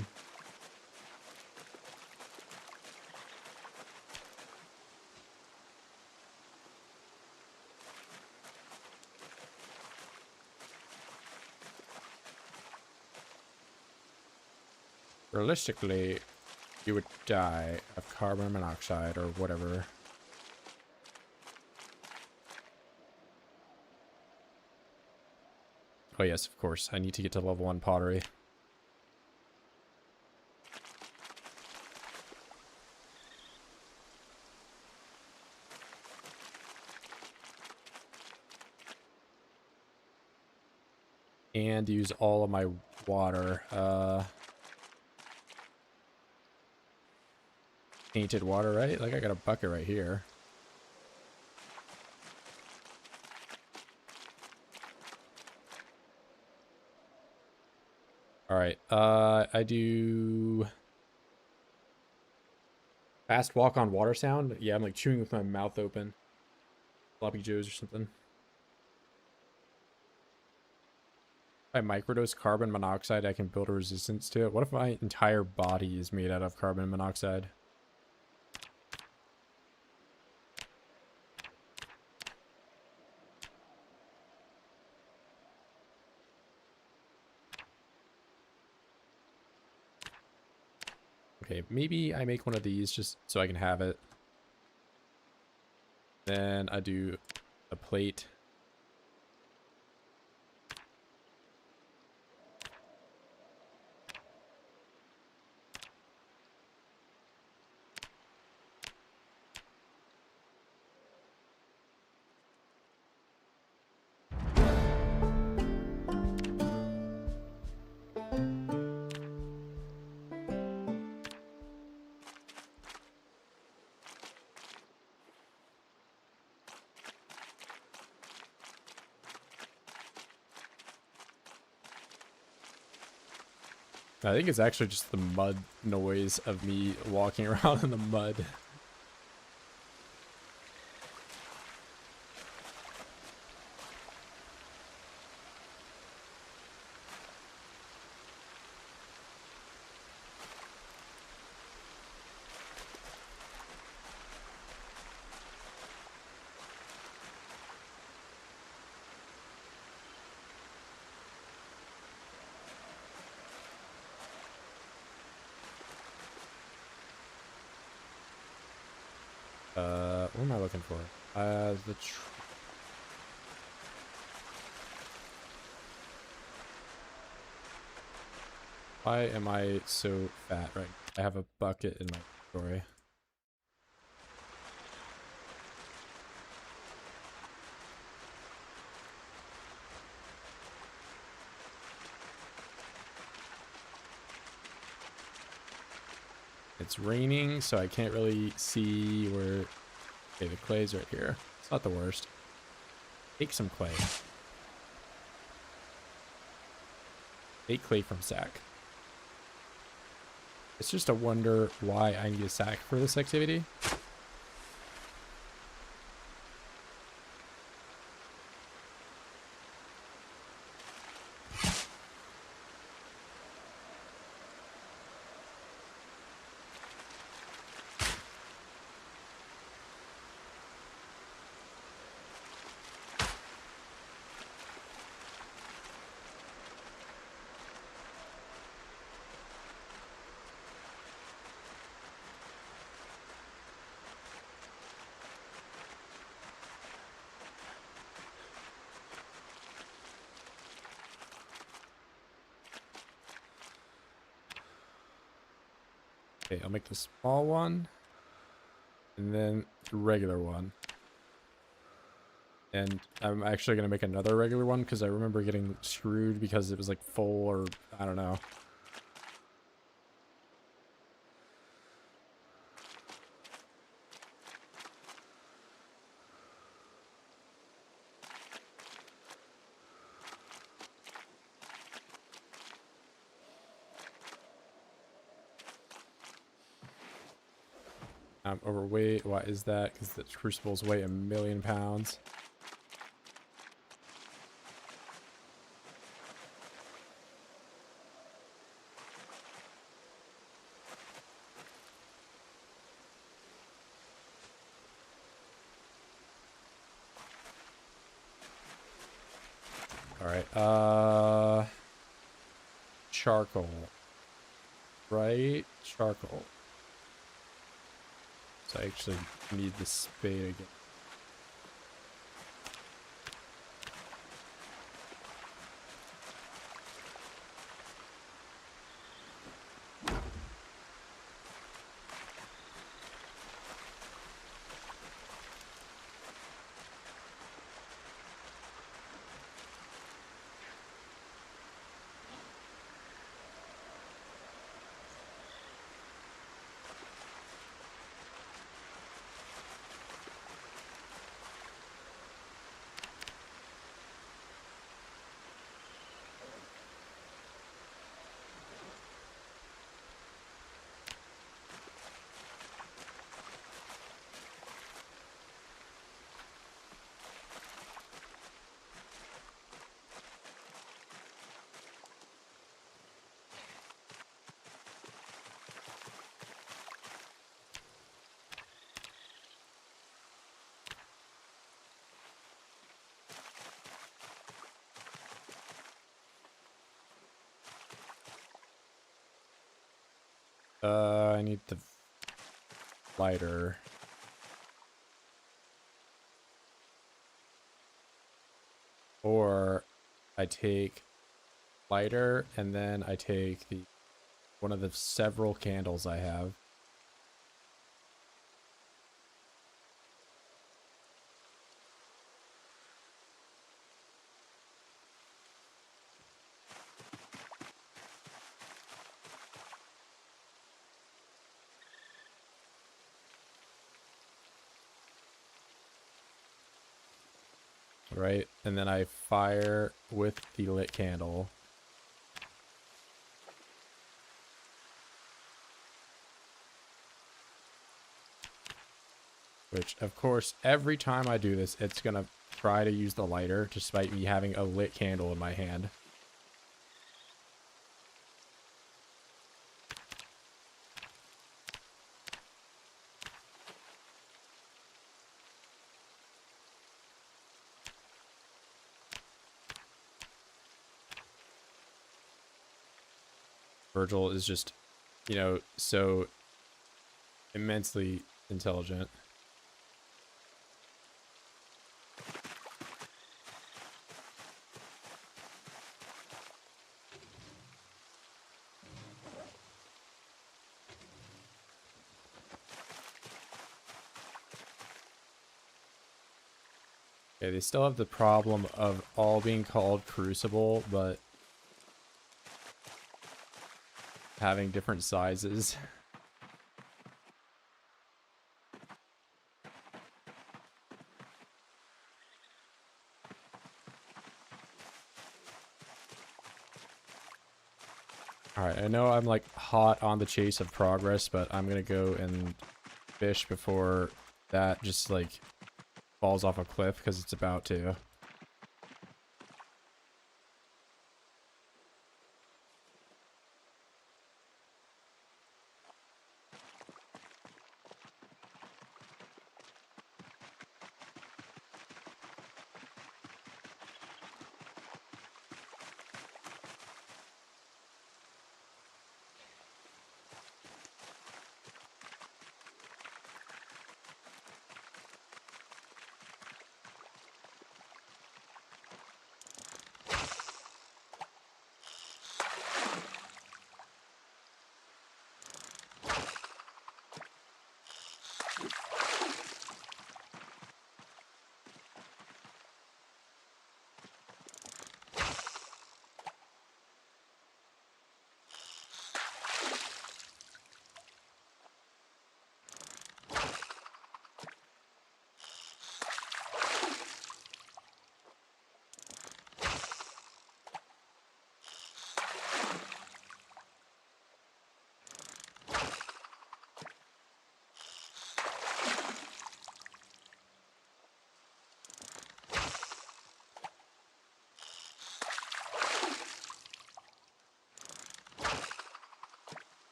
Realistically, you would die of carbon monoxide or whatever. Oh yes, of course. I need to get to level 1 pottery. And use all of my water. Tainted water, right? Like I got a bucket right here. All right. I do fast walk on water sound. Yeah, I'm like chewing with my mouth open. Floppy Joes or something. If I microdose carbon monoxide, I can build a resistance to it. What if my entire body is made out of carbon monoxide? Okay, maybe I make one of these just so I can have it. Then I do a plate. I think it's actually just the mud noise of me walking around in the mud. What am I looking for? Why am I so fat right now? I have a bucket in my inventory. It's raining, so I can't really see where... Okay, the clay's right here. It's not the worst. Take some clay. Take clay from sack. It's just a wonder why I need a sack for this activity. Okay, I'll make the small one, and then the regular one. And I'm actually going to make another regular one, because I remember getting screwed because it was like full, or I don't know. I'm overweight. Why is that? Because the crucibles weigh 1,000,000 pounds. All right. Charcoal. Right? Charcoal. So I actually need the spade again. I need the lighter. Or I take lighter and then I take one of the several candles I have. Right, and then I fire with the lit candle. which of course every time I do this, it's gonna try to use the lighter despite me having a lit candle in my hand. Virgil is just, you know, so immensely intelligent. Okay, they still have the problem of all being called Crucible, but having different sizes. Alright, I know I'm like hot on the chase of progress, but I'm gonna go and fish before that just like falls off a cliff, because it's about to.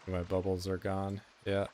My bubbles are gone. Yeah.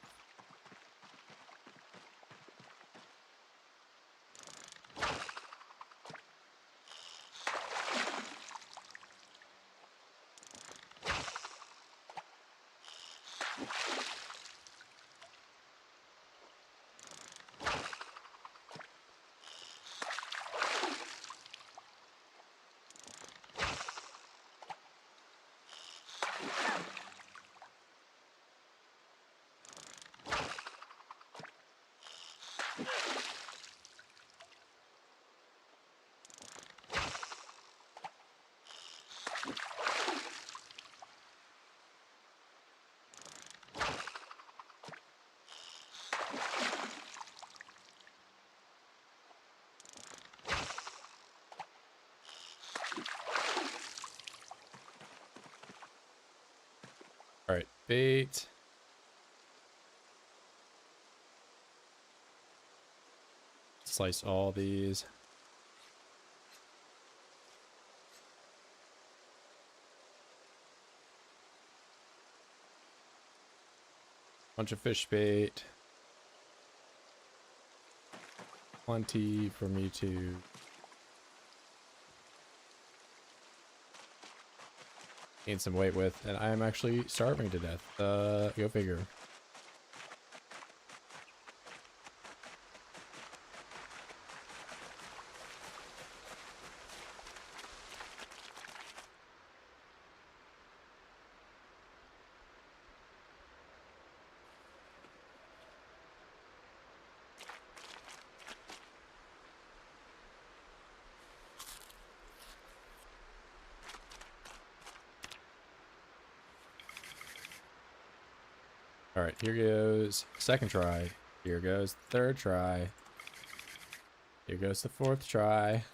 Alright, bait. Slice all these. Bunch of fish bait. Plenty for me to gain some weight with, and I am actually starving to death. Go figure. All right, here goes second try. Here goes third try. Here goes the fourth try.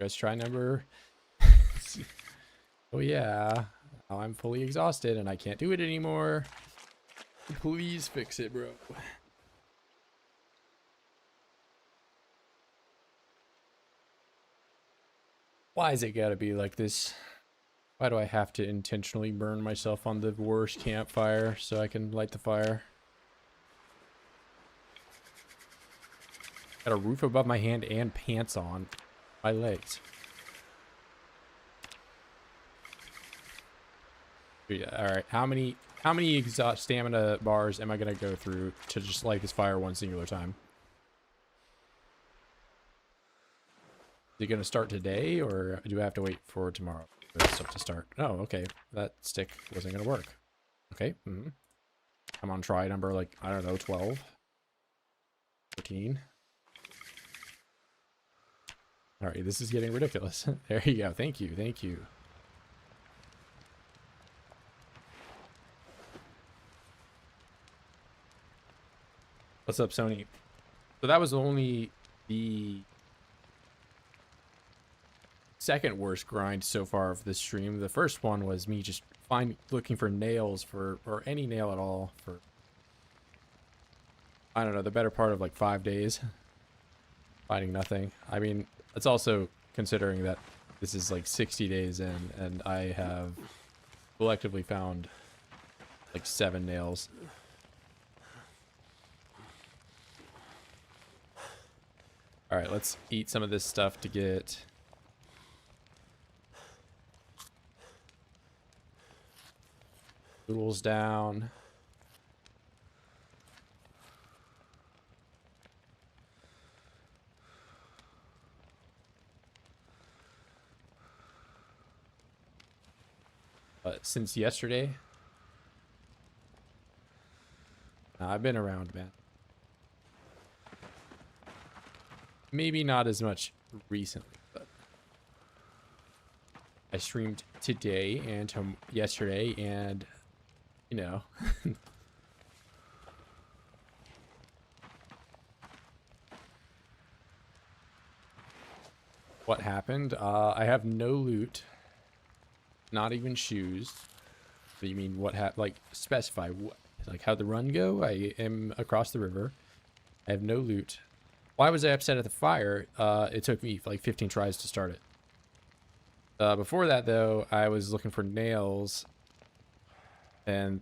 Goes try number. Oh yeah. Now I'm fully exhausted and I can't do it anymore. Please fix it, bro. Why is it gotta be like this? Why do I have to intentionally burn myself on the worst campfire so I can light the fire? Got a roof above my hand and pants on my legs. Yeah, all right, how many exhaust stamina bars am I gonna go through to just light this fire one singular time? Is it gonna start today, or do I have to wait for tomorrow for this stuff to start? Oh, okay, that stick wasn't gonna work. Okay, I'm on try number, like, I don't know, 12, 13. All right, this is getting ridiculous. There you go. Thank you, thank you. What's up, Sony? So that was only the second worst grind so far of this stream. The first one was me just looking for nails or any nail at all for, I don't know, the better part of like 5 days. Finding nothing. I mean, it's also considering that this is like 60 days in and I have collectively found like 7 nails. All right, let's eat some of this stuff to get noodles down. But since yesterday, I've been around, man. Maybe not as much recently, but I streamed today and yesterday, and you know. What happened? I have no loot, not even shoes. What do you mean? What like specify what? Like how'd the run go? I am across the river. I have no loot. Why was I upset at the fire? It took me like 15 tries to start it. Before that, though, I was looking for nails. And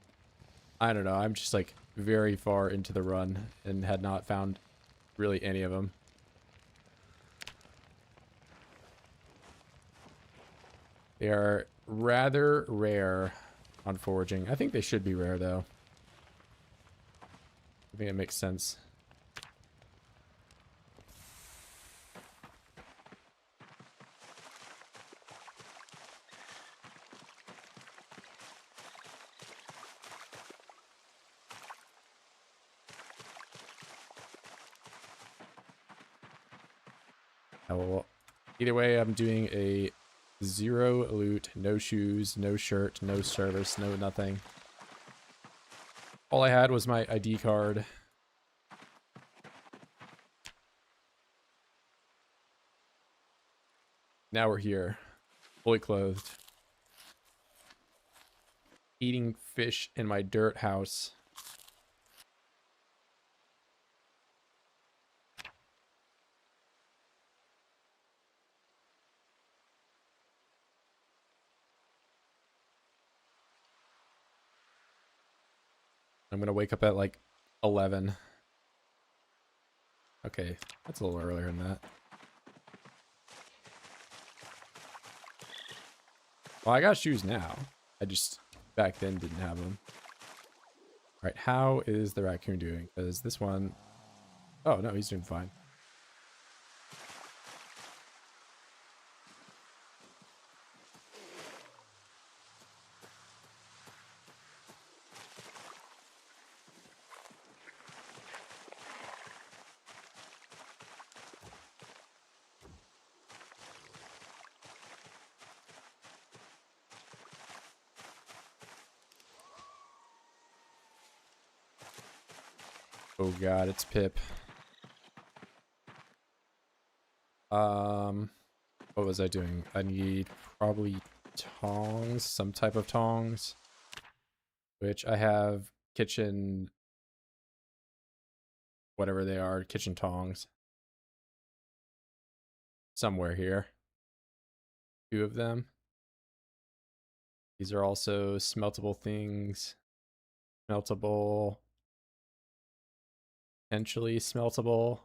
I don't know. I'm just like very far into the run and had not found really any of them. They are rather rare on foraging. I think they should be rare, though. I think it makes sense. Well, either way, I'm doing a 0 loot, no shoes, no shirt, no service, no nothing. All I had was my ID card. Now we're here, fully clothed, eating fish in my dirt house. I'm gonna wake up at like 11. Okay, that's a little earlier than that. Well, I got shoes now. I just back then didn't have them. All right, how is the raccoon doing? Because this one, oh no, he's doing fine. Oh god, it's Pip. What was I doing? I need probably tongs, some type of tongs, which I have kitchen, whatever they are, kitchen tongs somewhere here. 2 of them. These are also smeltable things. Smeltable. Potentially smeltable.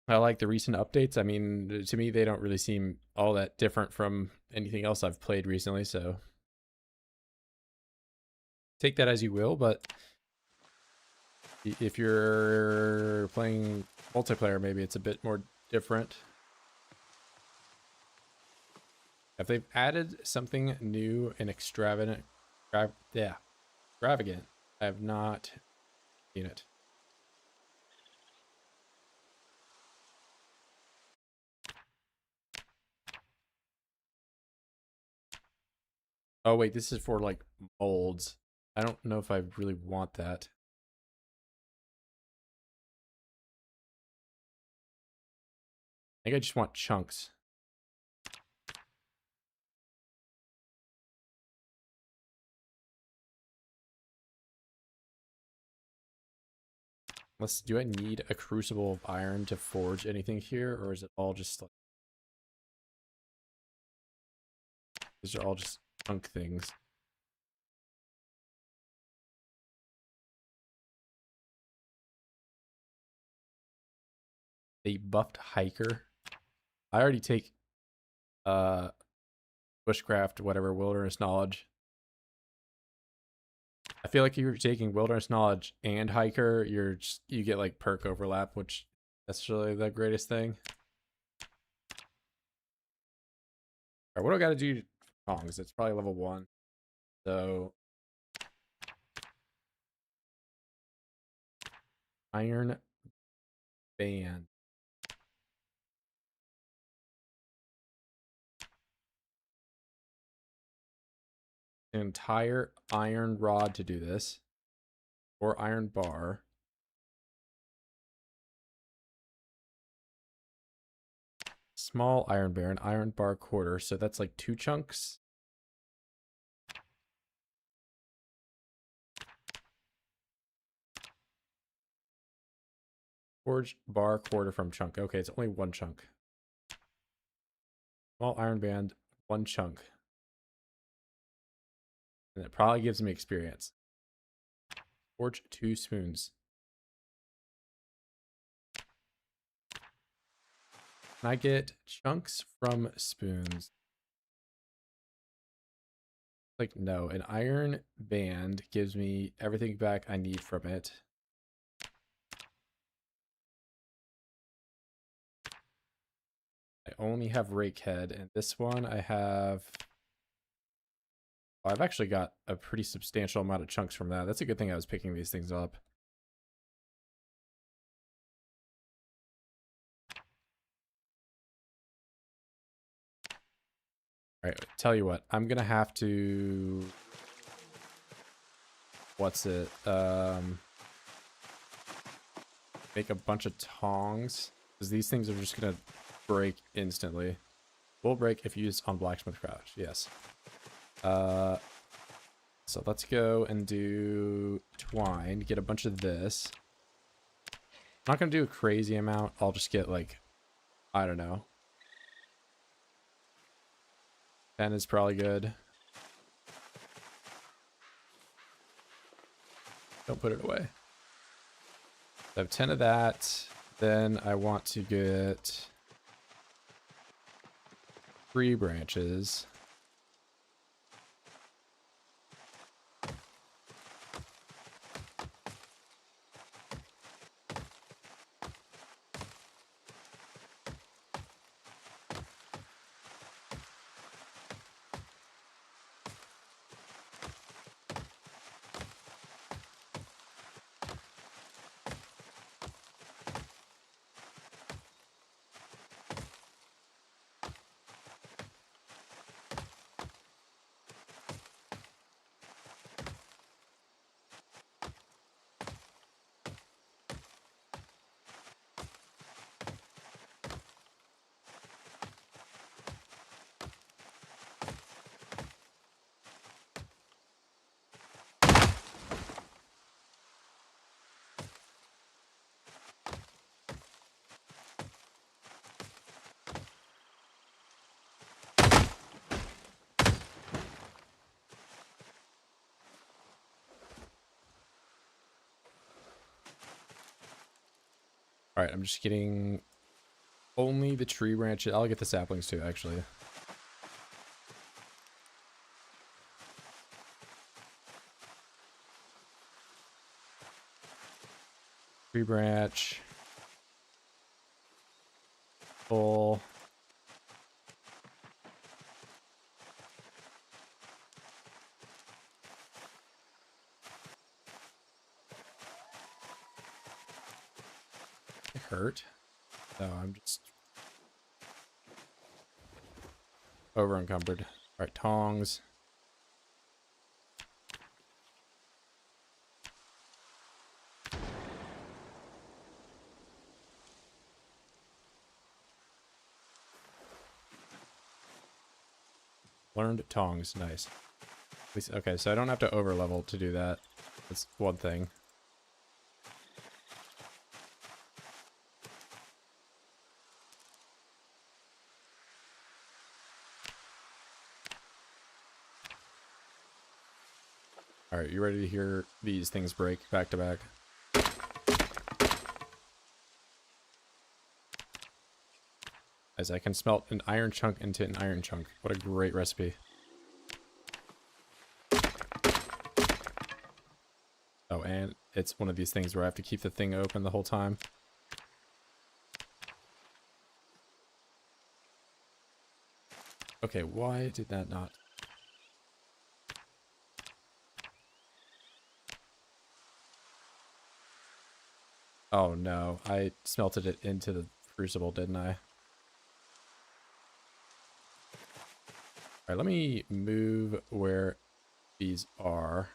I like the recent updates. I mean, to me, they don't really seem all that different from anything else I've played recently, so take that as you will, but if you're playing multiplayer, maybe it's a bit more different. If they've added something new and extravagant, extravagant, I have not seen it. Oh wait, this is for like molds. I don't know if I really want that. I think I just want chunks. Do I need a crucible of iron to forge anything here, or is it all just like, these are all just chunk things? A buffed hiker. I already take bushcraft, whatever, wilderness knowledge. I feel like if you're taking wilderness knowledge and hiker, you get like perk overlap, which that's really the greatest thing. All right, what do I got to do? Tongs. It's probably level 1. So iron band. An entire iron rod to do this, or iron bar. Small iron bar, an iron bar quarter. So that's like 2 chunks. Forged bar quarter from chunk. Okay, it's only 1 chunk. Small iron band, 1 chunk. And it probably gives me experience. Forge 2 spoons. Can I get chunks from spoons? Like, no. An iron band gives me everything back I need from it. I only have rake head, and this one I have... Oh, I've actually got a pretty substantial amount of chunks from that. That's a good thing I was picking these things up. All right, tell you what, I'm gonna have to... What's it? Make a bunch of tongs, because these things are just gonna break instantly. Will break if used on blacksmith crouch. Yes. So let's go and do twine. Get a bunch of this. I'm not gonna do a crazy amount. I'll just get like, I don't know. 10 is probably good. Don't put it away. I have 10 of that. Then I want to get 3 branches. All right, I'm just getting only the tree branches. I'll get the saplings too, actually. Tree branch. Full. It hurt. No, I'm just over encumbered. All right, tongs. Learned tongs, nice. Okay, so I don't have to over level to do that. That's one thing. All right, you ready to hear these things break back to back? As I can smelt an iron chunk into an iron chunk. What a great recipe. Oh, and it's one of these things where I have to keep the thing open the whole time. Okay, why did that not? Oh no, I smelted it into the crucible, didn't I? Alright, let me move where these are.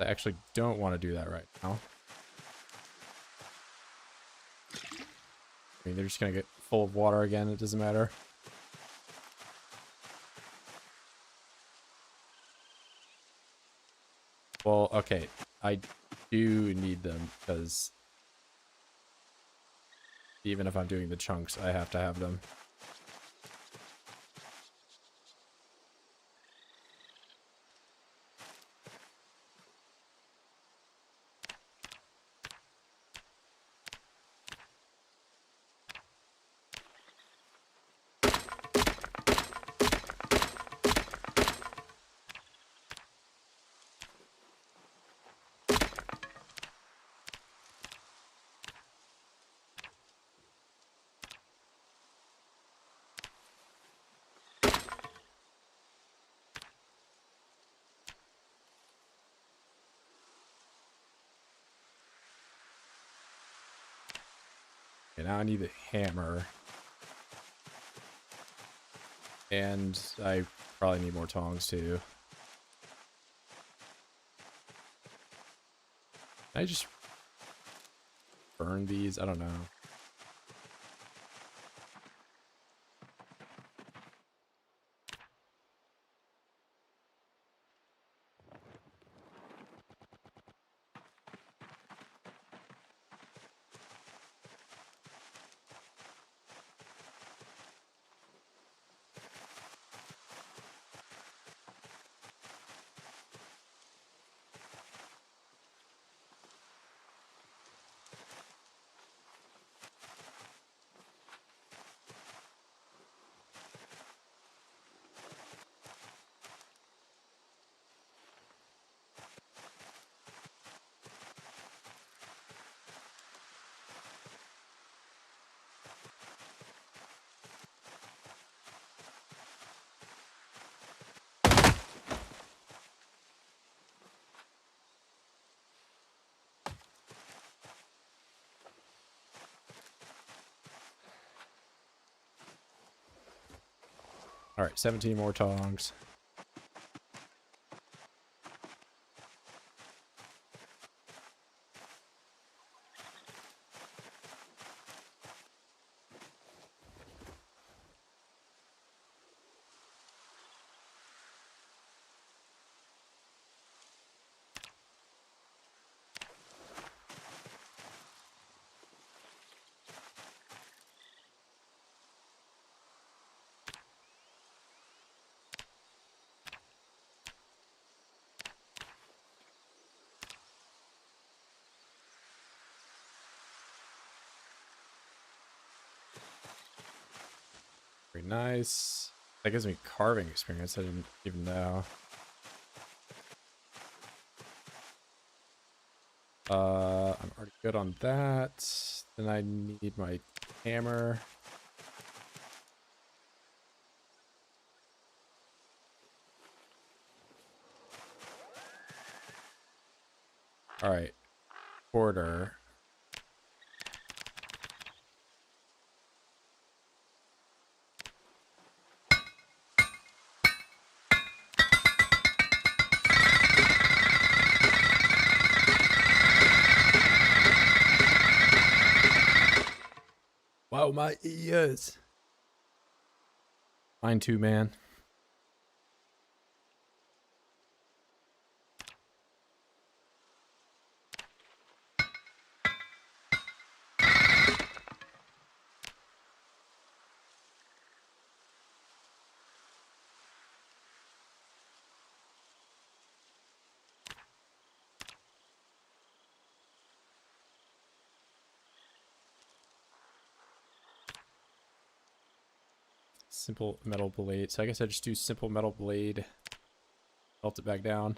I actually don't want to do that right now. I mean, they're just gonna get full of water again, it doesn't matter. Well, okay, I do need them, because even if I'm doing the chunks, I have to have them. Okay, now I need the hammer. And I probably need more tongs too. Can I just burn these? I don't know. Alright, 17 more tongs. Very nice. That gives me carving experience. I didn't even know. I'm already good on that. Then I need my hammer. All right, quarter. Wow, my ears. Mine too, man. Simple metal blade. So I guess I just do simple metal blade. Melt it back down.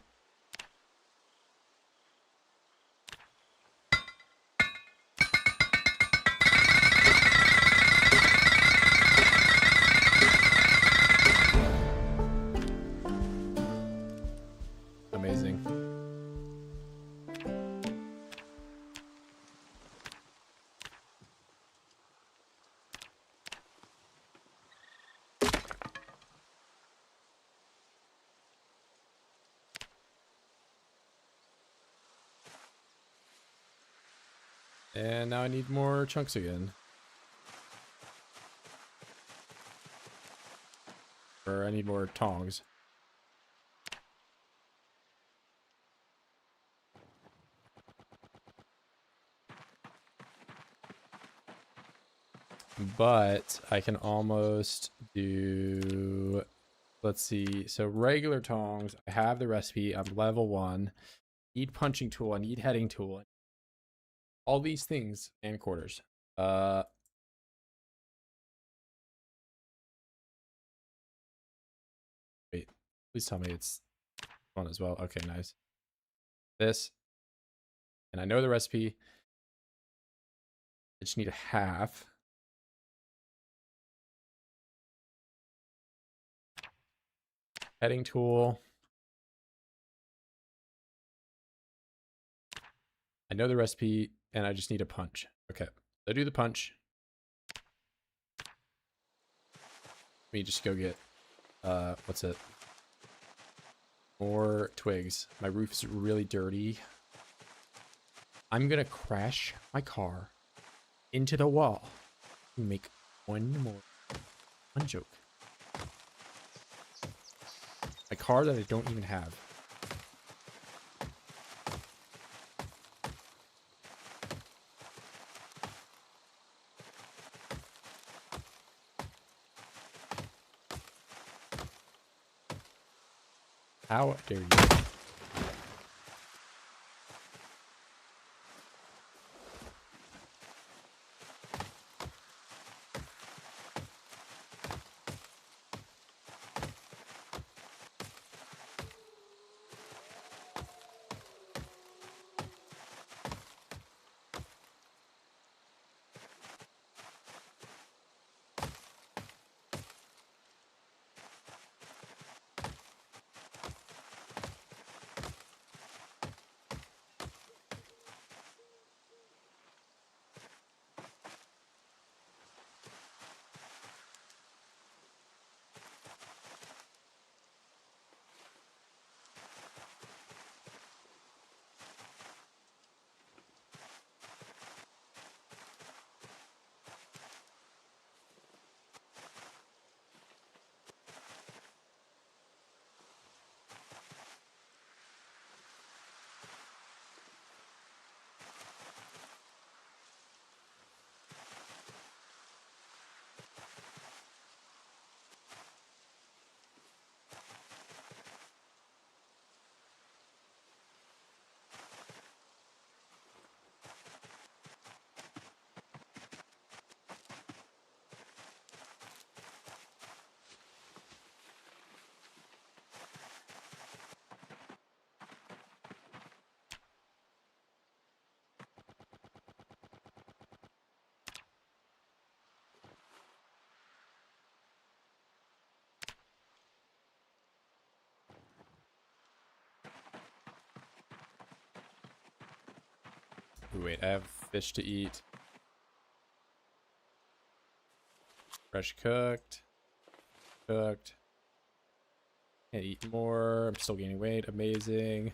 Amazing. And now I need more chunks again. Or I need more tongs. But I can almost do, let's see. So regular tongs, I have the recipe. I'm level 1. Need punching tool, I need heading tool. All these things and quarters. Wait, please tell me it's one as well. Okay, nice. This, and I know the recipe. I just need a half. Heading tool. I know the recipe, and I just need a punch. Okay, so do the punch. Let me just go get, what's it? More twigs. My roof's really dirty. I'm gonna crash my car into the wall and make one joke. A car that I don't even have. How dare you? Ooh, wait, I have fish to eat. Fresh cooked. Cooked. Can't eat more. I'm still gaining weight. Amazing.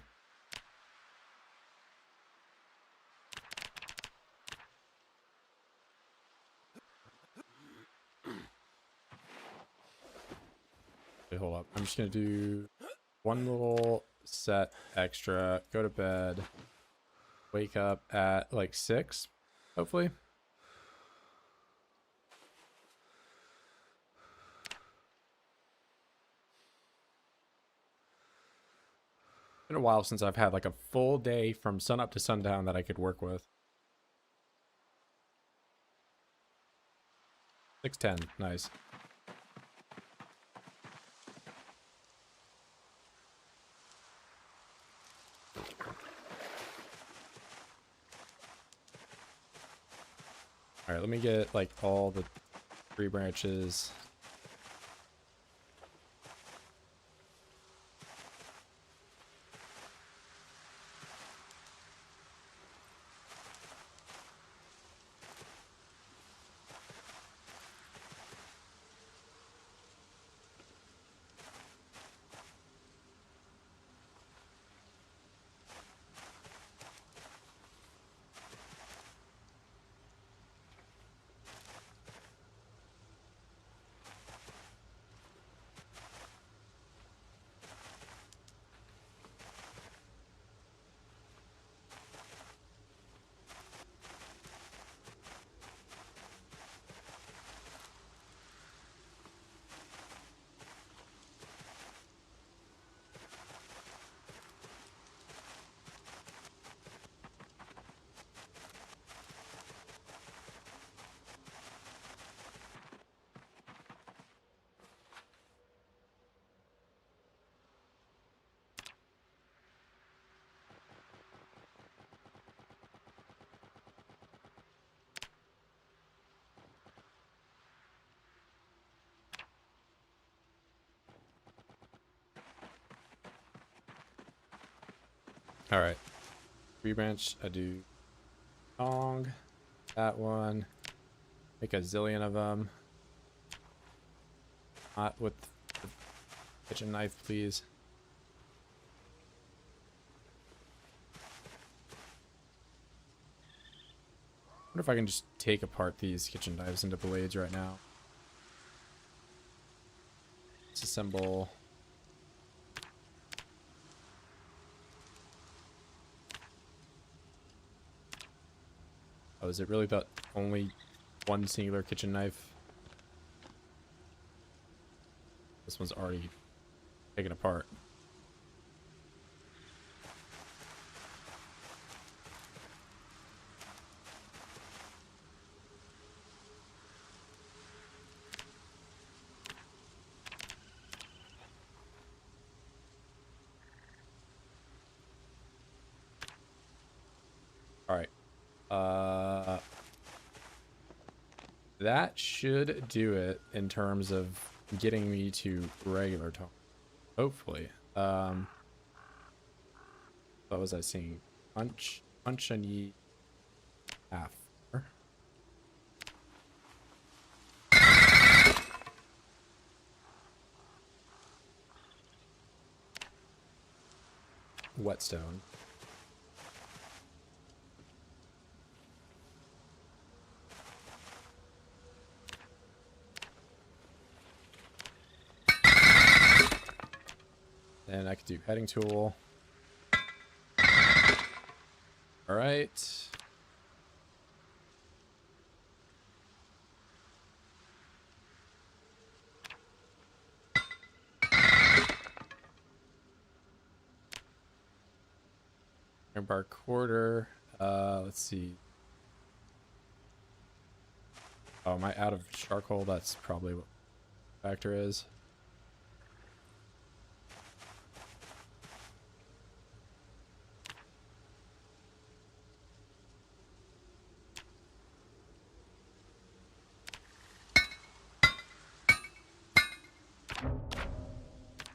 Wait, hold up. I'm just gonna do one little set extra. Go to bed. Wake up at like 6, hopefully. Been a while since I've had like a full day from sunup to sundown that I could work with. 6:10, nice. All right, let me get like all the tree branches. All right, tree branch. I do tong, that one. Make a zillion of them. Not with the kitchen knife, please. I wonder if I can just take apart these kitchen knives into blades right now. Disassemble. Oh, is it really the only one singular kitchen knife? This one's already taken apart. All right. That should do it in terms of getting me to regular tone. Hopefully. What was I seeing? Punch I need half. Whetstone. And I could do heading tool. All right. Bar quarter. Let's see. Oh, am I out of charcoal? That's probably what the factor is.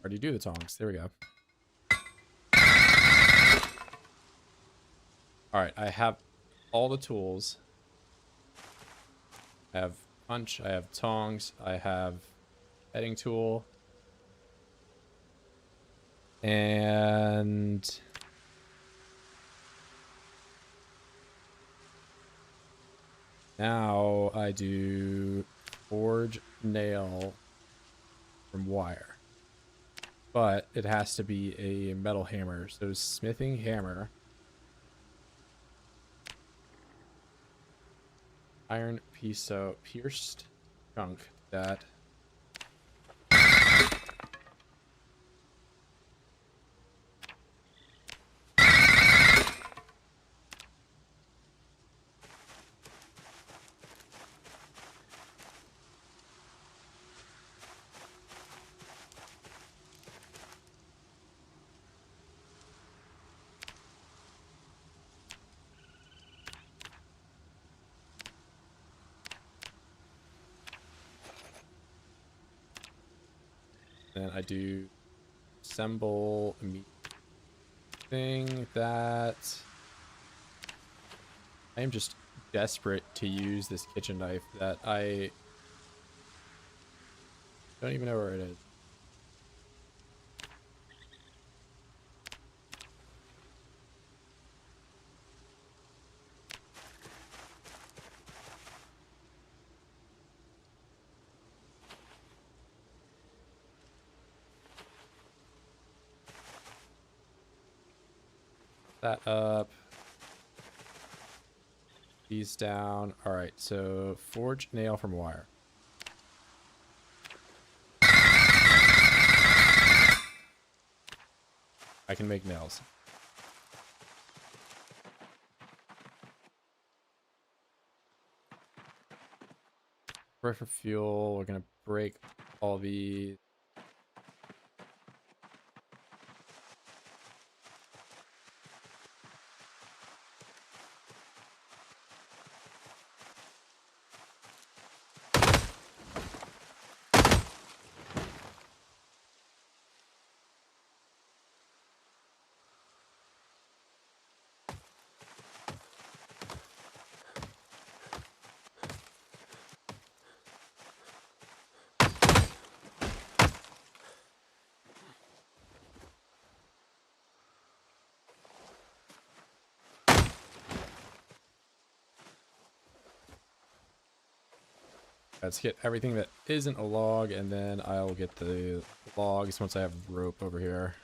Already do the tongs. There we go. All right, I have all the tools. I have punch, I have tongs, I have heading tool. And now I do forge nail from wire. But it has to be a metal hammer. So smithing hammer. Iron piece of pierced chunk. That. Then I do assemble meat thing. That. I am just desperate to use this kitchen knife that I don't even know where it is. That up. These down. All right, so forge nail from wire. I can make nails. For fuel, we're gonna break all the. Let's get everything that isn't a log, and then I'll get the logs once I have rope over here.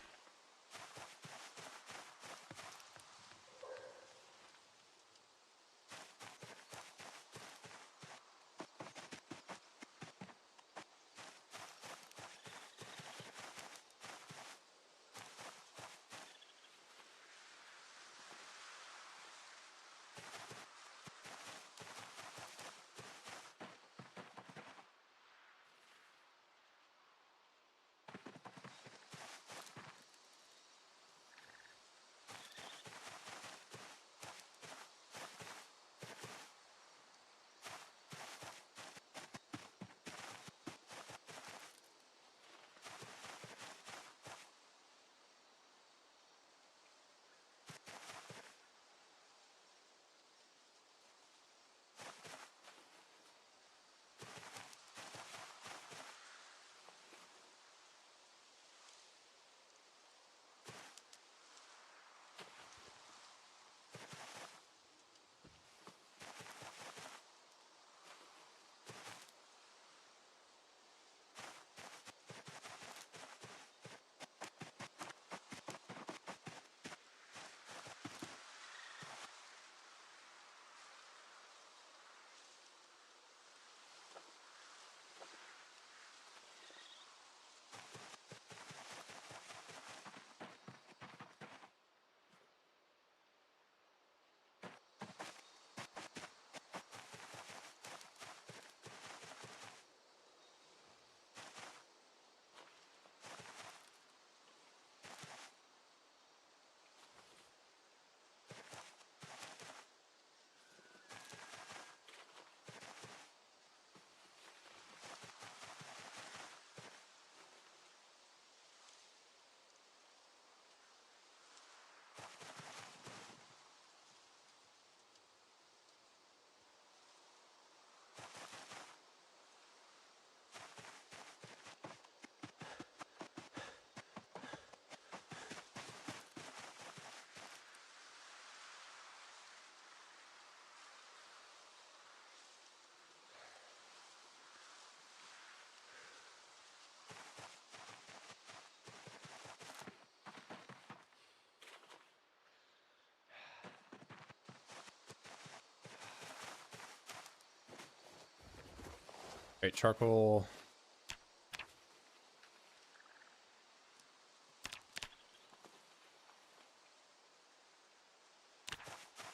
Right, charcoal.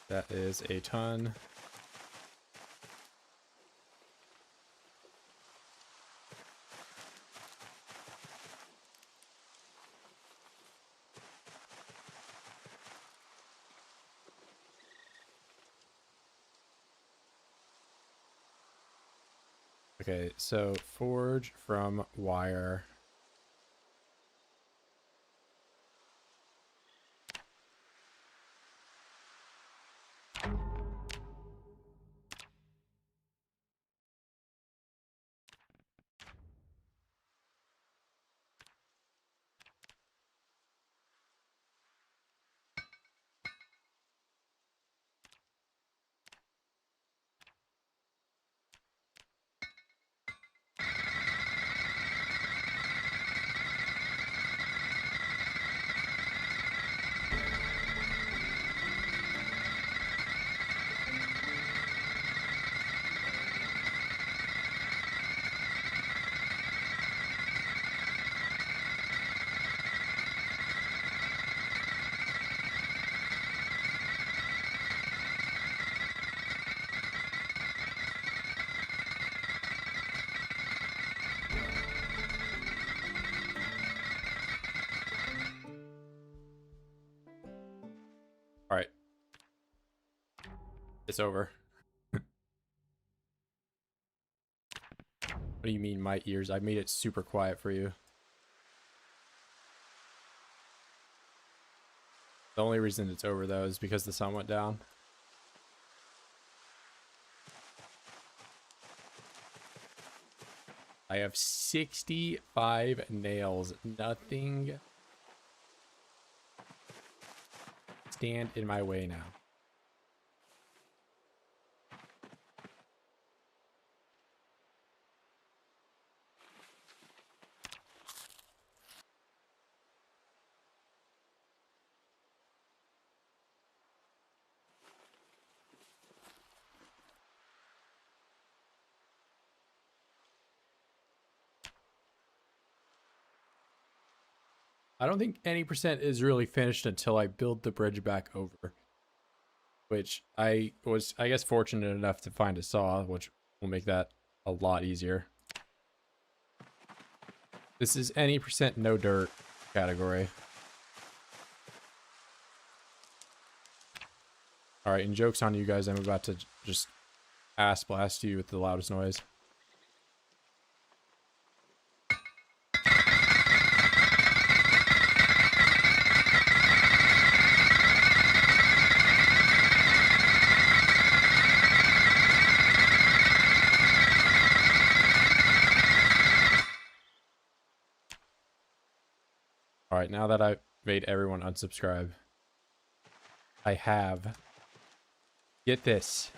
That is a ton. Okay, so forge from wire. All right. It's over. What do you mean, my ears? I made it super quiet for you. The only reason it's over, though, is because the sun went down. I have 65 nails. Nothing stand in my way now. I don't think any percent is really finished until I build the bridge back over. Which I was, I guess, fortunate enough to find a saw, which will make that a lot easier. This is any percent no dirt category. Alright, and joke's on you guys, I'm about to just ass blast you with the loudest noise. Alright, now that I've made everyone unsubscribe, I have, get this,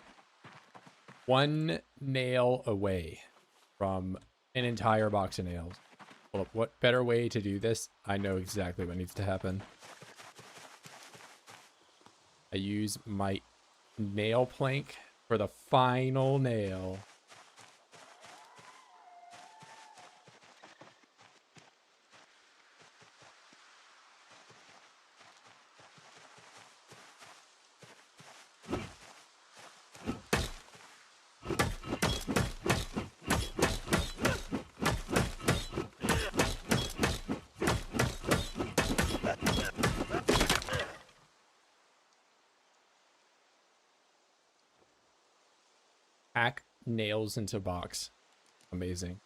1 nail away from an entire box of nails. Well, what better way to do this? I know exactly what needs to happen. I use my nail plank for the final nail. Hack nails into box. Amazing.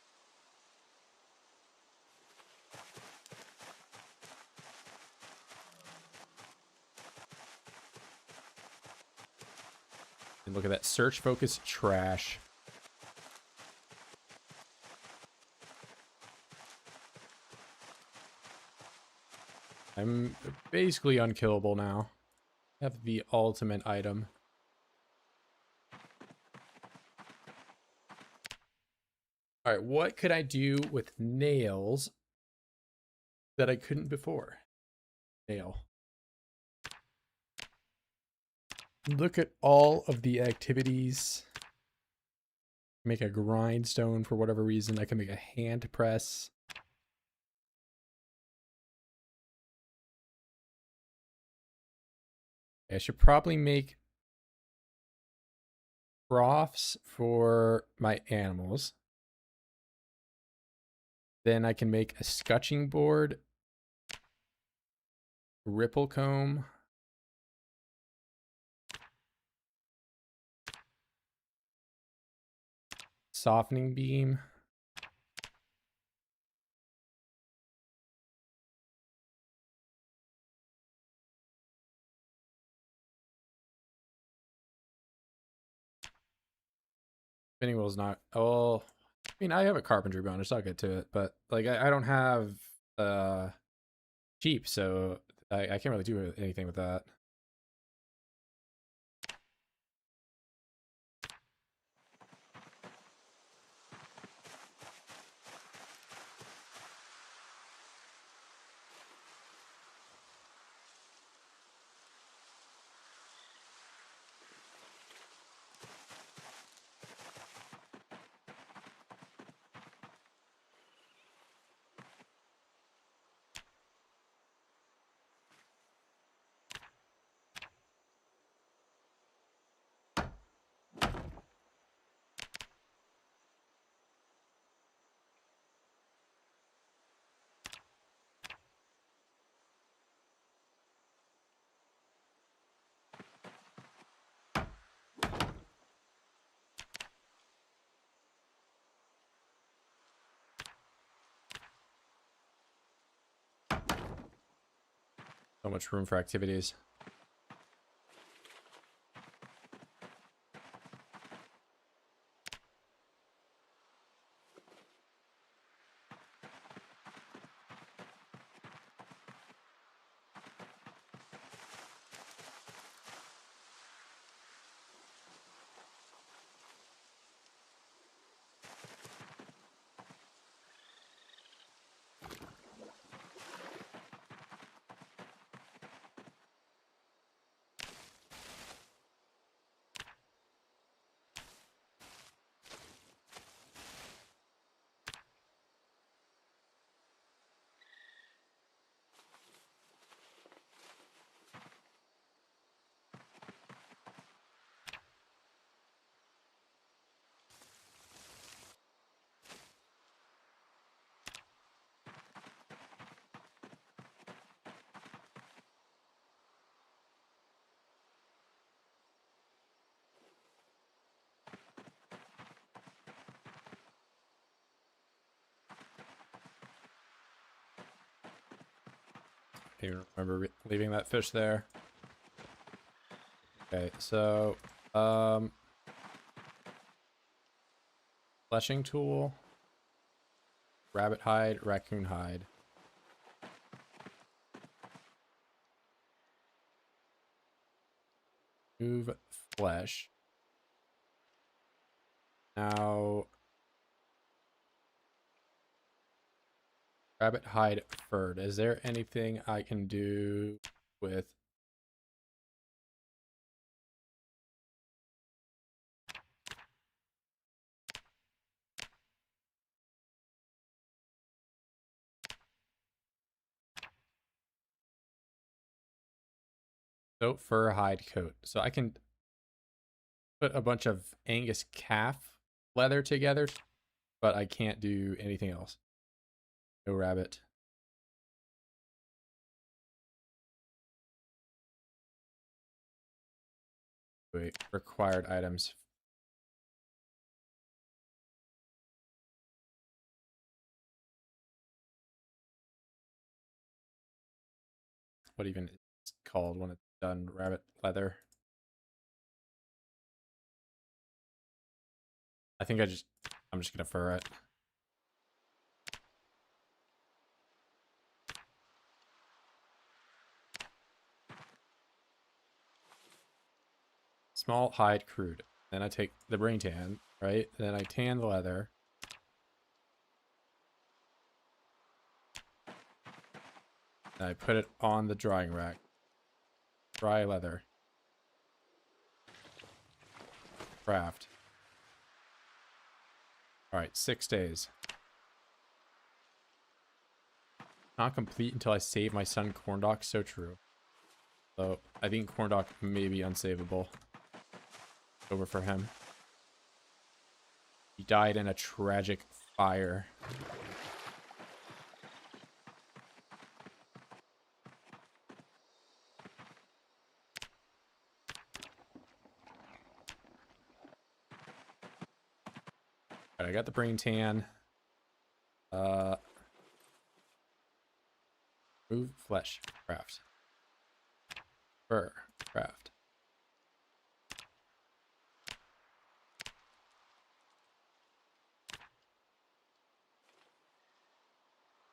And look at that search focus trash. I'm basically unkillable now. I have the ultimate item. All right, what could I do with nails that I couldn't before? Nail. Look at all of the activities Make a grindstone for whatever reason. I can make a hand press. I should probably make troughs for my animals. Then I can make a scutching board, ripple comb, softening beam, spinning wheel's not. Oh, I mean, I have a carpentry bonus. I'll get to it, but like, I don't have cheap, so I can't really do anything with that. So much room for activities. I don't remember leaving that fish there. Okay, so fleshing tool, rabbit hide, raccoon hide. Move flesh. Now rabbit hide furred. Is there anything I can do with goat fur hide coat? So I can put a bunch of Angus calf leather together, but I can't do anything else. No rabbit. Wait, required items. What even is called when it's done? Rabbit leather. I think I'm just gonna fur it. Small hide crude. Then I take the brain tan, right? Then I tan the leather. And I put it on the drying rack. Dry leather. Craft. All right, 6 days. Not complete until I save my son Corndog. So true. So I think Corndog may be unsavable. Over for him. He died in a tragic fire. Alright, I got the brain tan. Move flesh. Craft. Fur. Craft.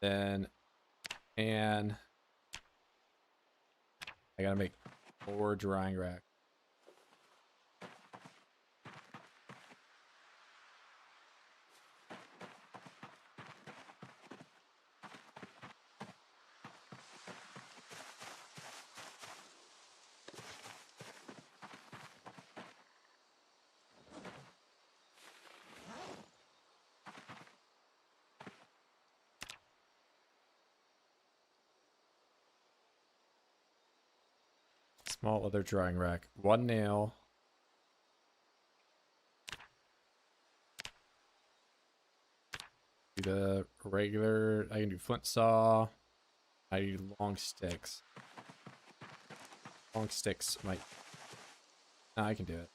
Then, and I gotta make 4 drying rack. Small other drying rack. 1 nail. Do the regular. I can do flint saw. I need long sticks. Long sticks might. No, I can do it.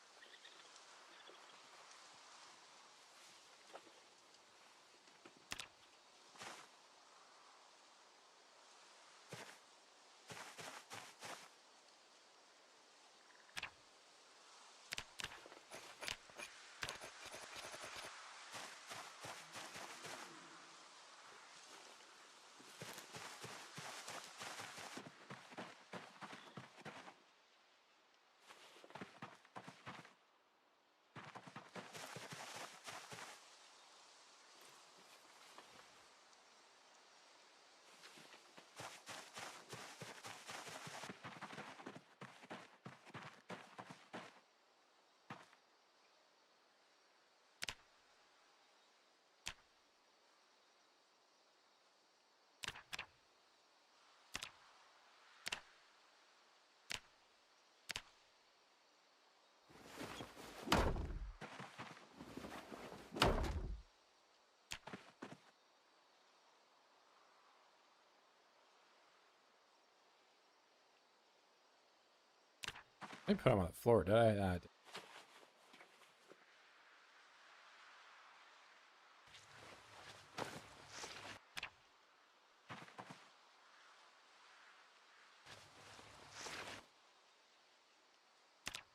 I put them on the floor, did I?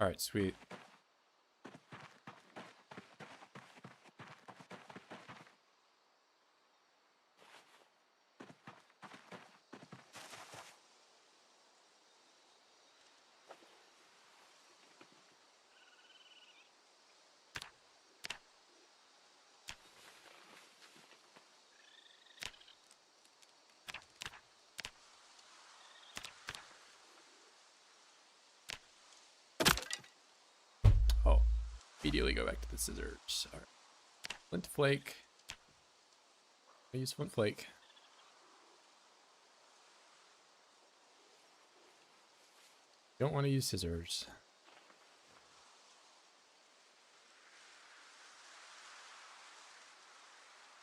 Alright, sweet. Oh, immediately go back to the scissors. Alright. Flint flake. I use flint flake. Don't want to use scissors.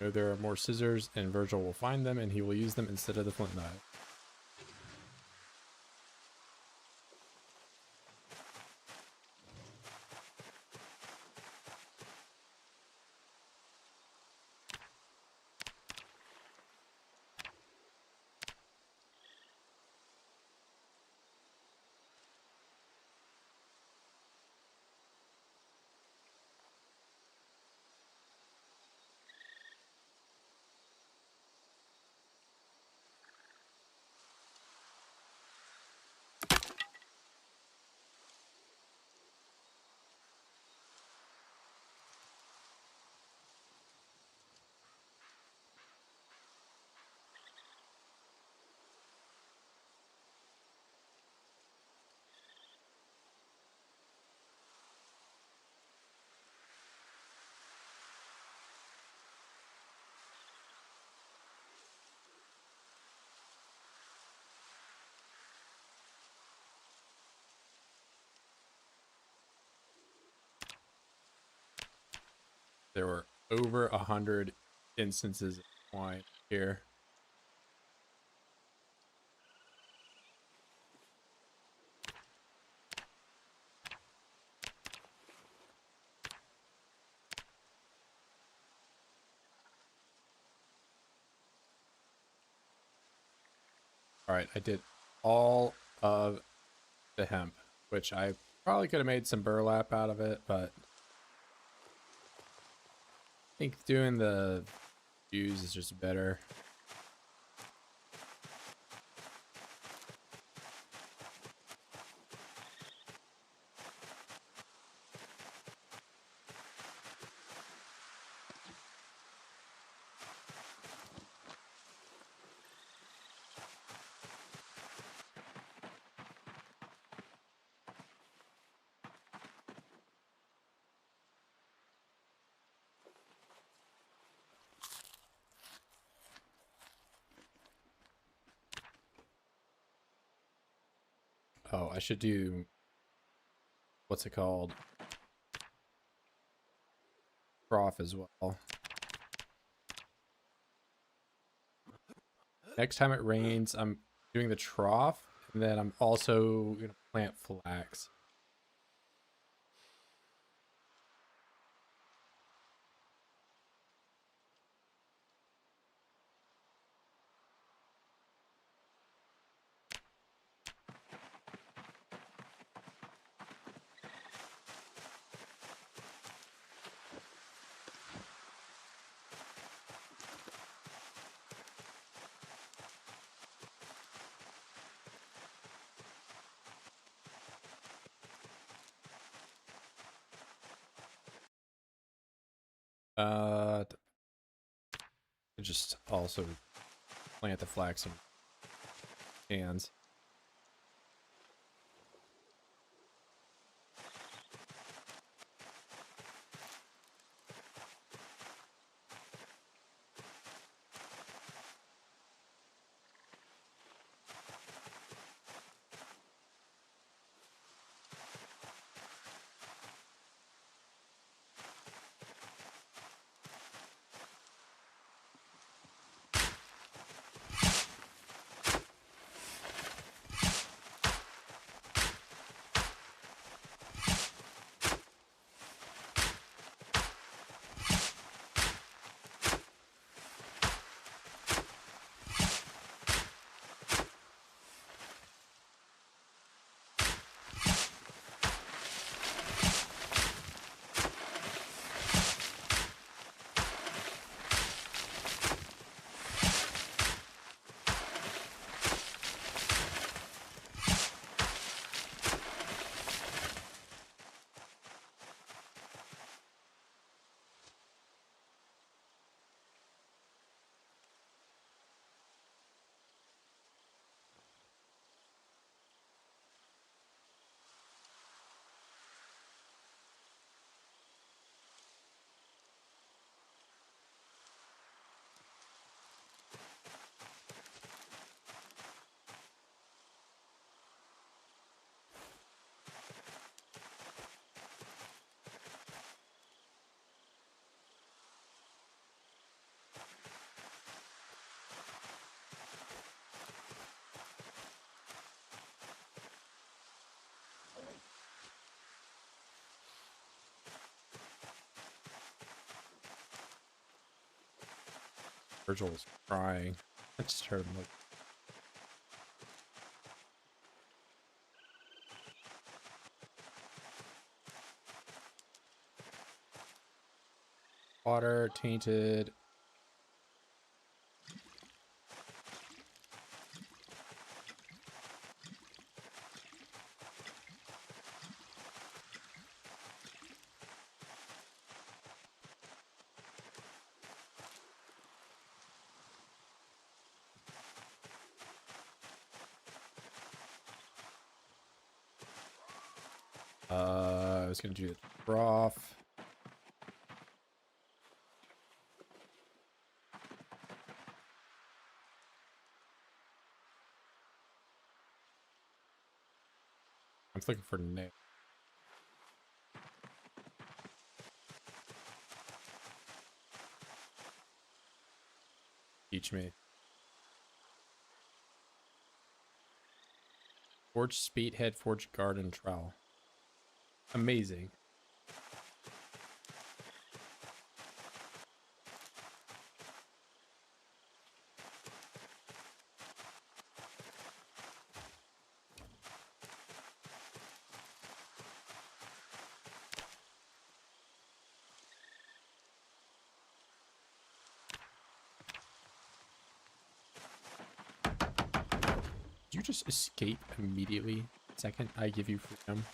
Know there are more scissors, and Virgil will find them, and he will use them instead of the flint knife. There were over 100 instances of wine here. All right, I did all of the hemp, which I probably could have made some burlap out of it, but I think doing the fuse is just better. Oh, I should do, what's it called? Trough as well. Next time it rains, I'm doing the trough, and then I'm also gonna plant flax. Just also plant the flax in cans. Virgil was crying. I just heard him like, water tainted. I was gonna do the trough. I'm looking for Nick. teach me? Forged spade head, forged garden trowel. Amazing. Did you just escape immediately? Second, I give you freedom.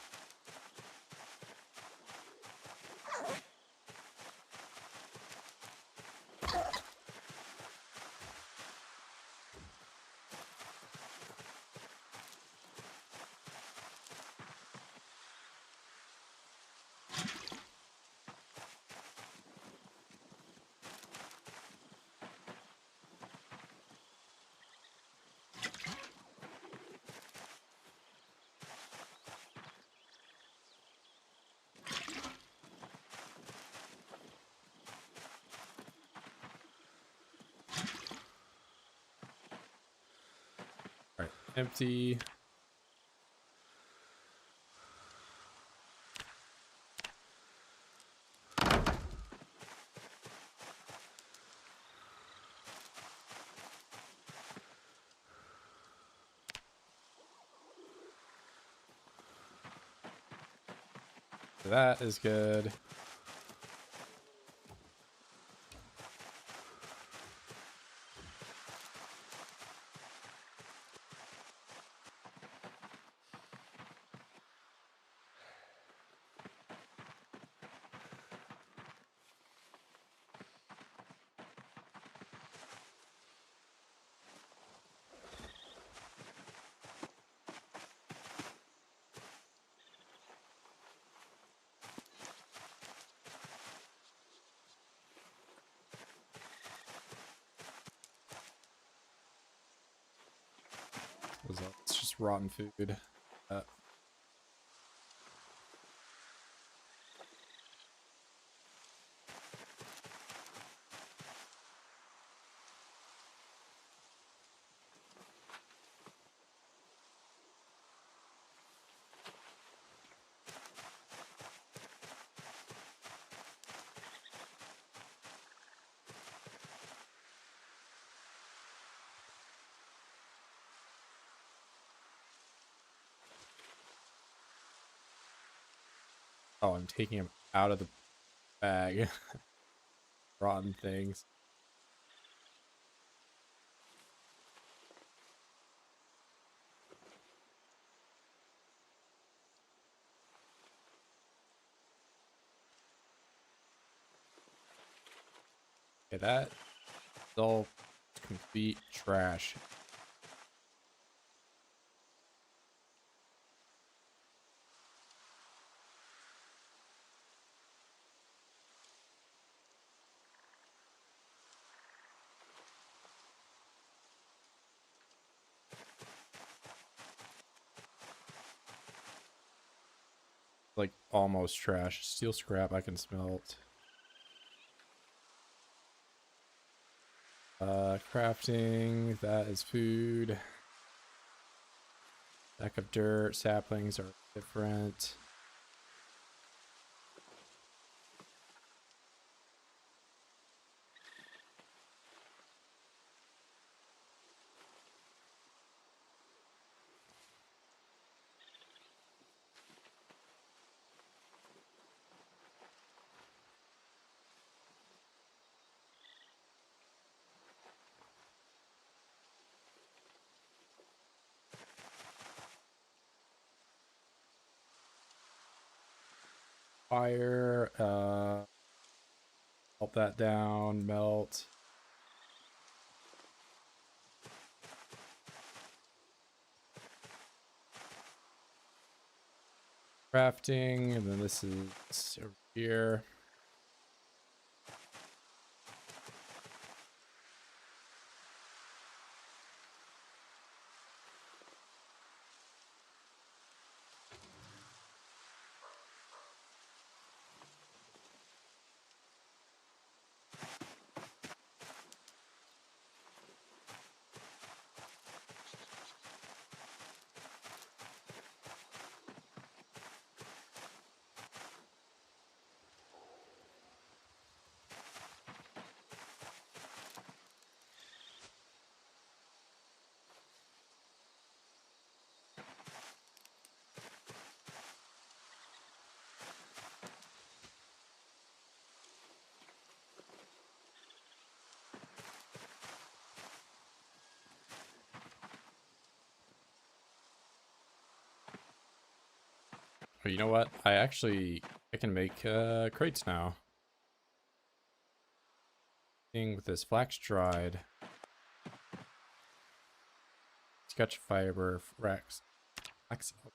Alright, empty. That is good. It's just rotten food. Oh, I'm taking him out of the bag. Rotten things. Okay, that is all complete trash. Like almost trash. Steel scrap I can smelt. Crafting, that is food. Stack of dirt, saplings are different. Fire, melt that down, melt. Crafting, and then this is over here. But you know what? I can make crates now. Thing with this flax dried. Sketch fiber, flax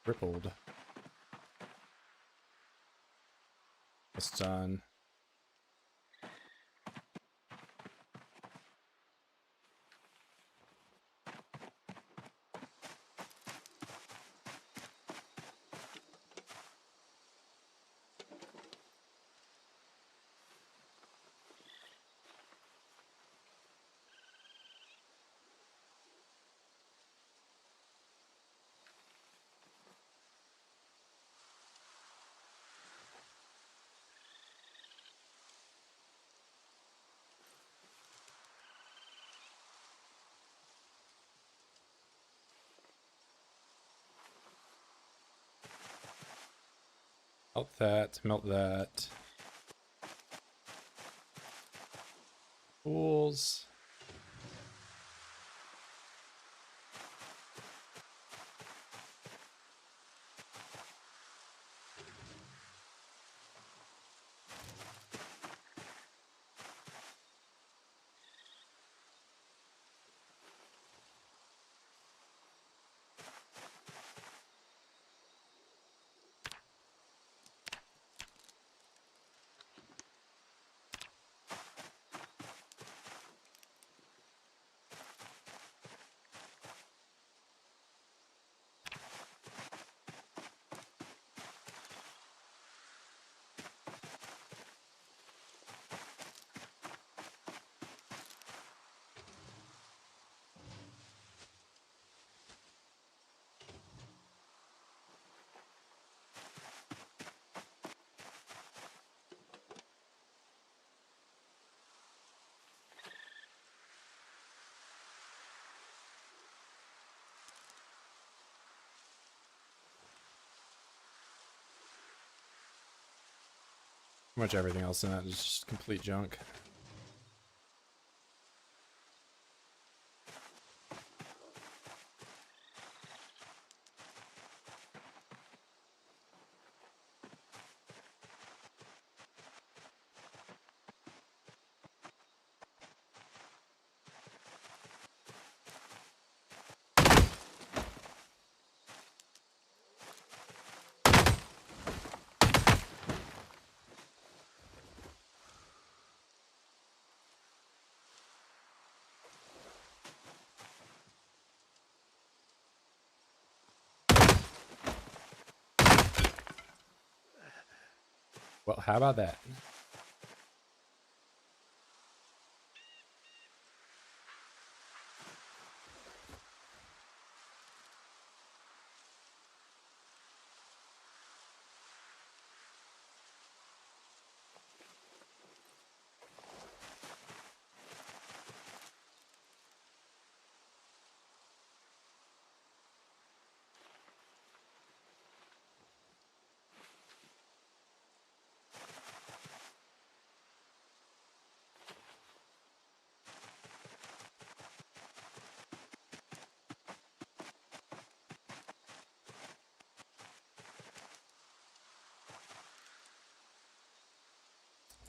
rippled. It's done. Melt that, melt that. Tools. Pretty much everything else in that is just complete junk. Well, how about that?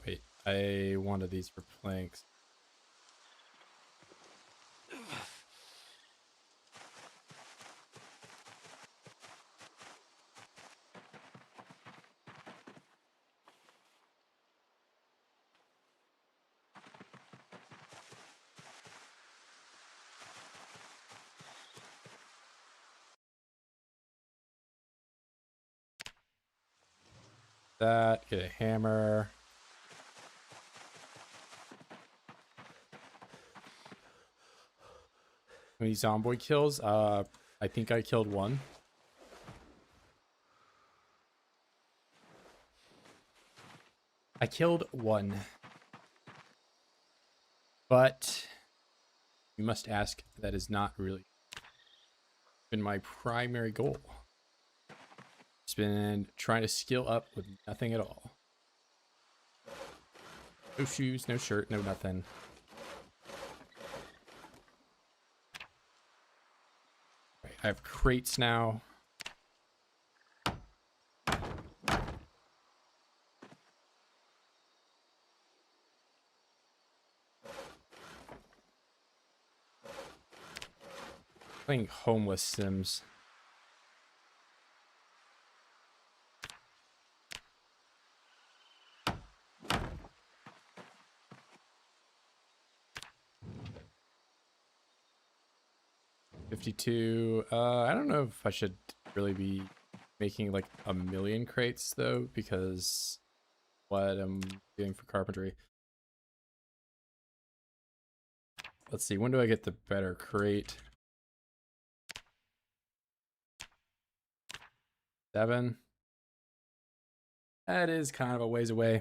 Wait, I wanted these for planks. That, get a hammer. How many Zomboid kills? I think I killed one. I killed one. But you must ask, that is not really been my primary goal. It's been trying to skill up with nothing at all. No shoes, no shirt, no nothing. Right, I have crates now. Playing homeless Sims. $52. I don't know if I should really be making like 1,000,000 crates though, because what I'm doing for carpentry. Let's see, when do I get the better crate? 7. That is kind of a ways away.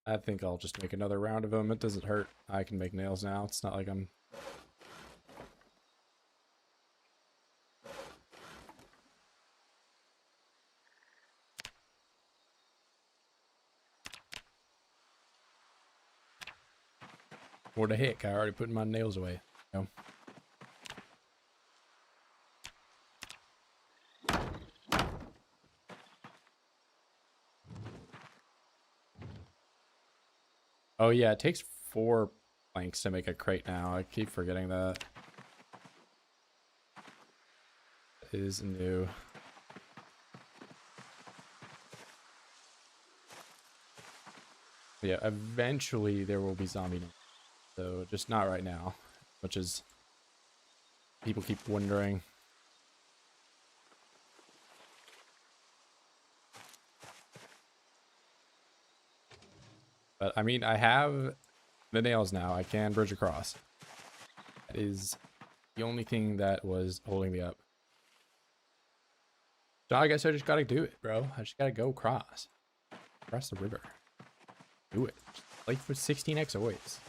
I think I'll just make another round of them. It doesn't hurt. I can make nails now. It's not like I'm... What the heck? I already put my nails away. No. Oh yeah, it takes 4 planks to make a crate now. I keep forgetting that. It is new. Yeah, eventually there will be zombie, so just not right now, which is people keep wondering. But I mean, I have the nails now. I can bridge across. That is the only thing that was holding me up. So I guess I just gotta do it, bro. I just gotta go across the river. Do it. Like for 16x always.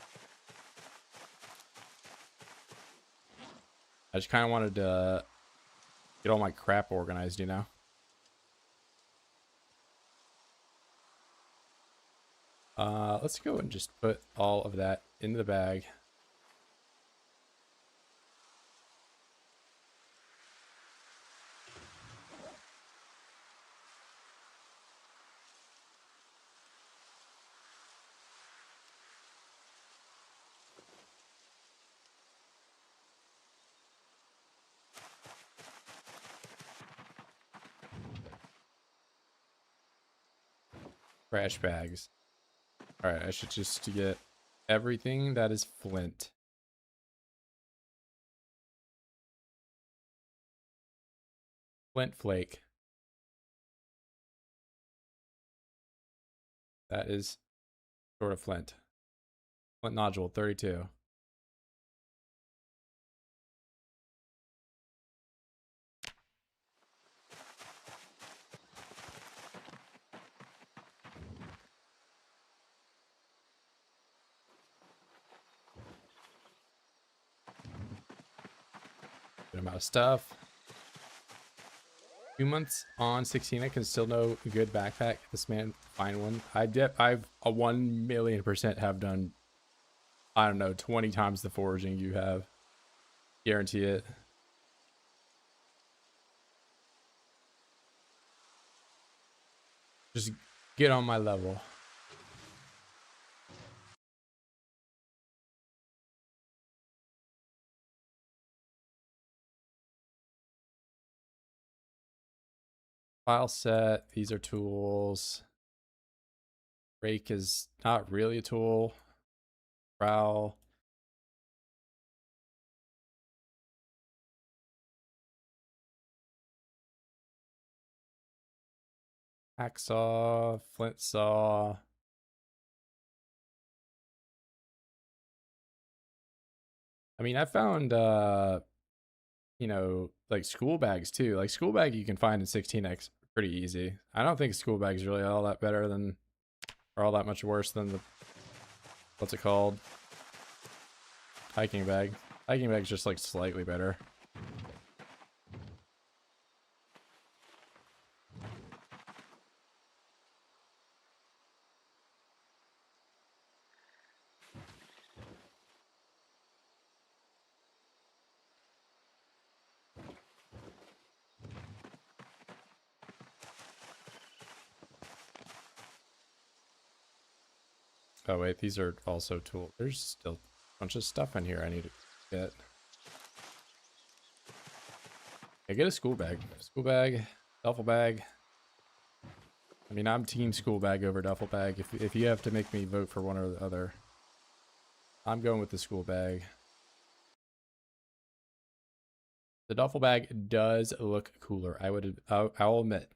I just kind of wanted to get all my crap organized, you know? Let's go and just put all of that into the bag. Trash bags. Alright, I should just get everything that is flint. Flint flake. That is sort of flint. Flint nodule, 32. Good amount of stuff. 2 months on 16. I can still no good backpack. This man find one. I've a 1,000,000% have done, I don't know, 20 times the foraging you have. Guarantee it. Just get on my level. File set. These are tools. Rake is not really a tool. Trowel. Hacksaw. Flint saw. I mean, I found, you know, like school bags too. Like school bag you can find in 16x pretty easy. I don't think school bag is really all that better than, or all that much worse than the, what's it called? Hiking bag. Hiking bag's just like slightly better. Oh wait, these are also tools. There's still Bunch of stuff in here I need to get. I get a school bag. School bag, duffel bag. I mean, I'm team school bag over duffel bag. If you have to make me vote for one or the other, I'm going with the school bag. The duffel bag does look cooler. I'll admit.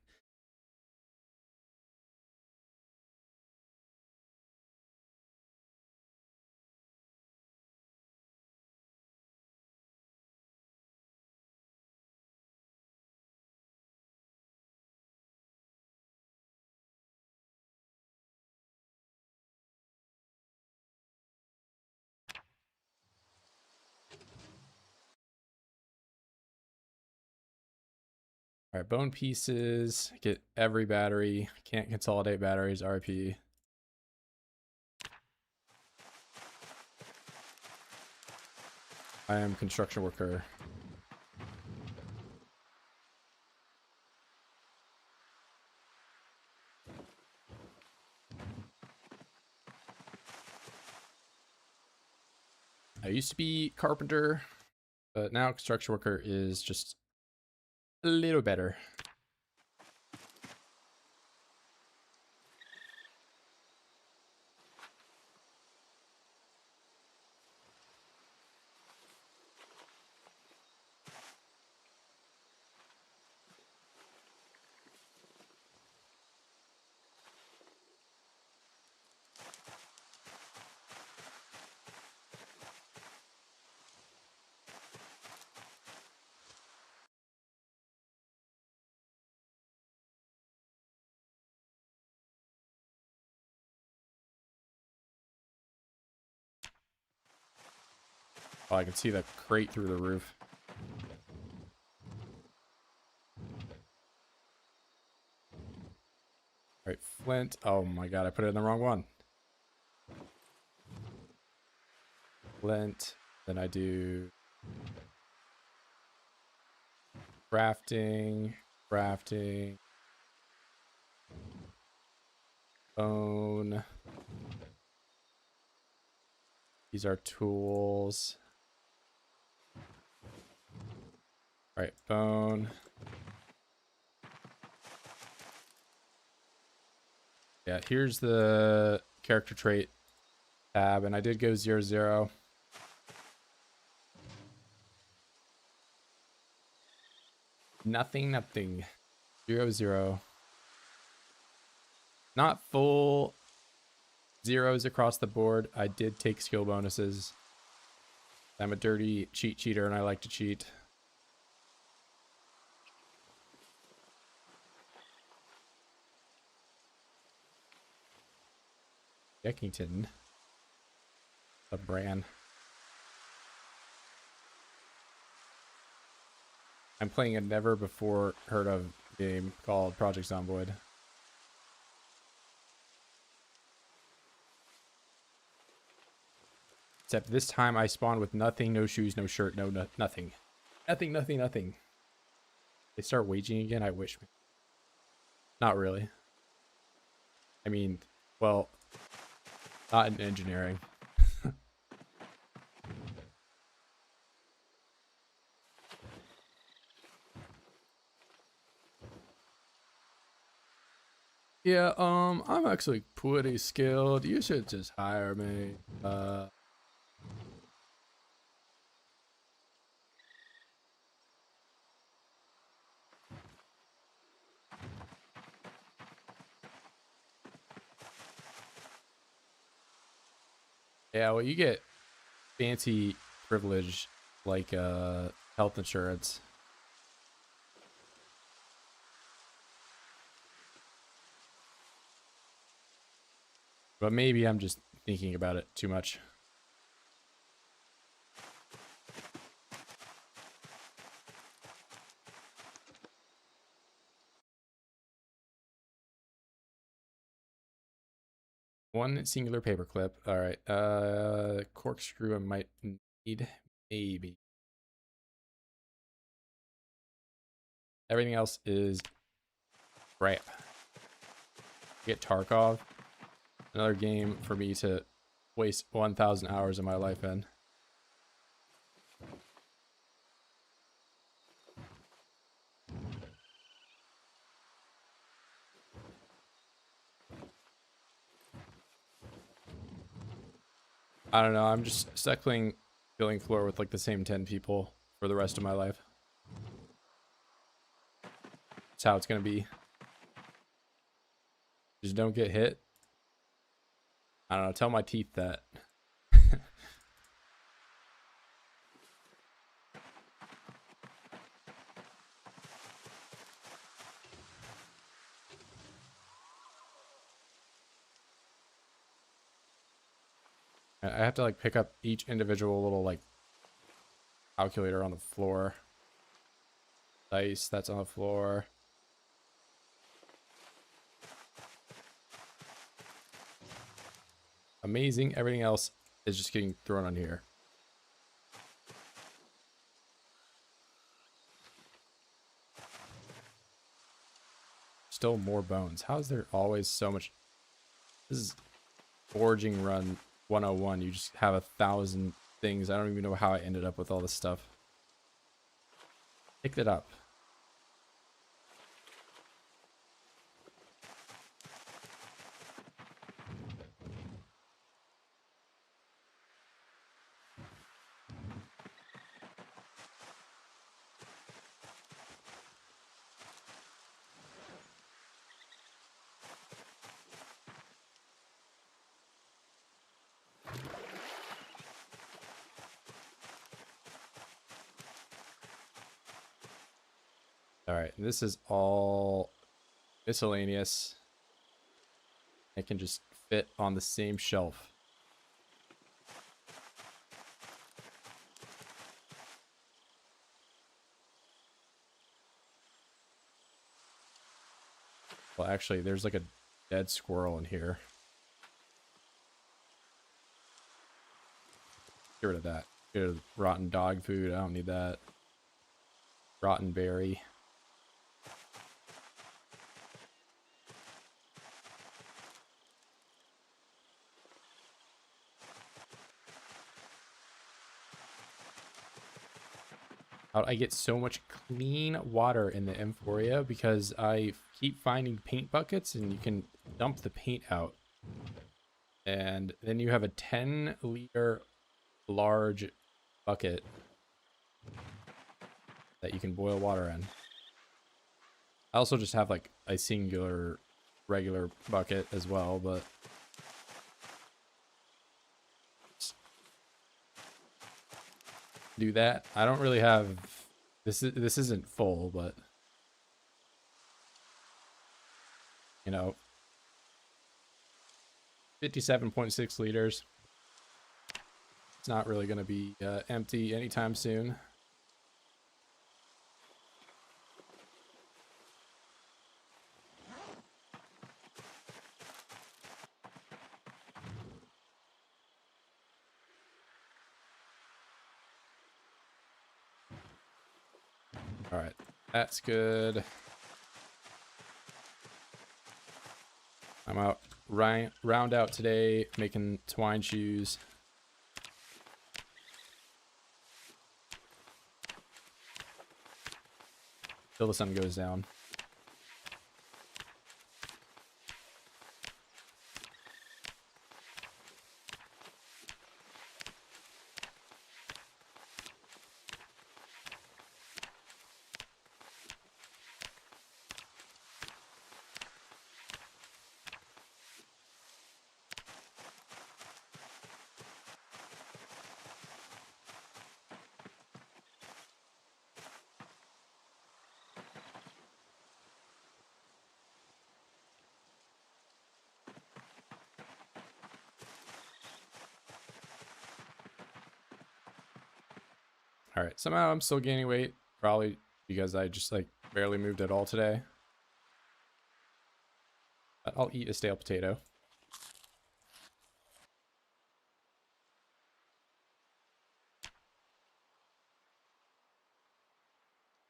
All right, bone pieces. Get every battery. Can't consolidate batteries. RP. I am construction worker. I used to be carpenter, but now construction worker is just a little better. Oh, I can see the crate through the roof. All right, flint. Oh my god, I put it in the wrong one. Flint. Then I do crafting, crafting, bone. These are tools. All right, bone. Yeah, here's the character trait tab, and I did go 0, 0. Nothing, nothing. 0, 0. Not full zeros across the board. I did take skill bonuses. I'm a dirty cheater, and I like to cheat. Deckington. A brand. I'm playing a never before heard of game called Project Zomboid. Except this time I spawn with nothing, no shoes, no shirt, nothing. Nothing, nothing, nothing. They start waging again? I wish. Not really. I mean, well, not in engineering. Yeah, I'm actually pretty skilled. You should just hire me. Yeah, well, you get fancy privilege like health insurance. But maybe I'm just thinking about it too much. One singular paperclip. All right. Corkscrew I might need. Maybe. Everything else is crap. Get Tarkov. Another game for me to waste 1,000 hours of my life in. I don't know. I'm just filling floor with like the same 10 people for the rest of my life. That's how it's gonna be. Just don't get hit. I don't know. Tell my teeth that. I have to like pick up each individual little like calculator on the floor. Dice that's on the floor. Amazing. Everything else is just getting thrown on here. Still more bones. How is there always so much? This is foraging run 101. You just have 1,000 things. I don't even know how I ended up with all this stuff. Picked it up. All right, this is all miscellaneous. It can just fit on the same shelf. Well, actually, there's like a dead squirrel in here. Get rid of that. Get rid of rotten dog food. I don't need that. Rotten berry. I get so much clean water in the Amphoria because I keep finding paint buckets and you can dump the paint out. And then you have a 10-liter large bucket that you can boil water in. I also just have like a singular regular bucket as well, but do that. I don't really have this isn't full, but you know, 57.6 liters. It's not really going to be empty anytime soon. All right, that's good. I'm out round out today making twine shoes. Till the sun goes down. All right, somehow I'm still gaining weight, probably because I just like barely moved at all today. But I'll eat a stale potato.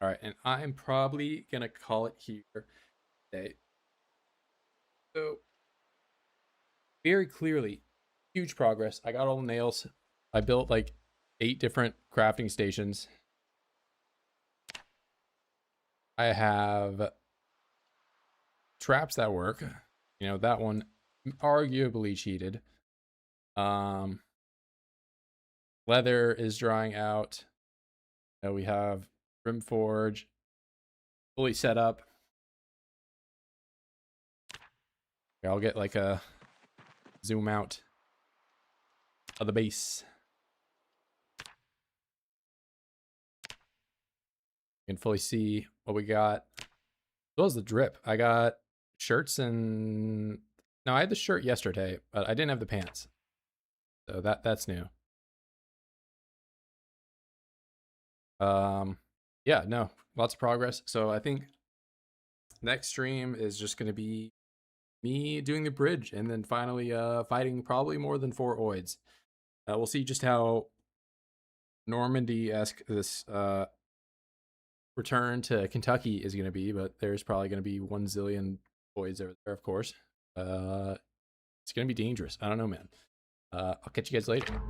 All right, and I'm probably gonna call it here today. So very clearly, huge progress. I got all the nails. I built like 8 different crafting stations. I have traps that work. You know, that one arguably cheated. Leather is drying out. We have Rim Forge fully set up. Okay, I'll get like a zoom out of the base. You can fully see what we got. As well as the drip. I got shirts and... No, I had the shirt yesterday, but I didn't have the pants. So that's new. Yeah, no, lots of progress. So I think next stream is just going to be me doing the bridge and then finally fighting probably more than 4 oids. We'll see just how Normandy-esque this return to Kentucky is going to be, but there's probably going to be 1 zillion oids over there, of course. It's going to be dangerous. I don't know, man. I'll catch you guys later.